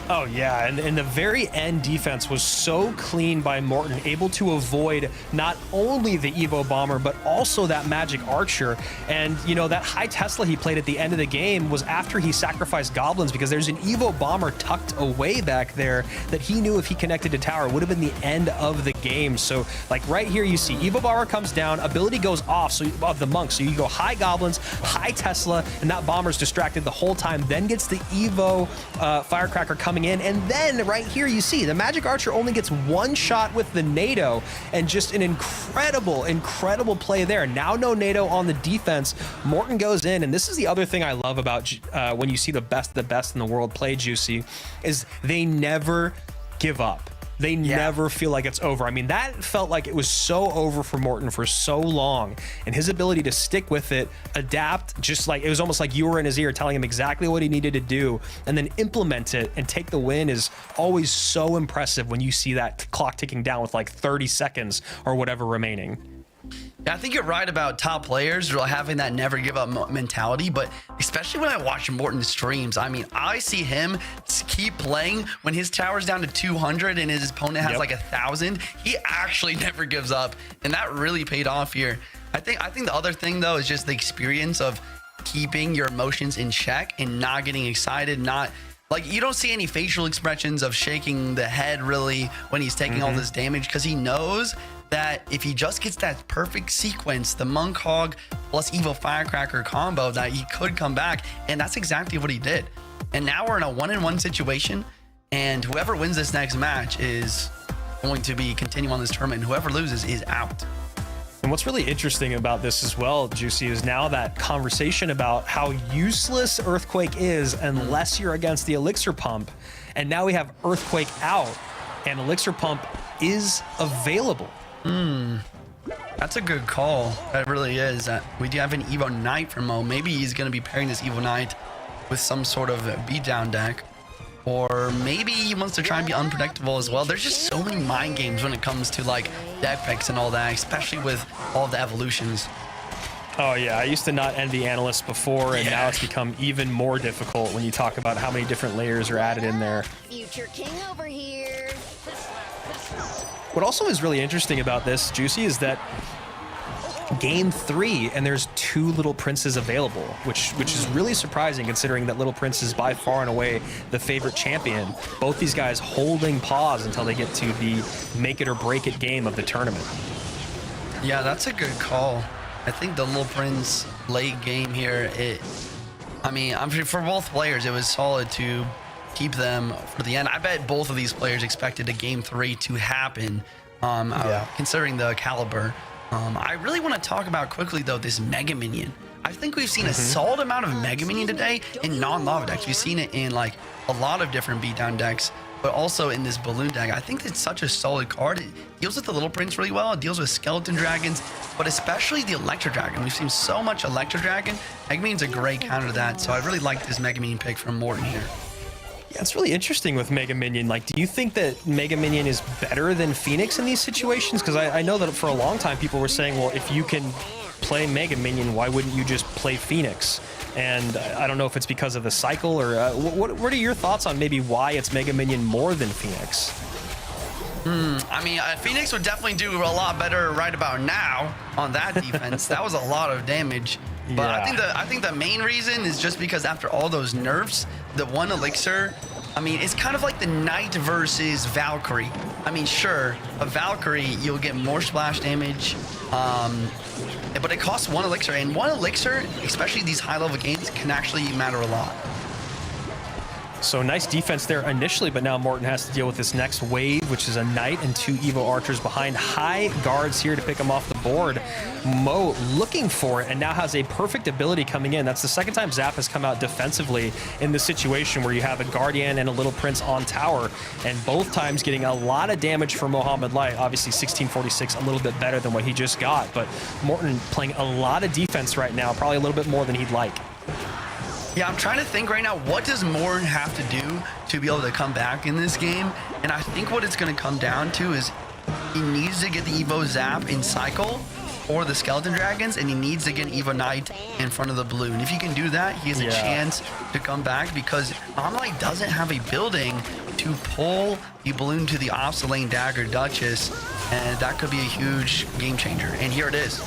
Oh, yeah, and the very end defense was so clean by Morten, able to avoid not only the Evo Bomber, but also that Magic Archer. And, you know, that high Tesla he played at the end of the game was after he sacrificed Goblins, because there's an Evo Bomber tucked away back there that he knew if he connected to tower would have been the end of the game. So, like, right here you see Evo Bomber comes down, ability goes off of the Monk, so you go high Goblins, high Tesla, and that Bomber's distracted the whole time, then gets the Evo Firecracker coming in, and then right here you see the Magic Archer only gets one shot with the NATO, and just an incredible play there. Now no NATO on the defense. Morten goes in, and this is the other thing I love about when you see the best in the world play, Juicy, is they never give up. They never feel like it's over. I mean, that felt like it was so over for Morten for so long, and his ability to stick with it, adapt, just like it was almost like you were in his ear telling him exactly what he needed to do, and then implement it and take the win is always so impressive when you see that clock ticking down with like 30 seconds or whatever remaining. Yeah, I think you're right about top players having that never give up mentality, but especially when I watch Morten streams, I mean, I see him keep playing when his tower's down to 200 and his opponent has like 1,000. He actually never gives up, and that really paid off here. I think the other thing though is just the experience of keeping your emotions in check and not getting excited, not like you don't see any facial expressions of shaking the head really when he's taking all this damage, because he knows that if he just gets that perfect sequence, the Monk Hog plus Evil Firecracker combo, that he could come back, and that's exactly what he did. And now we're in a 1-in-1 situation, and whoever wins this next match is going to be continuing on this tournament, and whoever loses is out. And what's really interesting about this as well, Juicy, is now that conversation about how useless Earthquake is unless you're against the Elixir Pump. And now we have Earthquake out, and Elixir Pump is available. That's a good call. That really is. We do have an Evo Knight for Mo. Maybe he's going to be pairing this Evo Knight with some sort of beatdown deck. Or maybe he wants to try and be unpredictable as well. There's just so many mind games when it comes to like deck picks and all that, especially with all the evolutions. Oh yeah, I used to not envy analysts before, and now it's become even more difficult when you talk about how many different layers are added in there. Future king over here. What also is really interesting about this, Juicy, is that game 3 and there's 2 Little Princes available, which is really surprising considering that Little Prince is by far and away the favorite champion. Both these guys holding pause until they get to the make it or break it game of the tournament. Yeah, that's a good call. I think the Little Prince late game here, I'm sure for both players, it was solid to keep them for the end. I bet both of these players expected a game 3 to happen, considering the caliber. I really want to talk about quickly though this Mega Minion. I think we've seen a solid amount of Mega Minion today in non-lava decks. We've seen it in like a lot of different beatdown decks, but also in this balloon deck. I think it's such a solid card. It deals with the Little Prince really well. It deals with Skeleton Dragons, but especially the Electro Dragon. We've seen so much Electro Dragon. Mega Minion's a great counter to that, so I really like this Mega Minion pick from Morten here. Yeah, it's really interesting with Mega Minion. Like, do you think that Mega Minion is better than Phoenix in these situations? Because I know that for a long time people were saying, well, if you can play Mega Minion, why wouldn't you just play Phoenix? And I don't know if it's because of the cycle or what are your thoughts on maybe why it's Mega Minion more than Phoenix? I mean, Phoenix would definitely do a lot better right about now on that defense. That was a lot of damage. But I think the main reason is just because after all those nerfs, the one elixir, I mean, it's kind of like the Knight versus Valkyrie. I mean, sure, a Valkyrie, you'll get more splash damage, but it costs one elixir, and one elixir, especially these high-level games, can actually matter a lot. So nice defense there initially, but now Morten has to deal with this next wave, which is a Knight and 2 Evo Archers behind. High guards here to pick him off the board. Mo looking for it and now has a perfect ability coming in. That's the second time Zap has come out defensively in this situation where you have a Guardian and a Little Prince on tower, and both times getting a lot of damage for Mohamed Light. Obviously 1646, a little bit better than what he just got, but Morten playing a lot of defense right now, probably a little bit more than he'd like. Yeah, I'm trying to think right now, what does Morten have to do to be able to come back in this game? And I think what it's going to come down to is he needs to get the Evo Zap in cycle or the Skeleton Dragons, and he needs to get an Evo Knight in front of the Balloon. If he can do that, he has a chance to come back, because Mohamed doesn't have a building to pull the Balloon to the opposite lane Dagger Duchess, and that could be a huge game changer. And here it is.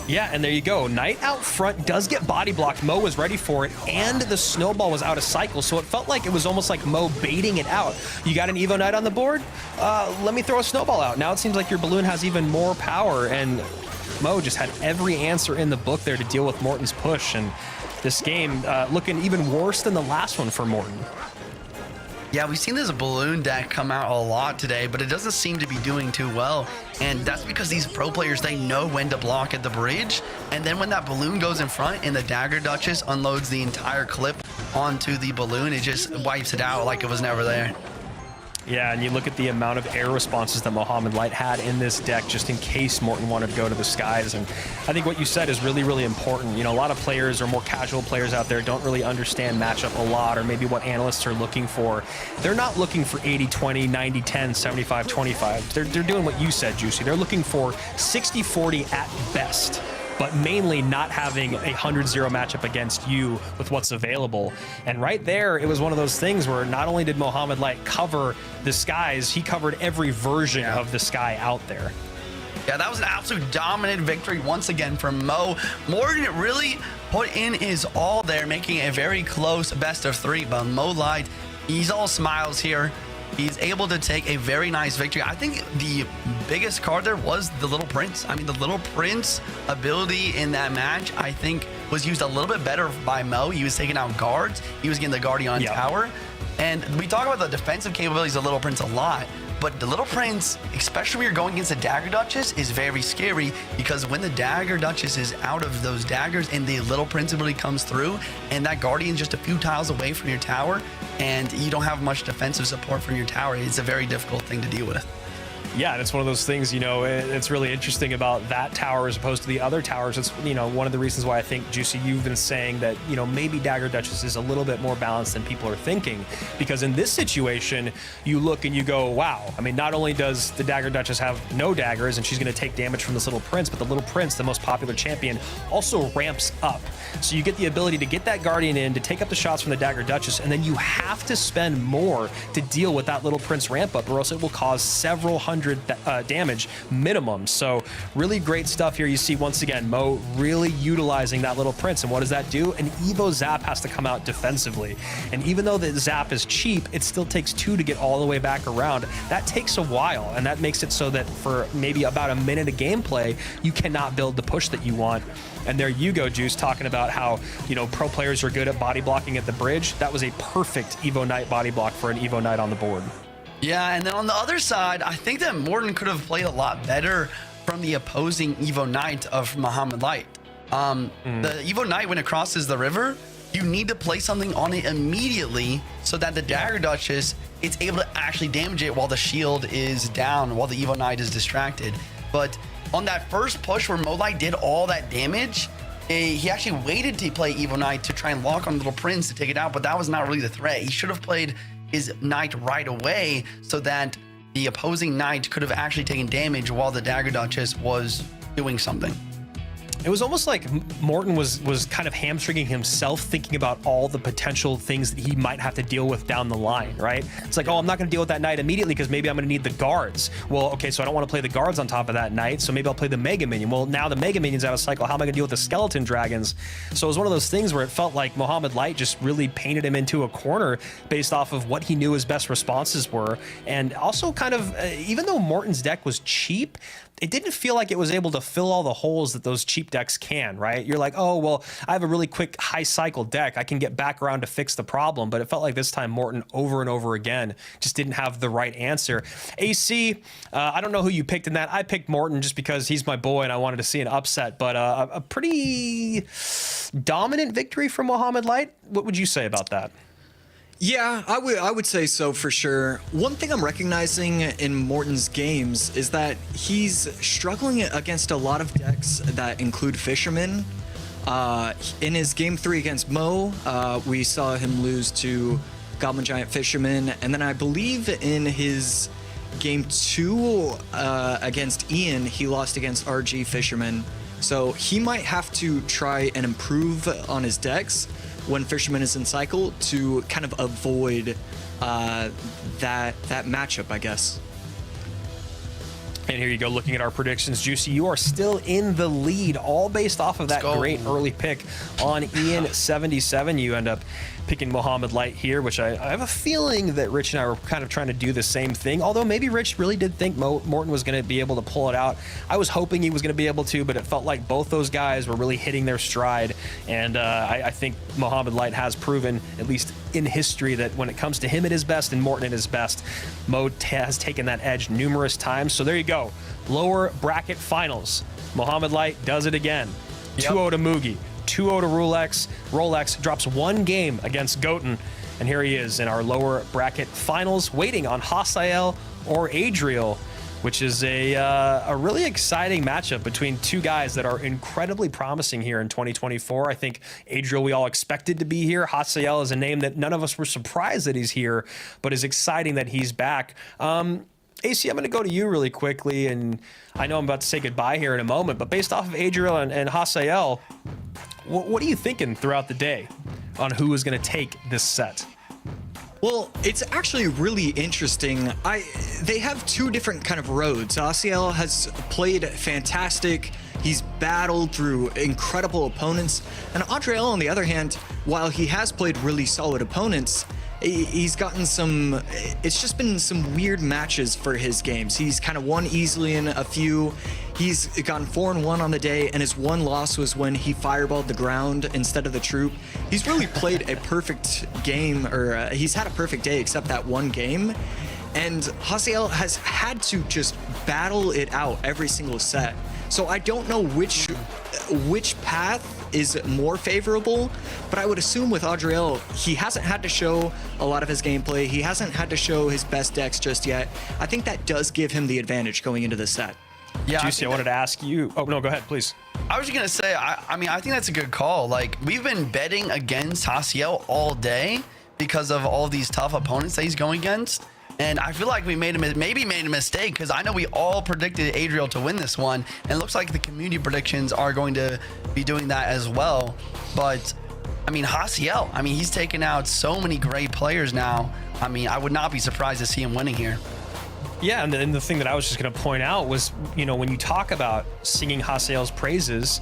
Yeah, and there you go. Knight out front does get body blocked. Mo was ready for it, and the snowball was out of cycle, so it felt like it was almost like Mo baiting it out. You got an Evo Knight on the board? Let me throw a snowball out. Now it seems like your Balloon has even more power, and Mo just had every answer in the book there to deal with Morten's push, and this game looking even worse than the last one for Morten. Yeah, we've seen this Balloon deck come out a lot today, but it doesn't seem to be doing too well. And that's because these pro players, they know when to block at the bridge. And then when that Balloon goes in front and the Dagger Duchess unloads the entire clip onto the Balloon, it just wipes it out like it was never there. Yeah, and you look at the amount of air responses that Mohamed Light had in this deck just in case Morten wanted to go to the skies. And I think what you said is really, really important. You know, a lot of players or more casual players out there don't really understand matchup a lot, or maybe what analysts are looking for. They're not looking for 80-20, 90-10, 75-25. They're doing what you said, Juicy. They're looking for 60-40 at best, but mainly not having a 100-0 matchup against you with what's available. And right there, it was one of those things where not only did Mohamed Light cover the skies, he covered every version of the sky out there. Yeah, that was an absolute dominant victory once again from Mo. Morten really put in his all there, making a very close best of 3, but Mo Light, he's all smiles here. He's able to take a very nice victory. I think the biggest card there was the Little Prince. I mean, the Little Prince ability in that match, I think, was used a little bit better by Mo. He was taking out guards. He was getting the Guardian Tower. And we talk about the defensive capabilities of Little Prince a lot, but the Little Prince, especially when you're going against the Dagger Duchess, is very scary, because when the Dagger Duchess is out of those daggers and the Little Prince ability comes through, and that Guardian's just a few tiles away from your tower, and you don't have much defensive support from your tower, it's a very difficult thing to deal with. Yeah, and it's one of those things, you know, it's really interesting about that tower as opposed to the other towers. It's, you know, one of the reasons why I think, Juicy, you've been saying that, you know, maybe Dagger Duchess is a little bit more balanced than people are thinking. Because in this situation, you look and you go, wow. I mean, not only does the Dagger Duchess have no daggers and she's going to take damage from this Little Prince, but the Little Prince, the most popular champion, also ramps up. So you get the ability to get that Guardian in, to take up the shots from the Dagger Duchess, and then you have to spend more to deal with that Little Prince ramp up, or else it will cause several hundred damage minimum. So really great stuff here. You see, once again, Mo really utilizing that Little Prince. And what does that do? An Evo Zap has to come out defensively. And even though the Zap is cheap, it still takes 2 to get all the way back around. That takes a while, and that makes it so that for maybe about a minute of gameplay, you cannot build the push that you want. And there you go, Juice, talking about how, you know, pro players are good at body blocking at the bridge. That was a perfect Evo Knight body block for an Evo Knight on the board. Yeah, and then on the other side, I think that Morten could have played a lot better from the opposing Evo Knight of Mohamed Light. The Evo Knight, when it crosses the river, you need to play something on it immediately so that the Dagger Duchess is able to actually damage it while the shield is down, while the Evo Knight is distracted. But on that first push where Mo Light did all that damage, he actually waited to play Evo Knight to try and lock on Little Prince to take it out, but that was not really the threat. He should have played his Knight right away so that the opposing Knight could have actually taken damage while the Dagger Duchess was doing something. It was almost like Morten was kind of hamstringing himself, thinking about all the potential things that he might have to deal with down the line, right? It's like, oh, I'm not going to deal with that Knight immediately because maybe I'm going to need the guards. Well, okay, so I don't want to play the guards on top of that Knight, so maybe I'll play the Mega Minion. Well, now the Mega Minion's out of cycle. How am I going to deal with the Skeleton Dragons? So it was one of those things where it felt like Mohamed Light just really painted him into a corner based off of what he knew his best responses were. And also kind of, even though Morten's deck was cheap, it didn't feel like it was able to fill all the holes that those cheap decks can, right? You're like, oh, well, I have a really quick high cycle deck. I can get back around to fix the problem. But it felt like this time Morten over and over again just didn't have the right answer. AC, I don't know who you picked in that. I picked Morten just because he's my boy and I wanted to see an upset. But a pretty dominant victory from Mohamed Light. What would you say about that? Yeah, I would say so for sure. One thing I'm recognizing in Morten's games is that he's struggling against a lot of decks that include Fishermen. In his game 3 against Mo, we saw him lose to Goblin Giant Fisherman, and then I believe in his game 2 against Ian, he lost against RG Fisherman. So he might have to try and improve on his decks when Fisherman is in cycle to kind of avoid that matchup, I guess. And here you go, looking at our predictions. Juicy, you are still in the lead, all based off of that great early pick on Ian77. You end up picking Mohamed Light here, which I have a feeling that Rich and I were kind of trying to do the same thing, although maybe Rich really did think Morten was going to be able to pull it out. I was hoping he was going to be able to, but it felt like both those guys were really hitting their stride, and I think Mohamed Light has proven, at least in history, that when it comes to him at his best and Morten at his best, Mo has taken that edge numerous times. So there you go, lower bracket finals. Mohamed Light does it again. 2-0 to Mugi. 2-0 to Rolex. Rolex drops 1 game against Goten. And here he is in our lower bracket finals, waiting on Hasiel or Adriel, which is a really exciting matchup between two guys that are incredibly promising here in 2024. I think Adriel, we all expected to be here. Hasiel is a name that none of us were surprised that he's here, but is exciting that he's back. AC, I'm going to go to you really quickly, and I know I'm about to say goodbye here in a moment, but based off of Adriel and Hasiel, what are you thinking throughout the day on who is going to take this set? Well, it's actually really interesting. They have two different kind of roads. Hasiel has played fantastic. He's battled through incredible opponents. And Adriel, on the other hand, while he has played really solid opponents, he's gotten it's just been some weird matches for his games. He's kind of won easily in a few. He's gotten 4-1 on the day, and his one loss was when he fireballed the ground instead of the troop. He's really played a perfect game, or he's had a perfect day except that one game. And Hasiel has had to just battle it out every single set. So I don't know which path is more favorable, but I would assume with Adriel, he hasn't had to show a lot of his gameplay. He hasn't had to show his best decks just yet. I think that does give him the advantage going into this set. Yeah, Juicy, I wanted to ask you. Oh, no, go ahead, please. I was just gonna say, I mean, I think that's a good call. Like, we've been betting against Hasiel all day because of all these tough opponents that he's going against. And I feel like we maybe made a mistake, because I know we all predicted Adriel to win this one. And it looks like the community predictions are going to be doing that as well. But, I mean, Hasiel, I mean, he's taken out so many great players now. I mean, I would not be surprised to see him winning here. Yeah, and the thing that I was just going to point out was, you know, when you talk about singing Hasiel's praises,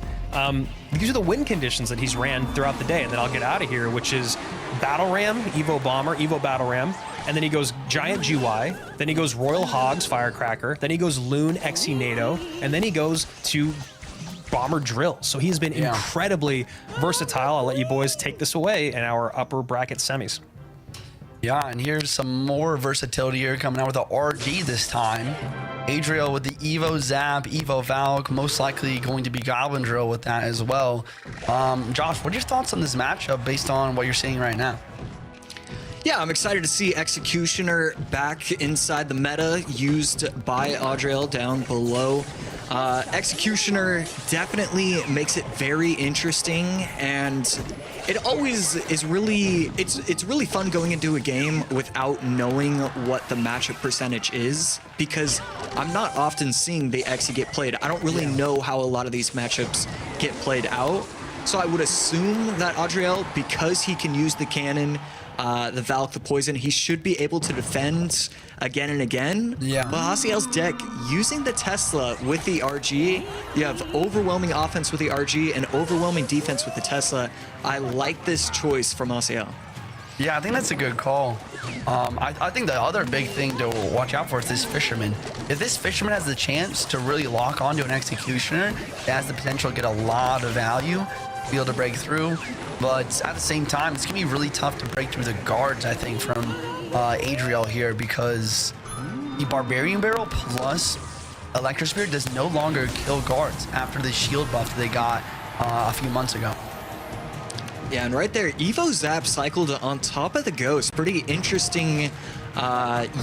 these are the win conditions that he's ran throughout the day. And then I'll get out of here, which is Battle Ram, Evo Bomber, Evo Battle Ram. And then he goes Giant GY. Then he goes Royal Hogs, Firecracker. Then he goes Loon, XE NATO. And then he goes to Bomber Drill. So he's been incredibly versatile. I'll let you boys take this away in our upper bracket semis. Yeah, and here's some more versatility here, coming out with the RG this time. Adriel with the Evo Zap, Evo Valk, most likely going to be Goblin Drill with that as well. Josh, what are your thoughts on this matchup based on what you're seeing right now? Yeah, I'm excited to see Executioner back inside the meta, used by Adriel down below. Executioner definitely makes it very interesting, and it always is really, it's really fun going into a game without knowing what the matchup percentage is, because I'm not often seeing the Exe get played. I don't really know how a lot of these matchups get played out. So I would assume that Adriel, because he can use the cannon, the Valk, the poison, he should be able to defend again and again. Yeah. But Hasiel's deck, using the Tesla with the RG, you have overwhelming offense with the RG and overwhelming defense with the Tesla. I like this choice from Hasiel. Yeah, I think that's a good call. I think the other big thing to watch out for is this Fisherman. If this Fisherman has the chance to really lock onto an Executioner, it has the potential to get a lot of value, be able to break through. But at the same time, it's going to be really tough to break through the guards, I think, from Adriel here, because the Barbarian Barrel plus Electro Spear does no longer kill guards after the shield buff that they got a few months ago. Yeah, and right there, Evo Zap cycled on top of the Ghost. Pretty interesting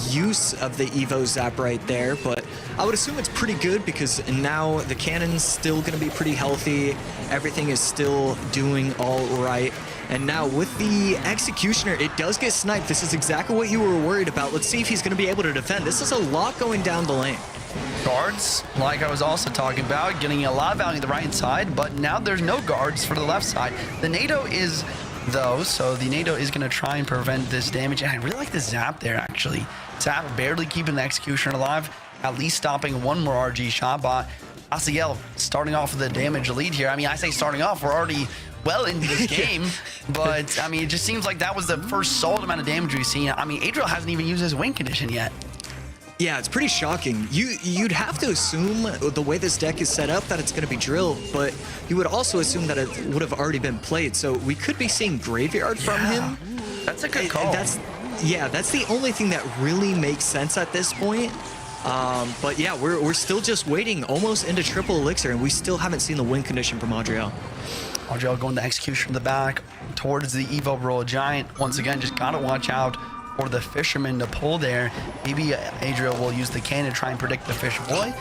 use of the Evo Zap right there, but I would assume it's pretty good because now the cannon's still going to be pretty healthy. Everything is still doing all right. And now with the Executioner, it does get sniped. This is exactly what you were worried about. Let's see if he's going to be able to defend. This is a lot going down the lane. Guards, like I was also talking about, getting a lot of value on the right side, but now there's no guards for the left side. The NATO is, though, so the NATO is going to try and prevent this damage. And I really like the Zap there, actually. Zap barely keeping the Executioner alive, at least stopping one more RG shot. But Hasiel starting off with a damage lead here. I mean, I say starting off, we're already well into this game, but I mean, it just seems like that was the first solid amount of damage we've seen. I mean, Adriel hasn't even used his win condition yet. Yeah, it's pretty shocking. You'd have to assume the way this deck is set up that it's going to be drilled, but you would also assume that it would have already been played. So we could be seeing Graveyard from him. That's a good call. That's the only thing that really makes sense at this point. But yeah, we're still just waiting almost into triple elixir, and we still haven't seen the win condition from Adriel. Adriel going to execution in the back towards the Evo Royal Giant. Once again, just gotta watch out for the fisherman to pull there. Maybe Adriel will use the cannon to try and predict the fish boy.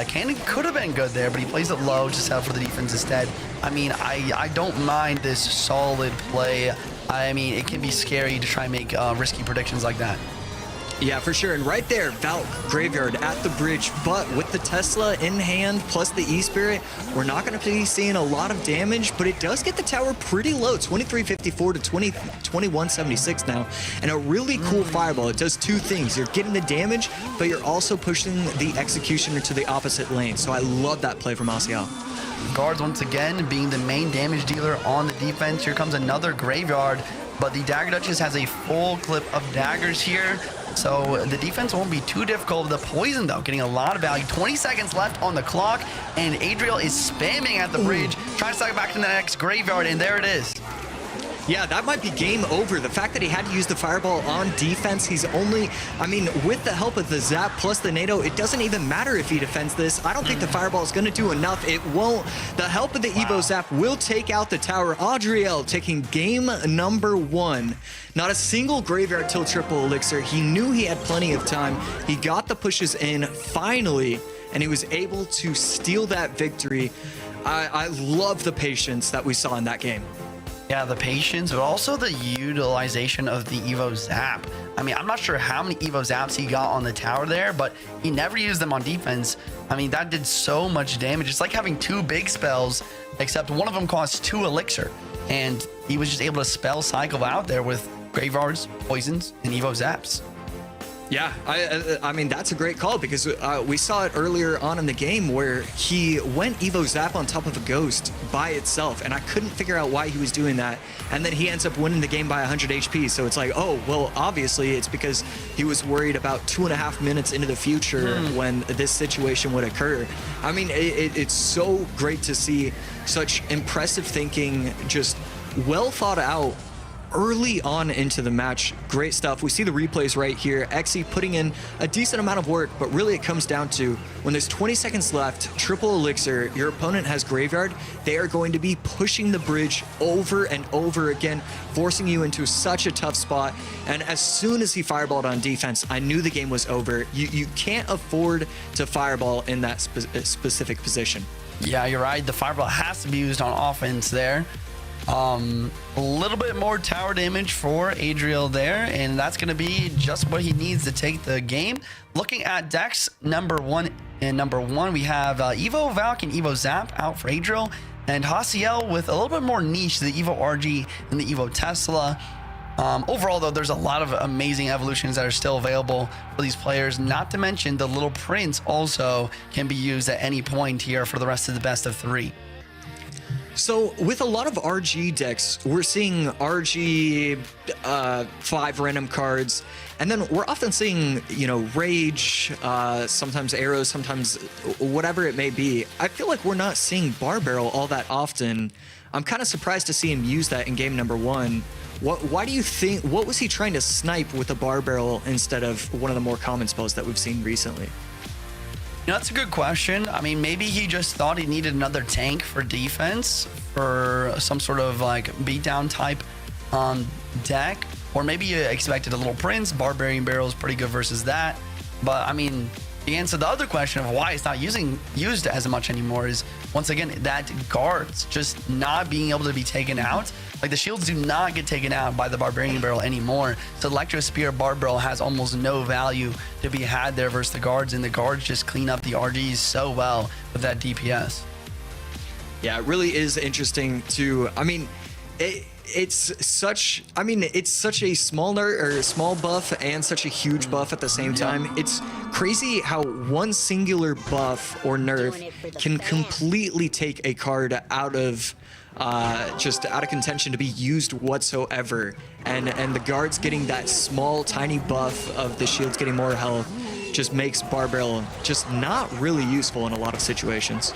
Cannon could have been good there, but he plays it low just out for the defense instead. I mean, I don't mind this solid play. I mean, it can be scary to try and make risky predictions like that. Yeah, for sure. And right there, Valk Graveyard at the bridge, but with the Tesla in hand plus the E-Spirit, we're not going to be seeing a lot of damage, but it does get the tower pretty low, 2354 to 2176 now. And a really cool fireball. It does two things. You're getting the damage, but you're also pushing the executioner to the opposite lane. So I love that play from Hasiel. Guards once again being the main damage dealer on the defense. Here comes another Graveyard, but the Dagger Duchess has a full clip of daggers here. So the defense won't be too difficult. The poison, though, getting a lot of value. 20 seconds left on the clock, and Adriel is spamming at the bridge, trying to suck it back to the next Graveyard, and there it is. Yeah, that might be game over. The fact that he had to use the fireball on defense, he's only, I mean, with the help of the zap plus the NATO, it doesn't even matter if he defends this. I don't think the fireball is going to do enough. It won't. The help of the Evo zap will take out the tower. Adriel taking game number 1. Not a single Graveyard till triple elixir. He knew he had plenty of time. He got the pushes in finally, and he was able to steal that victory. I love the patience that we saw in that game. Yeah, the patience, but also the utilization of the Evo Zap. I mean, I'm not sure how many Evo Zaps he got on the tower there, but he never used them on defense. I mean, that did so much damage. It's like having two big spells, except one of them costs 2 elixir. And he was just able to spell cycle out there with Graveyards, Poisons, and Evo Zaps. Yeah, I mean, that's a great call because we saw it earlier on in the game where he went Evo Zap on top of a Ghost by itself, and I couldn't figure out why he was doing that. And then he ends up winning the game by 100 HP. So it's like, oh, well, obviously it's because he was worried about 2.5 minutes into the future when this situation would occur. I mean, it's so great to see such impressive thinking, just well thought out early on into the match. Great stuff. We see the replays right here. Exy putting in a decent amount of work, but really it comes down to when there's 20 seconds left, triple elixir, your opponent has Graveyard, they are going to be pushing the bridge over and over again, forcing you into such a tough spot. And as soon as he fireballed on defense, I knew the game was over. You can't afford to fireball in that specific position. Yeah, you're right. The fireball has to be used on offense there. A little bit more tower damage for Adriel there, and that's going to be just what he needs to take the game. Looking at decks number 1 and number 1, we have Evo Valk and Evo Zap out for Adriel, and Hasiel with a little bit more niche, the Evo RG and the Evo Tesla. Overall, though, there's a lot of amazing evolutions that are still available for these players, not to mention the Little Prince also can be used at any point here for the rest of the best of 3. So with a lot of RG decks, we're seeing RG 5 random cards, and then we're often seeing, you know, Rage, sometimes Arrows, sometimes whatever it may be. I feel like we're not seeing Bar Barrel all that often. I'm kind of surprised to see him use that in game number 1. Why do you think, what was he trying to snipe with a Bar Barrel instead of one of the more common spells that we've seen recently? You know, that's a good question. I mean, maybe he just thought he needed another tank for defense for some sort of like beatdown type deck, or maybe you expected a Little Prince. Barbarian Barrel is pretty good versus that. But I mean, the answer to the other question of why it's not used as much anymore is, once again, that guards just not being able to be taken out. Like, the shields do not get taken out by the Barbarian Barrel anymore. So Electro Spear Bar Barrel has almost no value to be had there versus the guards, and the guards just clean up the RGs so well with that DPS. Yeah, it really is interesting to, I mean, it's such a small nerf or small buff and such a huge buff at the same time. It's crazy how one singular buff or nerf can completely take a card out of just out of contention to be used whatsoever, and the guards getting that small tiny buff of the shields getting more health just makes Bar Barrel just not really useful in a lot of situations.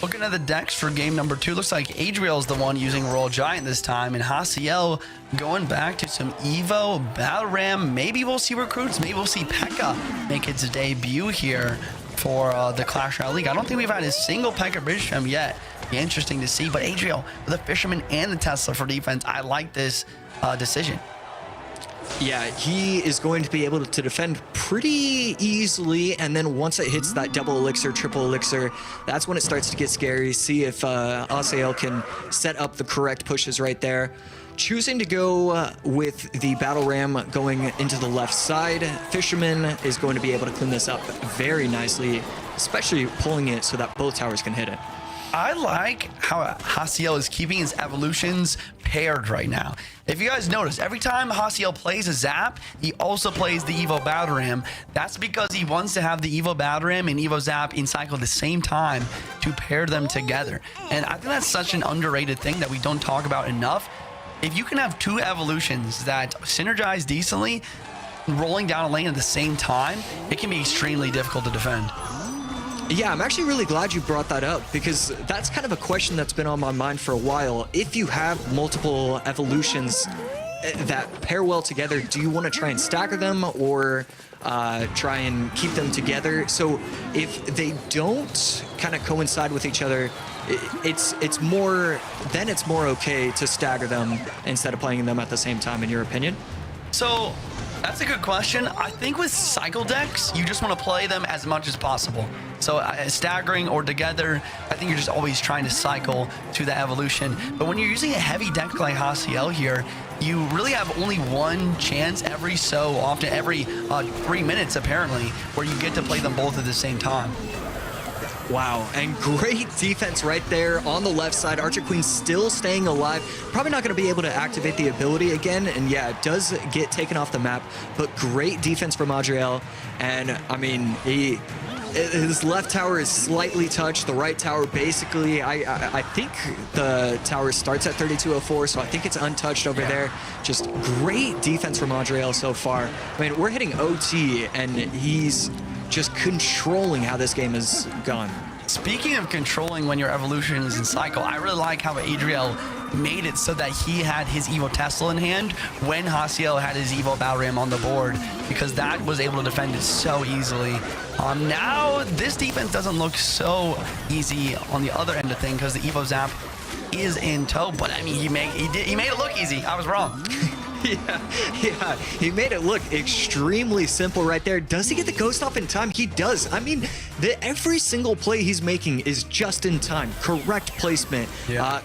Looking at the decks for game number 2, looks like Adriel's the one using Royal Giant this time, and Hasiel going back to some Evo, Battle Ram. Maybe we'll see recruits, maybe we'll see P.E.K.K.A make its debut here for the Clash Royale League. I don't think we've had a single P.E.K.K.A Bridgestone yet. Be interesting to see, but Adriel with the Fisherman and the Tesla for defense. I like this decision. Yeah, he is going to be able to defend pretty easily, and then once it hits that double elixir, triple elixir, that's when it starts to get scary. See if Hasiel can set up the correct pushes right there. Choosing to go with the Battle Ram going into the left side, Fisherman is going to be able to clean this up very nicely, especially pulling it so that both towers can hit it. I like how Hasiel is keeping his evolutions paired right now. If you guys notice, every time Hasiel plays a Zap, he also plays the Evo Battle Ram. That's because he wants to have the Evo Battle Ram and Evo Zap in cycle at the same time to pair them together. And I think that's such an underrated thing that we don't talk about enough. If you can have two evolutions that synergize decently, rolling down a lane at the same time, it can be extremely difficult to defend. Yeah, I'm actually really glad you brought that up, because that's kind of a question that's been on my mind for a while. If you have multiple evolutions that pair well together, do you want to try and stagger them or try and keep them together? So if they don't kind of coincide with each other, it's more okay to stagger them instead of playing them at the same time, in your opinion? So that's a good question. I think with cycle decks, you just want to play them as much as possible. So staggering or together, I think you're just always trying to cycle to the evolution. But when you're using a heavy deck like Hasiel here, you really have only one chance every so often, every 3 minutes apparently, where you get to play them both at the same time. Wow, and great defense right there on the left side. Archer Queen still staying alive. Probably not going to be able to activate the ability again, and yeah, it does get taken off the map, but great defense from Adriel. And I mean, his left tower is slightly touched. The right tower, basically, I think the tower starts at 3204, so I think it's untouched over there. Just great defense from Adriel so far. I mean, we're hitting OT, and he's just controlling how this game has gone. Speaking of controlling when your evolution is in cycle, I really like how Adriel made it so that he had his Evo Tesla in hand when Hasiel had his Evo Battle Ram on the board, because that was able to defend it so easily. Now this defense doesn't look so easy on the other end of things because the Evo Zap is in tow, but I mean he made it look easy. I was wrong. Yeah, he made it look extremely simple right there. Does he get the ghost off in time? He does. I mean, every single play he's making is just in time. Correct placement,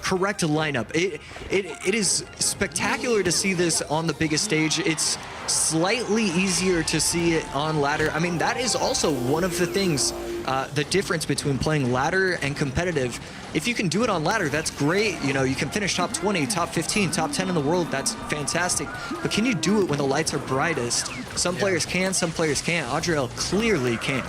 correct lineup. It is spectacular to see this on the biggest stage. It's slightly easier to see it on ladder. I mean, that is also one of the things, the difference between playing ladder and competitive. If you can do it on ladder, that's great. You know, you can finish top 20, top 15, top 10 in the world. That's fantastic. But can you do it when the lights are brightest? Some players can, some players can't. Adriel clearly can.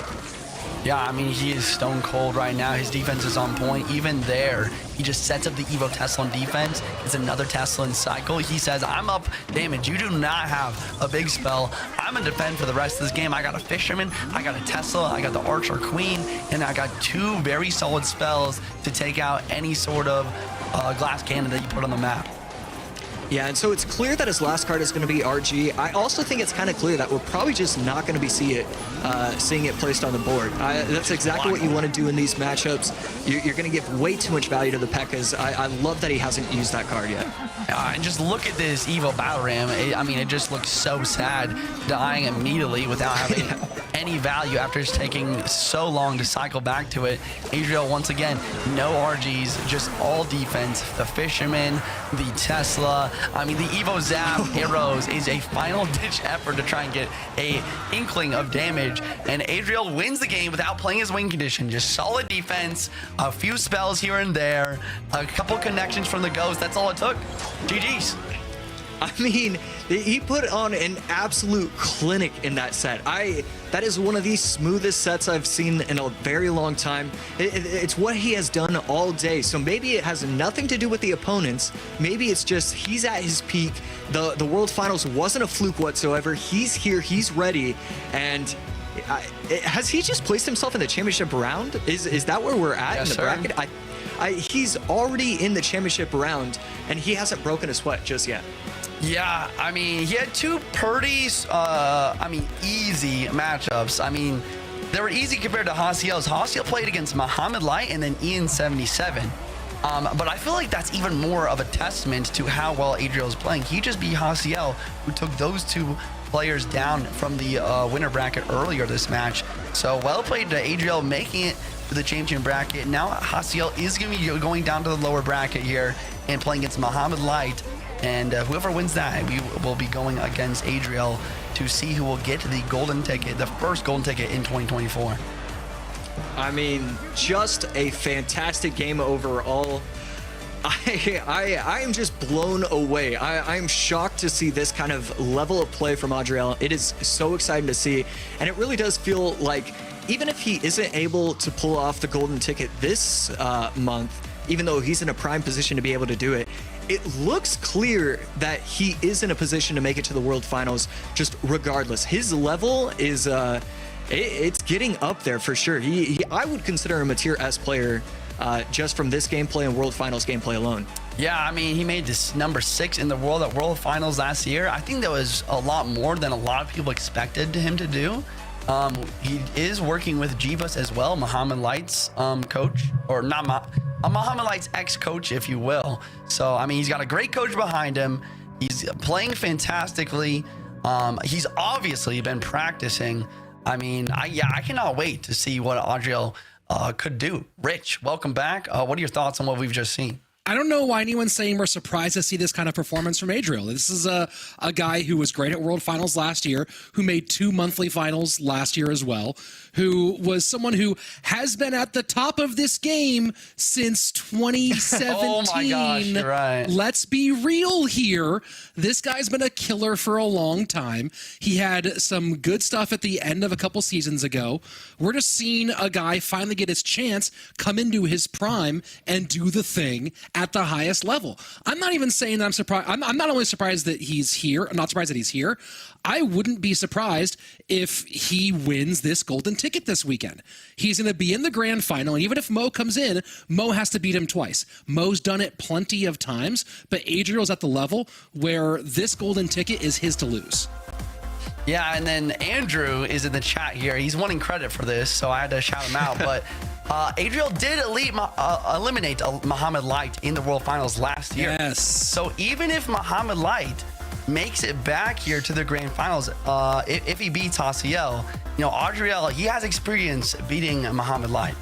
Yeah, I mean, he is stone cold right now. His defense is on point. Even there, he just sets up the Evo Tesla on defense. It's another Tesla in cycle. He says, I'm up damage. You do not have a big spell. I'm going to defend for the rest of this game. I got a Fisherman, I got a Tesla, I got the Archer Queen, and I got two very solid spells to take out any sort of glass cannon that you put on the map. Yeah, and so it's clear that his last card is going to be RG. I also think it's kind of clear that we're probably just not going to be seeing it placed on the board. That's exactly what you want to do in these matchups. You're going to give way too much value to the P.E.K.K.As. I love that he hasn't used that card yet. And just look at this Evo Battle Ram. I mean, it just looks so sad, dying immediately without having any value after it's taking so long to cycle back to it. Adriel, once again, no RGs, just all defense. The Fisherman, the Tesla. I mean, the Evo Zap arrows is a final-ditch effort to try and get a inkling of damage. And Adriel wins the game without playing his win condition. Just solid defense, a few spells here and there, a couple connections from the Ghost. That's all it took. GG's. I mean, he put on an absolute clinic in that set. That is one of the smoothest sets I've seen in a very long time. It's what he has done all day. So maybe it has nothing to do with the opponents. Maybe it's just he's at his peak. The World Finals wasn't a fluke whatsoever. He's here, he's ready, and has he just placed himself in the championship round? Is that where we're at in the bracket? He's already in the championship round, and he hasn't broken a sweat just yet. Yeah, I mean, he had two pretty, easy matchups. I mean, they were easy compared to Hasiel's. Hasiel played against Mohamed Light and then Ian77. But I feel like that's even more of a testament to how well Adriel is playing. He just beat Hasiel, who took those two players down from the winner bracket earlier this match. So well played to Adriel, making it to the champion bracket. Now Hasiel is going to be going down to the lower bracket here and playing against Mohamed Light. And whoever wins that, we will be going against Adriel to see who will get the golden ticket, the first golden ticket in 2024. I mean, just a fantastic game overall. I am just blown away. I'm shocked to see this kind of level of play from Adriel. It is so exciting to see, and it really does feel like even if he isn't able to pull off the golden ticket this month, even though he's in a prime position to be able to do it, it looks clear that he is in a position to make it to the World Finals just regardless. His level is it's getting up there for sure. I would consider him a tier S player just from this gameplay and World Finals gameplay alone. Yeah, I mean, he made this number 6 in the world at World Finals last year. I think that was a lot more than a lot of people expected him to do. He is working with Jeebus as well, Mohamed Light's coach, or not Mohamed Light's ex-coach, if you will. So, I mean, he's got a great coach behind him. He's playing fantastically. He's obviously been practicing. I mean, I cannot wait to see what Adriel could do. Rich, welcome back. What are your thoughts on what we've just seen? I don't know why anyone's saying we're surprised to see this kind of performance from Adriel. This is a guy who was great at World Finals last year, who made 2 monthly finals last year as well, who was someone who has been at the top of this game since 2017. Oh my gosh, you're right. Let's be real here. This guy's been a killer for a long time. He had some good stuff at the end of a couple seasons ago. We're just seeing a guy finally get his chance, come into his prime, and do the thing at the highest level. I'm not even saying that I'm surprised. I'm not only surprised that he's here. I'm not surprised that he's here. I wouldn't be surprised if he wins this golden ticket this weekend. He's going to be in the grand final, and even if Mo comes in, Mo has to beat him twice. Mo's done it plenty of times, but Adriel's at the level where this golden ticket is his to lose. Yeah, and then Andrew is in the chat here. He's wanting credit for this, so I had to shout him out. But Adriel did eliminate Mohamed Light in the World Finals last year. Yes. So even if Mohamed Light makes it back here to the grand finals, if he beats Hasiel, Adriel, he has experience beating Mohamed Light.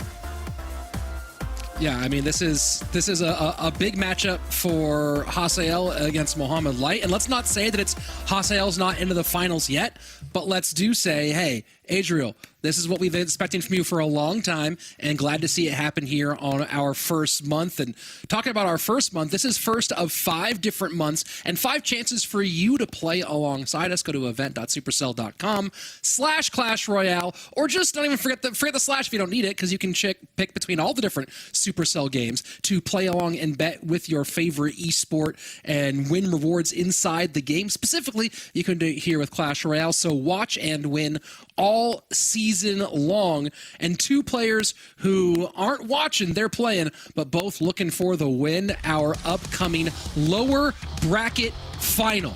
Yeah, I mean, this is a big matchup for Hasiel against Mohamed Light. And let's not say that Hasiel's not into the finals yet, but let's do say, hey, Adriel, this is what we've been expecting from you for a long time, and glad to see it happen here on our first month. And talking about our first month, this is first of 5 different months and 5 chances for you to play alongside us. Go to event.supercell.com/Clash Royale, or just don't even forget the slash if you don't need it, because you can pick between all the different Supercell games to play along and bet with your favorite esport and win rewards inside the game. Specifically, you can do it here with Clash Royale. So watch and win all season long. And 2 players who aren't watching, they're playing, but both looking for the win, our upcoming lower bracket final.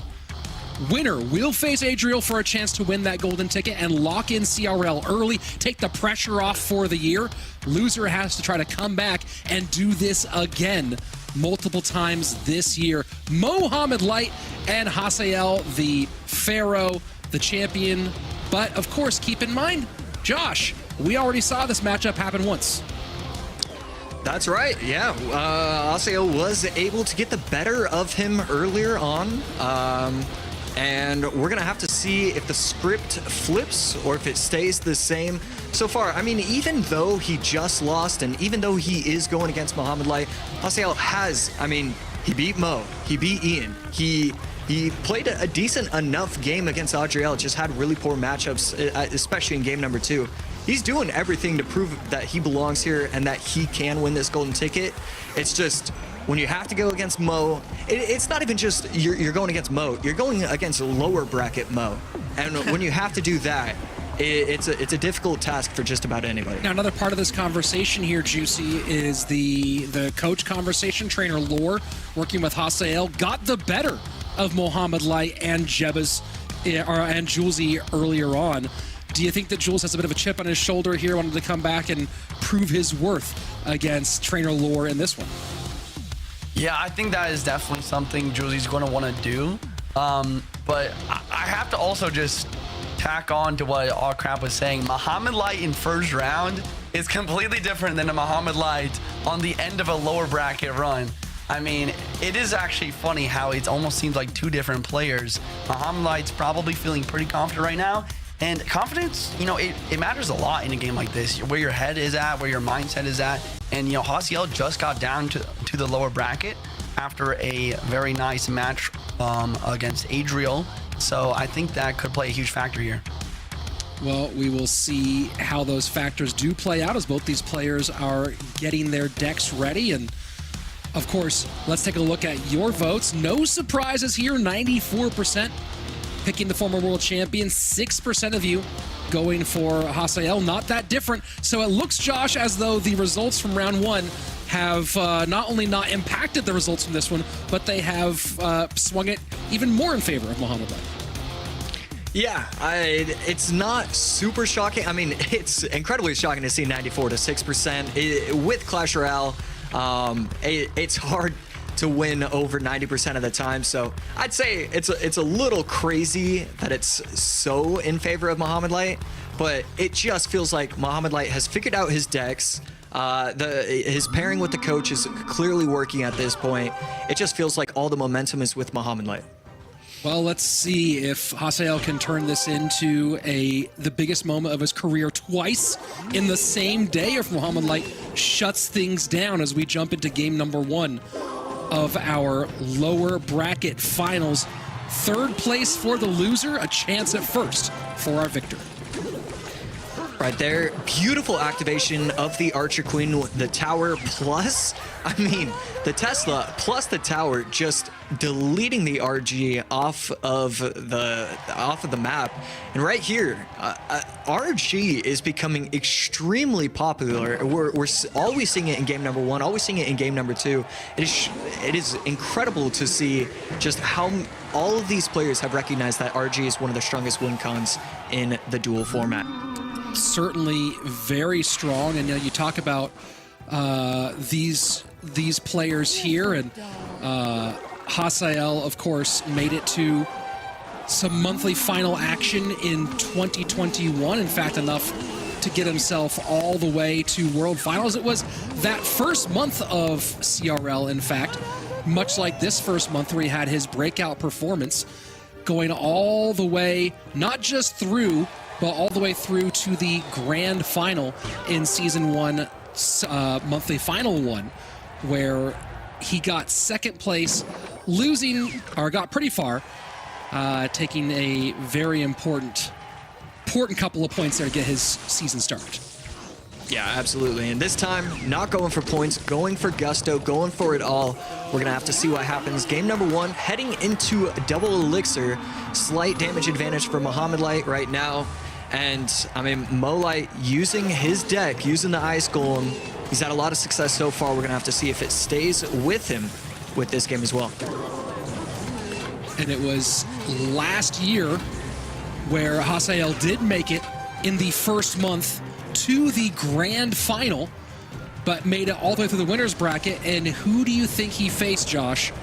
Winner will face Adriel for a chance to win that golden ticket and lock in CRL early, take the pressure off for the year. Loser has to try to come back and do this again multiple times this year. Mohamed Light and Hasiel, the Pharaoh, the champion. But of course, keep in mind, Josh, we already saw this matchup happen once. That's right, yeah. Hasiel was able to get the better of him earlier on. And we're going to have to see if the script flips or if it stays the same. So far, I mean, even though he just lost and even though he is going against Mohamed Light, Hasiel he beat Mo, he beat Ian, he played a decent enough game against Adriel, just had really poor matchups, especially in game number 2. He's doing everything to prove that he belongs here and that he can win this golden ticket. It's just, when you have to go against Mo, it's not even just you're going against Mo, you're going against lower bracket Mo. And when you have to do that, it's a difficult task for just about anybody. Now, another part of this conversation here, Juicy, is the coach conversation. Trainer Lore, working with Hasiel, got the better of Mohamed Light and Jebus and Julesy earlier on. Do you think that Jules has a bit of a chip on his shoulder here, wanted to come back and prove his worth against Trainer Lore in this one? Yeah, I think that is definitely something Juliesy's going to want to do. But I have to also just tack on to what All Crap was saying. Mohamed Light in first round is completely different than a Mohamed Light on the end of a lower bracket run. I mean, it is actually funny how it almost seems like two different players. Mohamed Light's probably feeling pretty confident right now. And confidence, it matters a lot in a game like this, where your head is at, where your mindset is at. And, Hasiel just got down to the lower bracket after a very nice match against Adriel. So I think that could play a huge factor here. Well, we will see how those factors do play out as both these players are getting their decks ready. And, of course, let's take a look at your votes. No surprises here, 94%. Picking the former world champion, 6% of you going for Hasiel. Not that different. So it looks, Josh, as though the results from round one have not only not impacted the results from this one, but they have swung it even more in favor of Mohamed Light. Yeah, it's not super shocking. I mean, it's incredibly shocking to see 94 to 6%. With Clash Royale, it's hard to win over 90% of the time. So I'd say it's a little crazy that it's so in favor of Mohamed Light, but it just feels like Mohamed Light has figured out his decks. His pairing with the coach is clearly working at this point. It just feels like all the momentum is with Mohamed Light. Well, let's see if Hasiel can turn this into the biggest moment of his career twice in the same day, or if Mohamed Light shuts things down as we jump into game number one of our lower bracket finals. Third place for the loser, a chance at first for our victor. Right there, beautiful activation of the Archer Queen with the tower plus, the Tesla plus the tower, just deleting the RG off of the map. And right here, RG is becoming extremely popular. We're always seeing it in game number one, always seeing it in game number two. It is incredible to see just how all of these players have recognized that RG is one of the strongest win cons in the duel format. Certainly very strong, and you talk about these players here, and Hasiel, of course, made it to some monthly final action in 2021. In fact, enough to get himself all the way to World Finals. It was that first month of CRL, in fact, much like this first month where he had his breakout performance, going all the way, not just through, but all the way through to the grand final in season one, monthly final one, where he got second place, got pretty far, taking a very important couple of points there to get his season started. Yeah, absolutely. And this time, not going for points, going for gusto, going for it all. We're going to have to see what happens. Game number one, heading into double elixir. Slight damage advantage for Mohamed Light right now. And, Mo Light using his deck, using the Ice Golem. He's had a lot of success so far. We're going to have to see if it stays with him with this game as well. And it was last year where Hasiel did make it in the first month to the grand final, but made it all the way through the winner's bracket. And who do you think he faced, Josh,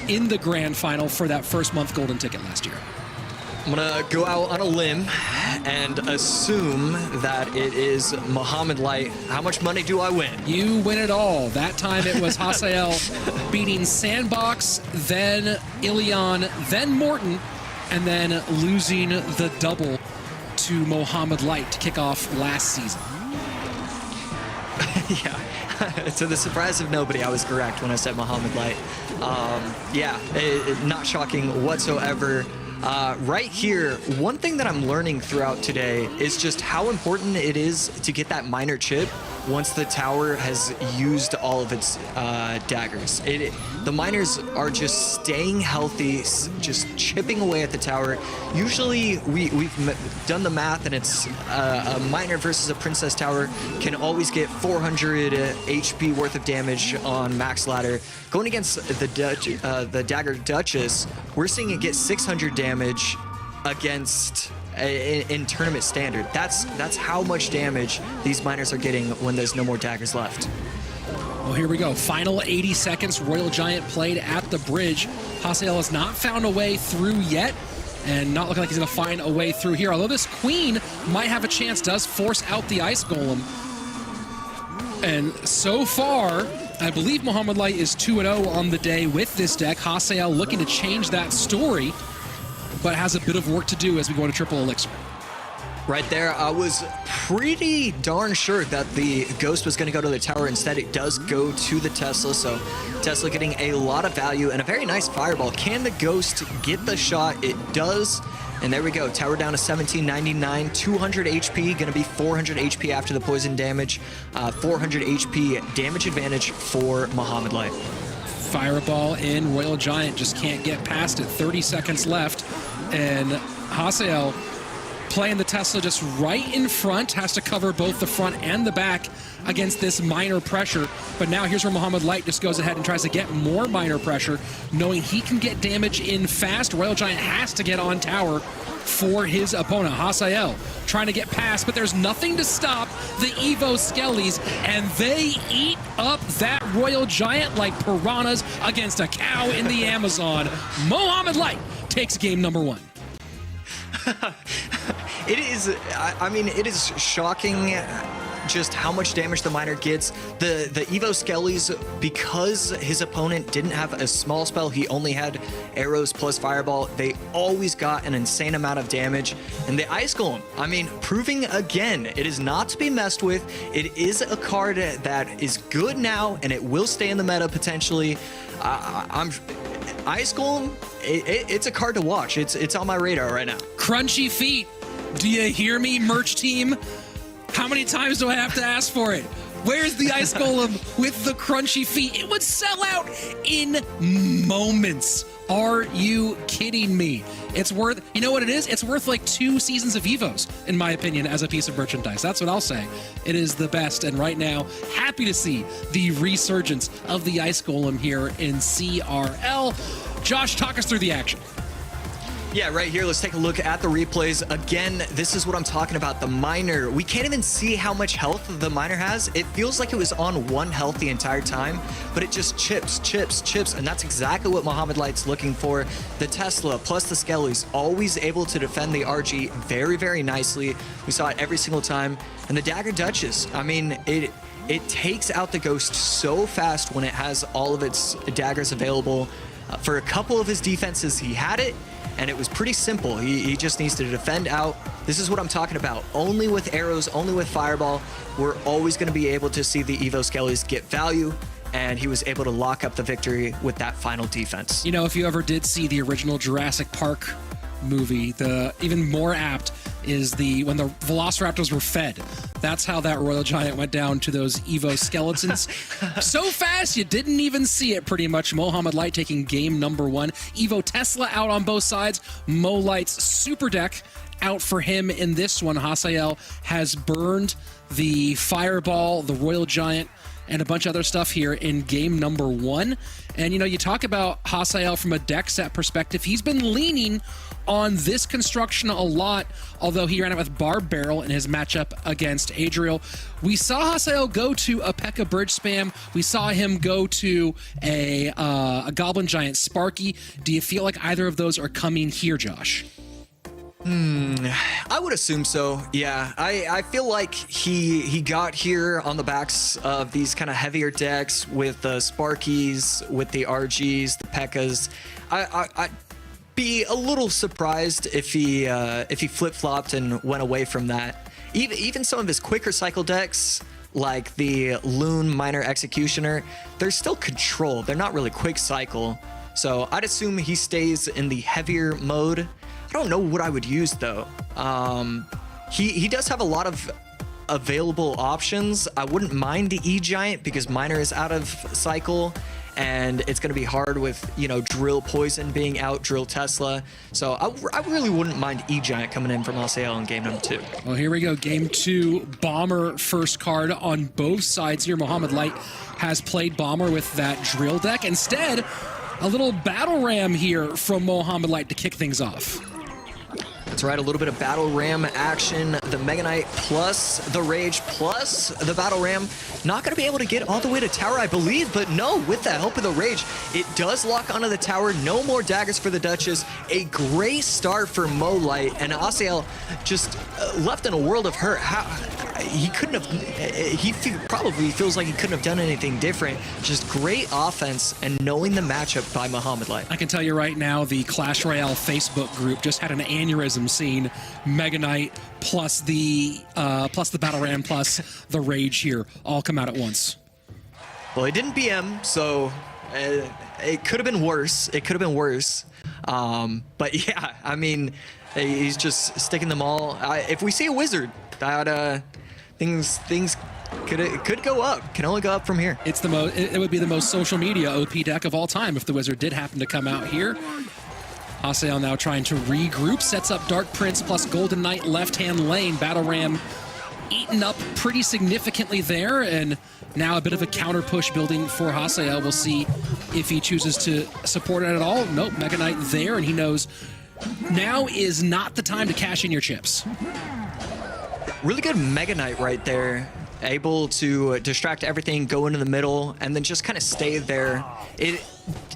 in the grand final for that first month golden ticket last year? I'm gonna go out on a limb and assume that it is Mohamed Light. How much money do I win? You win it all. That time it was Hasiel beating Sandbox, then Ilion, then Morten, and then losing the double to Mohamed Light to kick off last season. Yeah, to the surprise of nobody, I was correct when I said Mohamed Light. Not shocking whatsoever. Right here, one thing that I'm learning throughout today is just how important it is to get that minor chip once the tower has used all of its daggers. The miners are just staying healthy, just chipping away at the tower. Usually we've done the math, and it's a miner versus a princess tower can always get 400 HP worth of damage on max ladder. Going against the dagger duchess, we're seeing it get 600 damage against in tournament standard. That's how much damage these miners are getting when there's no more daggers left. Well, here we go. Final 80 seconds. Royal Giant played at the bridge. Hasiel has not found a way through yet, and not looking like he's going to find a way through here. Although this queen might have a chance, does force out the ice golem. And so far, I believe Mohamed Light is 2-0 on the day with this deck. Hasiel looking to change that story, but has a bit of work to do as we go into triple elixir. Right there, I was pretty darn sure that the Ghost was going to go to the tower. Instead, it does go to the Tesla, so Tesla getting a lot of value and a very nice fireball. Can the Ghost get the shot? It does, and there we go. Tower down to 1799, 200 HP, going to be 400 HP after the poison damage. 400 HP damage advantage for Mohamed Light. Fireball in. Royal Giant just can't get past it. 30 seconds left, and Hasiel playing the Tesla just right in front, has to cover both the front and the back against this minor pressure. But now here's where Mohamed Light just goes ahead and tries to get more minor pressure, knowing he can get damage in fast. Royal Giant has to get on tower for his opponent. Hasiel trying to get past, but there's nothing to stop the Evo Skellies, and they eat up that Royal Giant like piranhas against a cow in the Amazon. Mohamed Light takes game number 1. It is, I mean, it is shocking just how much damage the miner gets. The Evo Skellies, because his opponent didn't have a small spell, he only had arrows plus fireball, they always got an insane amount of damage. And the Ice Golem, I mean, proving again, it is not to be messed with. It is a card that is good now, and it will stay in the meta potentially. Ice Golem, it's a card to watch. It's on my radar right now. Crunchy feet. Do you hear me, merch team? How many times do I have to ask for it? Where's the Ice Golem with the crunchy feet? It would sell out in moments. Are you kidding me? It's worth, you know what it is? It's worth like 2 seasons of Evos, in my opinion, as a piece of merchandise. That's what I'll say. It is the best. And right now, happy to see the resurgence of the Ice Golem here in CRL. Josh, talk us through the action. Yeah, right here, let's take a look at the replays. Again, this is what I'm talking about, the miner. We can't even see how much health the miner has. It feels like it was on 1 health the entire time, but it just chips, and that's exactly what Mohamed Light's looking for. The Tesla plus the Skellies, always able to defend the RG very, very nicely. We saw it every single time. And the Dagger Duchess, I mean, it takes out the Ghost so fast when it has all of its daggers available. For a couple of his defenses, he had it, and it was pretty simple. He just needs to defend out. This is what I'm talking about. Only with arrows, only with fireball, we're always going to be able to see the Evo Skellies get value, and he was able to lock up the victory with that final defense. You know, if you ever did see the original Jurassic Park movie, the even more apt is when the Velociraptors were fed. That's how that Royal Giant went down to those Evo skeletons. So fast, you didn't even see it pretty much. Mohamed Light taking game number 1. Evo Tesla out on both sides. Mo Light's super deck out for him in this one. Hasiel has burned the Fireball, the Royal Giant, and a bunch of other stuff here in game number 1. And, you know, you talk about Hasiel from a deck set perspective. He's been leaning on this construction a lot, although he ran it with Barb Barrel in his matchup against Adriel. We saw Hasiel go to a P.E.K.K.A. bridge spam. We saw him go to a Goblin Giant Sparky. Do you feel like either of those are coming here, Josh? I would assume so. Yeah, I feel like he got here on the backs of these kind of heavier decks with the Sparkies, with the RGs, the P.E.K.K.A.s. I'd be a little surprised if he flip-flopped and went away from that. Even some of his quicker cycle decks, like the Loon Minor Executioner, they're still control. They're not really quick cycle. So I'd assume he stays in the heavier mode. I don't know what I would use though. He does have a lot of available options, I wouldn't mind the E-Giant because Miner is out of cycle. And it's going to be hard with, you know, Drill Poison being out, Drill Tesla. So I really wouldn't mind E-Giant coming in from Hasiel in game number 2. Well, here we go. Game 2, Bomber first card on both sides here. Mohamed Light has played Bomber with that Drill deck. Instead, a little Battle Ram here from Mohamed Light to kick things off. That's right, a little bit of Battle Ram action. The Mega Knight plus the Rage plus the Battle Ram. Not going to be able to get all the way to tower, I believe, but no, with the help of the Rage, it does lock onto the tower. No more daggers for the Duchess. A great start for Mo Light, and Hasiel just left in a world of hurt. He couldn't have, probably feels like he couldn't have done anything different. Just great offense and knowing the matchup by Mohamed Light. I can tell you right now, the Clash Royale Facebook group just had an aneurysm seeing Mega Knight plus the Battle Ram plus the Rage here all come out at once. Well, it didn't BM, so it could have been worse. It could have been worse. But yeah, I mean, he's just sticking them all. If we see a Wizard, that things could go up. Can only go up from here. It's it would be the most social media OP deck of all time if the Wizard did happen to come out here. Hasiel now trying to regroup, sets up Dark Prince plus Golden Knight left-hand lane. Battle Ram eaten up pretty significantly there, and now a bit of a counter push building for Hasiel. We'll see if he chooses to support it at all. Nope, Mega Knight there, and he knows now is not the time to cash in your chips. Really good Mega Knight right there. Able to distract everything, go into the middle, and then just kind of stay there.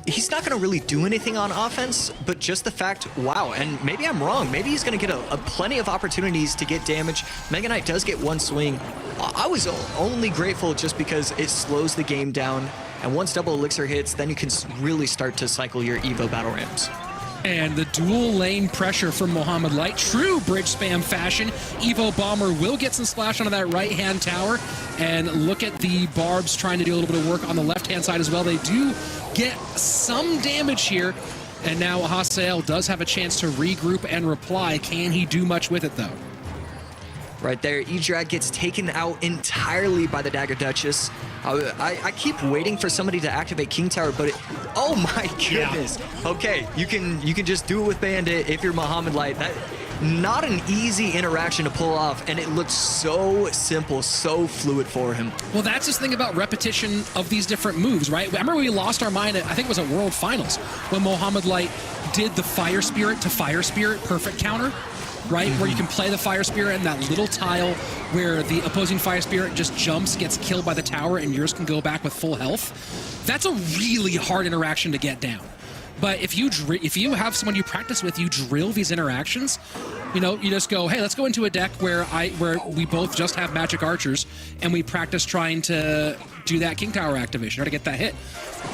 He's not going to really do anything on offense, but just the fact, wow, and maybe I'm wrong. Maybe he's going to get a plenty of opportunities to get damage. Mega Knight does get one swing. I was only grateful just because it slows the game down, and once double elixir hits, then you can really start to cycle your Evo Battle Rams. And the dual lane pressure from Mohamed Light, true bridge spam fashion. Evo Bomber will get some splash onto that right-hand tower. And look at the Barbs trying to do a little bit of work on the left-hand side as well. They do get some damage here. And now Hasiel does have a chance to regroup and reply. Can he do much with it, though? Right there, E-Drag gets taken out entirely by the Dagger Duchess. I keep waiting for somebody to activate King Tower, but oh my goodness. Yeah. Okay, you can just do it with Bandit if you're Mohamed Light. That not an easy interaction to pull off, and it looks so simple, so fluid for him. Well, that's the thing about repetition of these different moves, right? I remember we lost our mind at, I think it was at World Finals, when Mohamed Light did the Fire Spirit to Fire Spirit perfect counter. Right, where you can play the Fire Spirit and that little tile where the opposing Fire Spirit just jumps, gets killed by the tower, and yours can go back with full health. That's a really hard interaction to get down. But if you have someone you practice with, you drill these interactions, you know, you just go, hey, let's go into a deck where we both just have magic archers, and we practice trying to do that King Tower activation or to get that hit.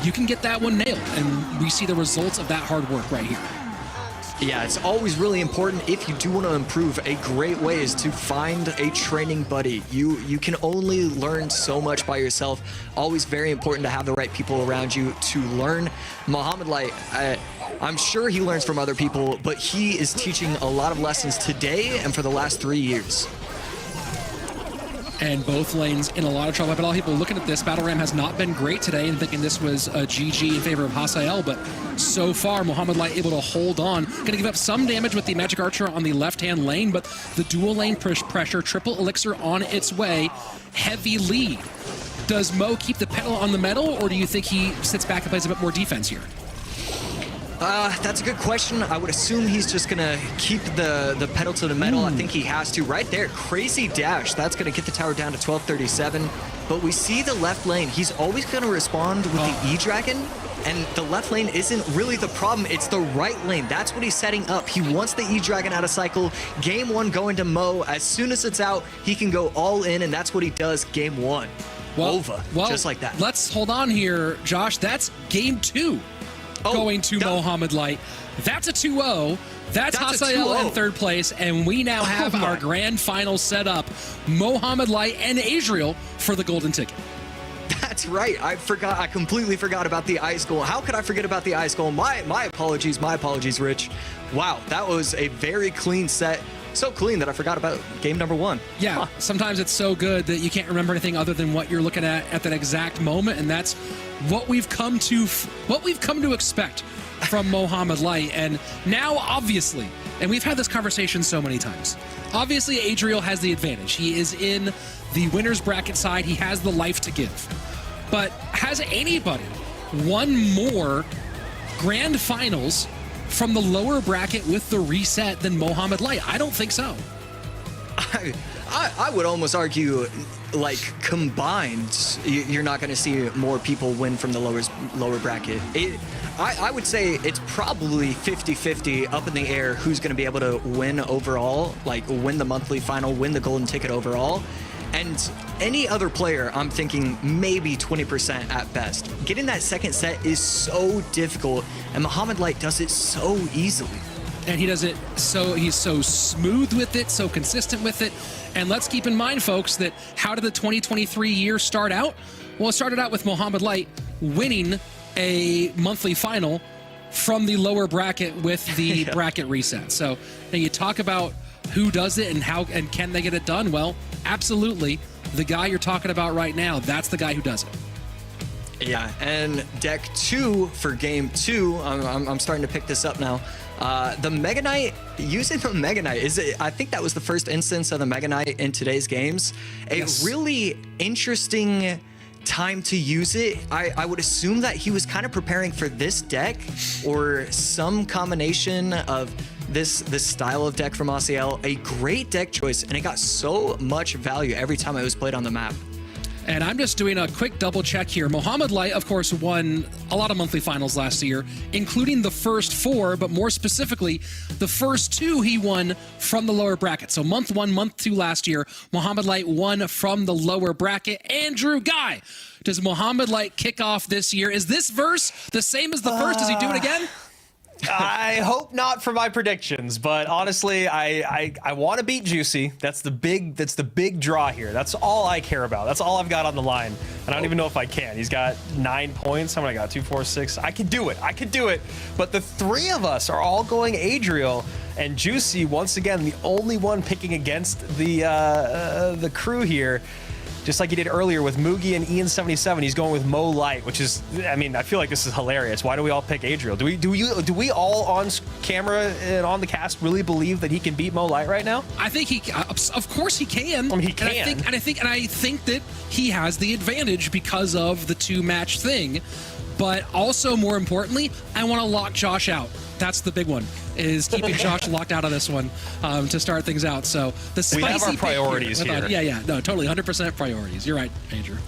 You can get that one nailed, and we see the results of that hard work right here. Yeah, it's always really important if you do want to improve. A great way is to find a training buddy. You can only learn so much by yourself. Always very important to have the right people around you to learn. Mohamed Light, I'm sure he learns from other people, but he is teaching a lot of lessons today and for the last 3 years. And both lanes in a lot of trouble. But all people looking at this, Battle Ram has not been great today and thinking this was a GG in favor of Hasiel, but so far, Mohamed Light able to hold on. Going to give up some damage with the Magic Archer on the left-hand lane, but the dual lane pressure, triple elixir on its way, heavy lead. Does Mo keep the pedal on the metal, or do you think he sits back and plays a bit more defense here? That's a good question. I would assume he's just gonna keep the pedal to the metal. I think he has to. Right there, crazy dash. That's gonna get the tower down to 1237. But we see the left lane. He's always gonna respond with the E-Dragon, and the left lane isn't really the problem. It's the right lane. That's what he's setting up. He wants the E-Dragon out of cycle. Game 1 going to Mo. As soon as it's out, he can go all in, and that's what he does game 1. Over, just like that. Let's hold on here, Josh. That's game 2. Going to Mohamed Light. That's a 2-0. That's Hasiel in third place, and we now have our grand final set up. Mohamed Light and Adriel for the golden ticket. That's right. I completely forgot about the ice goal. How could I forget about the ice goal? My apologies, Rich. Wow, that was a very clean set. so clean that I forgot about game number 1. Yeah, sometimes it's so good that you can't remember anything other than what you're looking at that exact moment, and that's what we've come to expect from Mohamed Light. And now, obviously, and we've had this conversation so many times, obviously Adriel has the advantage. He is in the winner's bracket side. He has the life to give. But has anybody won more grand finals from the lower bracket with the reset than Mohamed Light? I don't think so. I would almost argue, like, combined, you're not going to see more people win from the lower bracket. I would say it's probably 50-50 up in the air who's going to be able to win overall, like win the monthly final, win the golden ticket overall. And any other player, I'm thinking maybe 20% at best. Getting that second set is so difficult, and Mohamed Light does it so easily. And he does it he's so smooth with it, so consistent with it. And let's keep in mind, folks, that how did the 2023 year start out? Well, it started out with Mohamed Light winning a monthly final from the lower bracket with the bracket reset. So now you talk about who does it and how and can they get it done? Well, absolutely. The guy you're talking about right now, that's the guy who does it. Yeah, and deck 2 for game 2, I'm starting to pick this up now. The Mega Knight, using the Mega Knight, I think that was the first instance of the Mega Knight in today's games. A really interesting time to use it. I would assume that he was kind of preparing for this deck or some combination of this style of deck from Hasiel. A great deck choice, and it got so much value every time it was played on the map. And I'm just doing a quick double check here. Mohamed Light, of course, won a lot of monthly finals last year, including the first 4, but more specifically, the first 2 he won from the lower bracket. So month 1, month 2 last year, Mohamed Light won from the lower bracket. Andrew Guy, does Mohamed Light kick off this year? Is this verse the same as the first? Does he do it again? I hope not for my predictions, but honestly, I want to beat Juicy. That's the big draw here. That's all I care about. That's all I've got on the line. And I don't even know if I can. He's got 9 points. How many I got? 2, 4, 6. I could do it. But the 3 of us are all going Adriel, and Juicy, once again, the only one picking against the crew here. Just like he did earlier with Mugi and Ian77, he's going with Mo Light, which is, I mean, I feel like this is hilarious. Why do we all pick Adriel? Do we all on camera and on the cast really believe that he can beat Mo Light right now? I think he, of course he can. I mean, he can. And I think that he has the advantage because of the 2-match thing. But also, more importantly, I want to lock Josh out. That's the big one, is keeping Josh locked out of this one to start things out. So the spicy we have our priorities here. Yeah, no, totally, 100% priorities. You're right, Andrew.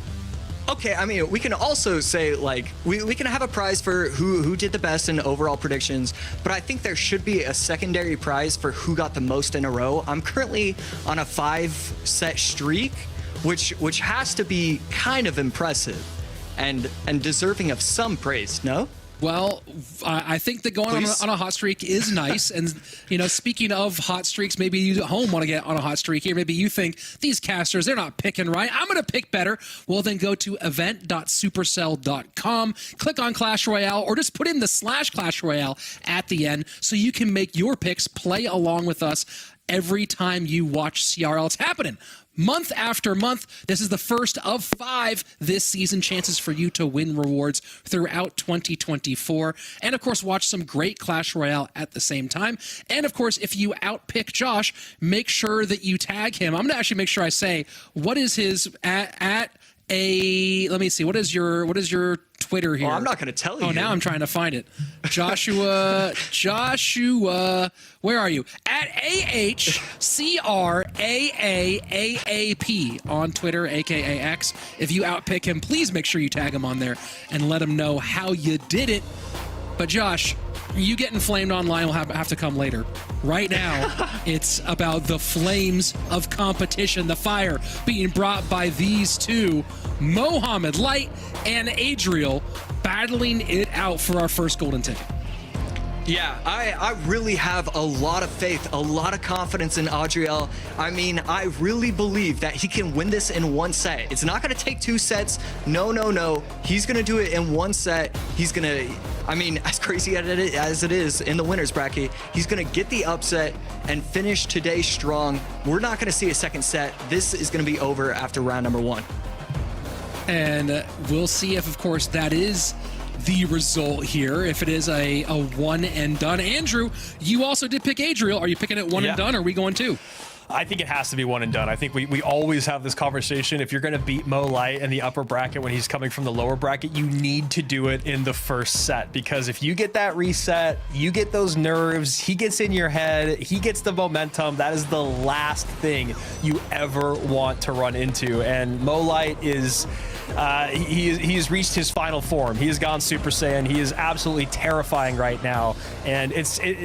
Okay, I mean, we can also say, like, we can have a prize for who did the best in overall predictions, but I think there should be a secondary prize for who got the most in a row. I'm currently on a 5-set streak, which has to be kind of impressive and deserving of some praise, no? Well, I think that going on a hot streak is nice. And, you know, speaking of hot streaks, maybe you at home want to get on a hot streak here. Maybe you think these casters, they're not picking right. I'm going to pick better. Well, then go to event.supercell.com, click on Clash Royale, or just put in the /Clash Royale at the end so you can make your picks play along with us every time you watch CRL. It's happening month after month. This is the first of 5 this season chances for you to win rewards throughout 2024. And of course, watch some great Clash Royale at the same time. And of course, if you outpick Josh, make sure that you tag him. I'm going to actually make sure I say, what is his let me see, what is your Twitter here? Oh, I'm not going to tell you. Oh, now I'm trying to find it. Joshua, where are you? At AHCRAAAAP on Twitter, aka X. If you outpick him, please make sure you tag him on there and let him know how you did it. But Josh, you getting flamed online will have to come later. Right now, it's about the flames of competition, the fire being brought by these two, Mohamed Light and Adriel, battling it out for our first golden ticket. Yeah, I really have a lot of faith, a lot of confidence in Adriel. I mean, I really believe that he can win this in one set. It's not going to take 2 sets. No. He's going to do it in one set. He's going to, I mean, as crazy as it is in the winner's bracket, he's going to get the upset and finish today strong. We're not going to see a second set. This is going to be over after round number 1. And we'll see if, of course, that is the result here, if it is a one and done. Andrew, you also did pick Adriel. Are you picking it one and done, or are we going 2? I think it has to be one and done. I think we always have this conversation. If you're going to beat Mo Light in the upper bracket when he's coming from the lower bracket, you need to do it in the first set, because if you get that reset, you get those nerves, he gets in your head, he gets the momentum. That is the last thing you ever want to run into. And Mo Light is he has reached his final form. He has gone Super Saiyan. He is absolutely terrifying right now. And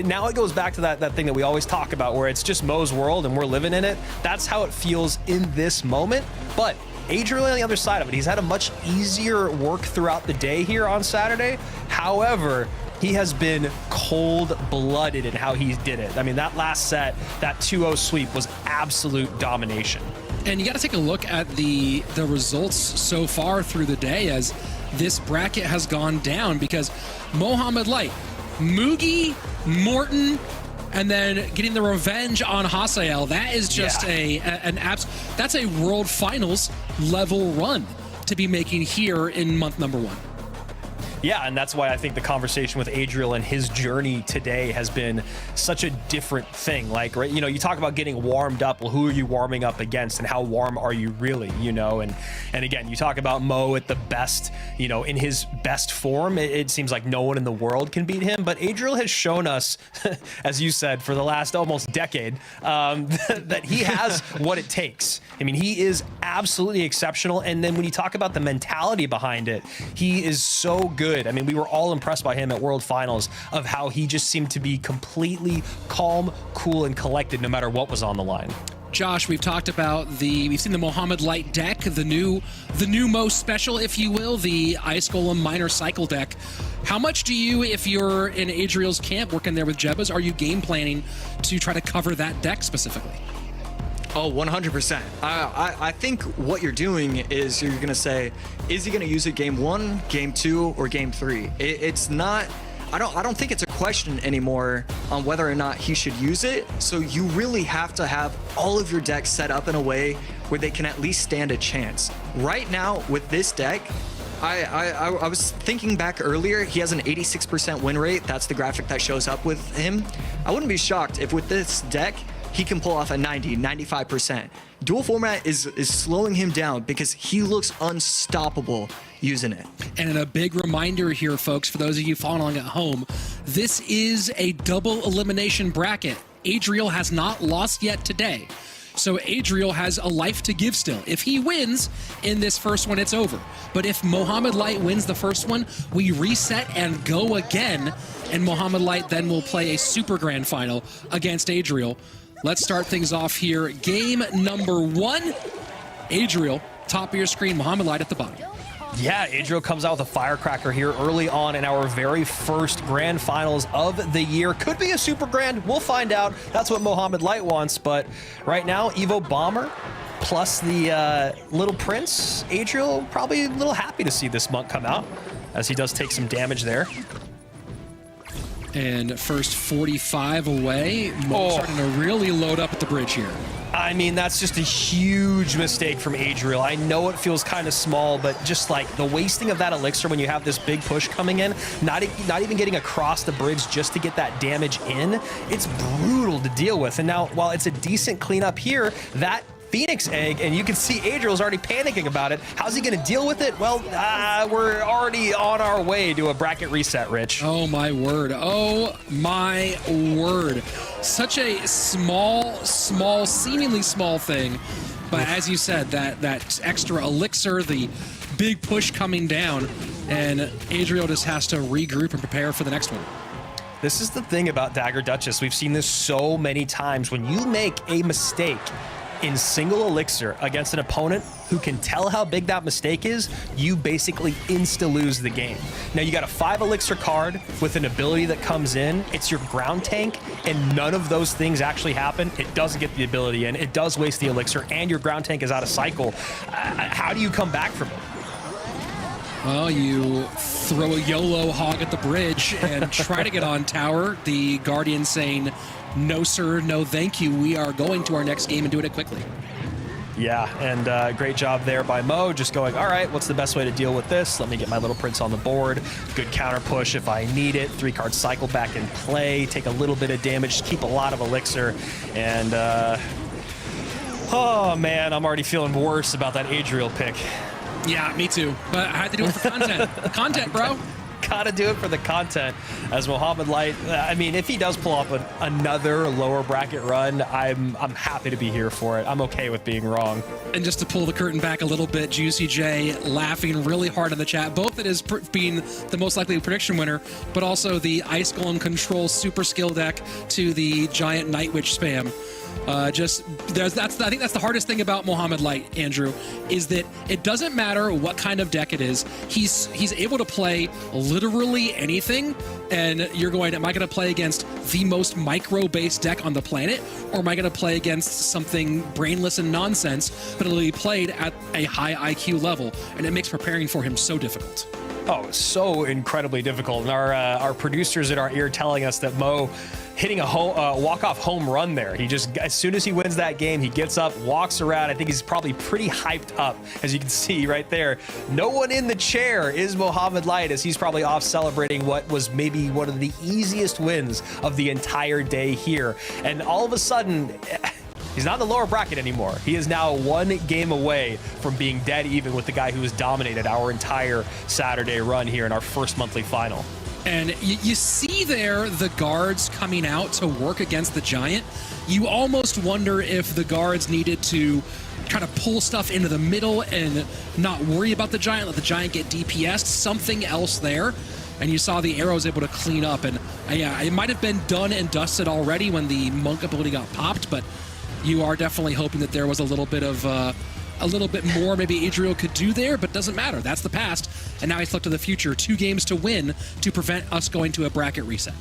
now it goes back to that thing that we always talk about, where it's just Mo's world and we're living in it. That's how it feels in this moment. But Adriel on the other side of it, he's had a much easier work throughout the day here on Saturday. However, he has been cold-blooded in how he did it. I mean, that last set, that 2-0 sweep was absolute domination. And you got to take a look at the results so far through the day as this bracket has gone down, because Mohamed Light, Mugi, Morten, and then getting the revenge on Hasiel, that is just that's a World Finals level run to be making here in month number 1. Yeah, and that's why I think the conversation with Adriel and his journey today has been such a different thing. Like, right, you know, you talk about getting warmed up. Well, who are you warming up against, and how warm are you really, you know? And again, you talk about Mo at the best, you know, in his best form. It seems like no one in the world can beat him. But Adriel has shown us, as you said, for the last almost decade, that he has what it takes. I mean, he is absolutely exceptional. And then when you talk about the mentality behind it, he is so good. I mean, we were all impressed by him at World Finals, of how he just seemed to be completely calm, cool, and collected no matter what was on the line. Josh, we've talked about we've seen the Mohamed Light deck, the new most special, if you will, the Ice Golem Minor Cycle deck. How much do you, if you're in Adriel's camp working there with Jebas, are you game planning to try to cover that deck specifically? Oh, 100%. I think what you're doing is you're going to say, is he going to use it game 1, game 2, or game 3? It's not, I don't think it's a question anymore on whether or not he should use it. So you really have to have all of your decks set up in a way where they can at least stand a chance. Right now with this deck, I was thinking back earlier, he has an 86% win rate. That's the graphic that shows up with him. I wouldn't be shocked if with this deck, he can pull off a 90, 95%. Dual format is slowing him down because he looks unstoppable using it. And a big reminder here, folks, for those of you following along at home, this is a double elimination bracket. Adriel has not lost yet today. So Adriel has a life to give still. If he wins in this first one, it's over. But if Mohamed Light wins the first one, we reset and go again. And Mohamed Light then will play a super grand final against Adriel. Let's start things off here. Game number 1. Adriel, top of your screen, Mohamed Light at the bottom. Yeah, Adriel comes out with a firecracker here early on in our very first grand finals of the year. Could be a super grand. We'll find out. That's what Mohamed Light wants. But right now, Evo Bomber plus the Little Prince. Adriel probably a little happy to see this monk come out, as he does take some damage there. And first 45 away. Starting to really load up at the bridge here. I mean, that's just a huge mistake from Adriel. I know it feels kind of small, but just like the wasting of that elixir when you have this big push coming in, not even getting across the bridge just to get that damage in, it's brutal to deal with. And now, while it's a decent cleanup here, that Phoenix egg, and you can see Adriel's already panicking about it. How's he going to deal with it? Well, we're already on our way to a bracket reset, Rich. Oh, my word. Oh, my word. Such a small, seemingly small thing. But as you said, that extra elixir, the big push coming down, and Adriel just has to regroup and prepare for the next one. This is the thing about Dagger Duchess. We've seen this so many times. When you make a mistake in single elixir against an opponent who can tell how big that mistake is, you basically insta-lose the game. Now, you got a 5 elixir card with an ability that comes in. It's your ground tank, and none of those things actually happen. It doesn't get the ability in. It does waste the elixir, and your ground tank is out of cycle. How do you come back from it? Well, you throw a YOLO hog at the bridge and try to get on tower. The Guardian saying, no, sir, no, thank you. We are going to our next game and doing it quickly. Yeah, and great job there by Mo, just going, all right, what's the best way to deal with this? Let me get my little prince on the board. Good counter push if I need it. 3-card cycle back in play. Take a little bit of damage, keep a lot of elixir. And, oh, man, I'm already feeling worse about that Adriel pick. Yeah, me too. But I had to do it for content. Content, bro. Gotta do it for the content. As Mohamed Light, I mean, if he does pull off another lower bracket run, I'm happy to be here for it. I'm okay with being wrong. And just to pull the curtain back a little bit, Juicy J laughing really hard in the chat, both at his being the most likely prediction winner, but also the Ice Golem Control super skill deck to the Giant Night Witch spam. I think that's the hardest thing about Mohamed Light, Andrew, is that it doesn't matter what kind of deck it is. He's able to play literally anything, and you're going, am I going to play against the most micro-based deck on the planet, or am I going to play against something brainless and nonsense, but it'll be played at a high IQ level, and it makes preparing for him so difficult. Oh, so incredibly difficult. And our producers in our ear telling us that Mo hitting a walk-off home run there. He just, as soon as he wins that game, he gets up, walks around. I think he's probably pretty hyped up, as you can see right there. No one in the chair is Mohamed Light, as he's probably off celebrating what was maybe one of the easiest wins of the entire day here. And all of a sudden, he's not in the lower bracket anymore. He is now 1 game away from being dead even with the guy who has dominated our entire Saturday run here in our first monthly final. And you see there the guards coming out to work against the Giant. You almost wonder if the guards needed to kind of pull stuff into the middle and not worry about the Giant, let the Giant get DPS'd, something else there. And you saw the arrows able to clean up. And yeah, it might have been done and dusted already when the Monk ability got popped, but you are definitely hoping that there was a little bit of a little bit more maybe Adriel could do there, but doesn't matter. That's the past. And now he's looked to the future. 2 games to win to prevent us going to a bracket reset.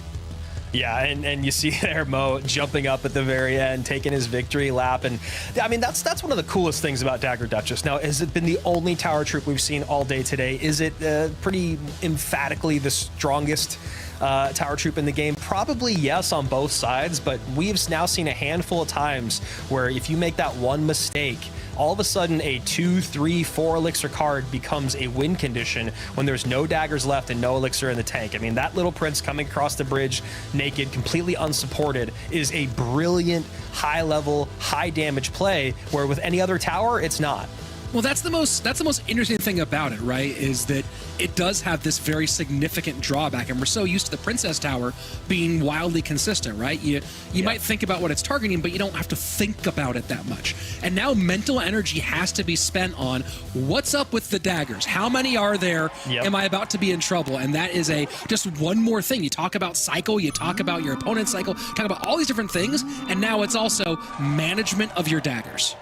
Yeah, and you see there Mo jumping up at the very end, taking his victory lap. And I mean, that's one of the coolest things about Dagger Duchess. Now, has it been the only tower troop we've seen all day today? Is it pretty emphatically the strongest tower troop in the game? Probably yes on both sides, but we've now seen a handful of times where if you make that one mistake, all of a sudden a 2, 3, 4 elixir card becomes a win condition when there's no daggers left and no elixir in the tank. I mean, that little prince coming across the bridge naked, completely unsupported, is a brilliant, high level, high damage play, where with any other tower, it's not. Well, that's the most interesting thing about it, right? Is that it does have this very significant drawback, and we're so used to the Princess Tower being wildly consistent, right? You might think about what it's targeting, but you don't have to think about it that much. And now mental energy has to be spent on what's up with the daggers. How many are there? Yep. Am I about to be in trouble? And that is just one more thing. You talk about cycle, you talk about your opponent's cycle, talk about all these different things, and now it's also management of your daggers.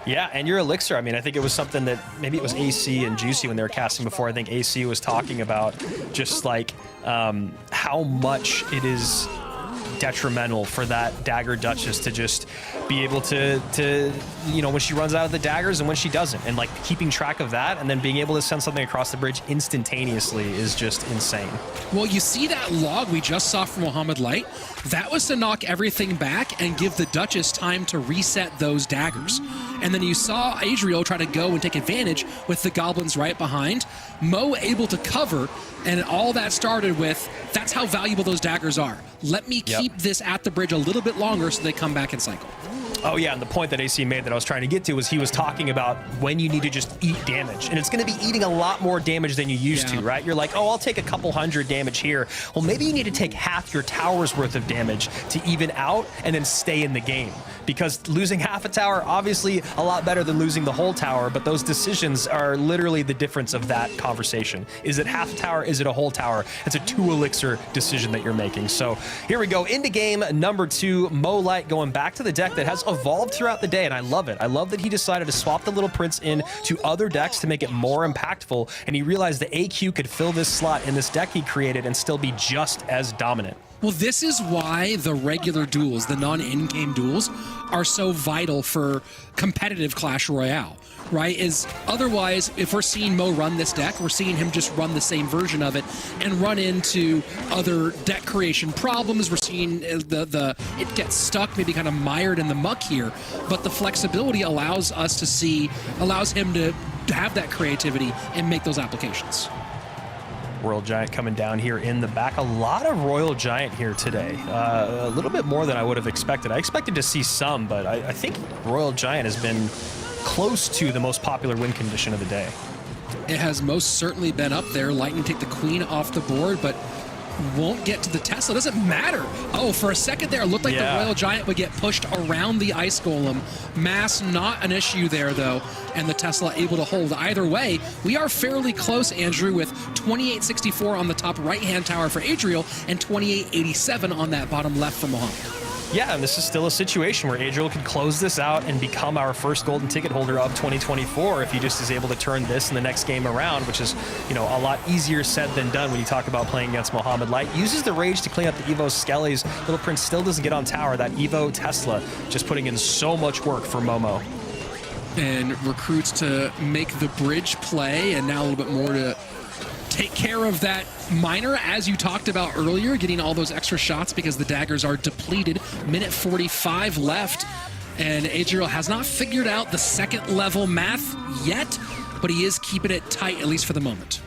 Yeah, and your elixir, I mean, I think it was something that maybe it was AC and Juicy when they were casting before. I think AC was talking about just like how much it is detrimental for that Dagger Duchess to just be able to you know, when she runs out of the daggers and when she doesn't, and like keeping track of that and then being able to send something across the bridge instantaneously is just insane. Well, you see that log we just saw from Mohamed Light? That was to knock everything back and give the Duchess time to reset those daggers. And then you saw Adriel try to go and take advantage with the goblins right behind. Mo able to cover, and all that started with, that's how valuable those daggers are. Let me keep this at the bridge a little bit longer so they come back and cycle. Oh yeah, and the point that AC made that I was trying to get to was he was talking about when you need to just eat damage. And it's going to be eating a lot more damage than you used to, right? You're like, oh, I'll take a couple hundred damage here. Well, maybe you need to take half your tower's worth of damage to even out and then stay in the game. Because losing half a tower, obviously a lot better than losing the whole tower, but those decisions are literally the difference of that conversation. Is it half a tower? Is it a whole tower? It's a 2 elixir decision that you're making. So here we go into game number 2. Mo Light going back to the deck that has a evolved throughout the day, and I love it. I love that he decided to swap the Little Prince in to other decks to make it more impactful, and he realized the AQ could fill this slot in this deck he created and still be just as dominant. Well, this is why the regular duels, the non-in-game duels, are so vital for competitive Clash Royale, right? Is otherwise, if we're seeing Mo run this deck, we're seeing him just run the same version of it and run into other deck creation problems. We're seeing it gets stuck, maybe kind of mired in the muck here, but the flexibility allows him to have that creativity and make those applications. Royal Giant coming down here in the back. A lot of Royal Giant here today. A little bit more than I would have expected. I expected to see some, but I think Royal Giant has been close to the most popular win condition of the day. It has most certainly been up there. Lightning take the queen off the board, but won't get to the Tesla. Doesn't matter. Oh, for a second there, it looked like the Royal Giant would get pushed around the Ice Golem. Mass not an issue there, though, and the Tesla able to hold. Either way, we are fairly close, Andrew, with 2864 on the top right-hand tower for Adriel and 2887 on that bottom left for Mohamed. Yeah, and this is still a situation where Adriel could close this out and become our first golden ticket holder of 2024 if he just is able to turn this in the next game around, which is, a lot easier said than done when you talk about playing against Mohamed Light. Uses the rage to clean up the Evo Skellies. Little Prince still doesn't get on tower. That Evo Tesla just putting in so much work for Momo. And recruits to make the bridge play, and now a little bit more to take care of that miner, as you talked about earlier, getting all those extra shots because the daggers are depleted. Minute 45 left, and Adriel has not figured out the second level math yet, but he is keeping it tight, at least for the moment.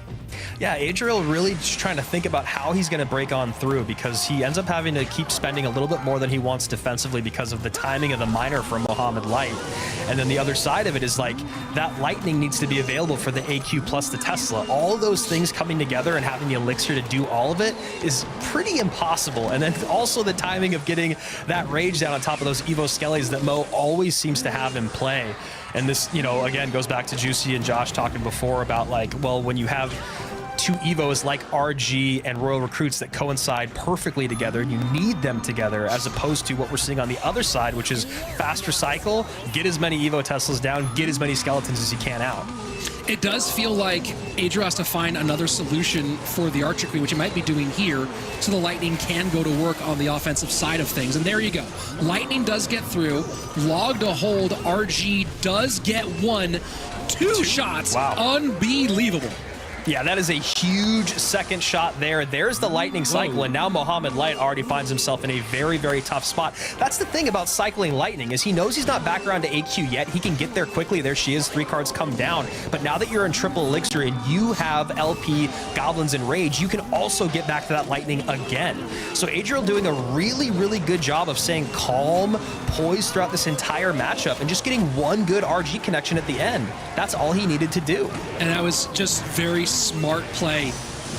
Yeah, Adriel really just trying to think about how he's going to break on through, because he ends up having to keep spending a little bit more than he wants defensively because of the timing of the miner from Mohamed Light. And then the other side of it is like that lightning needs to be available for the AQ plus the Tesla. All of those things coming together and having the elixir to do all of it is pretty impossible. And then also the timing of getting that rage down on top of those Evo Skellies that Mo always seems to have in play. And this, again, goes back to Juicy and Josh talking before about when you have two Evos like RG and Royal Recruits that coincide perfectly together, and you need them together, as opposed to what we're seeing on the other side, which is faster cycle, get as many Evo Teslas down, get as many skeletons as you can out. It does feel like Adriel has to find another solution for the Archer Queen, which he might be doing here, so the Lightning can go to work on the offensive side of things. And there you go. Lightning does get through. Log to hold. RG does get two shots. Wow. Unbelievable. Yeah, that is a huge second shot there. There's the lightning cycle, and now Mohamed Light already finds himself in a very, very tough spot. That's the thing about cycling lightning, is he knows he's not back around to AQ yet. He can get there quickly. There she is. 3 cards come down. But now that you're in triple elixir and you have LP, Goblins, and Rage, you can also get back to that lightning again. So Adriel doing a really, really good job of staying calm, poised throughout this entire matchup, and just getting one good RG connection at the end. That's all he needed to do. And that was just very smart play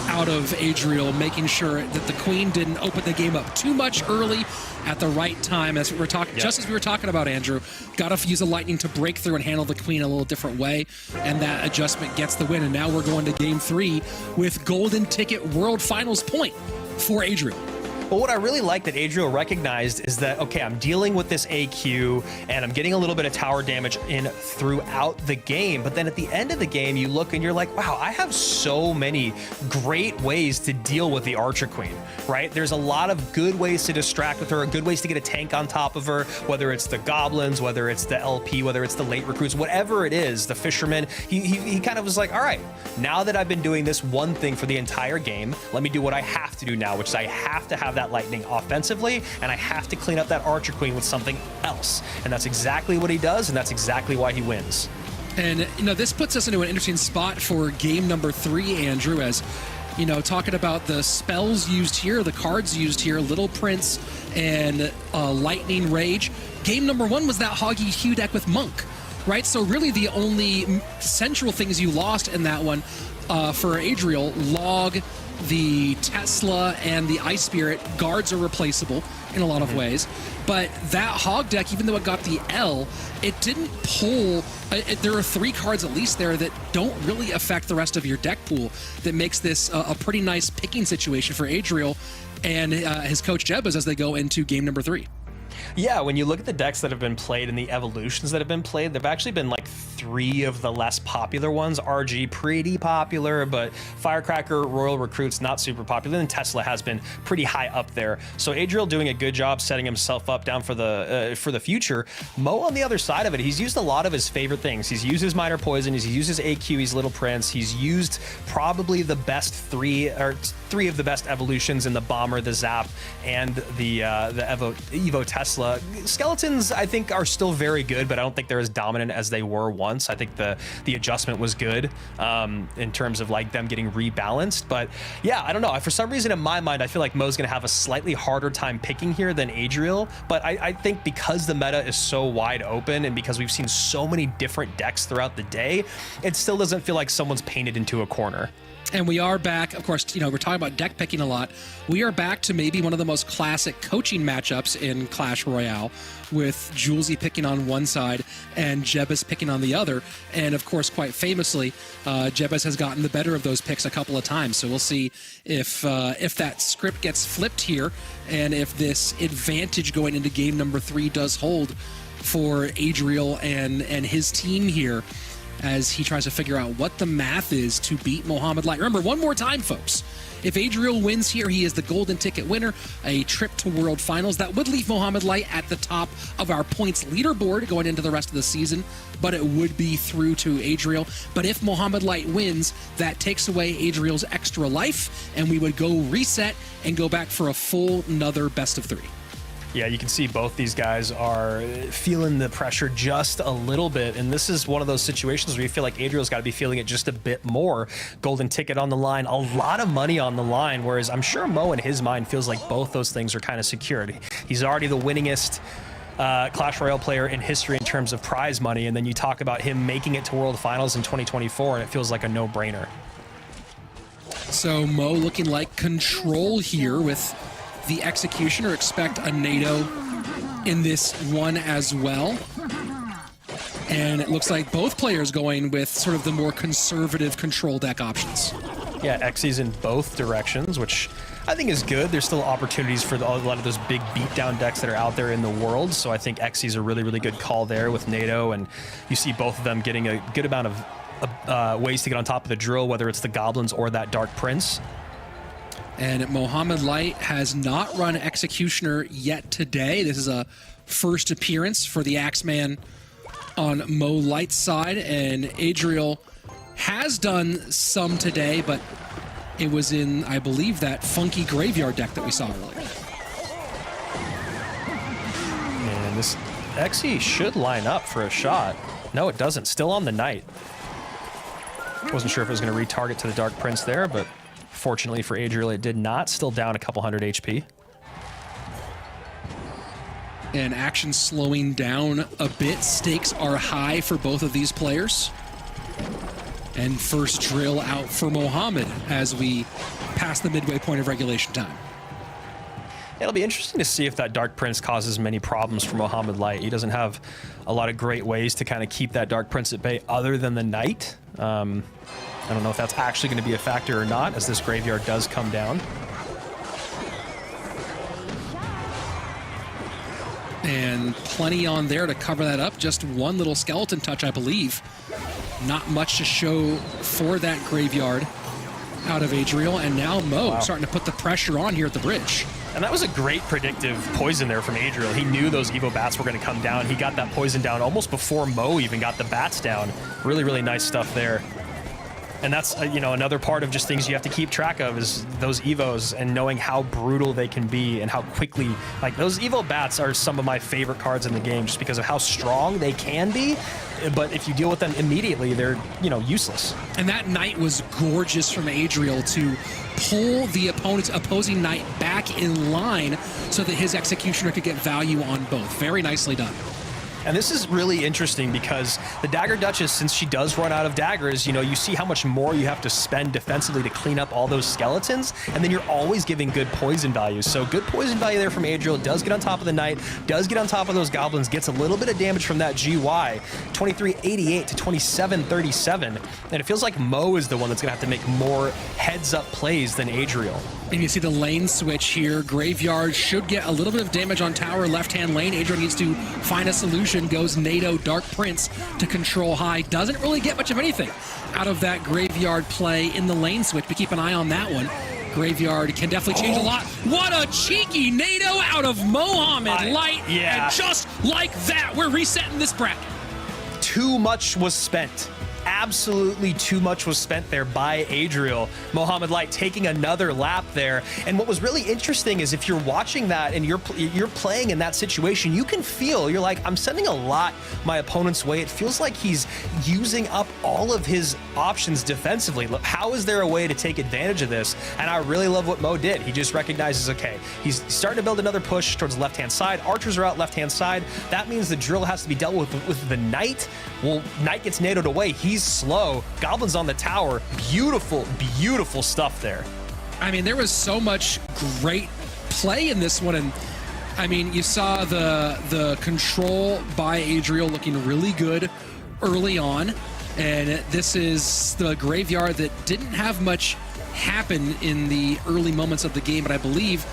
out of Adriel, making sure that the Queen didn't open the game up too much early at the right time. As we were talking, just as we were talking about, Andrew, got to use a lightning to break through and handle the Queen a little different way, and that adjustment gets the win. And now we're going to game 3 with golden ticket world finals point for Adriel. But what I really like that Adriel recognized is that, okay, I'm dealing with this AQ and I'm getting a little bit of tower damage in throughout the game. But then at the end of the game, you look and you're like, wow, I have so many great ways to deal with the Archer Queen, right? There's a lot of good ways to distract with her, good ways to get a tank on top of her, whether it's the Goblins, whether it's the LP, whether it's the late recruits, whatever it is, the Fisherman. He kind of was like, all right, now that I've been doing this one thing for the entire game, let me do what I have to do now, which is I have to have that lightning offensively, and I have to clean up that Archer Queen with something else. And that's exactly what he does, and that's exactly why he wins. And, this puts us into an interesting spot for game number 3, Andrew, as, talking about the spells used here, the cards used here, Little Prince and Lightning Rage. Game number 1 was that Hoggy Hue deck with Monk, right? So really the only central things you lost in that one for Adriel, Log, the Tesla, and the Ice Spirit. Guards are replaceable in a lot of ways, but that Hog deck, even though it got the L, it didn't pull. There are 3 cards at least there that don't really affect the rest of your deck pool, that makes this a pretty nice picking situation for Adriel and his coach Jebas as they go into game number 3. Yeah, when you look at the decks that have been played and the evolutions that have been played, there've actually been like 3 of the less popular ones. RG pretty popular, but Firecracker, Royal Recruits not super popular, and Tesla has been pretty high up there. So Adriel doing a good job setting himself up down for the future. Mo on the other side of it, he's used a lot of his favorite things. He's used his Minor Poison, he's used his AQ, he's Little Prince, he's used probably the best 3 of the best evolutions in the Bomber, the Zap, and the Evo Tesla. Skeletons, I think, are still very good, but I don't think they're as dominant as they were once. I think the adjustment was good in terms of like them getting rebalanced. But yeah, I don't know. For some reason in my mind, I feel like Mo's going to have a slightly harder time picking here than Adriel. But I think because the meta is so wide open and because we've seen so many different decks throughout the day, it still doesn't feel like someone's painted into a corner. And we are back, of course, we're talking about deck picking a lot. We are back to maybe one of the most classic coaching matchups in Clash Royale, with Julesy picking on one side and Jebus picking on the other. And of course, quite famously, Jebus has gotten the better of those picks a couple of times. So we'll see if that script gets flipped here, and if this advantage going into game number 3 does hold for Adriel and his team here, as he tries to figure out what the math is to beat Mohamed Light. Remember, one more time, folks. If Adriel wins here, he is the golden ticket winner, a trip to World Finals. That would leave Mohamed Light at the top of our points leaderboard going into the rest of the season, but it would be through to Adriel. But if Mohamed Light wins, that takes away Adriel's extra life, and we would go reset and go back for a full another best of 3. Yeah, you can see both these guys are feeling the pressure just a little bit, and this is one of those situations where you feel like Adriel's got to be feeling it just a bit more. Golden ticket on the line, a lot of money on the line, whereas I'm sure Mo in his mind feels like both those things are kind of secured. He's already the winningest Clash Royale player in history in terms of prize money, and then you talk about him making it to World Finals in 2024, and it feels like a no-brainer. So Mo looking like control here with the Executioner. Expect a NATO in this one as well. And it looks like both players going with sort of the more conservative control deck options. Yeah, Xy's in both directions, which I think is good. There's still opportunities for a lot of those big beatdown decks that are out there in the world. So I think Xy's a really, really good call there with NATO. And you see both of them getting a good amount of ways to get on top of the drill, whether it's the Goblins or that Dark Prince. And Mohamed Light has not run Executioner yet today. This is a first appearance for the Axeman on Mo Light's side. And Adriel has done some today, but it was in, I believe, that funky graveyard deck that we saw earlier. And this Xy should line up for a shot. No, it doesn't. Still on the Knight. Wasn't sure if it was going to retarget to the Dark Prince there, but fortunately for Adriel, it did not. Still down a couple hundred HP. And action slowing down a bit. Stakes are high for both of these players. And first drill out for Mohamed as we pass the midway point of regulation time. It'll be interesting to see if that Dark Prince causes many problems for Mohamed Light. He doesn't have a lot of great ways to kind of keep that Dark Prince at bay other than the Knight. I don't know if that's actually going to be a factor or not, as this graveyard does come down. And plenty on there to cover that up. Just one little skeleton touch, I believe. Not much to show for that graveyard out of Adriel. And now Mo starting to put the pressure on here at the bridge. And that was a great predictive poison there from Adriel. He knew those Evo bats were going to come down. He got that poison down almost before Mo even got the bats down. Really, really nice stuff there. And that's, another part of just things you have to keep track of is those Evos and knowing how brutal they can be and how quickly, like those Evo bats are some of my favorite cards in the game just because of how strong they can be. But if you deal with them immediately, they're, useless. And that Knight was gorgeous from Adriel to pull the opposing Knight back in line so that his Executioner could get value on both. Very nicely done. And this is really interesting because the Dagger Duchess, since she does run out of daggers, you know, you see how much more you have to spend defensively to clean up all those skeletons, and then you're always giving good poison value. So good poison value there from Adriel. Does get on top of the Knight, does get on top of those goblins, gets a little bit of damage from that GY. 2388 to 2737. And it feels like Mo is the one that's going to have to make more heads-up plays than Adriel. And you see the lane switch here. Graveyard should get a little bit of damage on tower left-hand lane. Adriel needs to find a solution. Goes NATO Dark Prince to control high. Doesn't really get much of anything out of that Graveyard play in the lane switch, but keep an eye on that one. Graveyard can definitely change a lot. What a cheeky NATO out of Mohamed Light. Yeah. And just like that, we're resetting this bracket. Too much was spent. Absolutely too much was spent there by Adriel. Mohamed Light taking another lap there. And what was really interesting is if you're watching that and you're playing in that situation, you can feel, you're like, I'm sending a lot my opponent's way. It feels like he's using up all of his options defensively. How is there a way to take advantage of this? And I really love what Mo did. He just recognizes, okay, he's starting to build another push towards the left-hand side. Archers are out left-hand side. That means the drill has to be dealt with the Knight. Well, Knight gets NATO'd away. He's slow. Goblins on the tower. Beautiful, beautiful stuff there. I mean, there was so much great play in this one. And I mean, you saw the control by Adriel looking really good early on. And this is the Graveyard that didn't have much happen in the early moments of the game. But I believe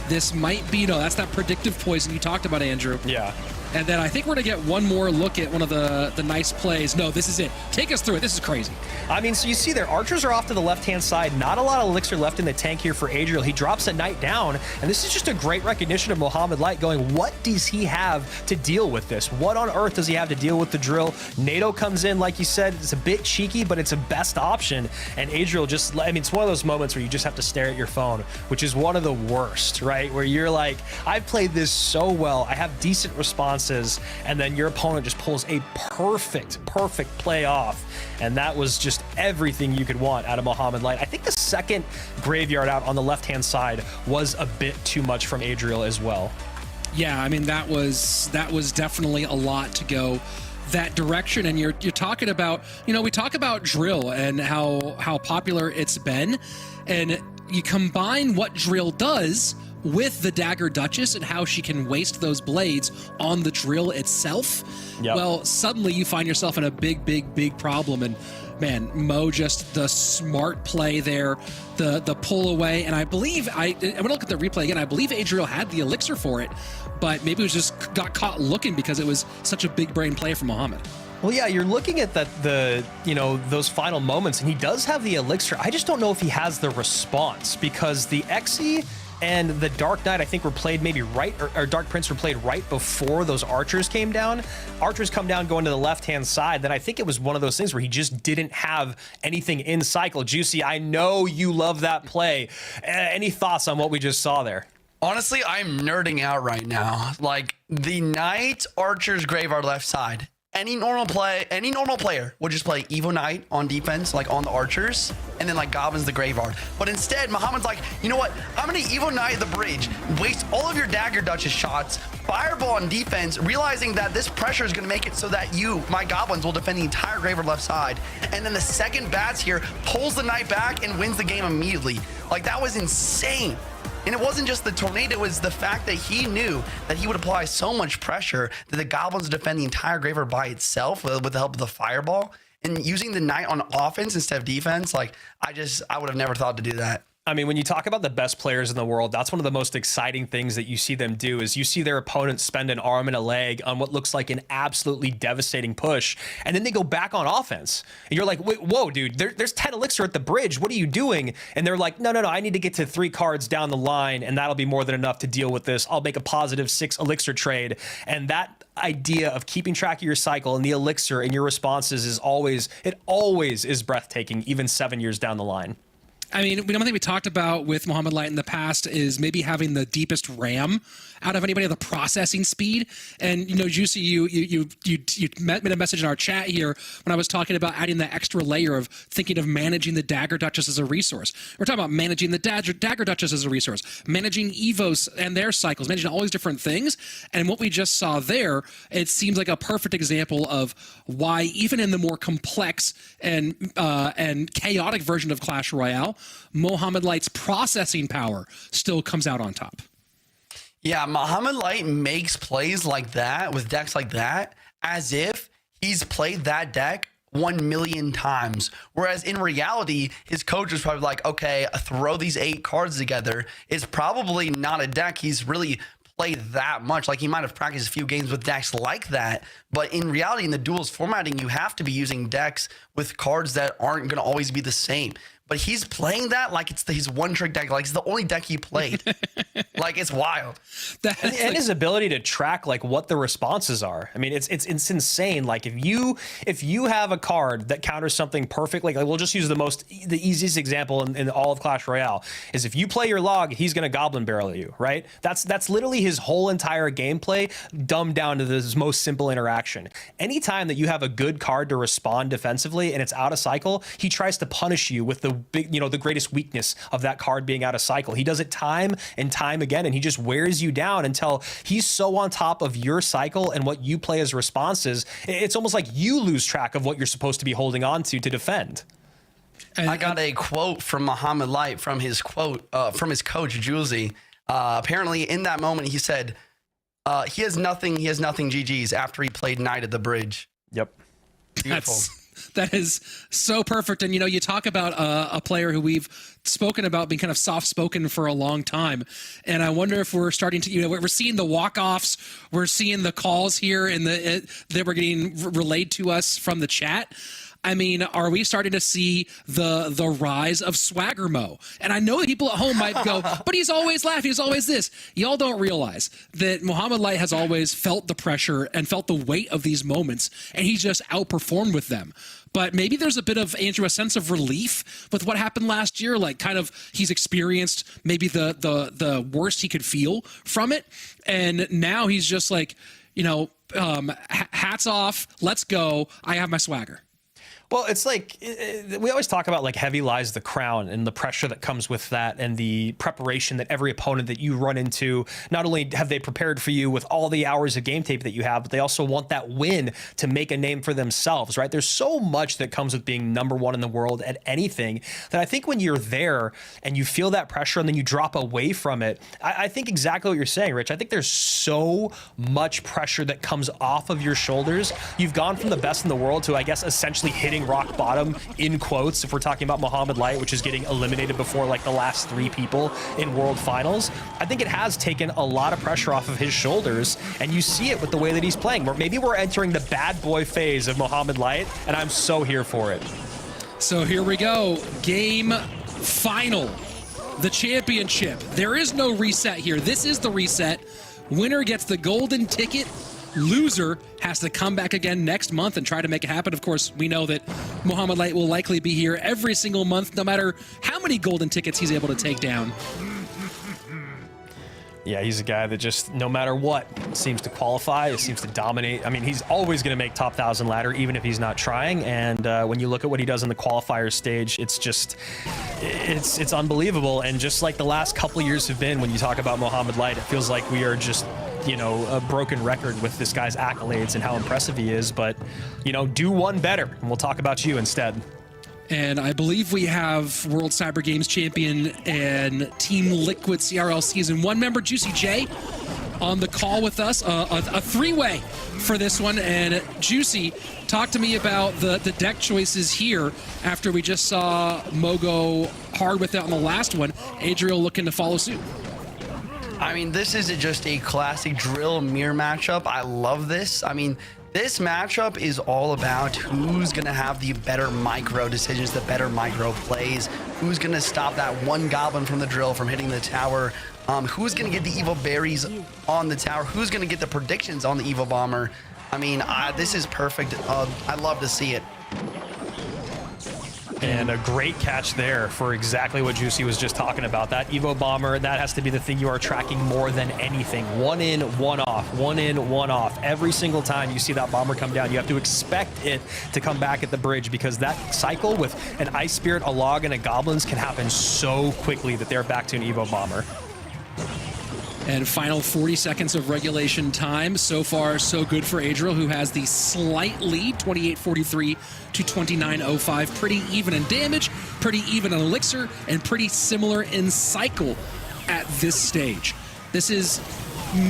this might be, no, that's that predictive poison you talked about, Andrew. Yeah. And then I think we're going to get one more look at one of the nice plays. No, this is it. Take us through it. This is crazy. I mean, so you see there, archers are off to the left-hand side. Not a lot of elixir left in the tank here for Adriel. He drops a Knight down, and this is just a great recognition of Mohamed Light going, what does he have to deal with this? What on earth does he have to deal with the drill? NATO comes in, like you said, it's a bit cheeky, but it's a best option. And Adriel just, I mean, it's one of those moments where you just have to stare at your phone, which is one of the worst, right? Where you're like, I've played this so well. I have decent responses, and then your opponent just pulls a perfect play off. And that was just everything you could want out of Mohamed Light. I think the second Graveyard out on the left-hand side was a bit too much from Adriel as well. Yeah, I mean, that was definitely a lot to go that direction. And you're talking about, you know, we talk about drill and how popular it's been, and you combine what drill does with the Dagger Duchess and how she can waste those blades on the drill itself. Yep. Well, suddenly you find yourself in a big problem. And man, Mo, just the smart play there, the pull away. And I believe, I'm gonna look at the replay again, I believe Adriel had the elixir for it, but maybe it was just got caught looking because it was such a big brain play from Mohamed. Well, yeah, you're looking at those final moments, and he does have the elixir. I just don't know if he has the response, because the Xe and the Dark Knight, I think, were played maybe right, or Dark Prince were played right before those archers came down. Archers come down going to the left-hand side. Then I think it was one of those things where he just didn't have anything in cycle. Juicy, I know you love that play. Any thoughts on what we just saw there? Honestly, I'm nerding out right now. Like, the Knight, Archers, Graveyard left side. Any normal player would just play Evo Knight on defense, like on the Archers, and then like Goblins the Graveyard. But instead, Mohamed's like, you know what? I'm gonna Evo Knight the bridge, waste all of your Dagger Duchess shots, Fireball on defense, realizing that this pressure is gonna make it so that my Goblins, will defend the entire Graveyard left side. And then the second Bats here pulls the Knight back and wins the game immediately. Like, that was insane. And it wasn't just the tornado, it was the fact that he knew that he would apply so much pressure that the Goblins would defend the entire Graveyard by itself with the help of the Fireball. And using the Knight on offense instead of defense, like, I would have never thought to do that. I mean, when you talk about the best players in the world, that's one of the most exciting things that you see them do, is you see their opponents spend an arm and a leg on what looks like an absolutely devastating push, and then they go back on offense. And you're like, wait, whoa, dude, there's 10 elixir at the bridge. What are you doing? And they're like, no, I need to get to 3 cards down the line, and that'll be more than enough to deal with this. I'll make a positive 6 elixir trade. And that idea of keeping track of your cycle and the elixir and your responses is always is breathtaking, even 7 years down the line. I mean, one thing we talked about with Mohamed Light in the past is maybe having the deepest RAM out of anybody, the processing speed. And, you know, Juicy, you made a message in our chat here when I was talking about adding that extra layer of thinking of managing the Dagger Duchess as a resource. We're talking about managing the Dagger Duchess as a resource, managing Evos and their cycles, managing all these different things. And what we just saw there, it seems like a perfect example of why even in the more complex and chaotic version of Clash Royale, Mohamed Light's processing power still comes out on top. Yeah, Mohamed Light makes plays like that with decks like that as if he's played that deck 1 million times. Whereas in reality, his coach is probably like, okay, throw these 8 cards together. It's probably not a deck he's really played that much. Like, he might have practiced a few games with decks like that, but in reality, in the duels formatting, you have to be using decks with cards that aren't going to always be the same. But he's playing that like it's his one-trick deck, like it's the only deck he played. Like, it's wild. And his ability to track like what the responses are. I mean, it's insane. Like, if you have a card that counters something perfectly, like we'll just use the easiest example in all of Clash Royale is if you play your log, he's gonna Goblin Barrel you, right? That's literally his whole entire gameplay dumbed down to this most simple interaction. Anytime that you have a good card to respond defensively and it's out of cycle, he tries to punish you with the big, the greatest weakness of that card being out of cycle. He does it time and time again, and he just wears you down until he's so on top of your cycle and what you play as responses. It's almost like you lose track of what you're supposed to be holding on to defend. And I got a quote from Mohamed Light from his coach, Julesy. Apparently in that moment, he said, he has nothing GGs after he played Knight at the Bridge. Yep. Beautiful. That is so perfect. And, you talk about a player who we've spoken about being kind of soft-spoken for a long time. And I wonder if we're starting to, we're seeing the walk-offs, we're seeing the calls here and that were getting relayed to us from the chat. I mean, are we starting to see the rise of Swagger Mo? And I know that people at home might go, but he's always laughing, he's always this. Y'all don't realize that Mohamed Light has always felt the pressure and felt the weight of these moments, and he's just outperformed with them. But maybe there's a bit of, Andrew, a sense of relief with what happened last year. Like, kind of, he's experienced maybe the worst he could feel from it. And now he's just like, hats off, let's go, I have my swagger. Well, it's like we always talk about like heavy lies the crown and the pressure that comes with that and the preparation that every opponent that you run into, not only have they prepared for you with all the hours of game tape that you have, but they also want that win to make a name for themselves, right? There's so much that comes with being #1 in the world at anything that I think when you're there and you feel that pressure and then you drop away from it, I think exactly what you're saying, Rich. I think there's so much pressure that comes off of your shoulders. You've gone from the best in the world to, I guess, essentially hitting rock bottom, in quotes, if we're talking about Mohamed Light, which is getting eliminated before like the last 3 people in World Finals. I think it has taken a lot of pressure off of his shoulders, and you see it with the way that he's playing. Maybe we're entering the bad boy phase of Mohamed Light, and I'm so here for it. So here we go. Game final. The championship. There is no reset here. This is the reset. Winner gets the golden ticket. Loser has to come back again next month and try to make it happen. Of course, we know that Mohamed Light will likely be here every single month, no matter how many golden tickets he's able to take down. Yeah, he's a guy that just, no matter what, seems to qualify, seems to dominate. I mean, he's always going to make top 1,000 ladder, even if he's not trying. And when you look at what he does in the qualifier stage, it's just, it's unbelievable. And just like the last couple years have been, when you talk about Mohamed Light, it feels like we are just, a broken record with this guy's accolades and how impressive he is. But, do one better, and we'll talk about you instead. And I believe we have World Cyber Games champion and Team Liquid CRL Season 1 member, Juicy J, on the call with us. A three-way for this one. And Juicy, talk to me about the deck choices here after we just saw Mo go hard with it on the last one. Adriel looking to follow suit. I mean, this is just a classic drill mirror matchup. I love this. I mean, this matchup is all about who's going to have the better micro decisions, the better micro plays, who's going to stop that one goblin from the drill from hitting the tower, who's going to get the evil berries on the tower, who's going to get the predictions on the evil bomber. I mean, this is perfect. I love to see it. And a great catch there for exactly what Juicy was just talking about. That Evo Bomber, that has to be the thing you are tracking more than anything. One in, one off, one in, one off. Every single time you see that bomber come down, you have to expect it to come back at the bridge, because that cycle with an Ice Spirit, a Log, and a Goblins can happen so quickly that they're back to an Evo Bomber. And final 40 seconds of regulation time. So far, so good for Adriel, who has the slight lead, 28-43 to 29-05. Pretty even in damage, pretty even in elixir, and pretty similar in cycle at this stage. This is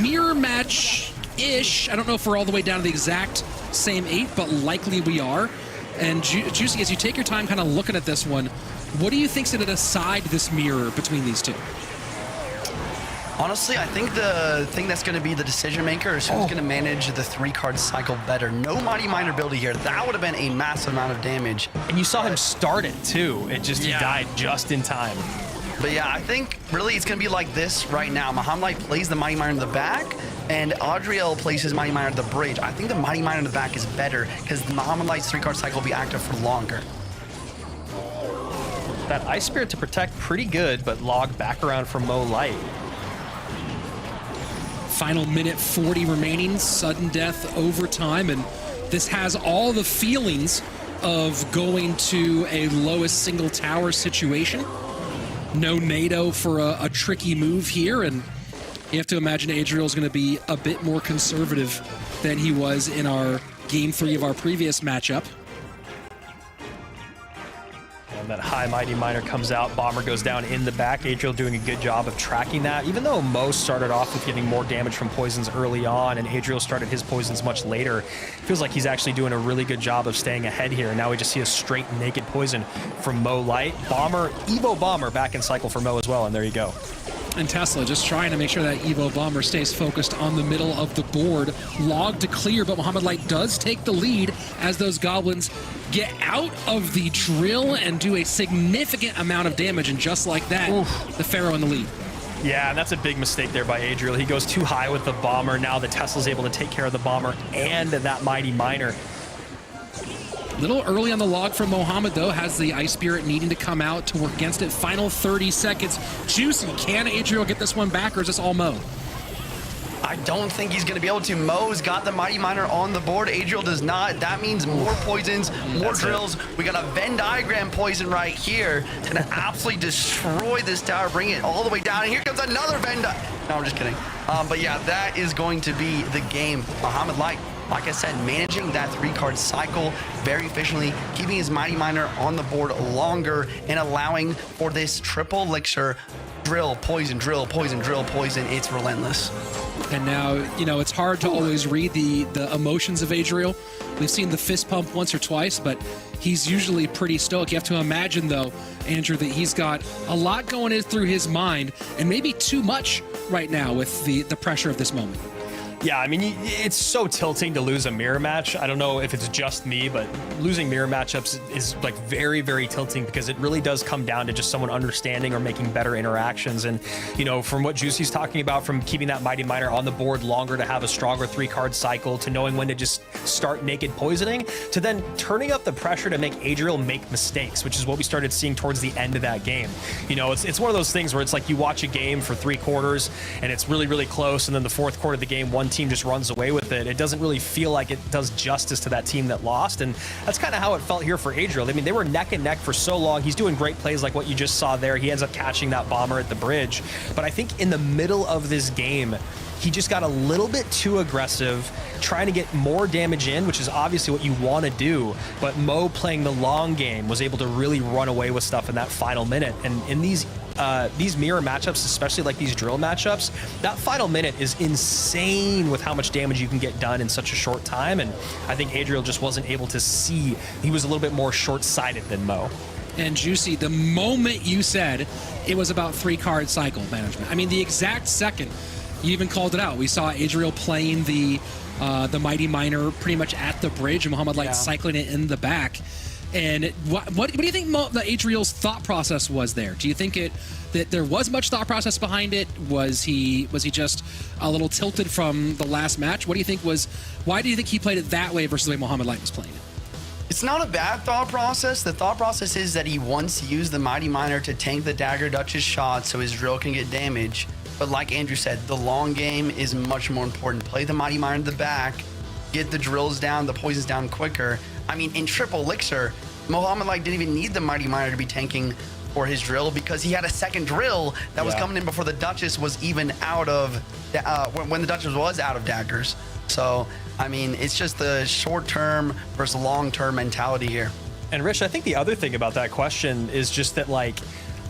mirror match-ish. I don't know if we're all the way down to the exact same 8, but likely we are. And Juicy, as you take your time kind of looking at this one, what do you think's going to decide this mirror between these two? Honestly, I think the thing that's going to be the decision maker is who's going to manage the 3-card cycle better. No Mighty Miner ability here. That would have been a massive amount of damage. And you saw him start it too. It just, he died just in time. But yeah, I think really it's going to be like this right now. Mohamed Light plays the Mighty Miner in the back, and Adriel plays his Mighty Miner at the bridge. I think the Mighty Miner in the back is better because Mohamed Light's 3-card cycle will be active for longer. That Ice Spirit to protect pretty good, but Log back around for Mo Light. Final minute 40 remaining, sudden death overtime, and this has all the feelings of going to a lowest single tower situation. No NATO for a tricky move here, and you have to imagine Adriel's going to be a bit more conservative than he was in our game 3 of our previous matchup. And that high Mighty Miner comes out, Bomber goes down in the back. Adriel doing a good job of tracking that. Even though Mo started off with getting more damage from poisons early on and Adriel started his poisons much later, it feels like he's actually doing a really good job of staying ahead here. Now we just see a straight naked poison from Mo Light. Bomber, Evo Bomber back in cycle for Mo as well, and there you go. And Tesla just trying to make sure that Evo Bomber stays focused on the middle of the board. Log to clear, but Mohamed Light does take the lead as those Goblins get out of the drill and do a significant amount of damage. And just like that, the Pharaoh in the lead. Yeah, and that's a big mistake there by Adriel. He goes too high with the Bomber. Now the Tesla's able to take care of the Bomber and that Mighty Miner. Little early on the Log from Mohamed, though, has the Ice Spirit needing to come out to work against it. Final 30 seconds. Juicy, can Adriel get this one back, or is this all Mo? I don't think he's going to be able to. Mo's got the Mighty Miner on the board. Adriel does not. That means more poisons, more drills. We got a Venn diagram poison right here. It's going to absolutely destroy this tower, bring it all the way down. And here comes another Venn diagram. No, I'm just kidding. But yeah, that is going to be the game. Mohamed Light, like I said, managing that 3-card cycle very efficiently, keeping his Mighty Miner on the board longer, and allowing for this triple elixir drill, poison, drill, poison, drill, poison. It's relentless. And now, you know, it's hard to always read the emotions of Adriel. We've seen the fist pump once or twice, but he's usually pretty stoic. You have to imagine, though, Andrew, that he's got a lot going through his mind, and maybe too much right now with the pressure of this moment. Yeah, I mean, it's so tilting to lose a mirror match. I don't know if it's just me, but losing mirror matchups is like very, very tilting because it really does come down to just someone understanding or making better interactions. And, you know, from what Juicy's talking about, from keeping that Mighty Miner on the board longer to have a stronger 3-card cycle, to knowing when to just start naked poisoning, to then turning up the pressure to make Adriel make mistakes, which is what we started seeing towards the end of that game. You know, it's one of those things where it's like you watch a game for 3 quarters and it's really, really close, and then the 4th quarter of the game, one team just runs away with it. It doesn't really feel like it does justice to that team that lost, and that's kind of how it felt here for Adriel. I mean, they were neck and neck for so long. He's doing great plays like what you just saw there. He ends up catching that Bomber at the bridge, but I think in the middle of this game, he just got a little bit too aggressive, trying to get more damage in, which is obviously what you want to do, but Mo, playing the long game, was able to really run away with stuff in that final minute. And in these mirror matchups, especially like these drill matchups, that final minute is insane with how much damage you can get done in such a short time, and I think Adriel just wasn't able to see. He was a little bit more short-sighted than Mo. And Juicy, the moment you said it was about 3-card cycle management, I mean, the exact second, you even called it out. We saw Adriel playing the Mighty Miner pretty much at the bridge, and Mohamed Light cycling it in the back. And what do you think Adriel's thought process was there? Do you think that there was much thought process behind it? Was he just a little tilted from the last match? Why do you think he played it that way versus the way Mohamed Light was playing it? It's not a bad thought process. The thought process is that he wants to use the Mighty Miner to tank the Dagger Duchess shot so his drill can get damage. But like Andrew said, the long game is much more important. Play the Mighty Miner in the back, get the drills down, the poisons down quicker. I mean, in triple elixir, Mohamed Light didn't even need the Mighty Miner to be tanking for his drill because he had a second drill that was coming in before the Duchess was even out of, when the Duchess was out of daggers. So, I mean, it's just the short-term versus long-term mentality here. And Rich, I think the other thing about that question is just that, like,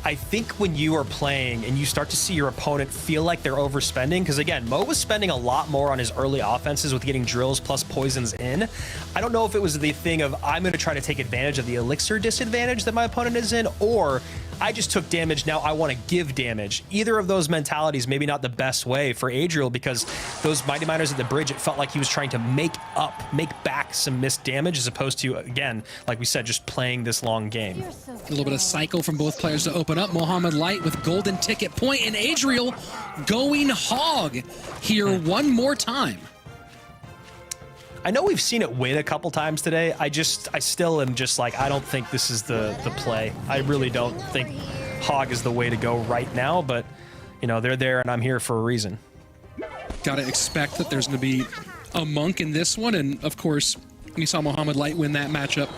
I think when you are playing and you start to see your opponent feel like they're overspending, because again, Mo was spending a lot more on his early offenses with getting drills plus poisons in. I don't know if it was the thing of I'm going to try to take advantage of the elixir disadvantage that my opponent is in, or I just took damage, now I want to give damage. Either of those mentalities, maybe not the best way for Adriel, because those Mighty Miners at the bridge, it felt like he was trying to make back some missed damage, as opposed to, again, like we said, just playing this long game. A little bit of cycle from both players to open up. Mohamed Light with golden ticket point, and Adriel going hog here one more time. I know we've seen it win a couple times today. I still am just like, I don't think this is the play. I really don't think hog is the way to go right now, but you know, they're there and I'm here for a reason. Got to expect that there's going to be a monk in this one, and of course, we saw Mohamed Light win that matchup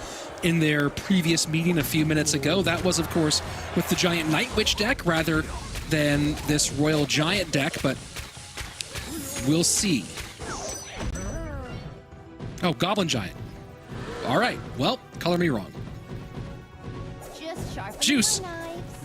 in their previous meeting a few minutes ago. That was, of course, with the Giant Night Witch deck rather than this Royal Giant deck, but we'll see. Oh, Goblin Giant. All right, well, color me wrong. Juice,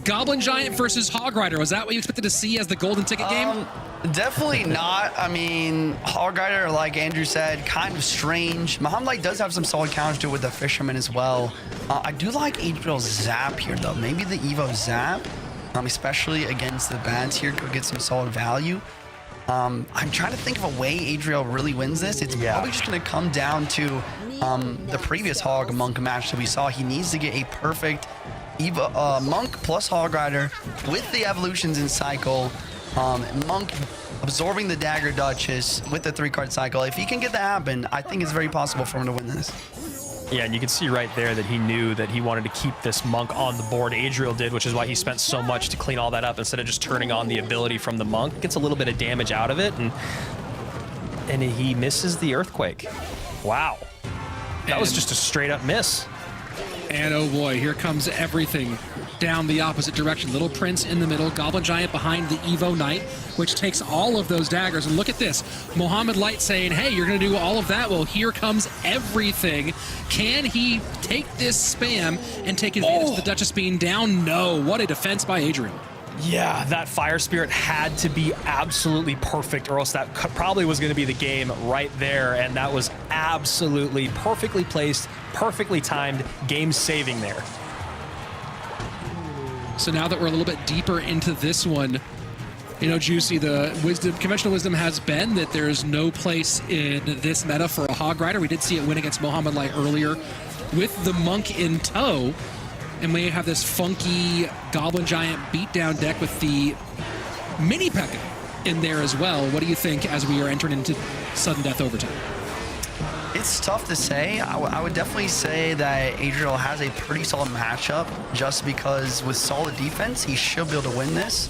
Goblin Giant versus Hog Rider. Was that what you expected to see as the golden ticket game? Definitely not. I mean, Hog Rider, like Andrew said, kind of strange. Mohamed Light does have some solid counters to it with the Fisherman as well. I do like Adriel's Zap here, though. Maybe the Evo Zap, especially against the bats here, could get some solid value. I'm trying to think of a way Adriel really wins this. It's probably just going to come down to the previous Hog Monk match that we saw. He needs to get a perfect Monk plus Hog Rider with the evolutions in cycle. Monk absorbing the Dagger Duchess with the 3-card cycle. If he can get that happen, I think it's very possible for him to win this. Yeah, and you can see right there that he knew that he wanted to keep this monk on the board. Adriel did, which is why he spent so much to clean all that up instead of just turning on the ability from the monk. Gets a little bit of damage out of it, and he misses the Earthquake. Wow. That was just a straight up miss. And oh boy, here comes everything down the opposite direction. Little Prince in the middle, Goblin Giant behind the Evo Knight, which takes all of those daggers. And look at this, Mohamed Light saying, hey, you're going to do all of that? Well, here comes everything. Can he take this spam and take advantage of the Duchess being down? No. What a defense by Adriel. Yeah, that Fire Spirit had to be absolutely perfect, or else that probably was going to be the game right there. And that was absolutely perfectly placed, perfectly timed, game saving there. So now that we're a little bit deeper into this one, you know, Juicy, the conventional wisdom has been that there's no place in this meta for a Hog Rider. We did see it win against Mohamed Light earlier with the Monk in tow. And we have this funky Goblin Giant beatdown deck with the Mini P.E.K.K.A in there as well. What do you think as we are entering into sudden death overtime? It's tough to say. I would definitely say that Adriel has a pretty solid matchup just because with solid defense, he should be able to win this,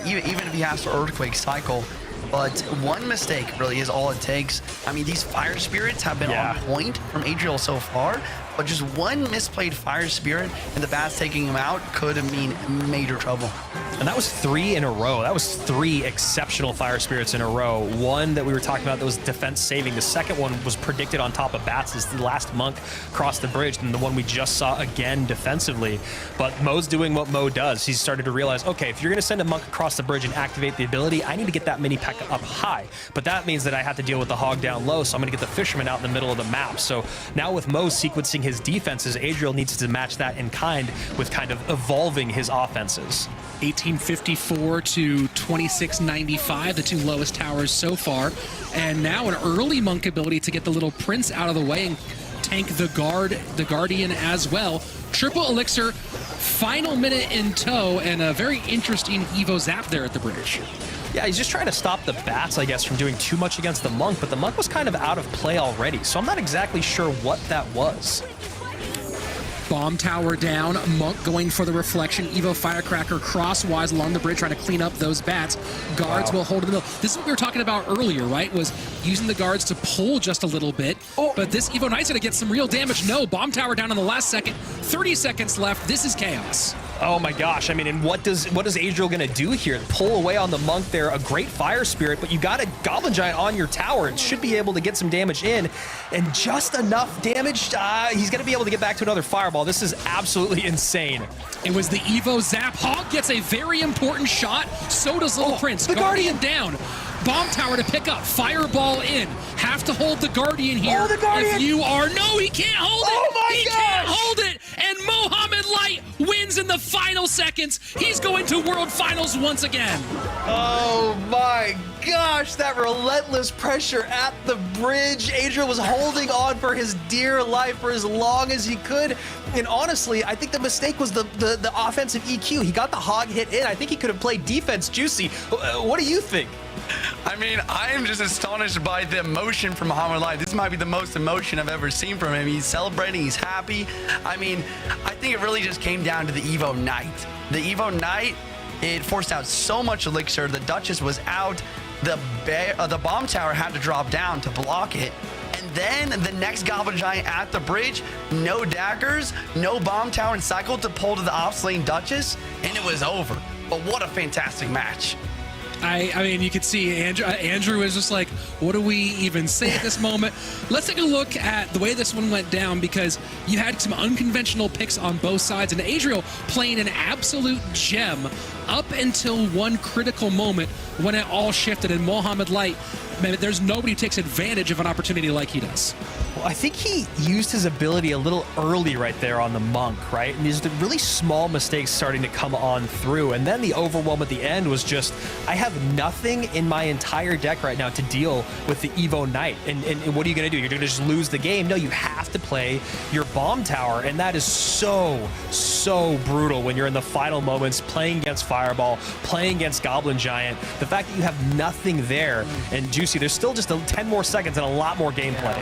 even if he has to Earthquake cycle. But one mistake really is all it takes. I mean, these Fire Spirits have been on point from Adriel so far, but just one misplayed Fire Spirit and the bats taking him out could mean major trouble. And that was 3 in a row. That was 3 exceptional Fire Spirits in a row. One that we were talking about that was defense saving. The second one was predicted on top of bats as the last monk crossed the bridge, and the one we just saw again defensively. But Mo's doing what Mo does. He's started to realize, okay, if you're going to send a monk across the bridge and activate the ability, I need to get that Mini P.E.K.K.A up high. But that means that I have to deal with the Hog down low, so I'm going to get the Fisherman out in the middle of the map. So now with Mo sequencing his defenses, Adriel needs to match that in kind with kind of evolving his offenses. 1854 to 2695, the 2 lowest towers so far. And now an early monk ability to get the Little Prince out of the way and tank the Guardian as well. Triple elixir, final minute in tow, and a very interesting Evo Zap there at the bridge. Yeah, he's just trying to stop the bats, I guess, from doing too much against the monk, but the monk was kind of out of play already, so I'm not exactly sure what that was. Bomb tower down, Monk going for the reflection, Evo Firecracker crosswise along the bridge trying to clean up those bats. Guards will hold in the middle. This is what we were talking about earlier, right? Was using the guards to pull just a little bit. But this Evo Knight's gonna get some real damage. No, bomb tower down in the last second. 30 seconds left. This is chaos. Oh my gosh, I mean, and what does Adriel gonna do here? Pull away on the Monk there, a great fire spirit, but you got a Goblin Giant on your tower. It should be able to get some damage in, and just enough damage. He's gonna be able to get back to another fireball. This is absolutely insane. It was the Evo Zap. Hog gets a very important shot. So does Little Prince. The Guardian down. Bomb tower to pick up. Fireball in. Have to hold the Guardian here. Oh, the Guardian! If you are... No, he can't hold it! Oh my He gosh! can't hold it! And Mohamed Light wins in the final seconds. He's going to World Finals once again. Oh my gosh, that relentless pressure at the bridge. Adriel was holding on for his dear life for as long as he could. And honestly, I think the mistake was the offensive EQ. He got the hog hit in. I think he could have played defense juicy. What do you think? I mean, I am just astonished by the emotion from Mohamed Light. This might be the most emotion I've ever seen from him. He's celebrating, he's happy. I mean, I think it really just came down to the Evo Knight. The Evo Knight, it forced out so much elixir. The Duchess was out. The bomb tower had to drop down to block it. And then the next Goblin Giant at the bridge, no daggers, no bomb tower and cycle to pull to the off lane Duchess, and it was over. But what a fantastic match. I mean, you could see Andrew is just like, what do we even say at this moment? Let's take a look at the way this one went down, because you had some unconventional picks on both sides, and Adriel playing an absolute gem up until one critical moment when it all shifted. And Mohamed Light, man, there's nobody who takes advantage of an opportunity like he does. Well, I think he used his ability a little early right there on the Monk, right? And these really small mistakes starting to come on through. And then the overwhelm at the end was just, I have nothing in my entire deck right now to deal with the Evo Knight. And what are you going to do? You're going to just lose the game? No, you have to play your bomb tower. And that is so brutal when you're in the final moments playing against Fireball, playing against Goblin Giant. The fact that you have nothing there. And Juicy, there's still just 10 more seconds and a lot more gameplay.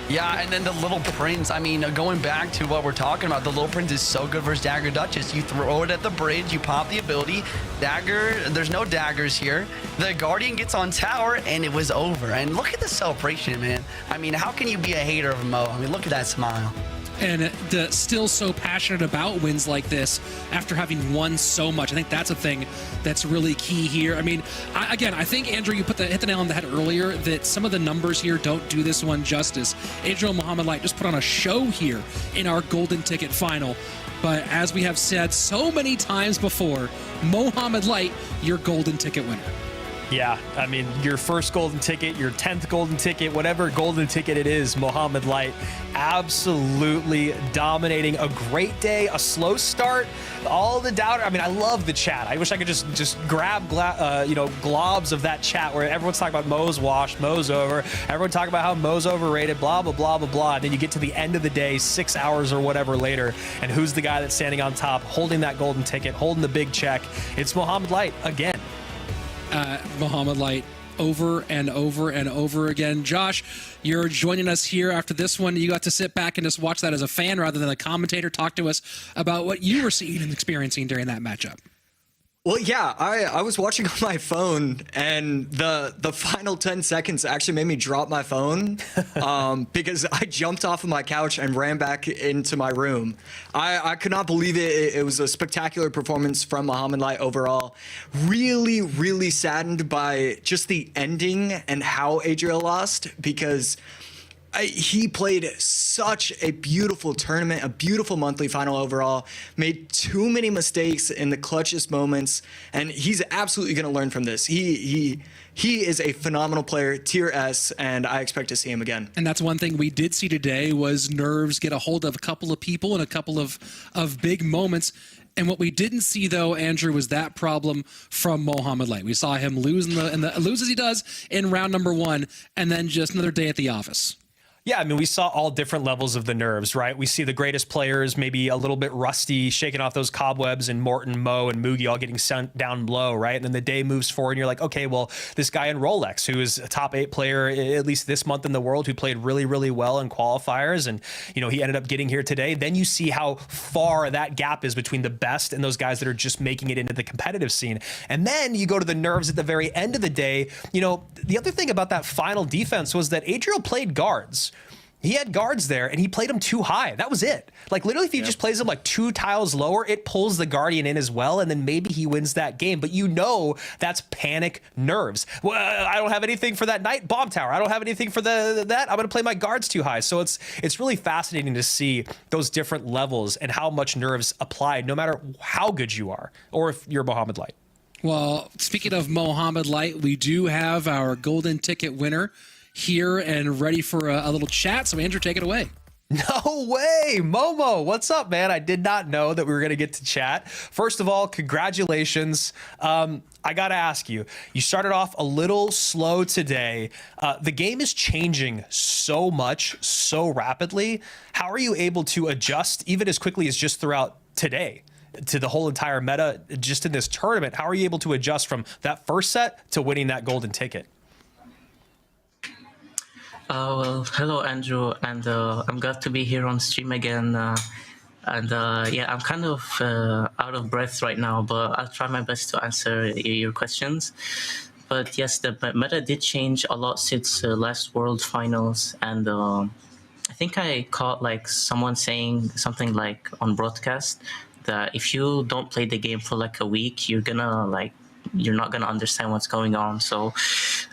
Yeah, and then the Little Prince, I mean, going back to what we're talking about, the Little Prince is so good versus Dagger Duchess. You throw it at the bridge, you pop the ability, dagger, there's no daggers here. The Guardian gets on tower, and it was over. And look at the celebration, man. I mean, how can you be a hater of Mo? I mean, look at that smile. And still so passionate about wins like this after having won so much. I think that's a thing that's really key here. I mean, I think, Andrew, you hit the nail on the head earlier that some of the numbers here don't do this one justice. Adriel Mohamed Light just put on a show here in our golden ticket final. But as we have said so many times before, Mohamed Light, your golden ticket winner. Yeah, I mean, your first golden ticket, your 10th golden ticket, whatever golden ticket it is, Mohamed Light absolutely dominating. A great day, a slow start, all the doubter. I mean, I love the chat. I wish I could just grab globs of that chat where everyone's talking about Mo's washed, Mo's over, everyone talking about how Mo's overrated, blah, blah, blah, blah, blah. And then you get to the end of the day, 6 hours or whatever later, and who's the guy that's standing on top, holding that golden ticket, holding the big check? It's Mohamed Light again. Mohamed Light over and over and over again. Josh, you're joining us here after this one. You got to sit back and just watch that as a fan rather than a commentator. Talk to us about what you were seeing and experiencing during that matchup. Well, yeah, I was watching on my phone, and the final 10 seconds actually made me drop my phone because I jumped off of my couch and ran back into my room. I could not believe it. It was a spectacular performance from Mohamed Light overall. Really, really saddened by just the ending and how Adriel lost, because he played such a beautiful tournament, a beautiful monthly final overall, made too many mistakes in the clutchest moments, and he's absolutely going to learn from this. He is a phenomenal player, tier S, and I expect to see him again. And that's one thing we did see today was nerves get a hold of a couple of people and a couple of big moments. And what we didn't see, though, Andrew, was that problem from Mohamed Light. We saw him lose as he does in round number 1, and then just another day at the office. Yeah, I mean, we saw all different levels of the nerves, right? We see the greatest players maybe a little bit rusty, shaking off those cobwebs, and Morten, Mo, and Mugi all getting sent down low, right? And then the day moves forward, and you're like, okay, well, this guy in Rolex, who is a top 8 player, at least this month in the world, who played really, really well in qualifiers, and, you know, he ended up getting here today. Then you see how far that gap is between the best and those guys that are just making it into the competitive scene. And then you go to the nerves at the very end of the day. You know, the other thing about that final defense was that Adriel played guards. He had guards there, and he played them too high. That was it. Like, literally, if he just plays them like 2 tiles lower, it pulls the Guardian in as well, and then maybe he wins that game. But you know that's panic nerves. Well, I don't have anything for that Knight Bomb Tower. I don't have anything for that. I'm going to play my guards too high. So it's really fascinating to see those different levels and how much nerves apply, no matter how good you are, or if you're Mohamed Light. Well, speaking of Mohamed Light, we do have our golden ticket winner here and ready for a little chat. So Andrew, take it away. No way. Momo, what's up, man? I did not know that we were going to get to chat. First of all, congratulations. I got to ask you, you started off a little slow today. The game is changing so much, so rapidly. How are you able to adjust even as quickly as just throughout today to the whole entire meta just in this tournament? How are you able to adjust from that first set to winning that golden ticket? Well, hello, Andrew, and I'm glad to be here on stream again. Yeah, I'm kind of out of breath right now, but I'll try my best to answer your questions. But yes, the meta did change a lot since last World Finals, and I think I caught like someone saying something like on broadcast that if you don't play the game for like a week, you're not gonna understand what's going on. So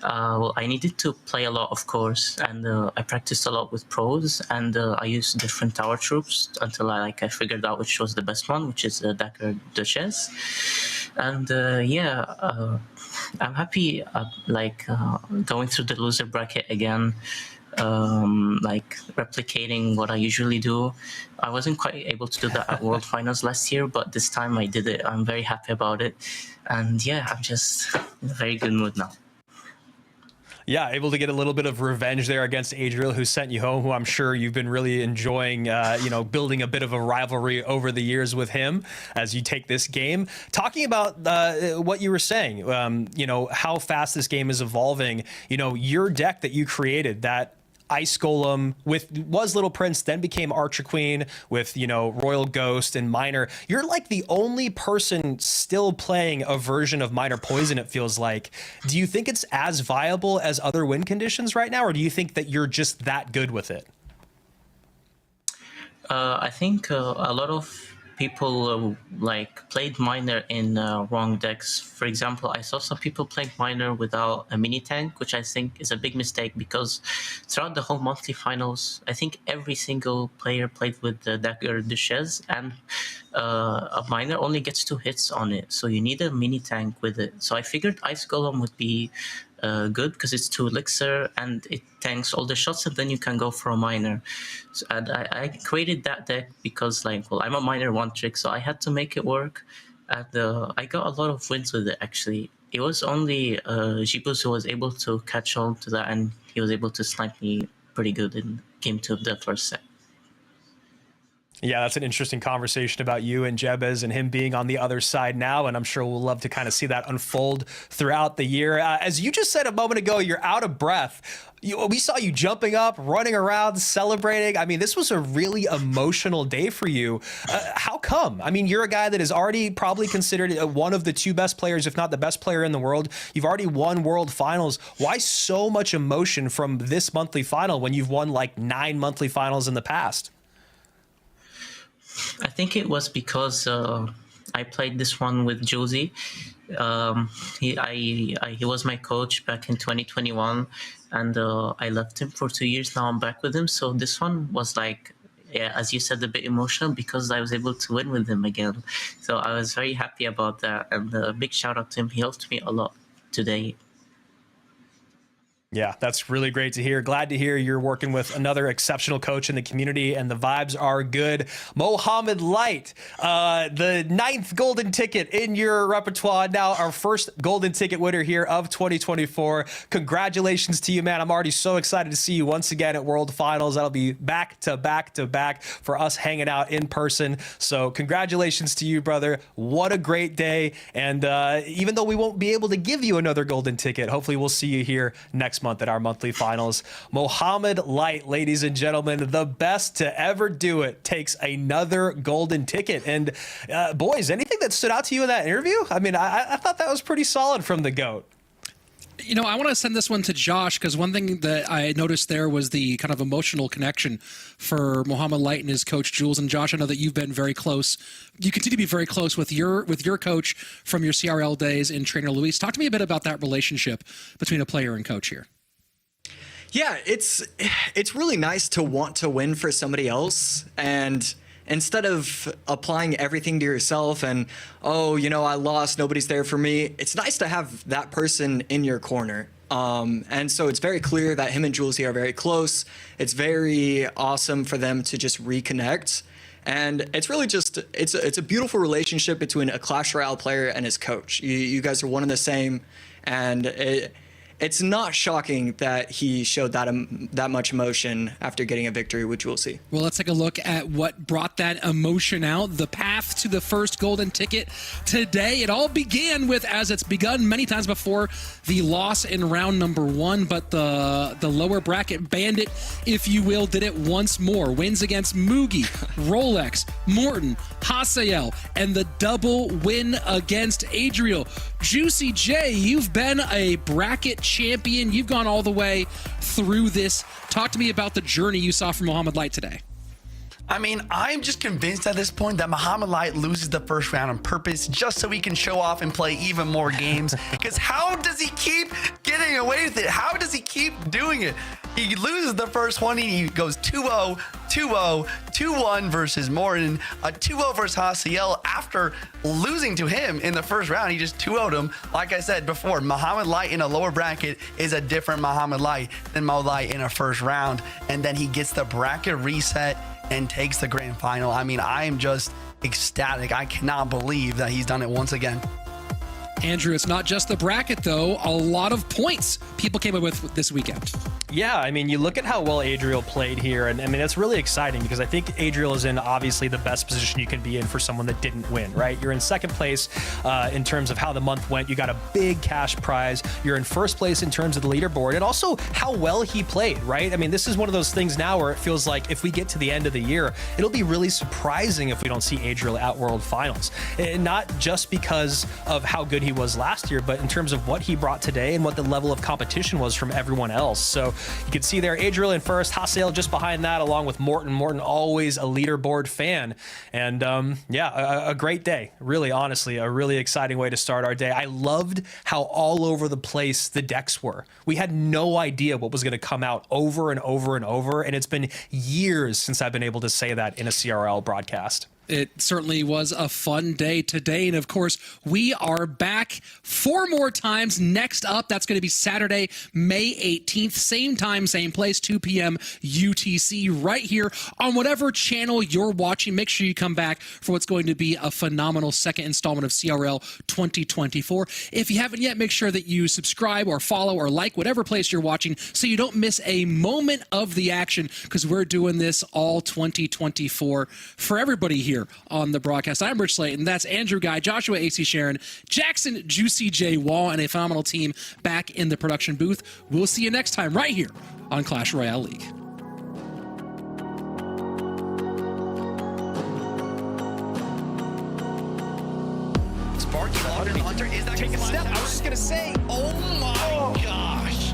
well, I needed to play a lot, of course, and I practiced a lot with pros, and I used different tower troops until I figured out which was the best one, which is the Dagger Duchess. And I'm happy going through the loser bracket again, replicating what I usually do. I wasn't quite able to do that at World Finals last year, but this time I did it. I'm very happy about it. And yeah, I'm just in a very good mood now. Yeah, able to get a little bit of revenge there against Adriel, who sent you home, who I'm sure you've been really enjoying, building a bit of a rivalry over the years with him as you take this game. Talking about what you were saying, how fast this game is evolving, your deck that you created, that Ice Golem was Little Prince, then became Archer Queen with, Royal Ghost and Miner. You're like the only person still playing a version of Miner Poison, it feels like. Do you think it's as viable as other win conditions right now, or do you think that you're just that good with it? I think a lot of people played Miner in wrong decks. For example, I saw some people playing Miner without a mini tank, which I think is a big mistake, because throughout the whole monthly finals, I think every single player played with the Dagger Duchess, and a Miner only gets 2 hits on it, so you need a mini tank with it. So I figured Ice Golem would be good because it's 2 elixir and it tanks all the shots, and then you can go for a Miner. So, and I created that deck because I'm a Miner one trick, so I had to make it work, and I got a lot of wins with it. Actually, it was only Jibus who was able to catch on to that, and he was able to snipe me pretty good in game 2 of the first set. Yeah, that's an interesting conversation about you and Jebez and him being on the other side now, and I'm sure we'll love to kind of see that unfold throughout the year. As you just said a moment ago, you're out of breath. We saw you jumping up, running around, celebrating. I mean, this was a really emotional day for you. How come? I mean, you're a guy that is already probably considered one of the 2 best players, if not the best player in the world. You've already won World Finals. Why so much emotion from this monthly final when you've won 9 monthly finals in the past? I think it was because I played this one with Josie. He was my coach back in 2021, and I left him for 2 years. Now I'm back with him. So this one was as you said, a bit emotional because I was able to win with him again. So I was very happy about that, and a big shout out to him. He helped me a lot today. Yeah, that's really great to hear. Glad to hear you're working with another exceptional coach in the community and the vibes are good. Mohamed Light, the 9th golden ticket in your repertoire. Now our first golden ticket winner here of 2024. Congratulations to you, man. I'm already so excited to see you once again at World Finals. That'll be back to back to back for us hanging out in person. So congratulations to you, brother. What a great day. And even though we won't be able to give you another golden ticket, hopefully we'll see you here next month at our monthly finals. Mohamed Light, ladies and gentlemen, the best to ever do it, takes another golden ticket. And boys, anything that stood out to you in that interview? I mean, I thought that was pretty solid from the GOAT. You know, I want to send this one to Josh because one thing that I noticed there was the kind of emotional connection for Mohamed Light and his coach Jules. And Josh, I know that you've been very close. You continue to be very close with your coach from your CRL days in Trainer Luis. Talk to me a bit about that relationship between a player and coach here. Yeah, it's really nice to want to win for somebody else, and instead of applying everything to yourself and, oh, you know, I lost, nobody's there for me, it's nice to have that person in your corner. And so it's very clear that him and Jules are very close. It's very awesome for them to just reconnect. And it's really just, it's a beautiful relationship between a Clash Royale player and his coach. You guys are one and the same, and it's not shocking that he showed that much emotion after getting a victory with Julesy. Well, let's take a look at what brought that emotion out. The path to the first golden ticket today. It all began with, as it's begun many times before, the loss in round number 1, but the lower bracket bandit, if you will, did it once more. Wins against Mugi, Rolex, Morten, Hasiel, and the double win against Adriel. Juicy J, you've been a bracket champion. You've gone all the way through this. Talk to me about the journey you saw from Mohamed Light today. I mean, I'm just convinced at this point that Mohamed Light loses the first round on purpose just so he can show off and play even more games. Because how does he keep getting away with it? How does he keep doing it? He loses the first one, he goes 2-0, 2-0, 2-1 versus Morten, a 2-0 versus Hasiel. After losing to him in the first round, he just 2-0'd him. Like I said before, Mohamed Light in a lower bracket is a different Mohamed Light than Mo Light in a first round. And then he gets the bracket reset and takes the grand final. I mean, I am just ecstatic. I cannot believe that he's done it once again. Andrew, it's not just the bracket, though. A lot of points people came up with this weekend. Yeah, I mean, you look at how well Adriel played here, and I mean, it's really exciting because I think Adriel is in obviously the best position you can be in for someone that didn't win, right? You're in second place in terms of how the month went. You got a big cash prize. You're in first place in terms of the leaderboard, and also how well he played, right? I mean, this is one of those things now where it feels like if we get to the end of the year, it'll be really surprising if we don't see Adriel at World Finals. And not just because of how good he was last year, but in terms of what he brought today and what the level of competition was from everyone else. So you can see there, Adriel in first, Hasiel just behind that, along with Morten. Morten always a leaderboard fan. And yeah, a great day. Really, honestly, a really exciting way to start our day. I loved how all over the place the decks were. We had no idea what was going to come out over and over and over. And it's been years since I've been able to say that in a CRL broadcast. It certainly was a fun day today. And of course, we are back 4 more times. Next up, that's going to be Saturday, May 18th. Same time, same place, 2 p.m. UTC, right here on whatever channel you're watching. Make sure you come back for what's going to be a phenomenal second installment of CRL 2024. If you haven't yet, make sure that you subscribe or follow or like whatever place you're watching so you don't miss a moment of the action, because we're doing this all 2024 for everybody here on the broadcast. I'm Rich Slayton. That's Andrew Guy, Joshua AC Sharon, Jackson Juicy J Wall, and a phenomenal team back in the production booth. We'll see you next time right here on Clash Royale League. Sparky Hunter, is that Take a step. I was just going to say, oh my gosh.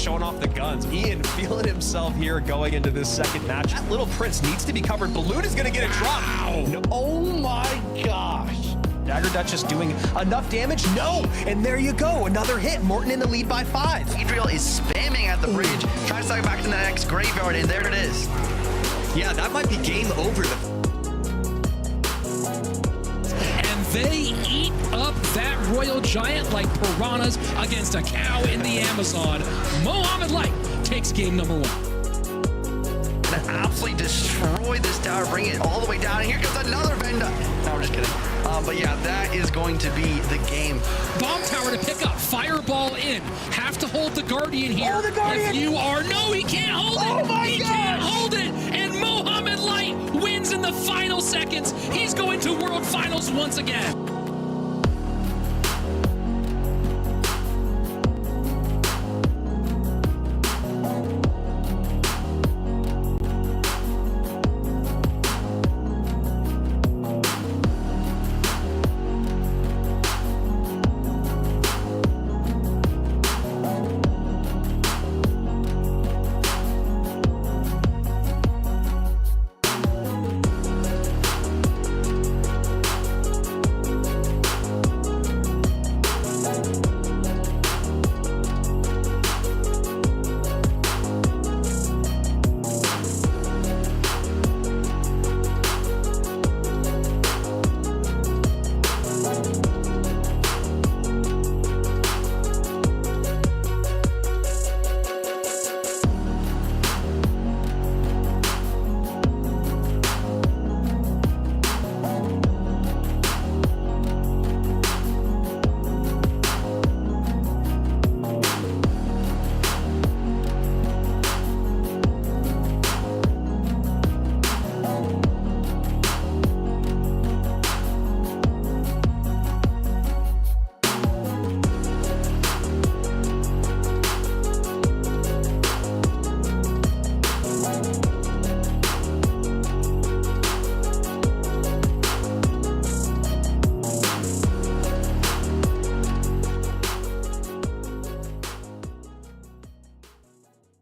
showing off the guns. Ian feeling himself here going into this second match. That little Prince needs to be covered. Balloon is going to get a drop. No. Oh my gosh. Dagger Duchess doing enough damage? No. And there you go. Another hit. Morten in the lead by 5. Adriel is spamming at the bridge. Trying to suck back to the next graveyard, and there it is. Yeah, that might be game over. And they eat up that royal giant like piranhas against a cow in the Amazon. Mohamed Light takes game number 1. Gonna absolutely destroy this tower, bring it all the way down. And here comes another Venda. No, we're just kidding. But yeah, that is going to be the game. Bomb tower to pick up, fireball in. Have to hold the Guardian here. Oh, the Guardian! If you are, no, he can't hold it. Oh my he gosh! can't hold it. And Mohamed Light wins in the final seconds. He's going to World Finals once again.